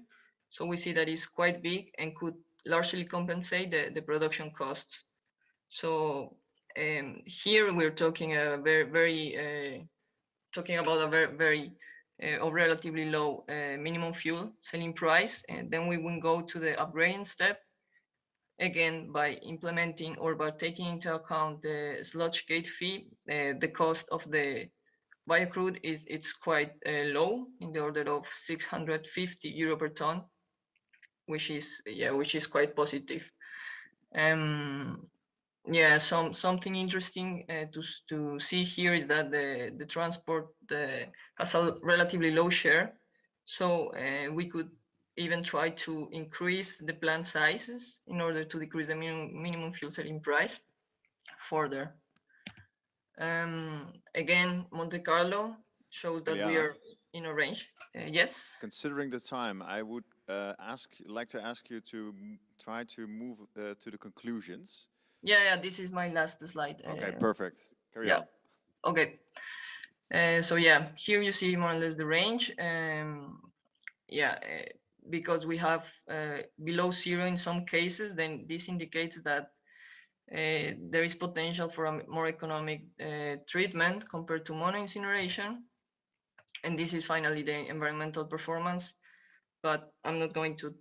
So we see that is quite big and could largely compensate the production costs. So here we're talking a relatively low minimum fuel selling price, and then we will go to the upgrading step, again by implementing or by taking into account the sludge gate fee. The cost of the biocrude it's quite low, in the order of 650 euro per ton, which is quite positive. Yeah, something interesting to see here is that the transport has a relatively low share. So we could even try to increase the plant sizes in order to decrease the minimum fuel selling price. further. Again, Monte Carlo shows that we are in a range. Yes. Considering the time, I would like to ask you to try to move to the conclusions. Yeah, this is my last slide. Okay, perfect. Carry on. Okay. So yeah, here you see more or less the range. Because we have below zero in some cases, then this indicates that there is potential for a more economic treatment compared to mono incineration. And this is finally the environmental performance, but I'm not going to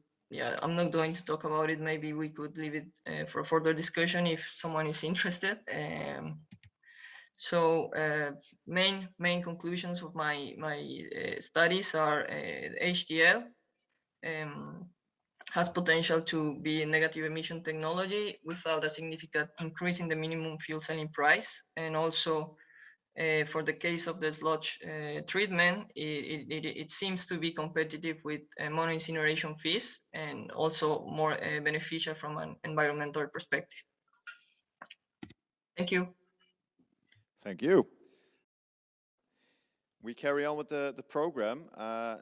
talk about it. Maybe we could leave it for further discussion if someone is interested. Main conclusions of my studies are HTL has potential to be a negative emission technology without a significant increase in the minimum fuel selling price, and also for the case of the sludge treatment, it seems to be competitive with mono incineration fees, and also more beneficial from an environmental perspective. Thank you. Thank you. We carry on with the program.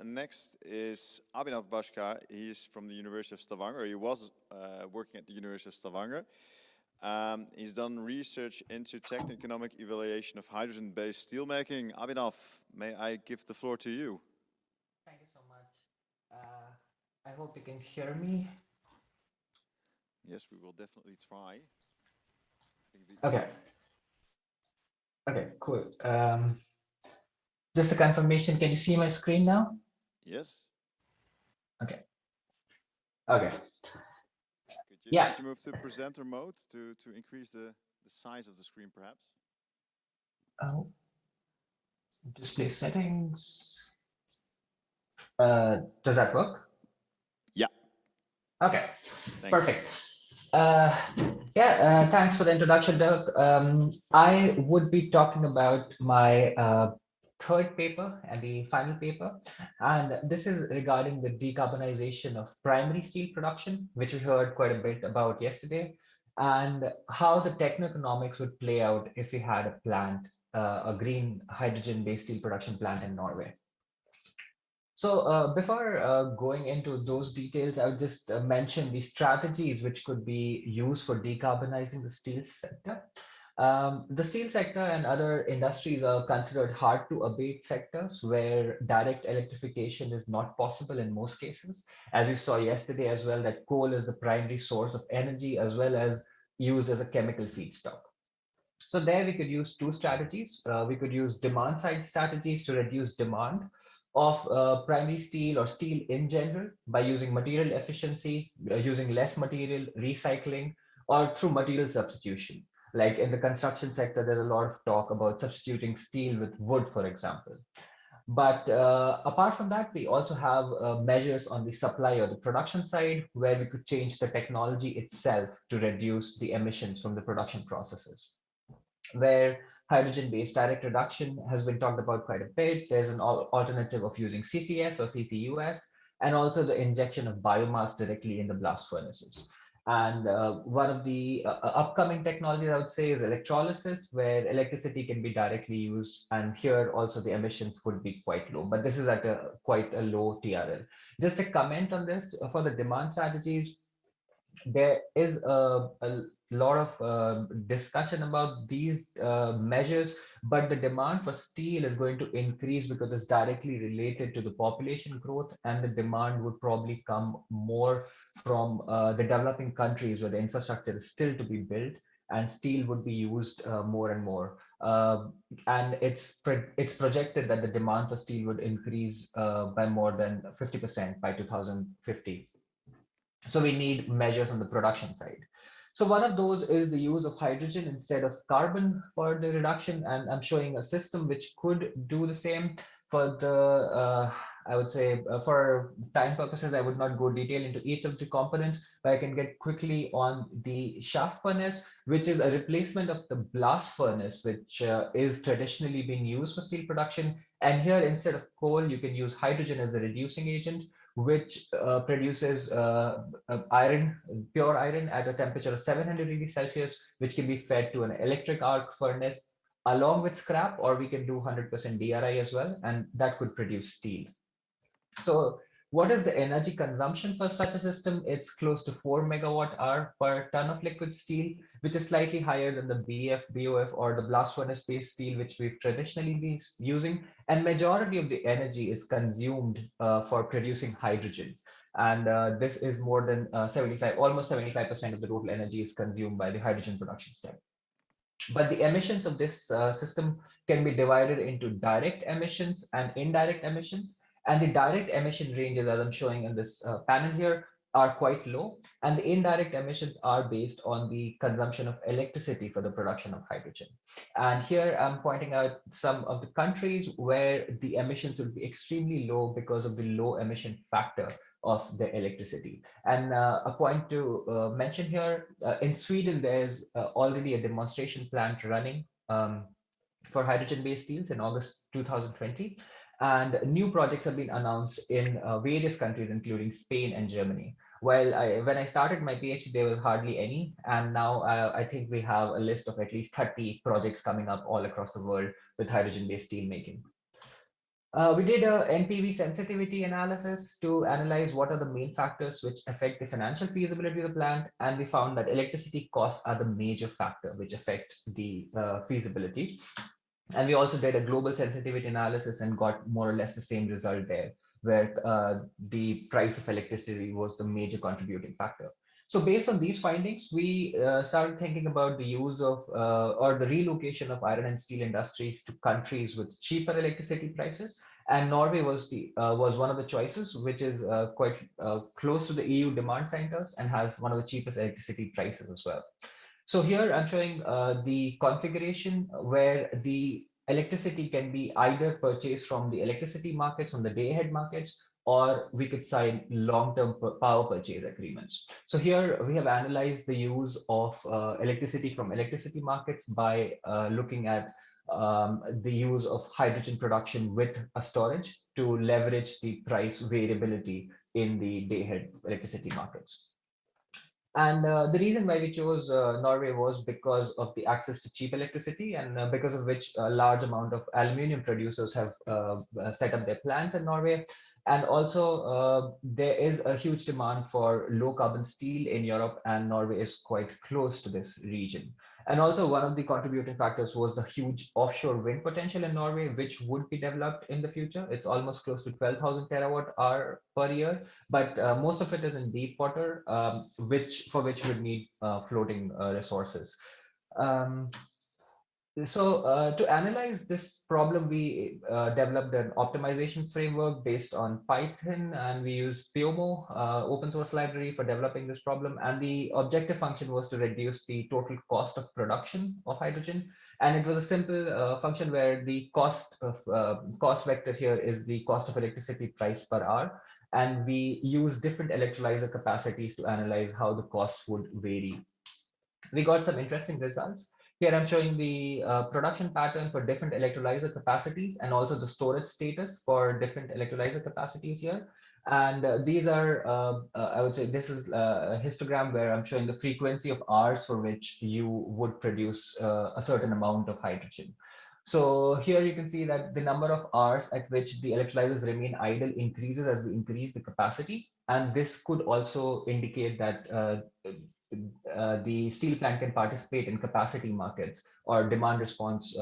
Next is Abhinav Bhaskar. He is from the University of Stavanger. He was working at the University of Stavanger. He's done research into techno-economic evaluation of hydrogen-based steelmaking. Abhinav, may I give the floor to you? Thank you so much. I hope you can hear me. Yes, we will definitely try. Okay, cool. Just a confirmation, can you see my screen now? Yes. Okay. Could you move to presenter mode to increase the size of the screen, perhaps? Oh, display settings. Does that work? Yeah. Okay, thanks. Perfect. Thanks for the introduction, Dirk. I would be talking about my third paper and the final paper, and this is regarding the decarbonization of primary steel production, which we heard quite a bit about yesterday, and how the techno-economics would play out if we had a plant, a green hydrogen-based steel production plant in Norway. So before going into those details, I would just mention the strategies which could be used for decarbonizing the steel sector. The steel sector and other industries are considered hard to abate sectors where direct electrification is not possible in most cases. As we saw yesterday as well, that coal is the primary source of energy as well as used as a chemical feedstock. So there we could use two strategies. We could use demand side strategies to reduce demand of primary steel or steel in general by using material efficiency, using less material, recycling, or through material substitution. Like in the construction sector, there's a lot of talk about substituting steel with wood, for example. But apart from that, we also have measures on the supply or the production side where we could change the technology itself to reduce the emissions from the production processes. Where hydrogen-based direct reduction has been talked about quite a bit. There's an alternative of using CCS or CCUS, and also the injection of biomass directly in the blast furnaces. And one of the upcoming technologies I would say is electrolysis, where electricity can be directly used. And here also the emissions would be quite low, but this is at quite a low TRL. Just a comment on this for the demand strategies. There is a lot of discussion about these measures, but the demand for steel is going to increase because it's directly related to the population growth, and the demand would probably come more from the developing countries where the infrastructure is still to be built, and steel would be used more and more. And it's projected that the demand for steel would increase by more than 50% by 2050. So we need measures on the production side. So one of those is the use of hydrogen instead of carbon for the reduction. And I'm showing a system which could do the same. For the, I would say for time purposes, I would not go detail into each of the components, but I can get quickly on the shaft furnace, which is a replacement of the blast furnace, which is traditionally being used for steel production. And here, instead of coal, you can use hydrogen as a reducing agent, which produces iron, pure iron at a temperature of 700 degrees Celsius, which can be fed to an electric arc furnace along with scrap, or we can do 100% DRI as well, and that could produce steel. So what is the energy consumption for such a system? It's close to 4 megawatt-hour per ton of liquid steel, which is slightly higher than the BF, BOF, or the blast furnace-based steel, which we've traditionally been using. And majority of the energy is consumed for producing hydrogen. And this is more than almost 75% of the total energy is consumed by the hydrogen production step. But the emissions of this system can be divided into direct emissions and indirect emissions. And the direct emission ranges, as I'm showing in this panel here, are quite low. And the indirect emissions are based on the consumption of electricity for the production of hydrogen. And here I'm pointing out some of the countries where the emissions will be extremely low because of the low emission factor of the electricity. And a point to mention here, in Sweden, there's already a demonstration plant running for hydrogen-based steels in August 2020. And new projects have been announced in various countries, including Spain and Germany. When I started my PhD, there was hardly any. And now I think we have a list of at least 30 projects coming up all across the world with hydrogen-based steel making. We did a NPV sensitivity analysis to analyze what are the main factors which affect the financial feasibility of the plant. And we found that electricity costs are the major factor which affect the feasibility. And we also did a global sensitivity analysis and got more or less the same result there, where the price of electricity was the major contributing factor. So based on these findings, we started thinking about the use of or the relocation of iron and steel industries to countries with cheaper electricity prices. And Norway was one of the choices, which is quite close to the EU demand centers and has one of the cheapest electricity prices as well. So here I'm showing the configuration where the electricity can be either purchased from the electricity markets, from the day-ahead markets, or we could sign long-term power purchase agreements. So here we have analyzed the use of electricity from electricity markets by looking at the use of hydrogen production with a storage to leverage the price variability in the day-ahead electricity markets. And the reason why we chose Norway was because of the access to cheap electricity, and because of which a large amount of aluminium producers have set up their plants in Norway. And also there is a huge demand for low carbon steel in Europe, and Norway is quite close to this region. And also one of the contributing factors was the huge offshore wind potential in Norway, which would be developed in the future. It's almost close to 12,000 terawatt-hour per year, but most of it is in deep water, for which would need floating resources. So to analyze this problem, we developed an optimization framework based on Python, and we used Pyomo, open source library, for developing this problem. And the objective function was to reduce the total cost of production of hydrogen. And it was a simple function where the cost vector here is the cost of electricity price per hour. And we use different electrolyzer capacities to analyze how the cost would vary. We got some interesting results. Here I'm showing the production pattern for different electrolyzer capacities and also the storage status for different electrolyzer capacities here. And these are, I would say, this is a histogram where I'm showing the frequency of hours for which you would produce a certain amount of hydrogen. So here you can see that the number of hours at which the electrolyzers remain idle increases as we increase the capacity. And this could also indicate that the steel plant can participate in capacity markets or demand response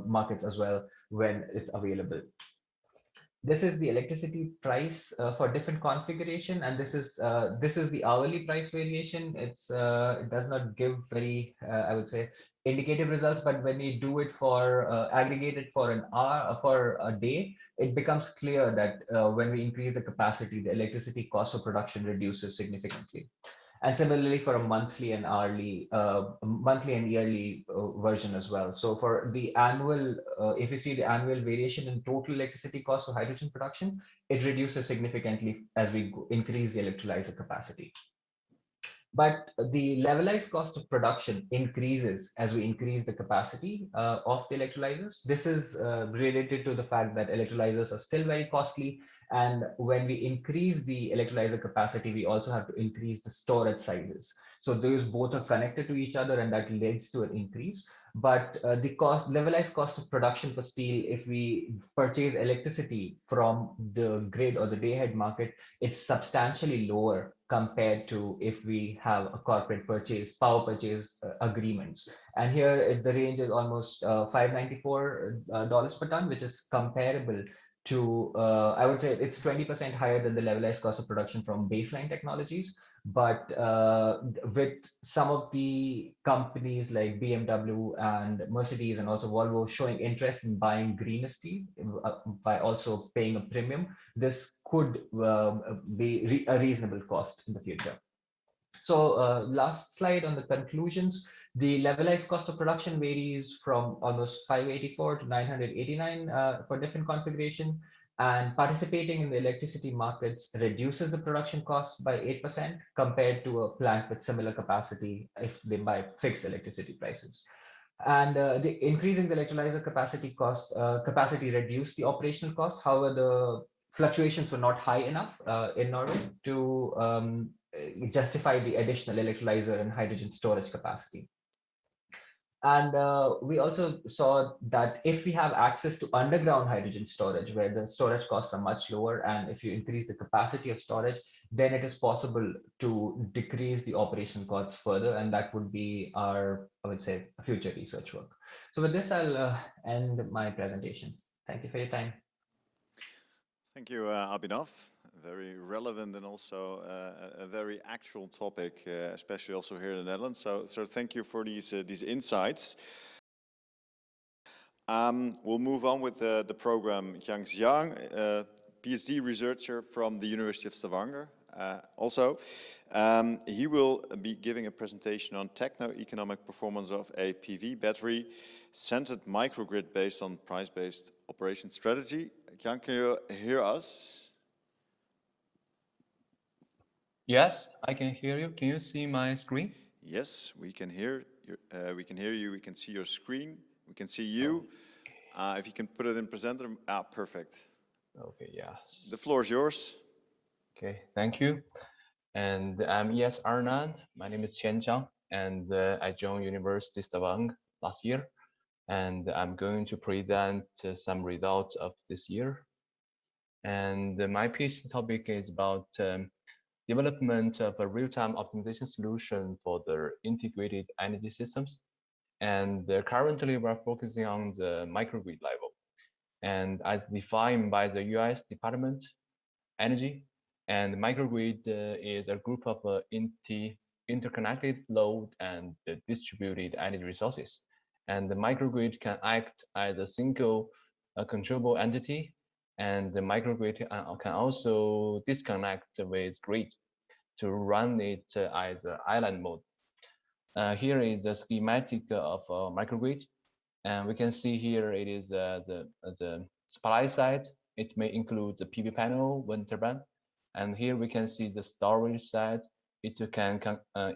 markets as well when it's available. This is the electricity price for different configuration, and this is the hourly price variation. It does not give very, I would say, indicative results, but when you do it for aggregated for an hour, for a day, it becomes clear that when we increase the capacity, the electricity cost of production reduces significantly. And similarly for a monthly and yearly version as well. So for the annual, if you see the annual variation in total electricity cost of hydrogen production, it reduces significantly as we increase the electrolyzer capacity. But the levelized cost of production increases as we increase the capacity of the electrolyzers. This is related to the fact that electrolyzers are still very costly. And when we increase the electrolyzer capacity, we also have to increase the storage sizes. So those both are connected to each other, and that leads to an increase. But the levelized cost of production for steel, if we purchase electricity from the grid or the day-ahead market, it's substantially lower compared to if we have a corporate power purchase agreements. And here the range is almost $594 per ton, which is comparable to, I would say it's 20% higher than the levelized cost of production from baseline technologies. But with some of the companies like BMW and Mercedes and also Volvo showing interest in buying greener steel by also paying a premium, this could be a reasonable cost in the future. So last slide on the conclusions. The levelized cost of production varies from almost 584 to 989 for different configuration. And participating in the electricity markets reduces the production cost by 8% compared to a plant with similar capacity if they buy fixed electricity prices. And the increasing the electrolyzer capacity reduced the operational cost. However, the fluctuations were not high enough in Norway to justify the additional electrolyzer and hydrogen storage capacity. And we also saw that if we have access to underground hydrogen storage, where the storage costs are much lower, and if you increase the capacity of storage, then it is possible to decrease the operational costs further. And that would be our, I would say, future research work. So with this, I'll end my presentation. Thank you for your time. Thank you, Abhinav. Very relevant and also a very actual topic, especially also here in the Netherlands. So thank you for these insights. We'll move on with the program. Xiaoming, PhD researcher from the University of Stavanger. He will be giving a presentation on techno-economic performance of a PV battery-centered microgrid based on price-based operation strategy. Xiaoming, can you hear us? Yes, I can hear you. Can you see my screen? Yes, we can hear you. We can hear you. We can see your screen. We can see you. If you can put it in presenter. Perfect. Okay, yes. The floor is yours. Okay, thank you. And I'm ES Arnan. My name is Qian Zhang, and I joined University of Stavanger last year. And I'm going to present some results of this year. And my PhD topic is about development of a real-time optimization solution for the integrated energy systems. And currently we're focusing on the microgrid level. And as defined by the US Department of Energy, and microgrid is a group of interconnected load and distributed energy resources. And the microgrid can act as a single controllable entity, and the microgrid can also disconnect with grid to run it as an island mode. Here is the schematic of a microgrid, and we can see here it is the supply side. It may include the PV panel, wind turbine, and here we can see the storage side. It can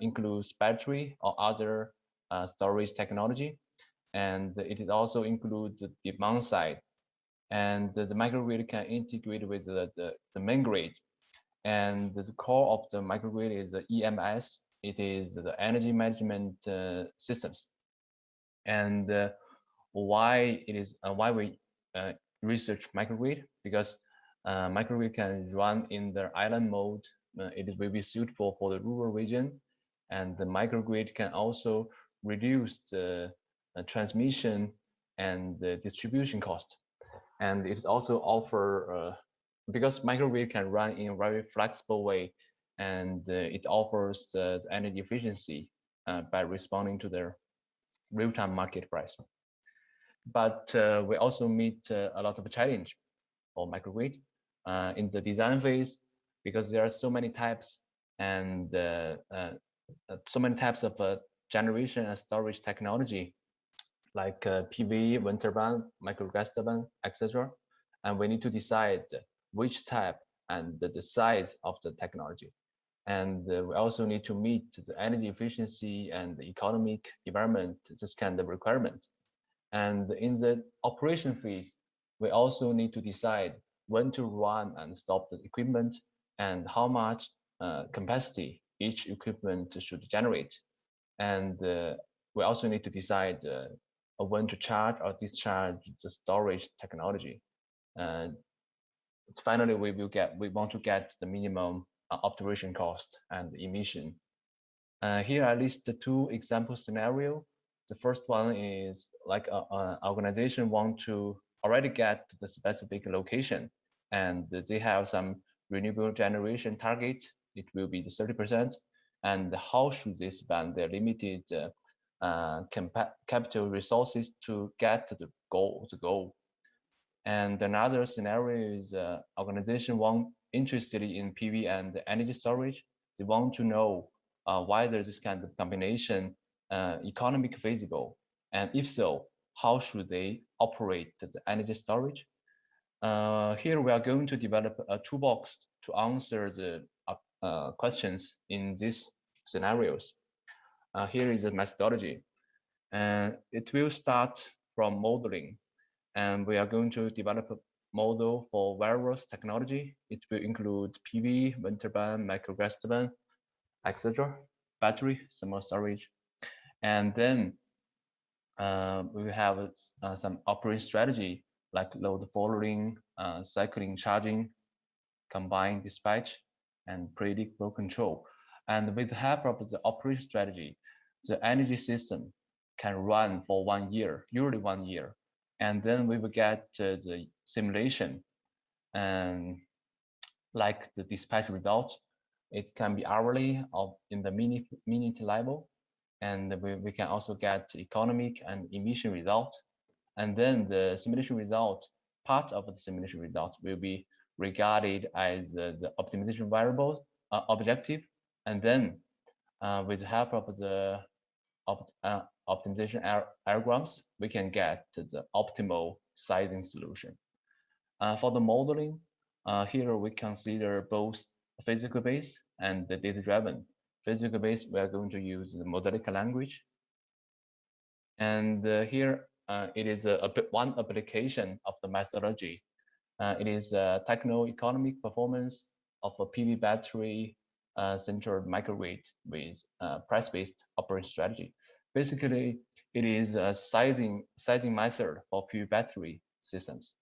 include battery or other storage technology, and it also includes the demand side. And the microgrid can integrate with the main grid. And the core of the microgrid is the EMS. It is the energy management systems. And why we research microgrid? Because microgrid can run in the island mode. It will be suitable for the rural region, and the microgrid can also reduce the transmission and the distribution cost. And it also offer, because microgrid can run in a very flexible way, and it offers the energy efficiency by responding to the real-time market price. But we also meet a lot of challenge for microgrid in the design phase, because there are so many types, and so many types of generation and storage technology, like PV, wind turbine, microgas turbine, etc. And we need to decide which type and the size of the technology. And we also need to meet the energy efficiency and the economic environment, this kind of requirement. And in the operation phase, we also need to decide when to run and stop the equipment and how much capacity each equipment should generate. And we also need to decide when to charge or discharge the storage technology. Finally, we want to get the minimum operation cost and emission. Here I list the two example scenario. The first one is like an organization want to already get the specific location, and they have some renewable generation target. It will be the 30%. And how should they spend their limited capital resources to get the goal? And another scenario is organization interested in PV and energy storage. They want to know whether this kind of combination economic feasible, and if so, how should they operate the energy storage? Here we are going to develop a toolbox to answer the questions in these scenarios. Here is the methodology, and it will start from modeling, and we are going to develop a model for various technology. It will include PV, wind turbine, microgas turbine, etc., battery, thermal storage, and then we will have some operating strategy like load following, cycling charging, combined dispatch, and predictable control. And with the help of the operation strategy, the energy system can run for 1 year, usually 1 year. And then we will get the simulation, and like the dispatch result, it can be hourly or in the minute level. And we can also get economic and emission result. And then the simulation result, part of the simulation result will be regarded as the optimization variable objective. And then with the help of the optimization algorithms, we can get the optimal sizing solution. For the modeling, here we consider both physical based and the data driven. Physical based, we are going to use the modelic language. And here it is one application of the methodology. It is techno-economic performance of a PV battery centered microgrid with price-based operating strategy. Basically, it is a sizing method for PV battery systems.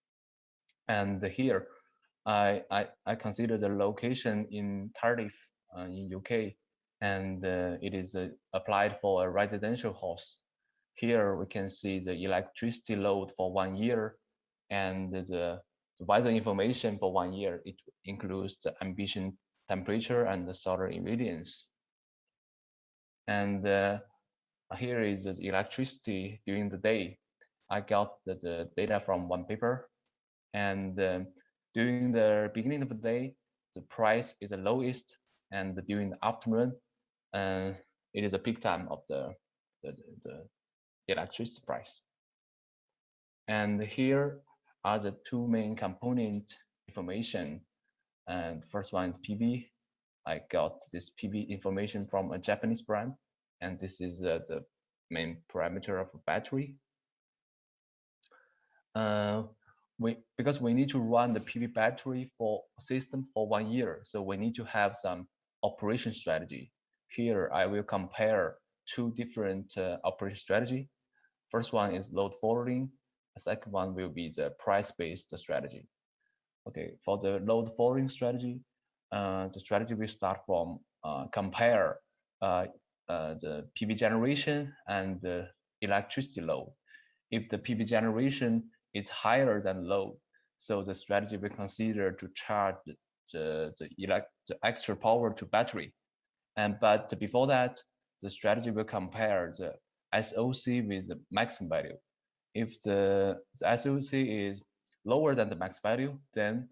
And here, I consider the location in Cardiff in UK, and it is applied for a residential house. Here we can see the electricity load for 1 year, and the weather information for 1 year. It includes the ambient temperature and the solar irradiance. And here is the electricity during the day. I got the data from one paper, and during the beginning of the day, the price is the lowest, and during the afternoon, it is a peak time of the electricity price. And here are the two main component information. And the first one is PV. I got this PV information from a Japanese brand, and this is the main parameter of a battery. Because we need to run the PV battery for system for 1 year, so we need to have some operation strategy. Here I will compare two different operation strategy. First one is load following. The second one will be the price-based strategy. Okay, for the load following strategy, the strategy will start from compare the PV generation and the electricity load. If the PV generation is higher than load, so the strategy will consider to charge the extra power to battery. But before that, the strategy will compare the SOC with the maximum value. If the SOC is lower than the max value, then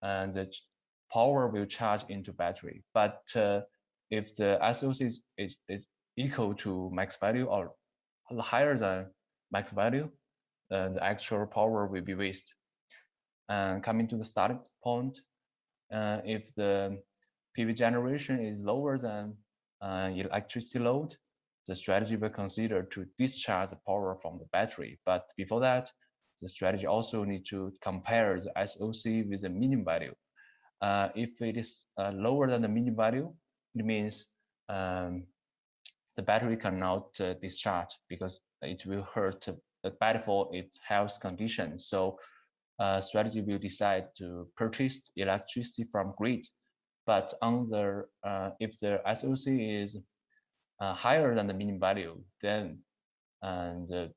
the power will charge into battery. But if the SOC is equal to max value or higher than max value, the actual power will be wasted. Coming to the starting point, if the PV generation is lower than electricity load, the strategy will consider to discharge the power from the battery. But before that, the strategy also need to compare the SOC with the minimum value. If it is lower than the minimum value, it means the battery cannot discharge because it will hurt bad for its health condition. So strategy will decide to purchase electricity from grid. But on the if the SOC is higher than the minimum value, then the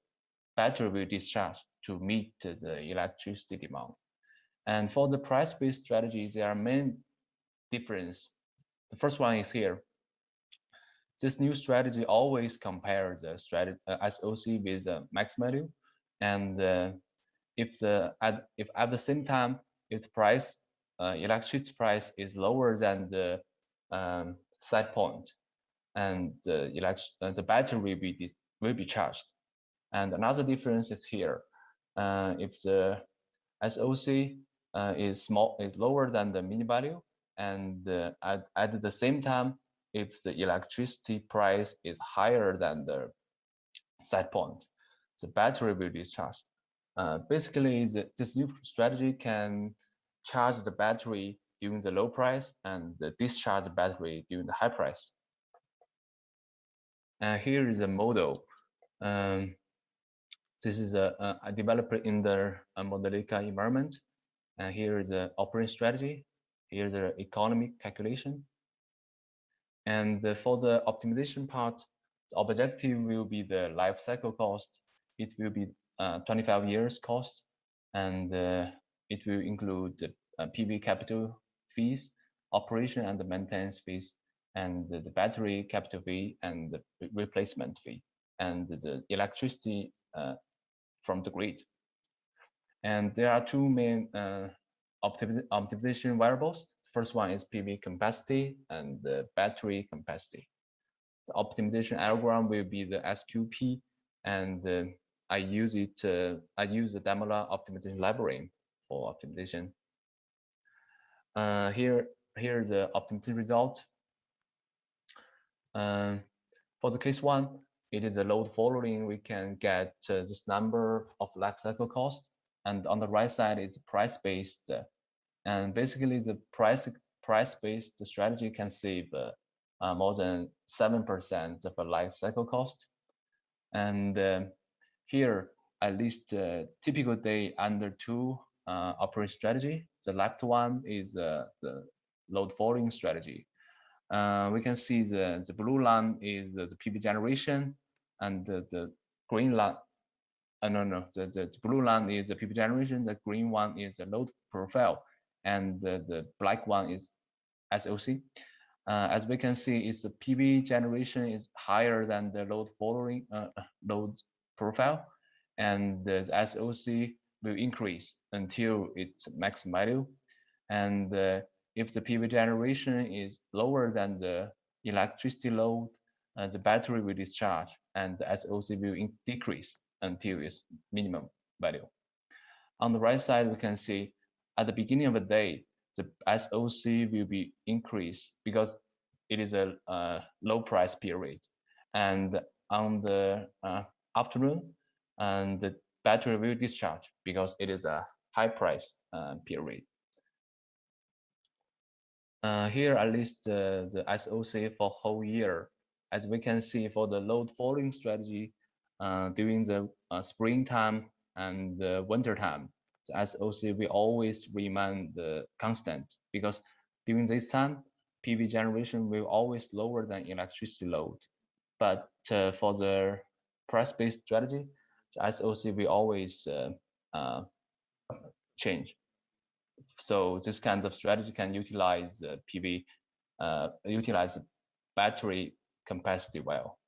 battery will discharge to meet the electricity demand. And for the price-based strategy, there are main difference. The first one is here. This new strategy always compares the strategy SOC with the max value, and if at the same time if the price electricity price is lower than the set point, and the battery will be charged. And another difference is here. If the SOC is lower than the minimum value, and at the same time, if the electricity price is higher than the set point, the battery will discharge. Basically, this new strategy can charge the battery during the low price and discharge the battery during the high price. Here is a model. This is a developed in the Modelica environment. And here is the operating strategy. Here is the economic calculation. And for the optimization part, the objective will be the life cycle cost. It will be 25 years cost, and it will include the PV capital fees, operation and the maintenance fees, and the battery capital fee and the replacement fee, and the electricity from the grid. And there are two main optimization variables. The first one is PV capacity and the battery capacity. The optimization algorithm will be the SQP, and I use the Daimler optimization library for optimization. Here is the optimization result. For the case one, it is a load following. We can get this number of life cycle cost, and on the right side it's price-based. And basically, the price-based strategy can save more than 7% of a life cycle cost. And here, at least typical day under two operating strategy. The left one is the load following strategy. We can see the blue line is the PV generation, and the green line, the blue line is the PV generation, the green one is the load profile, and the black one is SOC. As we can see, it's the PV generation is higher than the load following load profile, and the SOC will increase until its max value. And if the PV generation is lower than the electricity load, the battery will discharge, and the SOC will decrease until its minimum value. On the right side, we can see at the beginning of the day, the SOC will be increased because it is a low price period. And on the afternoon, and the battery will discharge because it is a high price period. Here, at least the SOC for whole year. As we can see, for the load following strategy, during the springtime and the winter time, the SOC will always remain the constant, because during this time, PV generation will always lower than electricity load. But for the price-based strategy, the SOC will always change. So this kind of strategy can utilize PV, utilize the battery capacity well.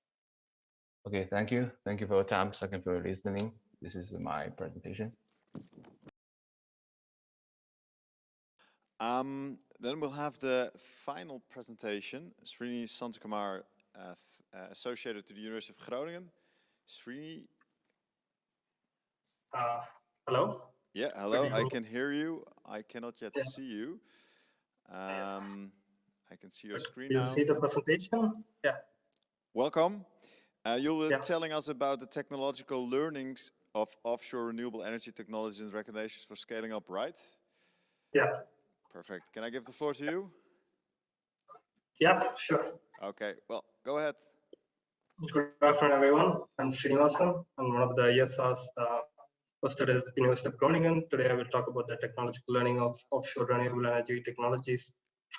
Okay, thank you. Thank you for your time. Thank you for listening. This is my presentation. Then we'll have the final presentation. Srini Santakumar, associated to the University of Groningen. Srini. Hello? Yeah, hello, I can hear you. I cannot yet see you. I can see your screen now. You see the presentation? Yeah. Welcome. You were telling us about the technological learnings of offshore renewable energy technologies and recommendations for scaling up, right? Yeah. Perfect. Can I give the floor to you? Yeah, sure. Okay, well, go ahead. Good afternoon, everyone. I'm Srinivasan. I'm one of the ESRs hosted at University of Groningen. Today, I will talk about the technological learning of offshore renewable energy technologies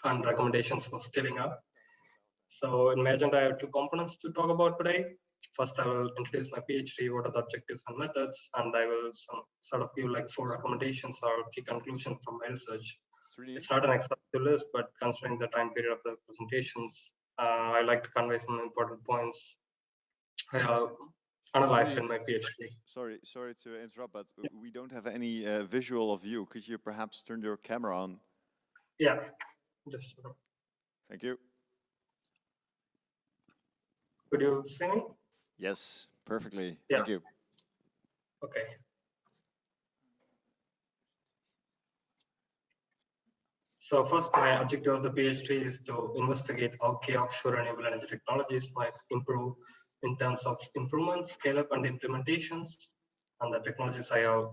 and recommendations for scaling up. So in my agenda, I have two components to talk about today. First, I will introduce my PhD, what are the objectives and methods, and I will sort of give like 4 recommendations or key conclusions from my research. It's not an exhaustive list, but considering the time period of the presentations, I like to convey some important points I have analyzed in my PhD. Sorry to interrupt, but we don't have any visual of you. Could you perhaps turn your camera on? Yeah, just. Thank you. Could you see me? Yes, perfectly. Yeah. Thank you. Okay. So first, my objective of the PhD is to investigate how key offshore renewable energy technologies might improve in terms of improvements, scale-up, and implementations. And the technologies I have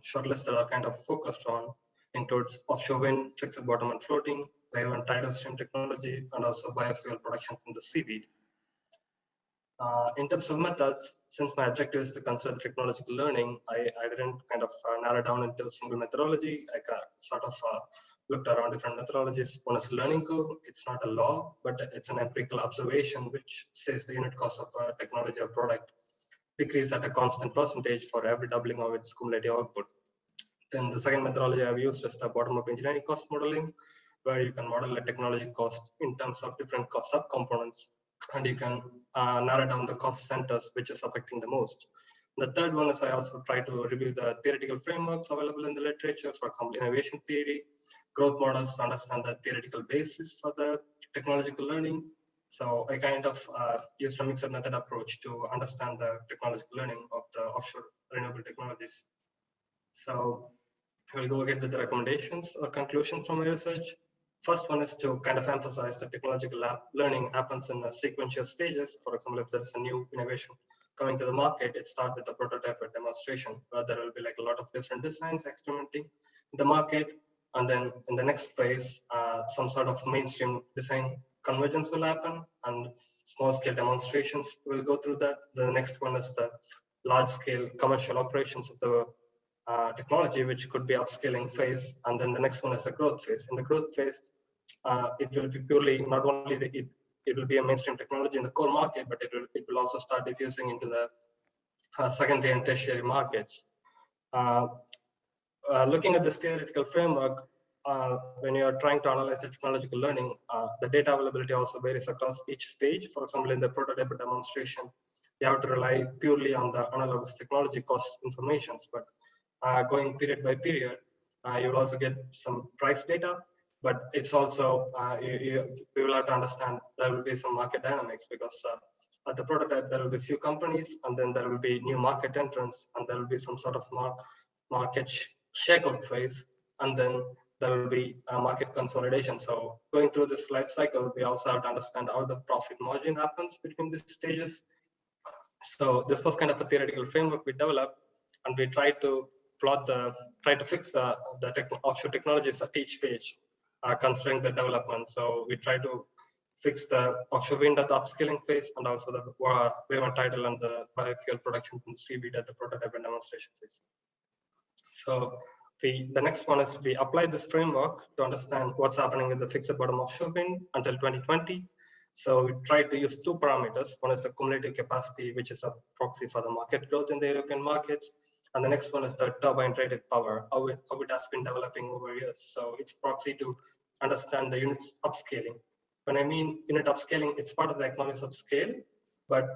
shortlisted are kind of focused on includes offshore wind, fixed bottom and floating, wave and tidal stream technology, and also biofuel production from the seaweed. In terms of methods, since my objective is to consider technological learning, I didn't kind of narrow down into a single methodology. I sort of looked around different methodologies. One is learning curve. It's not a law, but it's an empirical observation which says the unit cost of a technology or product decrease at a constant percentage for every doubling of its cumulative output. Then the second methodology I've used is the bottom-up engineering cost modeling, where you can model a technology cost in terms of different cost subcomponents, and you can narrow down the cost centers which is affecting the most. The third one is I also try to review the theoretical frameworks available in the literature, for example, innovation theory, growth models to understand the theoretical basis for the technological learning. So I kind of used a mixed method approach to understand the technological learning of the offshore renewable technologies. So I'll go ahead with the recommendations or conclusions from my research. First one is to kind of emphasize that technological learning happens in sequential stages. For example, if there's a new innovation coming to the market, it starts with a prototype or demonstration, where there will be like a lot of different designs experimenting in the market. And then in the next phase, some sort of mainstream design convergence will happen and small scale demonstrations will go through that. The next one is the large scale commercial operations of the technology, which could be upscaling phase, and then the next one is the growth phase. In the growth phase, it will be purely not only it will be a mainstream technology in the core market, but it will also start diffusing into the secondary and tertiary markets. Looking at this theoretical framework, when you are trying to analyze the technological learning, the data availability also varies across each stage. For example, in the prototype demonstration, you have to rely purely on the analogous technology cost informations, but going period by period, you will also get some price data, but it's also, we will have to understand there will be some market dynamics because at the prototype, there will be few companies, and then there will be new market entrants, and there will be some sort of market shakeout phase, and then there will be market consolidation. So going through this life cycle, we also have to understand how the profit margin happens between these stages. So this was kind of a theoretical framework we developed, and we tried to fix the offshore technologies at each stage, considering the development. So we try to fix the offshore wind at the upscaling phase, and also the wave and tidal and the biofuel production from the seaweed at the prototype and demonstration phase. So the next one is we apply this framework to understand what's happening with the fixed bottom offshore wind until 2020. So we try to use 2 parameters. One is the cumulative capacity, which is a proxy for the market growth in the European markets. And the next one is the turbine rated power, how it has been developing over years. So it's proxy to understand the units upscaling. When I mean unit upscaling, it's part of the economies of scale, but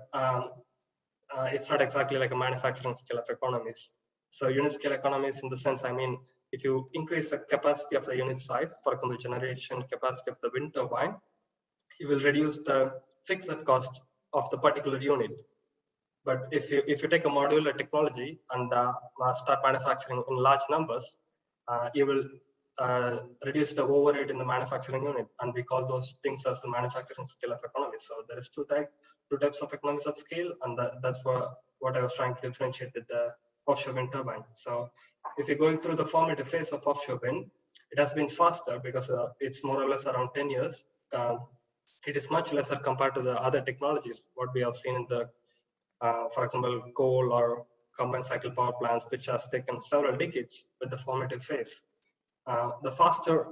it's not exactly like a manufacturing scale of economies. So unit scale economies in the sense, I mean, if you increase the capacity of the unit size, for example, generation capacity of the wind turbine, you will reduce the fixed cost of the particular unit. But if you take a modular technology and start manufacturing in large numbers, you will reduce the overhead in the manufacturing unit, and we call those things as the manufacturing scale of economy. So there is two types of economies of scale, and that's what I was trying to differentiate with the offshore wind turbine. So if you're going through the formative phase of offshore wind, it has been faster because it's more or less around 10 years. It is much lesser compared to the other technologies, what we have seen in the, for example, coal or combined cycle power plants, which has taken several decades with the formative phase. The faster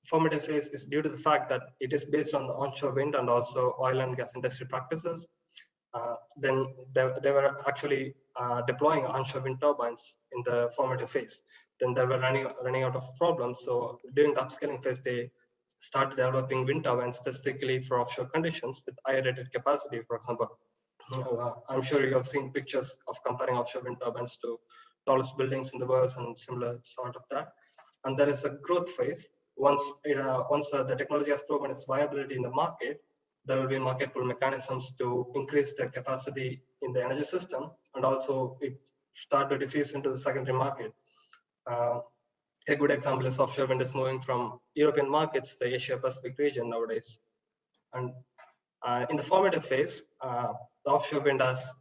formative phase is due to the fact that it is based on the onshore wind and also oil and gas industry practices. Then they were actually deploying onshore wind turbines in the formative phase. Then they were running out of problems. So during the upscaling phase, they started developing wind turbines specifically for offshore conditions with higher rated capacity. For example, I'm sure you have seen pictures of comparing offshore wind turbines to tallest buildings in the world and similar sort of that. And there is a growth phase. Once the technology has proven its viability in the market, there will be market pull mechanisms to increase the capacity in the energy system, and also it start to diffuse into the secondary market. A good example is offshore wind is moving from European markets to the Asia Pacific region nowadays. And in the formative phase, the offshore wind has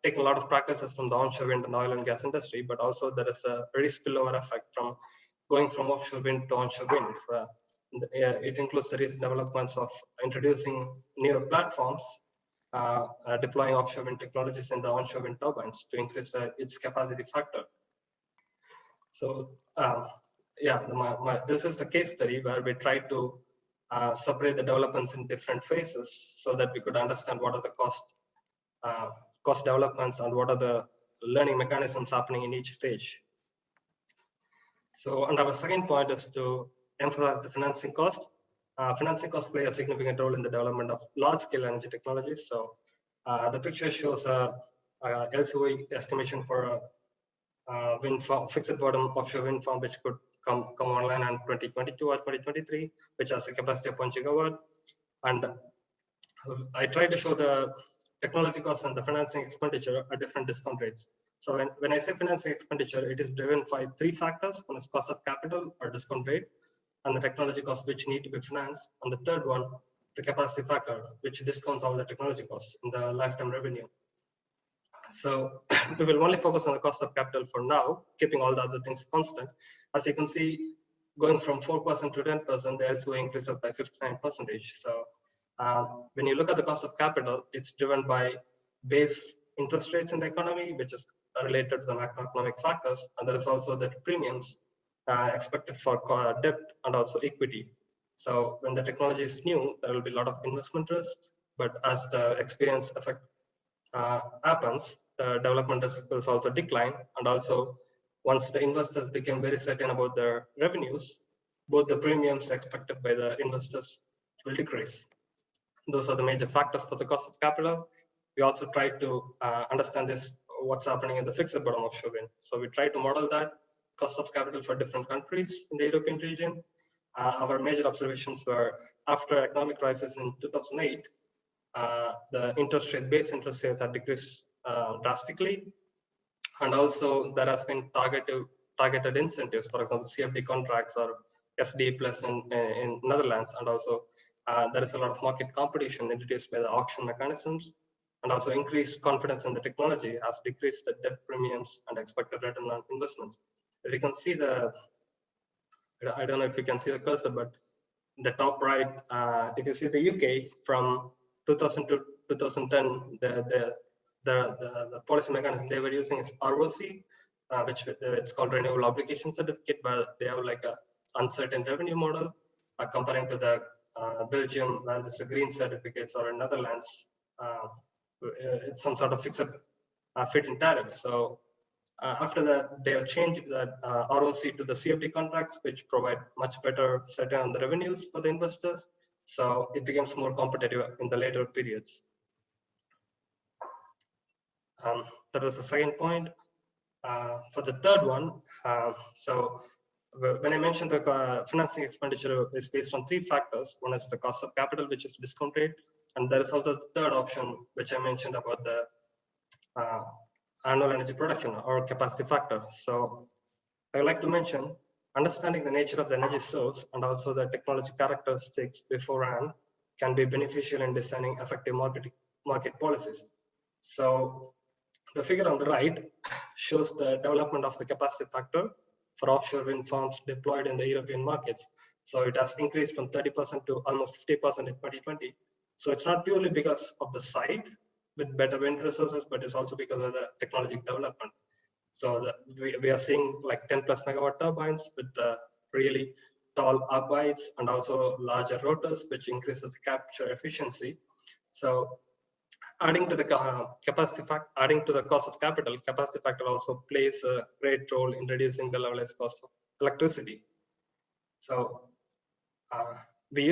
taken a lot of practices from the onshore wind and oil and gas industry, but also there is a very spillover effect from going from offshore wind to onshore wind. It includes the recent developments of introducing newer platforms, deploying offshore wind technologies in the onshore wind turbines to increase its capacity factor. So this is the case study where we try to separate the developments in different phases so that we could understand what are the cost developments and what are the learning mechanisms happening in each stage. So, and our second point is to emphasize the financing cost. Financing costs play a significant role in the development of large-scale energy technologies. So, the picture shows a LCOE estimation for a wind farm, fixed bottom offshore wind farm, which could come online in 2022 or 2023, which has a capacity of 1 gigawatt. And I try to show the technology costs and the financing expenditure at different discount rates. So when I say financing expenditure, it is driven by three factors. One is cost of capital or discount rate, and the technology costs which need to be financed. And the third one, the capacity factor, which discounts all the technology costs in the lifetime revenue. So we will only focus on the cost of capital for now, keeping all the other things constant. As you can see, going from 4% to 10%, the LCOE increases by 59%. So when you look at the cost of capital, it's driven by base interest rates in the economy, which is related to the macroeconomic factors, and there is also the premiums expected for debt and also equity. So when the technology is new, there will be a lot of investment risks, but as the experience effect happens, the development risk will also decline, and also once the investors become very certain about their revenues, both the premiums expected by the investors will decrease. Those are the major factors for the cost of capital. We also try to understand what's happening in the fixed bottom offshore wind. So we try to model that cost of capital for different countries in the European region. Our major observations were after economic crisis in 2008, the base interest rates have decreased drastically. And also there has been targeted incentives, for example, CFD contracts or SDA plus in Netherlands. And also there is a lot of market competition introduced by the auction mechanisms. And also increased confidence in the technology has decreased the debt premiums and expected return on investments. If you can see I don't know if you can see the cursor, but in the top right, if you see the UK from 2000 to 2010, the policy mechanism they were using is ROC, which it's called Renewable Obligation Certificate, where they have like a uncertain revenue model, comparing to the Belgium, where there's the green certificates, or in Netherlands, it's some sort of fixed feed-in tariff. So after that, they have changed that ROC to the CFD contracts, which provide much better certainty on the revenues for the investors. So it becomes more competitive in the later periods. That was the second point. For the third one, so when I mentioned the financing expenditure is based on 3 factors. One is the cost of capital, which is discount rate, and there is also the third option, which I mentioned about the annual energy production or capacity factor. So I would like to mention understanding the nature of the energy source and also the technology characteristics beforehand can be beneficial in designing effective market policies. So the figure on the right shows the development of the capacity factor for offshore wind farms deployed in the European markets. So it has increased from 30% to almost 50% in 2020. So it's not purely because of the site with better wind resources, but it's also because of the technology development. So we are seeing like 10+ megawatt turbines with the really tall uprights and also larger rotors, which increases the capture efficiency. So adding to the capacity factor, adding to the cost of capital, capacity factor also plays a great role in reducing the levelized cost of electricity. So we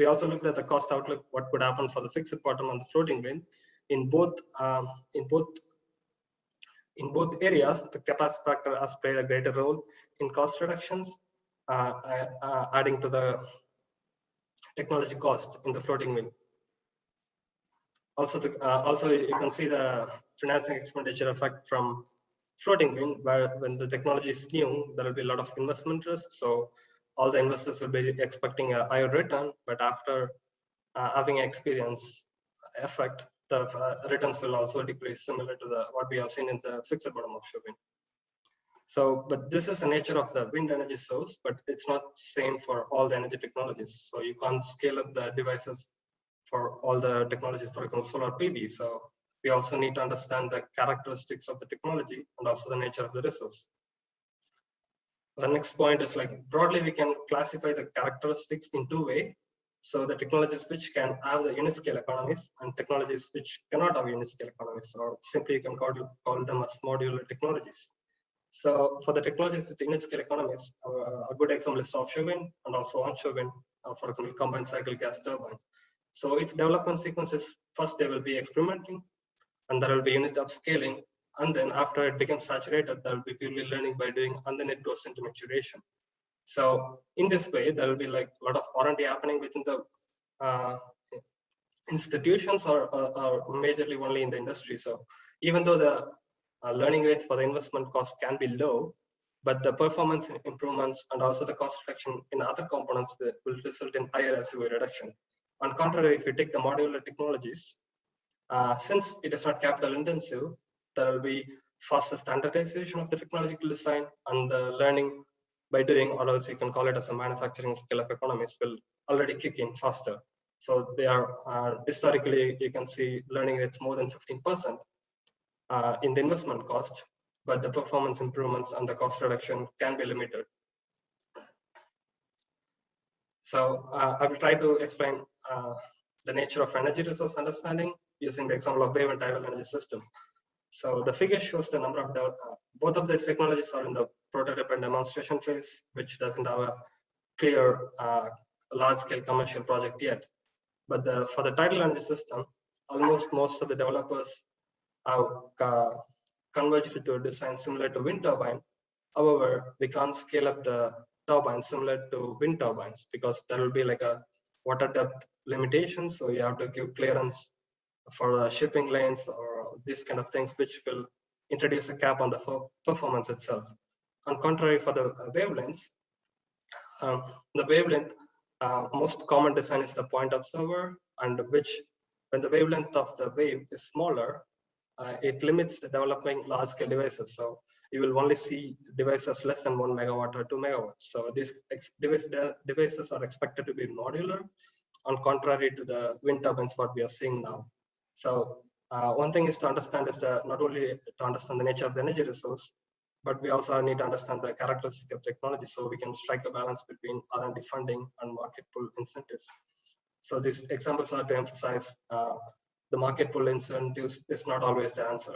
also looked at the cost outlook, what could happen for the fixed bottom and the floating wind. In both areas, the capacity factor has played a greater role in cost reductions, adding to the technology cost in the floating wind. Also, you can see the financing expenditure effect from floating wind, where when the technology is new, there will be a lot of investment risk. So all the investors will be expecting a higher return, but after having experience effect, the returns will also decrease, similar to what we have seen in the fixed bottom offshore wind. So, but this is the nature of the wind energy source, but it's not same for all the energy technologies. So you can't scale up the devices for all the technologies, for example, solar PV. So we also need to understand the characteristics of the technology and also the nature of the resource. The next point is like broadly, we can classify the characteristics in 2 ways. So the technologies which can have the unit scale economies and technologies which cannot have unit scale economies, or simply you can call them as modular technologies. So for the technologies with unit scale economies, a good example is offshore wind and also onshore wind, for example, combined cycle gas turbines. So its development sequences, first they will be experimenting, and there will be unit upscaling, and then after it becomes saturated, there will be purely learning by doing, and then it goes into maturation. So in this way, there will be like a lot of R&D happening within the institutions or majorly only in the industry. So even though the learning rates for the investment cost can be low, but the performance improvements and also the cost reduction in other components will result in higher SUV reduction. On contrary, if you take the modular technologies, since it is not capital intensive, there will be faster standardization of the technological design, and the learning by doing, or else you can call it as a manufacturing scale of economies, will already kick in faster. So they are historically, you can see learning rates more than 15% in the investment cost, but the performance improvements and the cost reduction can be limited. So I will try to explain the nature of energy resource understanding using the example of wave and tidal energy system. So the figure shows the number of both of the technologies are in the prototype and demonstration phase, which doesn't have a clear large-scale commercial project yet. But for the tidal energy system, almost most of the developers have converged to a design similar to wind turbine. However, we can't scale up the turbines similar to wind turbines because there will be like a water depth limitation. So you have to give clearance for shipping lanes or these kind of things, which will introduce a cap on the performance itself. On contrary, for the wavelengths, most common design is the point observer, and which when the wavelength of the wave is smaller, it limits the developing large-scale devices. So you will only see devices less than 1 megawatt or 2 megawatts. So these devices are expected to be modular, on contrary to the wind turbines what we are seeing now. So one thing is to understand is not only to understand the nature of the energy resource, but we also need to understand the characteristics of technology, so we can strike a balance between R&D funding and market pull incentives. So these examples are to emphasize the market pull incentives is not always the answer.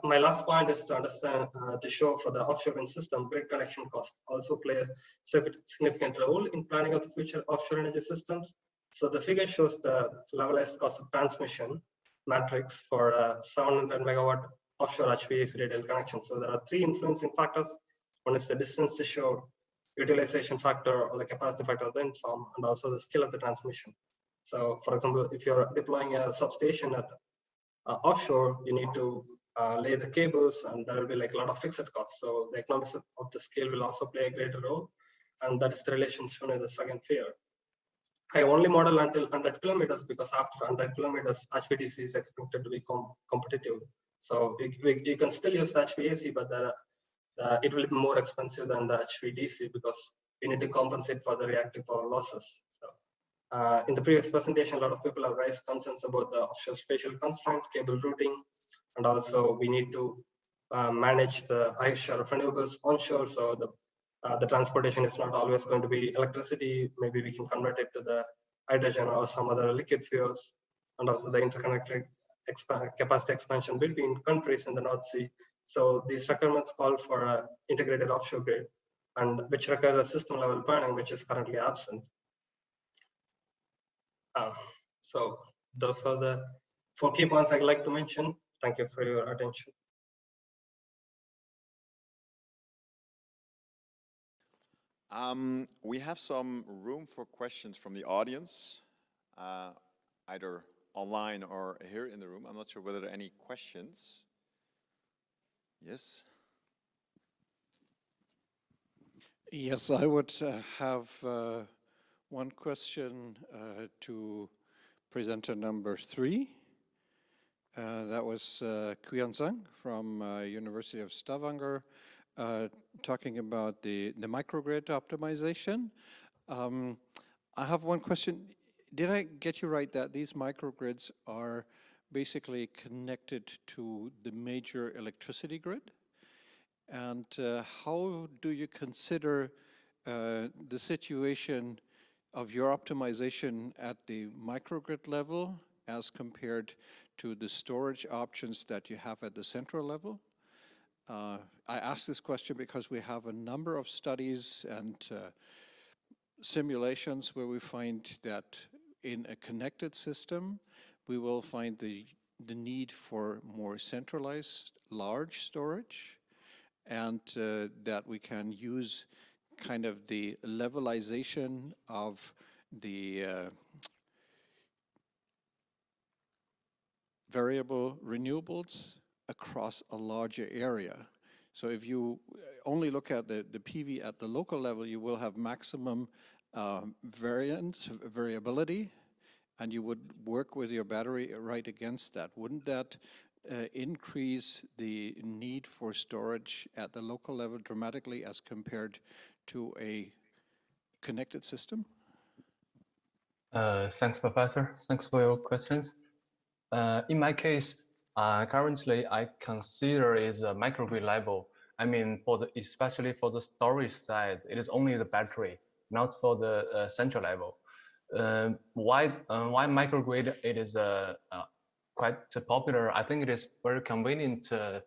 My last point is to understand, to show for the offshore wind system, grid connection costs also play a significant role in planning of the future offshore energy systems. So the figure shows the levelized cost of transmission matrix for a 700 megawatt offshore HVAC radial connection. So there are three influencing factors. One is the distance to shore, utilization factor or the capacity factor of the wind farm, and also the skill of the transmission. So for example, if you're deploying a substation at offshore, you need to lay the cables, and there will be like a lot of fixed costs. So the economics of the scale will also play a greater role. And that is the relation shown in the second figure. I only model until 100 kilometers because after 100 kilometers, HVDC is expected to be competitive. So you can still use the HVAC, but it will be more expensive than the HVDC because we need to compensate for the reactive power losses. So in the previous presentation, a lot of people have raised concerns about the offshore spatial constraint, cable routing, and also we need to manage the high share of renewables onshore. So the transportation is not always going to be electricity. Maybe we can convert it to the hydrogen or some other liquid fuels, and also the interconnected capacity expansion between countries in the North Sea. So these requirements call for an integrated offshore grid, and which requires a system level planning, which is currently absent. So those are the 4 key points I'd like to mention. Thank you for your attention. We have some room for questions from the audience, either online or here in the room. I'm not sure whether there are any questions. Yes? Yes, I would have one question to presenter number 3. That was Kwiansang from University of Stavanger, talking about the microgrid optimization. I have one question. Did I get you right that these microgrids are basically connected to the major electricity grid? And how do you consider the situation of your optimization at the microgrid level as compared to the storage options that you have at the central level? I ask this question because we have a number of studies and simulations where we find that in a connected system, we will find the need for more centralized large storage, and that we can use kind of the levelization of the variable renewables across a larger area. So if you only look at the PV at the local level, you will have maximum variability, and you would work with your battery right against that. Wouldn't that increase the need for storage at the local level dramatically as compared to a connected system? Thanks, Professor. Thanks for your questions. In my case, currently I consider it a microgrid level. I mean, especially for the storage side, it is only the battery, not for the central level. Why microgrid? It is quite popular. I think it is very convenient to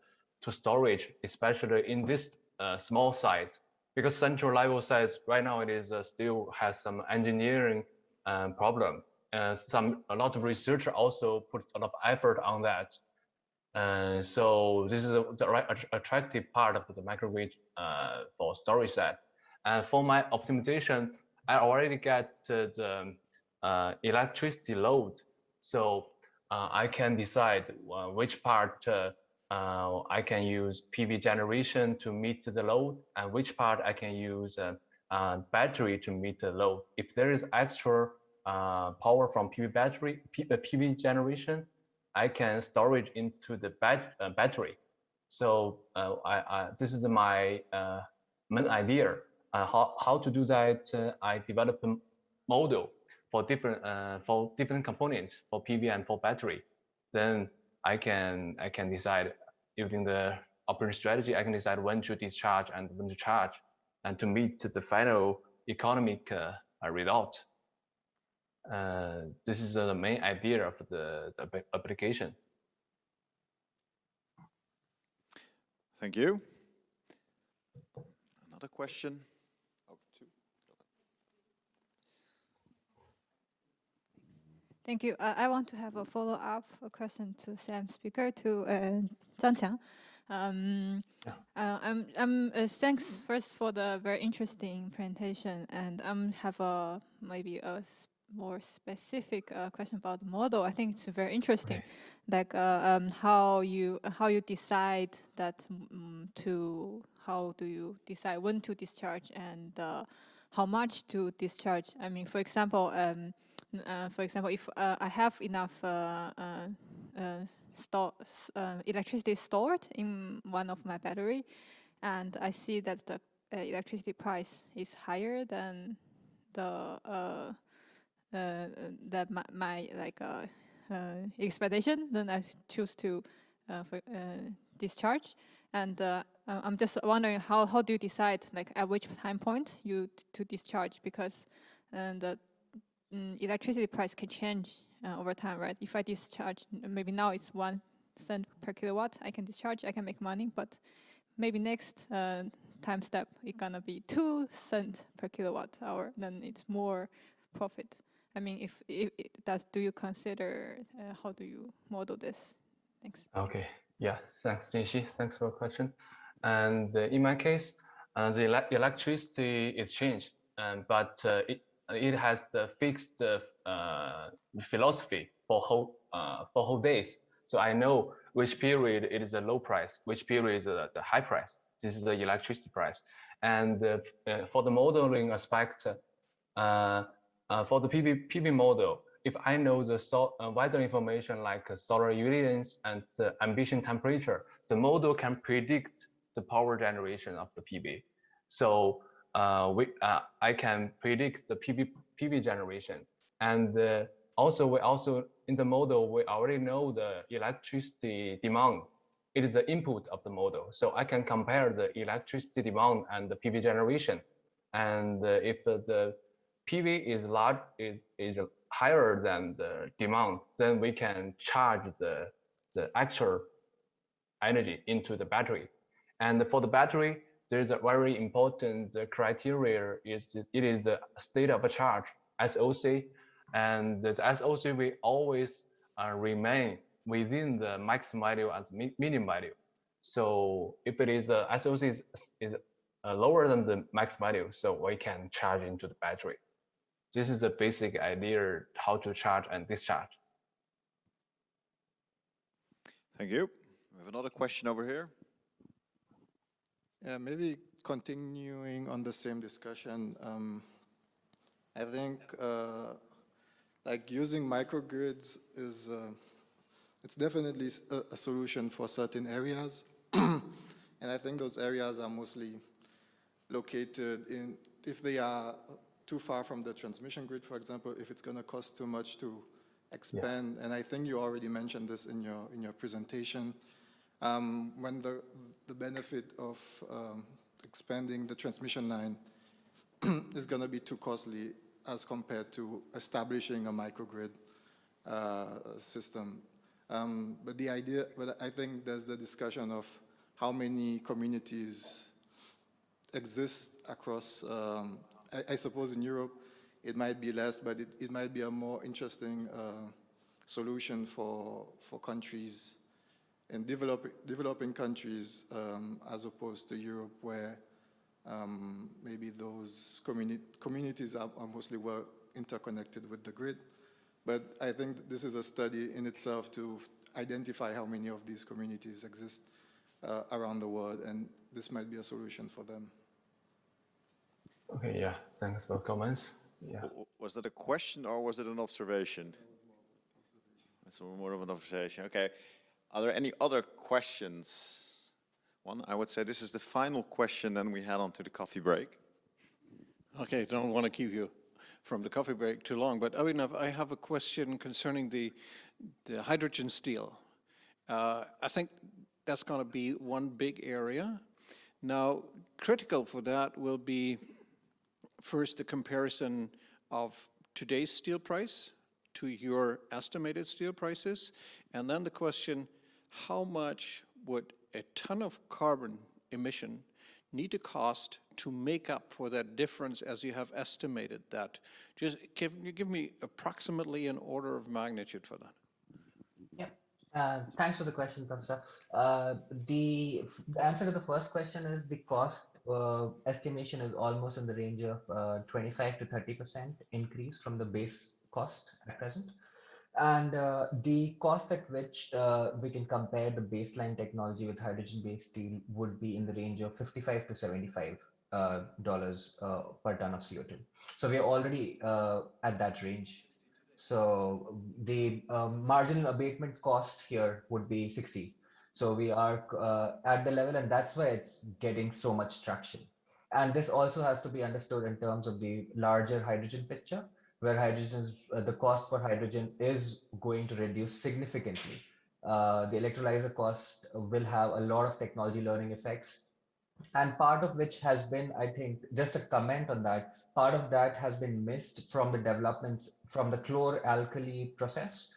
storage, especially in this small size, because central level size right now it is still has some engineering problem. A lot of researchers also put a lot of effort on that. So this is the right attractive part of the microgrid for storage side. And for my optimization, I already get the electricity load, so I can decide which part I can use PV generation to meet the load, and which part I can use battery to meet the load. If there is extra power from PV generation, I can store it into the battery. So this is my main idea. How to do that? I developed a model for different components for PV and for battery. Then I can decide using the operating strategy. I can decide when to discharge and when to charge, and to meet the final economic result. This is the main idea of the application. Thank you. Another question? Oh, 2. Thank you. I want to have a follow-up question to the same speaker, to Zhang Qiang. Thanks first for the very interesting presentation, and have maybe a more specific question about the model. I think it's very interesting, like how you decide that how do you decide when to discharge and how much to discharge? I mean, for example, if I have enough electricity stored in one of my battery, and I see that the electricity price is higher than the my expectation, then I choose to discharge. And I'm just wondering how do you decide, like at which time point to discharge, because the electricity price can change over time, right? If I discharge, maybe now it's 1 cent per kilowatt, I can discharge, I can make money, but maybe next time step, it's gonna be 2 cents per kilowatt hour, then it's more profit. I mean, do you consider, how do you model this? Thanks. Okay, yeah, thanks, Jinxi. Thanks for the question. And in my case, the electricity is changed, but it has the fixed philosophy for whole days. So I know which period it is a low price, which period is the high price. This is the electricity price. And for the modeling aspect, for the PV model, if I know the weather information like solar irradiance and ambition temperature, the model can predict the power generation of the PV. So I can predict the PV generation. And also in the model, we already know the electricity demand. It is the input of the model. So I can compare the electricity demand and the PV generation. And if the PV is higher than the demand, then we can charge the actual energy into the battery. And for the battery, there's a very important criteria it is a state of charge, SOC, and the SOC will always remain within the max value and minimum value. So if it is SOC is lower than the max value, so we can charge into the battery. This is the basic idea how to charge and discharge. Thank you. We have another question over here. Yeah, maybe continuing on the same discussion. I think like using microgrids is it's definitely a solution for certain areas, and I think those areas are mostly located in, if they are too far from the transmission grid, for example, if it's going to cost too much to expand, and I think you already mentioned this in your presentation, when the benefit of expanding the transmission line is going to be too costly as compared to establishing a microgrid system. But I think there's the discussion of how many communities exist across, I suppose in Europe it might be less, but it might be a more interesting solution for countries in developing countries as opposed to Europe, where maybe those communities are mostly well interconnected with the grid. But I think this is a study in itself to identify how many of these communities exist around the world, and this might be a solution for them. Okay, yeah, thanks for comments. Yeah. Was that a question or was it an observation? It's more of an observation. Okay. Are there any other questions? One, I would say this is the final question, then we head on to the coffee break. Okay, don't want to keep you from the coffee break too long, but I have a question concerning the hydrogen steel. I think that's going to be one big area. Now, critical for that will be first the comparison of today's steel price to your estimated steel prices, and then the question, how much would a ton of carbon emission need a cost to make up for that difference as you have estimated that? Just give me approximately an order of magnitude for that. Thanks for the question, Professor. The answer to the first question is the cost estimation is almost in the range of 25 to 30% increase from the base cost at present. And the cost at which we can compare the baseline technology with hydrogen-based steel would be in the range of $55 to $75 per ton of CO2. So we are already at that range. So the marginal abatement cost here would be 60. So we are at the level, and that's why it's getting so much traction. And this also has to be understood in terms of the larger hydrogen picture, where hydrogen is, the cost for hydrogen is going to reduce significantly. The electrolyzer cost will have a lot of technology learning effects, and part of which has been, I think, just a comment on that, part of that has been missed from the developments from the chlor-alkali process,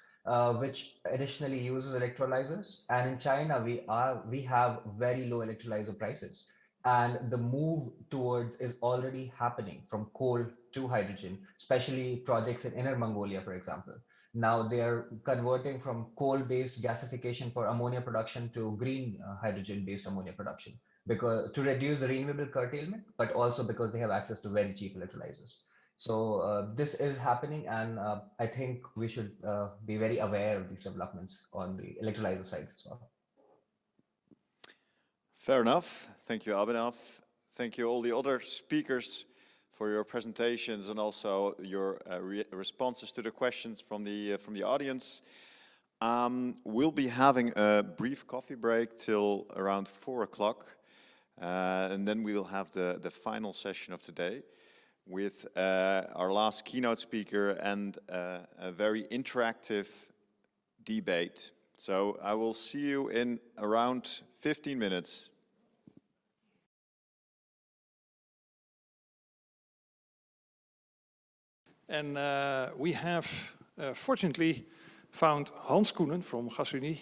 which additionally uses electrolyzers. And in China, we have very low electrolyzer prices. And the move towards is already happening from coal to hydrogen, especially projects in Inner Mongolia, for example. Now they are converting from coal-based gasification for ammonia production to green hydrogen-based ammonia production, because to reduce the renewable curtailment, but also because they have access to very cheap electrolyzers. So this is happening, and I think we should be very aware of these developments on the electrolyzer side as well. Fair enough. Thank you, Abhinav. Thank you all the other speakers for your presentations and also your responses to the questions from the audience. We'll be having a brief coffee break till around 4 o'clock. And then we will have the final session of today with our last keynote speaker and a very interactive debate. So I will see you in around 15 minutes. And we have, fortunately, found Hans Koenen from Gasunie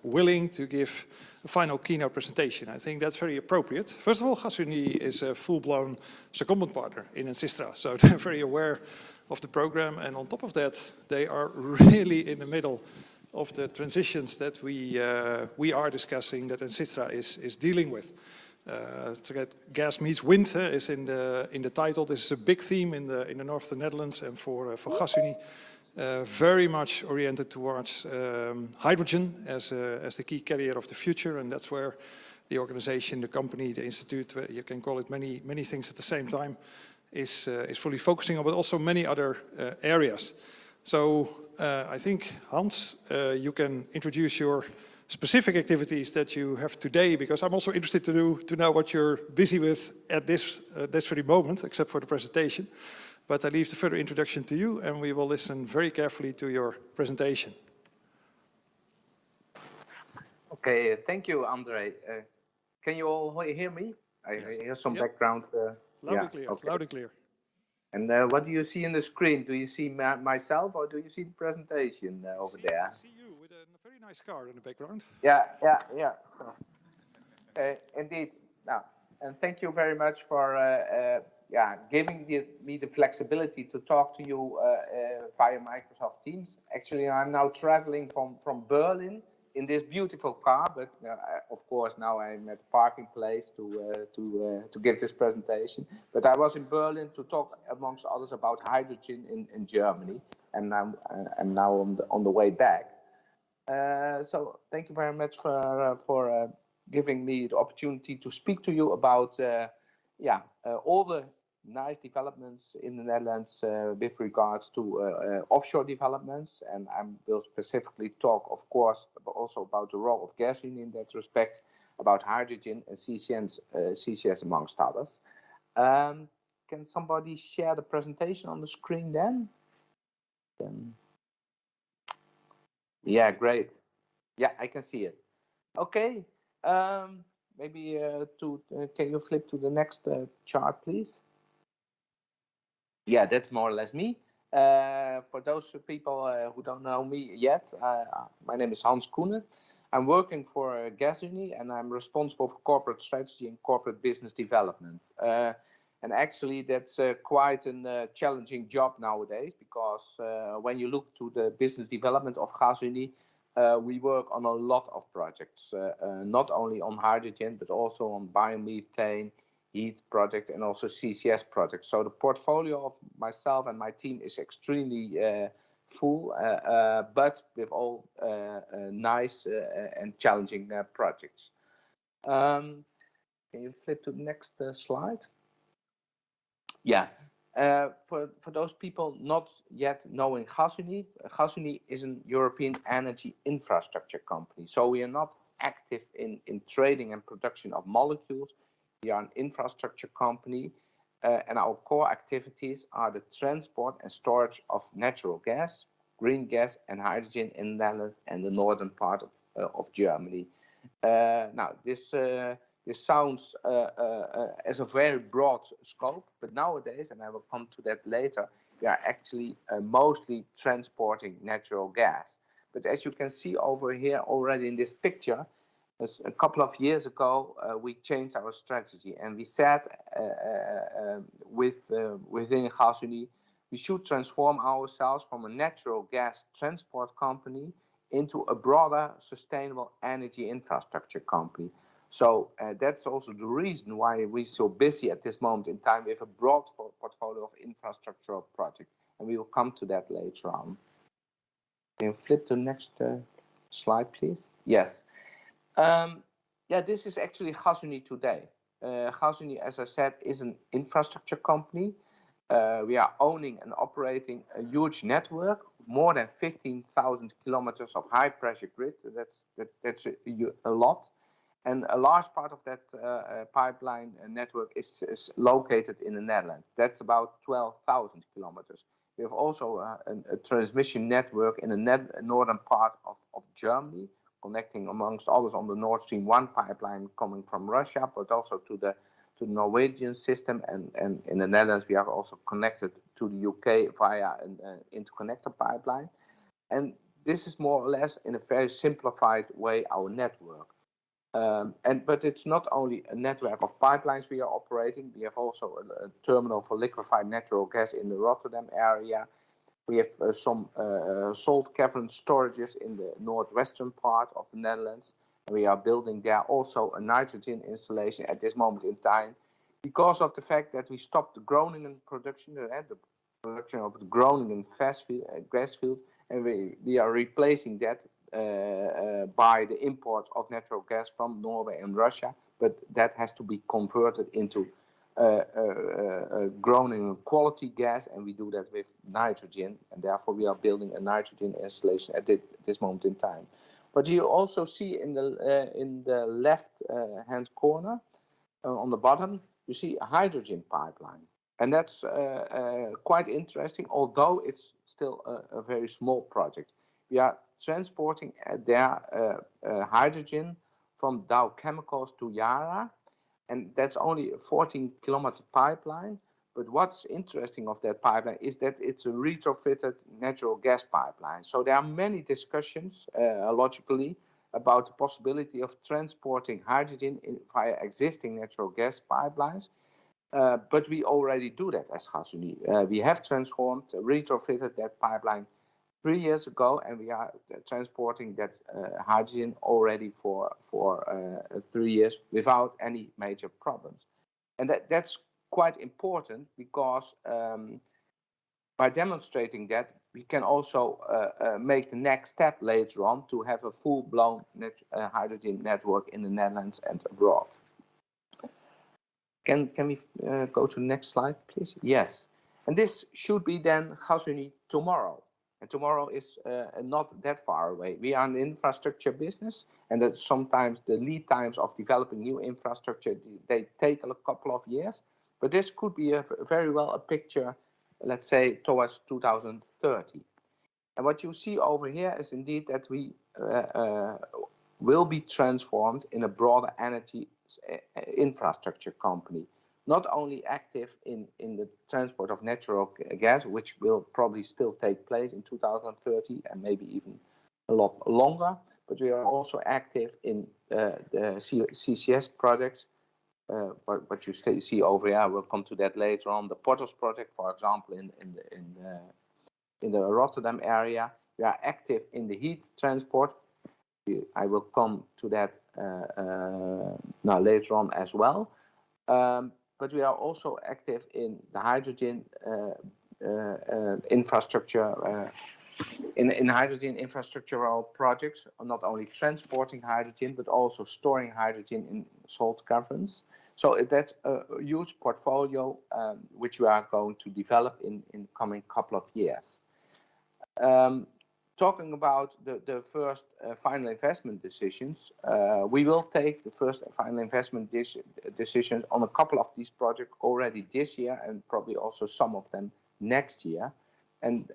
willing to give a final keynote presentation. I think that's very appropriate. First of all, Gasunie is a full-blown secondment partner in ENSYSTRA, so they're very aware of the program. And on top of that, they are really in the middle of the transitions that we are discussing, that ENSYSTRA is dealing with. To get gas meets wind is in the title. This is a big theme in the north of the Netherlands, and for Gasunie, very much oriented towards hydrogen as the key carrier of the future, and that's where the organization, the company, the institute, you can call it many things at the same time, is fully focusing on, but also many other areas. So I think, Hans, you can introduce your specific activities that you have today, because I'm also interested to know what you're busy with at this very moment, except for the presentation. But I leave the further introduction to you, and we will listen very carefully to your presentation. Okay, thank you, André. Can you all hear me? I hear some background. Loud and clear, okay. Loud and clear. And what do you see on the screen? Do you see myself, or do you see the presentation over there? I see you with a very nice car in the background. Yeah. Indeed. Now, and thank you very much for giving me the flexibility to talk to you via Microsoft Teams. Actually, I'm now traveling from Berlin in this beautiful car, but of course now I'm at the parking place to give this presentation. But I was in Berlin to talk, amongst others, about hydrogen in Germany, and I'm now on the way back. So thank you very much for giving me the opportunity to speak to you about all the nice developments in the Netherlands with regards to offshore developments, and I will specifically talk, of course, also about the role of gasoline in that respect, about hydrogen and CCS amongst others. Can somebody share the presentation on the screen then? Yeah, great. Yeah, I can see it. Okay, maybe can you flip to the next chart, please? Yeah, that's more or less me. For those people who don't know me yet, my name is Hans Koenen. I'm working for Gasunie, and I'm responsible for corporate strategy and corporate business development. And actually, that's quite a challenging job nowadays, because when you look to the business development of Gasunie, we work on a lot of projects, not only on hydrogen, but also on biomethane, heat project, and also CCS projects. So the portfolio of myself and my team is extremely full, but with all nice and challenging projects. Can you flip to the next slide? Yeah. For those people not yet knowing Gasunie, Gasunie is a European energy infrastructure company. So we are not active in trading and production of molecules. We are an infrastructure company, and our core activities are the transport and storage of natural gas, green gas, and hydrogen in the Netherlands and the northern part of Germany. Now, this sounds as a very broad scope, but nowadays, and I will come to that later, we are actually mostly transporting natural gas. But as you can see over here already in this picture, a couple of years ago, we changed our strategy, and we said within Gasunie, we should transform ourselves from a natural gas transport company into a broader sustainable energy infrastructure company. So that's also the reason why we're so busy at this moment in time with a broad portfolio of infrastructural projects. And we will come to that later on. Can you flip to the next slide, please? Yes. Yeah, this is actually Gasunie today. Gasunie, as I said, is an infrastructure company. We are owning and operating a huge network, more than 15,000 kilometers of high-pressure grid. That's a lot. And a large part of that pipeline network is located in the Netherlands. That's about 12,000 kilometers. We have also a transmission network in the northern part of Germany, connecting amongst others on the Nord Stream 1 pipeline coming from Russia, but also to the Norwegian system. And in the Netherlands, we are also connected to the UK via an interconnector pipeline. And this is more or less, in a very simplified way, our network. But it's not only a network of pipelines we are operating. We have also a terminal for liquefied natural gas in the Rotterdam area. We have some salt cavern storages in the northwestern part of the Netherlands. And we are building there also a nitrogen installation at this moment in time, because of the fact that we stopped the Groningen production, the production of the Groningen gas field, and we are replacing that by the import of natural gas from Norway and Russia, but that has to be converted into Groningen quality gas, and we do that with nitrogen, and therefore we are building a nitrogen installation at this moment in time. But you also see in the left hand corner on the bottom, you see a hydrogen pipeline, and that's quite interesting, although it's still a very small project. We are transporting their hydrogen from Dow Chemicals to Yara, and that's only a 14-kilometer pipeline. But what's interesting of that pipeline is that it's a retrofitted natural gas pipeline. So there are many discussions, logically, about the possibility of transporting hydrogen via existing natural gas pipelines. But we already do that as Gasunie. We have transformed, retrofitted that pipeline 3 years ago, and we are transporting that hydrogen already for 3 years without any major problems. And that's quite important, because by demonstrating that, we can also make the next step later on to have a full-blown hydrogen network in the Netherlands and abroad. Can we go to the next slide, please? Yes. And this should be then Gasunie tomorrow. And tomorrow is not that far away. We are an infrastructure business, and that sometimes the lead times of developing new infrastructure, they take a couple of years. But this could be very well a picture, let's say, towards 2030. And what you see over here is indeed that we will be transformed in a broader energy infrastructure company, not only active in the transport of natural gas, which will probably still take place in 2030 and maybe even a lot longer, but we are also active in the CCS projects. What you see over here, we'll come to that later on. The Portos project, for example, in the Rotterdam area. We are active in the heat transport. I will come to that now later on as well. But we are also active in the hydrogen infrastructure, in hydrogen infrastructural projects, not only transporting hydrogen, but also storing hydrogen in salt caverns. So that's a huge portfolio which we are going to develop in the coming couple of years. Talking about the first final investment decisions, we will take the first final investment decisions on a couple of these projects already this year, and probably also some of them next year. And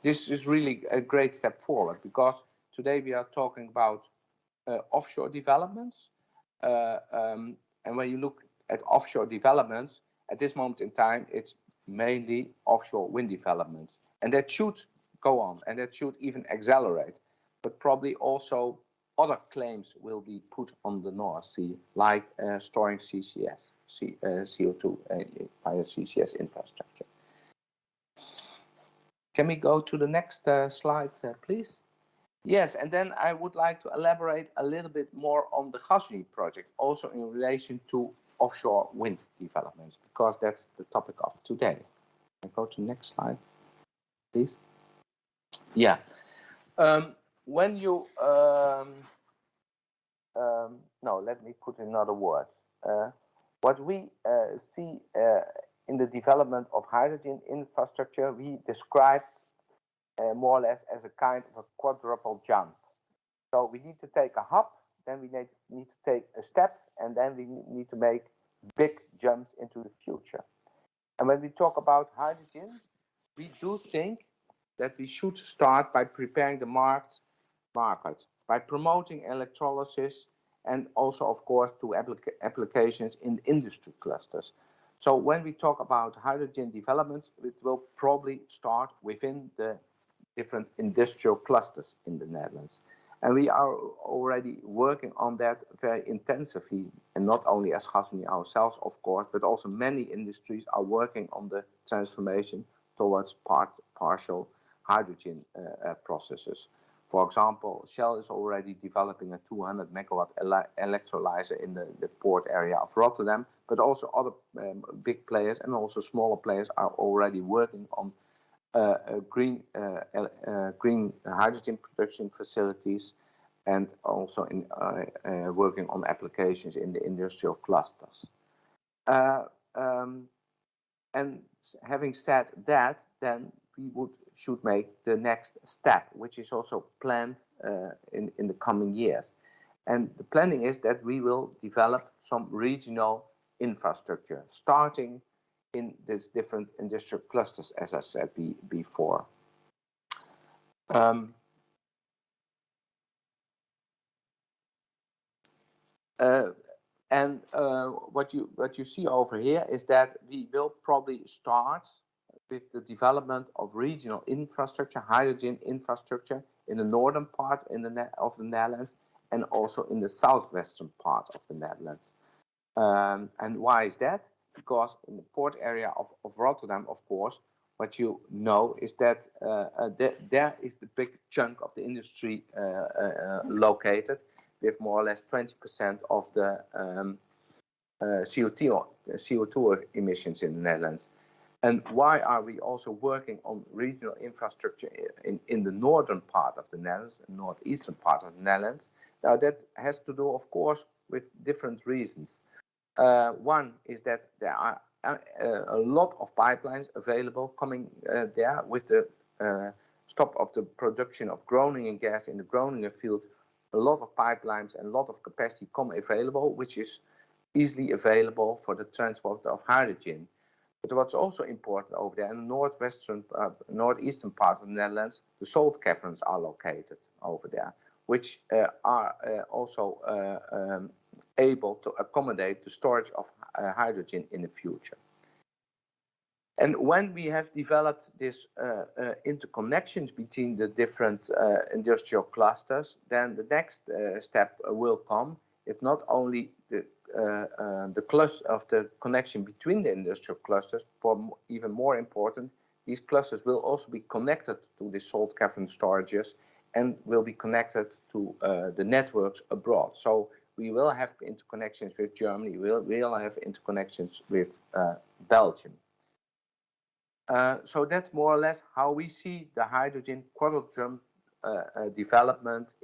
this is really a great step forward, because today we are talking about offshore developments. And when you look at offshore developments, at this moment in time, it's mainly offshore wind developments. And that should go on, and that should even accelerate. But probably also other claims will be put on the North Sea, like storing CCS, CO2 via CCS infrastructure. Can we go to the next slide, please? Yes, and then I would like to elaborate a little bit more on the Gusatu project, also in relation to offshore wind developments, because that's the topic of today. Can I go to the next slide, please? Yeah. When you no, let me put in another word. What we see in the development of hydrogen infrastructure, we describe more or less as a kind of a quadruple jump. So we need to take a hop, then we need to take a step, and then we need to make big jumps into the future. And when we talk about hydrogen, we do think that we should start by preparing the market, by promoting electrolysis, and also, of course, to applications in industry clusters. So when we talk about hydrogen developments, it will probably start within the different industrial clusters in the Netherlands. And we are already working on that very intensively, and not only as Gusatu ourselves, of course, but also many industries are working on the transformation towards partial hydrogen processes. For example, Shell is already developing a 200 megawatt electrolyzer in the port area of Rotterdam, but also other big players and also smaller players are already working on green hydrogen production facilities, and also in working on applications in the industrial clusters. And having said that, then we should make the next step, which is also planned in the coming years. And the planning is that we will develop some regional infrastructure, starting in these different industrial clusters, as I said before. What you see over here is that we will probably start with the development of regional infrastructure, hydrogen infrastructure, in the northern part of the Netherlands, and also in the southwestern part of the Netherlands. And why is that? Because in the port area of Rotterdam, of course, what you know is that there is the big chunk of the industry located, with more or less 20% of the CO2 emissions in the Netherlands. And why are we also working on regional infrastructure in the northern part of the Netherlands, and northeastern part of the Netherlands? Now that has to do, of course, with different reasons. One is that there are a lot of pipelines available coming there with the stop of the production of Groningen gas in the Groningen field. A lot of pipelines and a lot of capacity come available, which is easily available for the transport of hydrogen. But what's also important over there, in the northeastern part of the Netherlands, the salt caverns are located over there, which are also able to accommodate the storage of hydrogen in the future. And when we have developed this interconnections between the different industrial clusters, then the next step will come. It's not only the cluster of the connection between the industrial clusters, but even more important, these clusters will also be connected to the salt cavern storages and will be connected to the networks abroad. So we will have interconnections with Germany, we'll have interconnections with Belgium. So that's more or less how we see the hydrogen quadrilateral development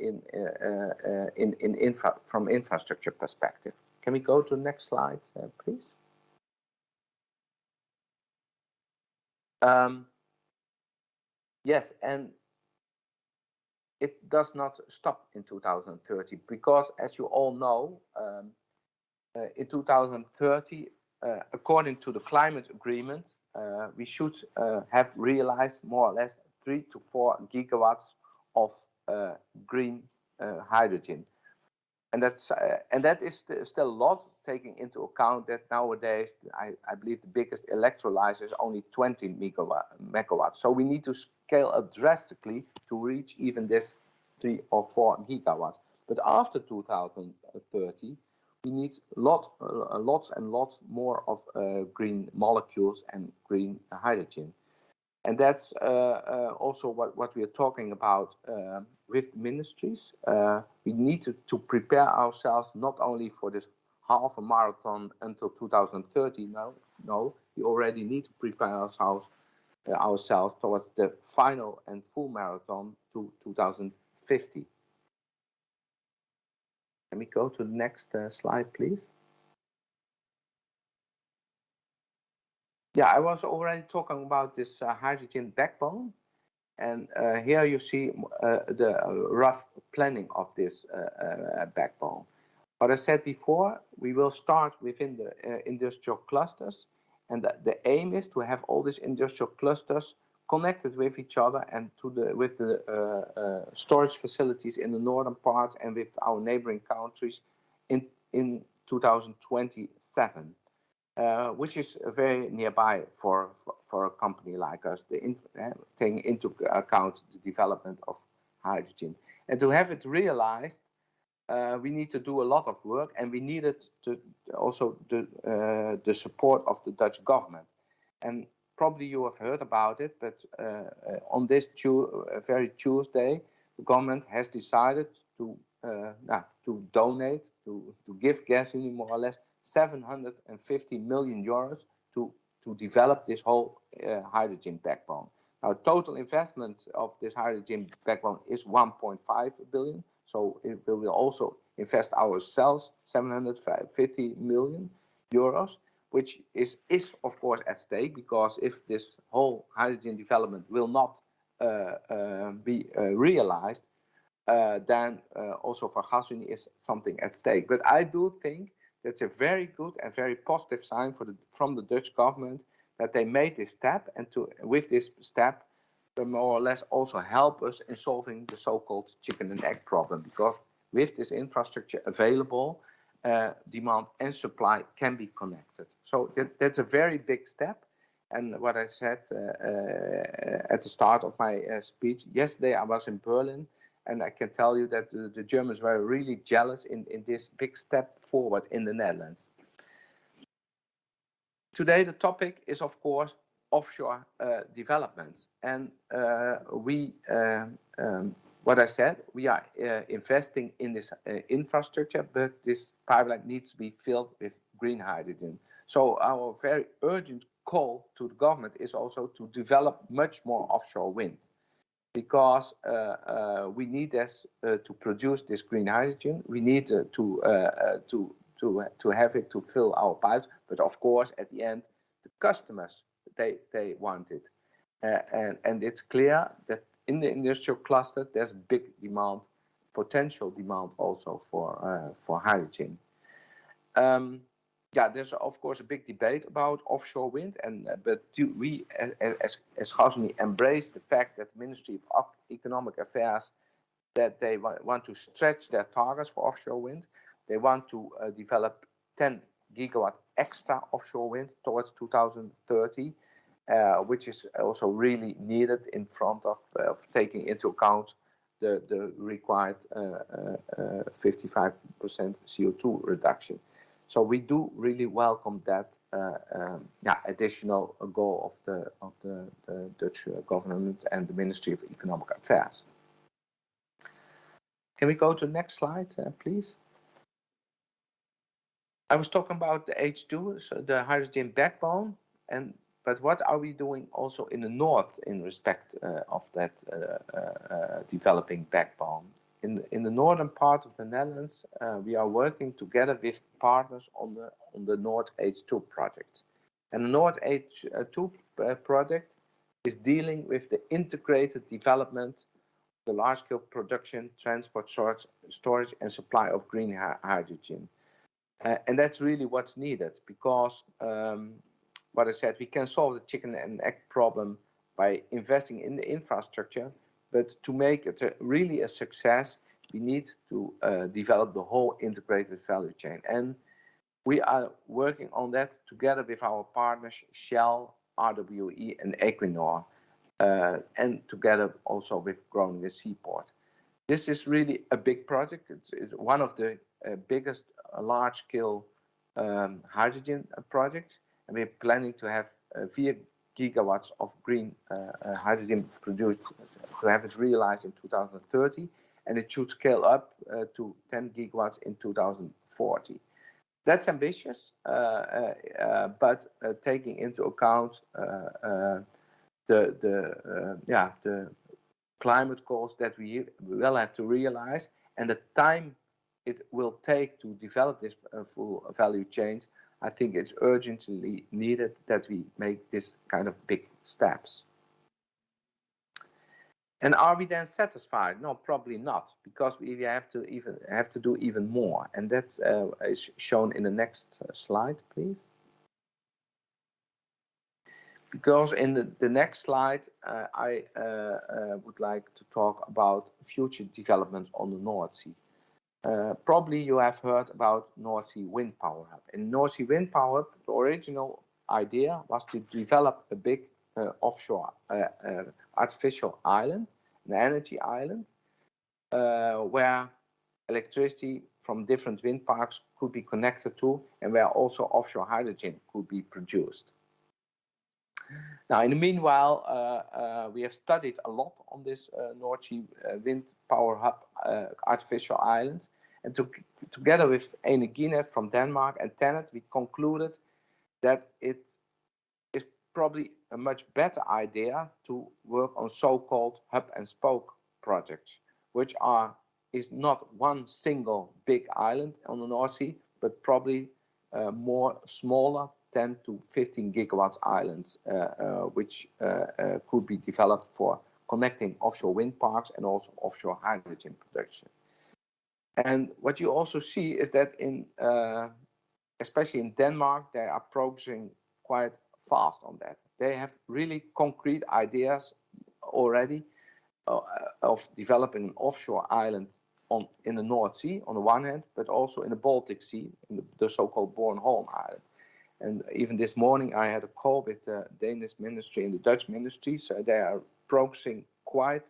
from infrastructure perspective. Can we go to the next slide, please? Yes, and it does not stop in 2030 because, as you all know, in 2030, according to the climate agreement, we should have realized more or less 3 to 4 gigawatts of green hydrogen, and that is still a lot, taking into account that nowadays I believe the biggest electrolyzer is only 20 megawatts. So we need to scale up drastically to reach even this 3 or 4 gigawatts. But after 2030, we need lots and lots more of green molecules and green hydrogen. And that's also what we are talking about with the ministries. We need to prepare ourselves not only for this half a marathon until 2030. No, we already need to prepare ourselves towards the final and full marathon to 2050. Can we go to the next slide, please? Yeah, I was already talking about this hydrogen backbone, and here you see the rough planning of this backbone. What I said before, we will start within the industrial clusters, and the aim is to have all these industrial clusters connected with each other and with the storage facilities in the northern part and with our neighboring countries in 2027. Which is very nearby for a company like us, taking into account the development of hydrogen. And to have it realized, we need to do a lot of work, and we needed also the support of the Dutch government. And probably you have heard about it, but on this very Tuesday, the government has decided to donate, to give Gasunie more or less 750 million euros to develop this whole hydrogen backbone. Now, total investment of this hydrogen backbone is 1.5 billion. So it will also invest ourselves 750 million euros, which is of course at stake, because if this whole hydrogen development will not be realized, then also for Gasunie is something at stake. But I do think that's a very good and very positive sign from the Dutch government that they made this step, and with this step, they more or less also help us in solving the so-called chicken and egg problem, because with this infrastructure available, demand and supply can be connected. So that's a very big step. And what I said at the start of my speech, yesterday I was in Berlin, and I can tell you that the Germans were really jealous in this big step forward in the Netherlands. Today, the topic is, of course, offshore developments. And what I said, we are investing in this infrastructure, but this pipeline needs to be filled with green hydrogen. So our very urgent call to the government is also to develop much more offshore wind, because we need this to produce this green hydrogen. We need to have it to fill our pipes, but of course at the end the customers they want it, and it's clear that in the industrial cluster there's big demand, potential demand also for hydrogen. Yeah, there's of course a big debate about offshore wind, but we as Gasunie embrace the fact that the Ministry of Economic Affairs, that they want to stretch their targets for offshore wind. They want to develop 10 gigawatt extra offshore wind towards 2030, which is also really needed in front of taking into account the required 55% CO2 reduction. So we do really welcome that additional goal of the Dutch government and the Ministry of Economic Affairs. Can we go to the next slide, please? I was talking about the H2, so the hydrogen backbone, but what are we doing also in the north in respect of that developing backbone? In the northern part of the Netherlands, we are working together with partners on the North H2 project. And the North H2 project is dealing with the integrated development, the large-scale production, transport, storage, and supply of green hydrogen. And that's really what's needed, because what I said, we can solve the chicken and egg problem by investing in the infrastructure, but to make it really a success, we need to develop the whole integrated value chain. And we are working on that together with our partners, Shell, RWE, and Equinor, and together also with Groningen Seaport. This is really a big project. It's one of the biggest large-scale hydrogen projects, and we're planning to have 4 gigawatts of green hydrogen produced, to have it realized in 2030, and it should scale up to 10 gigawatts in 2040. That's ambitious, but taking into account the climate goals that we will have to realize, and the time it will take to develop this full value chains, I think it's urgently needed that we make this kind of big steps. And are we then satisfied? No, probably not, because we have to do even more, and that is shown in the next slide, please. Because in the next slide, I would like to talk about future developments on the North Sea. Probably you have heard about North Sea Wind Power Hub. In North Sea Wind Power Hub, the original idea was to develop a big offshore artificial island, an energy island, where electricity from different wind parks could be connected to, and where also offshore hydrogen could be produced. Now, in the meanwhile, we have studied a lot on this North Sea Wind Power Hub artificial islands, and together with Energinet from Denmark and TenneT, we concluded that it is probably a much better idea to work on so-called hub and spoke projects, which is not one single big island on the North Sea, but probably more smaller 10 to 15 gigawatts islands, which could be developed for connecting offshore wind parks and also offshore hydrogen production. And what you also see is that especially in Denmark, they are progressing quite fast on that. They have really concrete ideas already of developing an offshore island in the North Sea on the one hand, but also in the Baltic Sea, in the so-called Bornholm Island. And even this morning, I had a call with the Danish ministry and the Dutch ministry, so they are progressing quite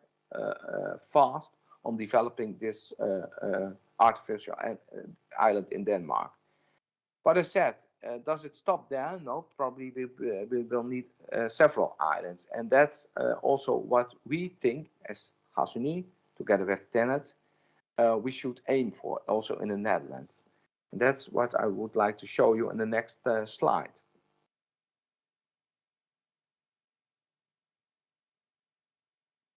fast on developing this artificial island in Denmark. But as said, does it stop there? No, probably we will need several islands. And that's also what we think as Gusatu, together with TenneT, we should aim for also in the Netherlands. And that's what I would like to show you in the next slide.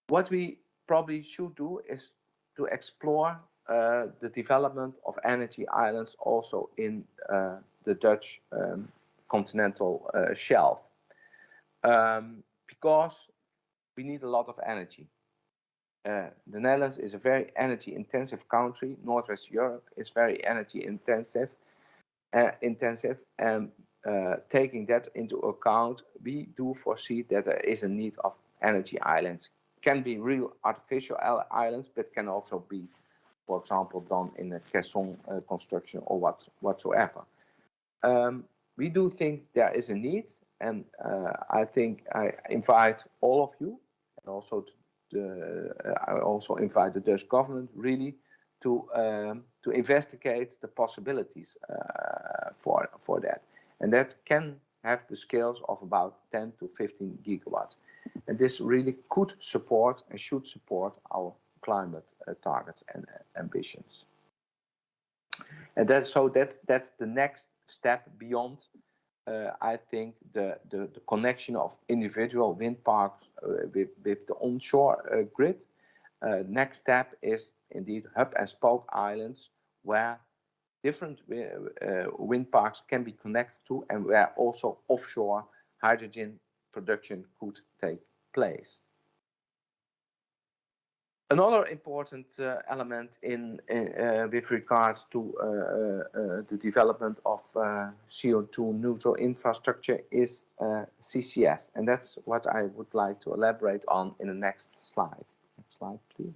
What we probably should do is to explore the development of energy islands also in the Dutch continental shelf, because we need a lot of energy. The Netherlands is a very energy intensive country. Northwest Europe is very energy intensive, and taking that into account, we do foresee that there is a need of energy islands. Can be real artificial islands, but can also be, for example, done in a caisson construction or whatsoever. We do think there is a need, and I think I invite all of you, and also I also invite the Dutch government really to investigate the possibilities for that, and that can have the scales of about 10 to 15 gigawatts, and this really could support and should support our climate targets and ambitions. And that's the next step beyond. I think the connection of individual wind parks with the onshore grid. Next step is indeed hub and spoke islands where different wind parks can be connected to, and where also offshore hydrogen production could take place. Another important element with regards to the development of CO2 neutral infrastructure is CCS, and that's what I would like to elaborate on in the next slide. Next slide, please.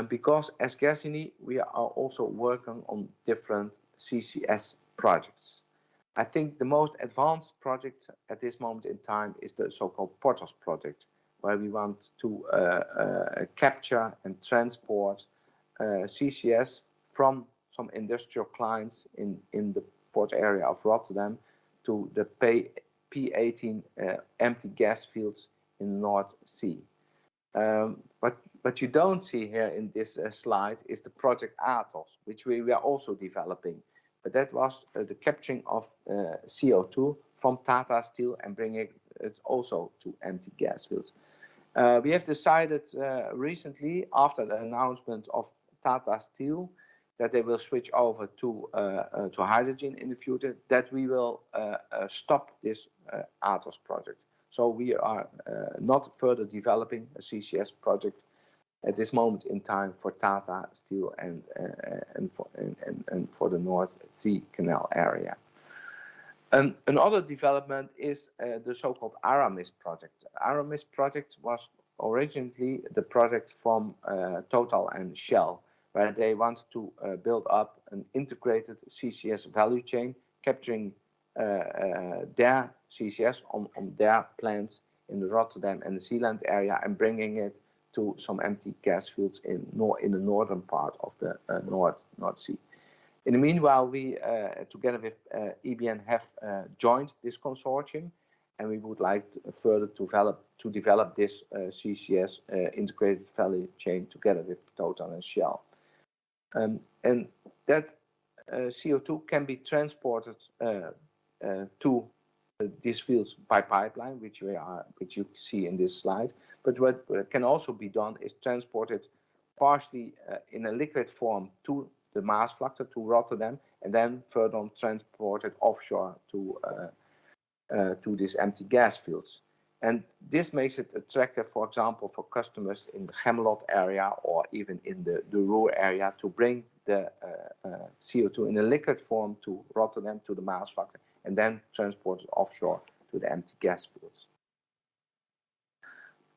Because as Gasunie, we are also working on different CCS projects. I think the most advanced project at this moment in time is the so-called Portos project, where we want to capture and transport CCS from some industrial clients in the port area of Rotterdam to the P18 empty gas fields in North Sea. What you don't see here in this slide is the project Athos, which we are also developing. But that was the capturing of CO2 from Tata Steel and bringing it also to empty gas fields. We have decided recently, after the announcement of Tata Steel, that they will switch over to hydrogen in the future, that we will stop this Athos project. So we are not further developing a CCS project at this moment in time for Tata Steel and for the North Sea Canal area. Another development is the so-called Aramis project. Aramis project was originally the project from Total and Shell, where they want to build up an integrated CCS value chain, capturing their CCS on their plants in the Rotterdam and the Zeeland area and bringing it to some empty gas fields in the northern part of the North Sea. In the meanwhile, we, together with EBN, have joined this consortium, and we would like to further develop this CCS integrated value chain together with Total and Shell. And that CO2 can be transported to these fields by pipeline, which you see in this slide. But what can also be done is transported partially in a liquid form to the Maasvlakte, to Rotterdam, and then further on transported offshore to these empty gas fields. And this makes it attractive, for example, for customers in the Gemmelot area or even in the Ruhr area to bring the CO2 in a liquid form to Rotterdam, to the Maasvlakte, and then transport it offshore to the empty gas fields.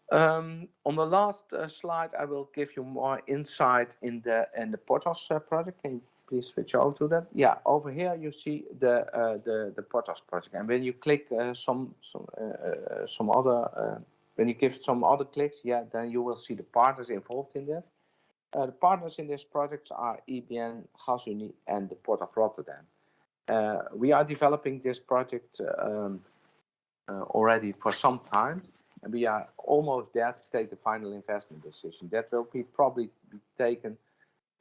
On the last slide, I will give you more insight in the Portos project. Can you please switch over to that? Yeah, over here you see the Portos project, and when you click some other, when you give some other clicks, yeah, then you will see the partners involved in that. The partners in this project are EBN, Gasunie, and the Port of Rotterdam. We are developing this project already for some time, and we are almost there to take the final investment decision. That will probably be taken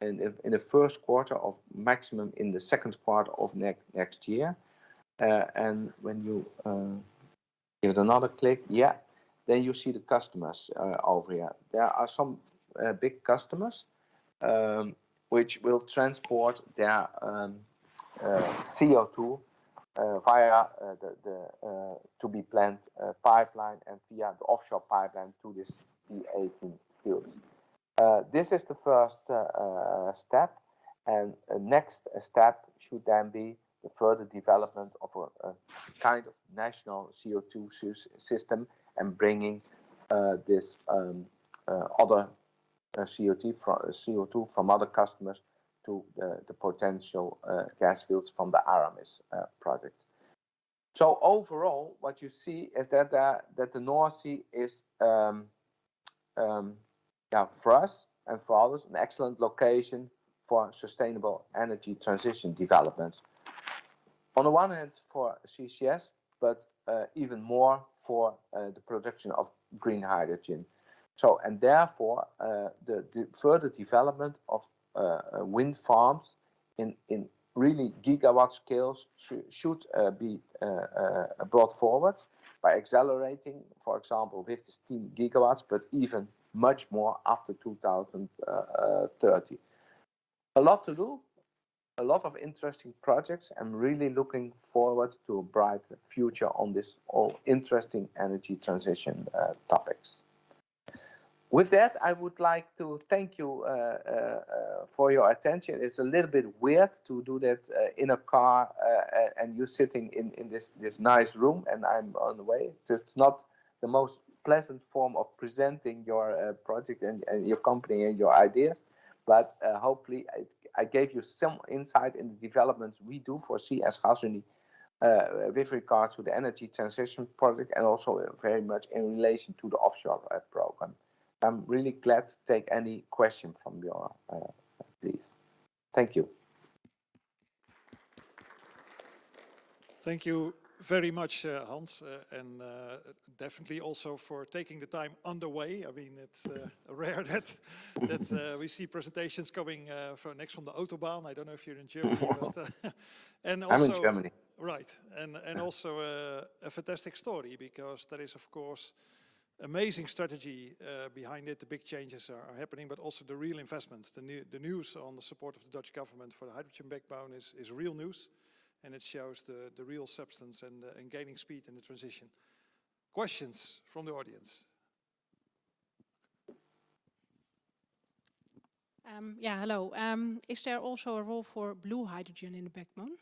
in the first quarter, of maximum in the second quarter of next year. And when you give it another click, yeah, then you see the customers over here. There are some big customers which will transport their CO2 via the to be planned pipeline and via the offshore pipeline to this P18 fields. This is the first step, and the next step should then be the further development of a kind of national CO2 system and bringing this other CO2 from other customers to the potential gas fields from the Aramis project. So overall, what you see is that that the North Sea is, for us and for others, an excellent location for sustainable energy transition developments. On the one hand, for CCS, but even more for the production of green hydrogen. So, and therefore, the further development of wind farms in really gigawatt scales should be brought forward by accelerating, for example, 15 gigawatts, but even much more after 2030. A lot to do, a lot of interesting projects. I'm really looking forward to a bright future on this all interesting energy transition topics. With that, I would like to thank you for your attention. It's a little bit weird to do that in a car and you sitting in this nice room and I'm on the way. It's not the most pleasant form of presenting your project and your company and your ideas, but hopefully I gave you some insight in the developments we do foresee as Gasunie with regard to the energy transition project and also very much in relation to the offshore program. I'm really glad to take any question from your, please. Thank you. Thank you very much, Hans, and definitely also for taking the time on the way. I mean, it's rare that we see presentations coming from the Autobahn. I don't know if you're in Germany, but and also, I'm in Germany. Right, and also a fantastic story, because there is, of course, amazing strategy behind it. The big changes are happening, but also the real investments. The news on the support of the Dutch government for the hydrogen backbone is real news, and it shows the real substance and gaining speed in the transition. Questions from the audience? Yeah, hello. Is there also a role for blue hydrogen in the backbone?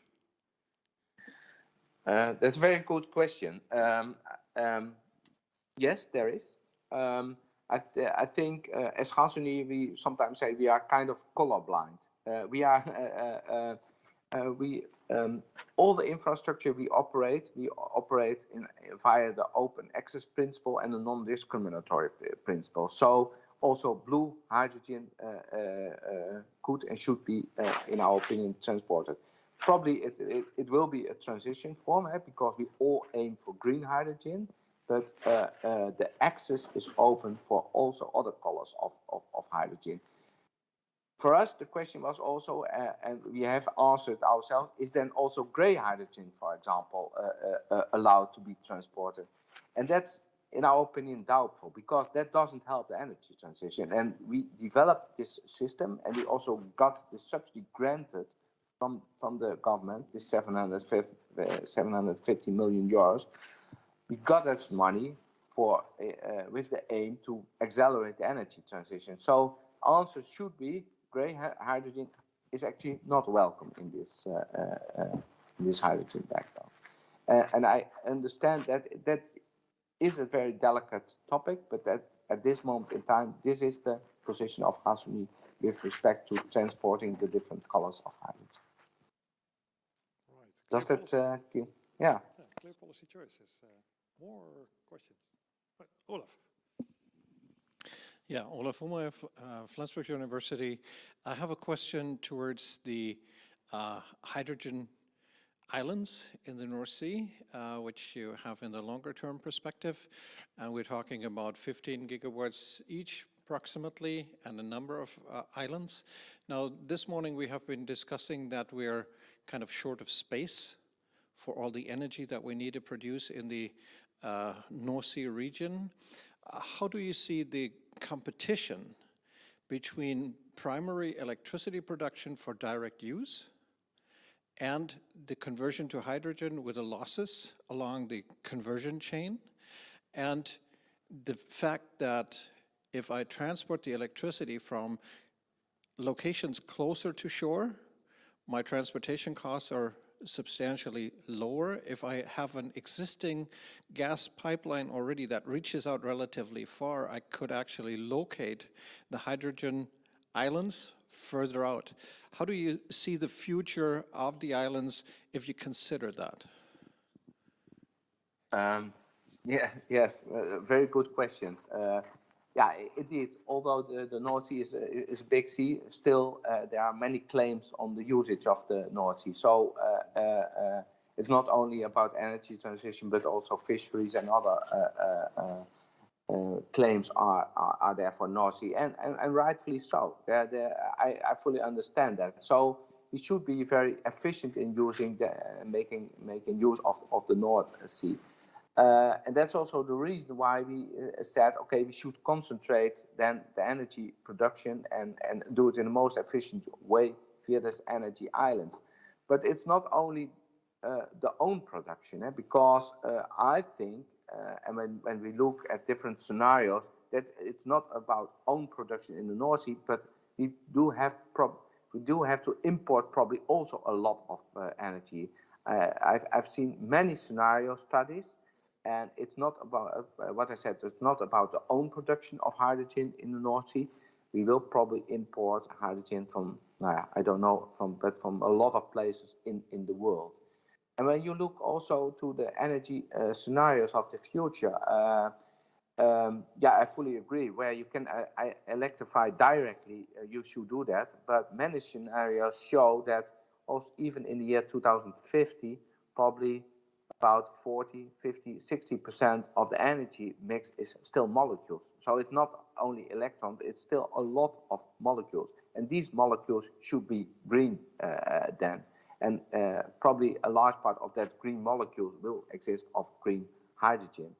That's a very good question. Yes, there is. I think as Gasunie, we sometimes say we are kind of colorblind. All the infrastructure we operate via the open access principle and the non-discriminatory principle. So also blue hydrogen could and should be, in our opinion, transported. Probably it will be a transition form because we all aim for green hydrogen, but the access is open for also other colors of hydrogen. For us, the question was also, and we have answered ourselves, is then also gray hydrogen, for example, allowed to be transported? And that's, in our opinion, doubtful, because that doesn't help the energy transition. And we developed this system, and we also got the subsidy granted from the government, this 750 million euros. We got that money for with the aim to accelerate the energy transition. So answer should be gray hydrogen is actually not welcome in this hydrogen backbone. And I understand that is a very delicate topic, but that at this moment in time, this is the position of Gasunie with respect to transporting the different colors of hydrogen. Right. Does that, yeah. Clear policy choices. More questions? Right. Olaf. Yeah, Olaf Ume, Flensburg University. I have a question towards the hydrogen islands in the North Sea, which you have in the longer term perspective. And we're talking about 15 gigawatts each approximately, and a number of islands. Now, this morning we have been discussing that we're kind of short of space for all the energy that we need to produce in the North Sea region. How do you see the competition between primary electricity production for direct use and the conversion to hydrogen with the losses along the conversion chain, and the fact that if I transport the electricity from locations closer to shore, my transportation costs are substantially lower. If I have an existing gas pipeline already that reaches out relatively far, I could actually locate the hydrogen islands further out. How do you see the future of the islands if you consider that? Yes, very good questions. Yeah, indeed, although the North Sea is a big sea, still there are many claims on the usage of the North Sea. So it's not only about energy transition, but also fisheries and other claims are there for North Sea, and rightfully so. I fully understand that. So we should be very efficient in using making use of the North Sea. And that's also the reason why we said, okay, we should concentrate then the energy production and do it in the most efficient way via these energy islands. But it's not only the own production, because I think, and when we look at different scenarios, that it's not about own production in the North Sea, but we do have to import probably also a lot of energy. I've seen many scenario studies. And it's not about what I said. It's not about the own production of hydrogen in the North Sea. We will probably import hydrogen from, I don't know, but from a lot of places in the world. And when you look also to the energy scenarios of the future, I fully agree. Where you can electrify directly, you should do that. But many scenarios show that also even in the year 2050, probably about 40, 50, 60% of the energy mix is still molecules. So it's not only electrons, it's still a lot of molecules. And these molecules should be green then. And probably a large part of that green molecule will exist of green hydrogen.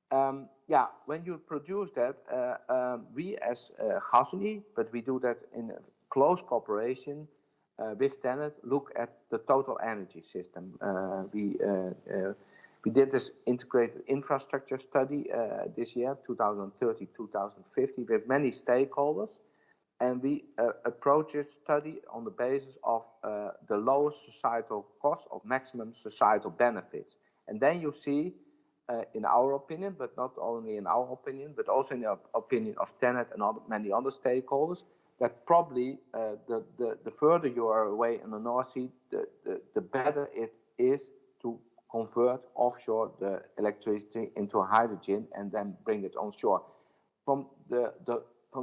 When you produce that, we as Gasunie, but we do that in close cooperation with TenneT, look at the total energy system. We did this integrated infrastructure study this year, 2030-2050, with many stakeholders. And we approach this study on the basis of the lowest societal cost of maximum societal benefits. And then you see, in our opinion, but not only in our opinion, but also in the opinion of TenneT and many other stakeholders, that probably the further you are away in the North Sea, the better it is to convert offshore the electricity into hydrogen and then bring it onshore. From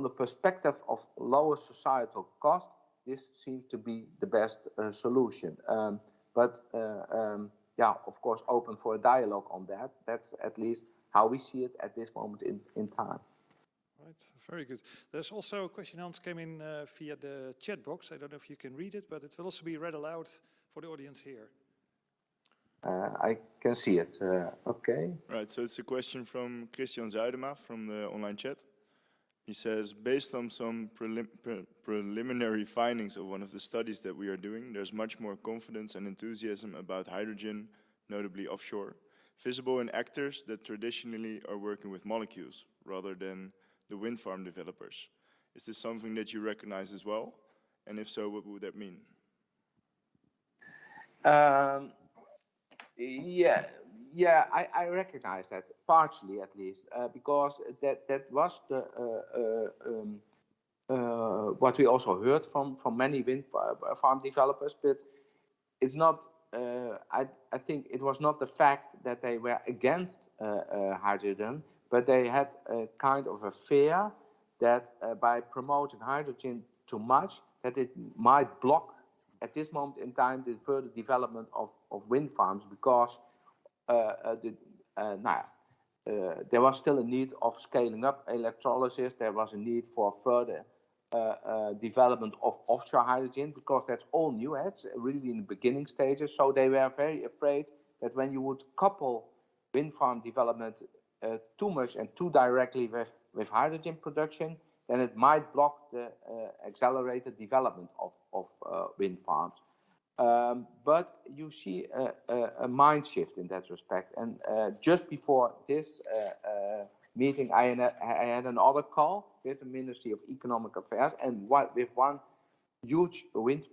the perspective of lower societal cost, this seems to be the best solution. Of course, open for a dialogue on that. That's at least how we see it at this moment in time. Right, very good. There's also a question, Hans, came in via the chat box. I don't know if you can read it, but it will also be read aloud for the audience here. I can see it. Okay. Right, so it's a question from Christian Zuidema from the online chat. He says, based on some preliminary findings of one of the studies that we are doing, there's much more confidence and enthusiasm about hydrogen, notably offshore, visible in actors that traditionally are working with molecules rather than the wind farm developers. Is this something that you recognize as well? And if so, what would that mean? I recognize that, partially at least, because that was what we also heard from many wind farm developers, but it's not, I think it was not the fact that they were against hydrogen, but they had a kind of a fear that by promoting hydrogen too much, that it might block at this moment in time the further development of wind farms, because there was still a need of scaling up electrolysis. There was a need for further development of offshore hydrogen, because that's all new. It's really in the beginning stages. So they were very afraid that when you would couple wind farm development too much and too directly with hydrogen production, then it might block the accelerated development of wind farms. But you see a mind shift in that respect. And just before this meeting, I had another call with the Ministry of Economic Affairs and with one huge wind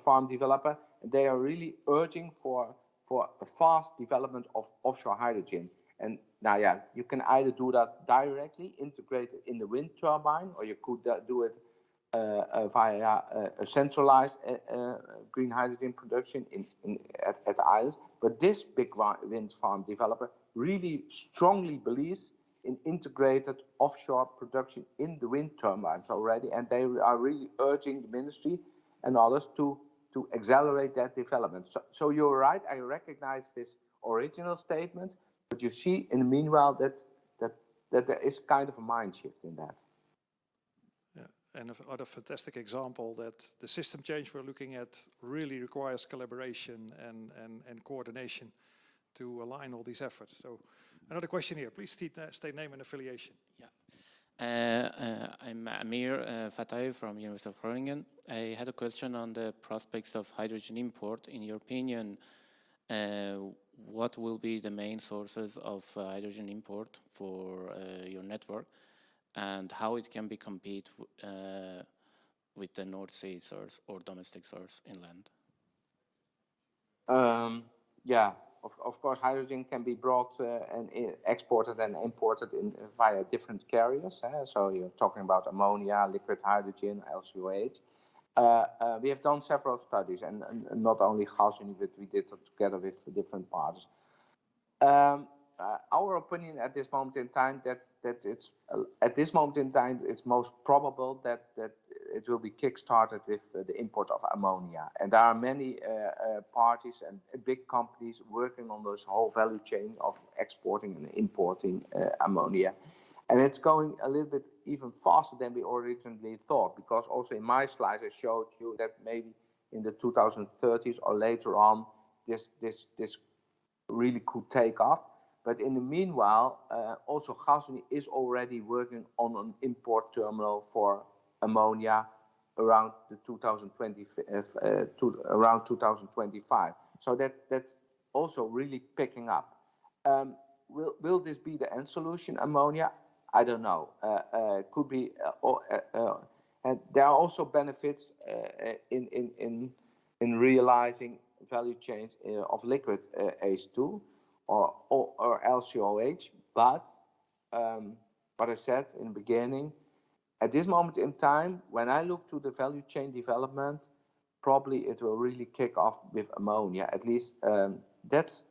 farm developer. And they are really urging for a fast development of offshore hydrogen. And you can either do that directly, integrate it in the wind turbine, or you could do it via a centralized green hydrogen production at the islands. But this big wind farm developer really strongly believes in integrated offshore production in the wind turbines already, and they are really urging the ministry and others to accelerate that development. So you're right, I recognize this original statement, but you see in the meanwhile that there is kind of a mind shift in that. Yeah, and another fantastic example that the system change we're looking at really requires collaboration and coordination to align all these efforts. So another question here, please state name and affiliation. Yeah. I'm André Faaij from University of Groningen. I had a question on the prospects of hydrogen import. In your opinion, what will be the main sources of hydrogen import for your network, and how it can be compete with the North Sea source or domestic source inland? Yeah, of course, hydrogen can be brought and exported and imported via different carriers. So you're talking about ammonia, liquid hydrogen, LCOH. We have done several studies, and not only Xiaoming, but we did it together with different parties. Our opinion at this moment in time it's most probable that it will be kick-started with the import of ammonia. And there are many parties and big companies working on this whole value chain of exporting and importing ammonia. And it's going a little bit even faster than we originally thought, because also in my slides I showed you that maybe in the 2030s or later on this really could take off. But in the meanwhile, also Xiaoming is already working on an import terminal for ammonia around the 2025. So that's also really picking up. Will this be the end solution, ammonia? I don't know. Could be. And there are also benefits in realizing value chains of liquid H2 or LCOH. But what I said in the beginning, at this moment in time, when I look to the value chain development, probably it will really kick off with ammonia. At least that's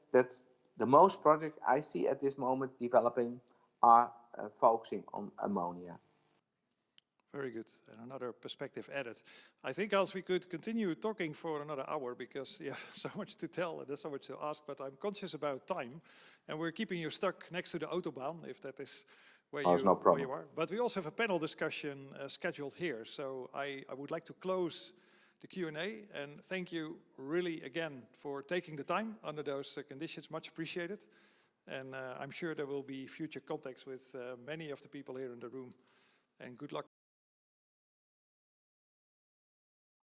the most projects I see at this moment developing are focusing on ammonia. Very good, and another perspective added. I think else we could continue talking for another hour, because you have so much to tell and there's so much to ask, but I'm conscious about time, and we're keeping you stuck next to the Autobahn, if that is where, where you are. But we also have a panel discussion scheduled here, so I would like to close the Q&A, and thank you really again for taking the time under those conditions, much appreciated. And I'm sure there will be future contacts with many of the people here in the room, and good luck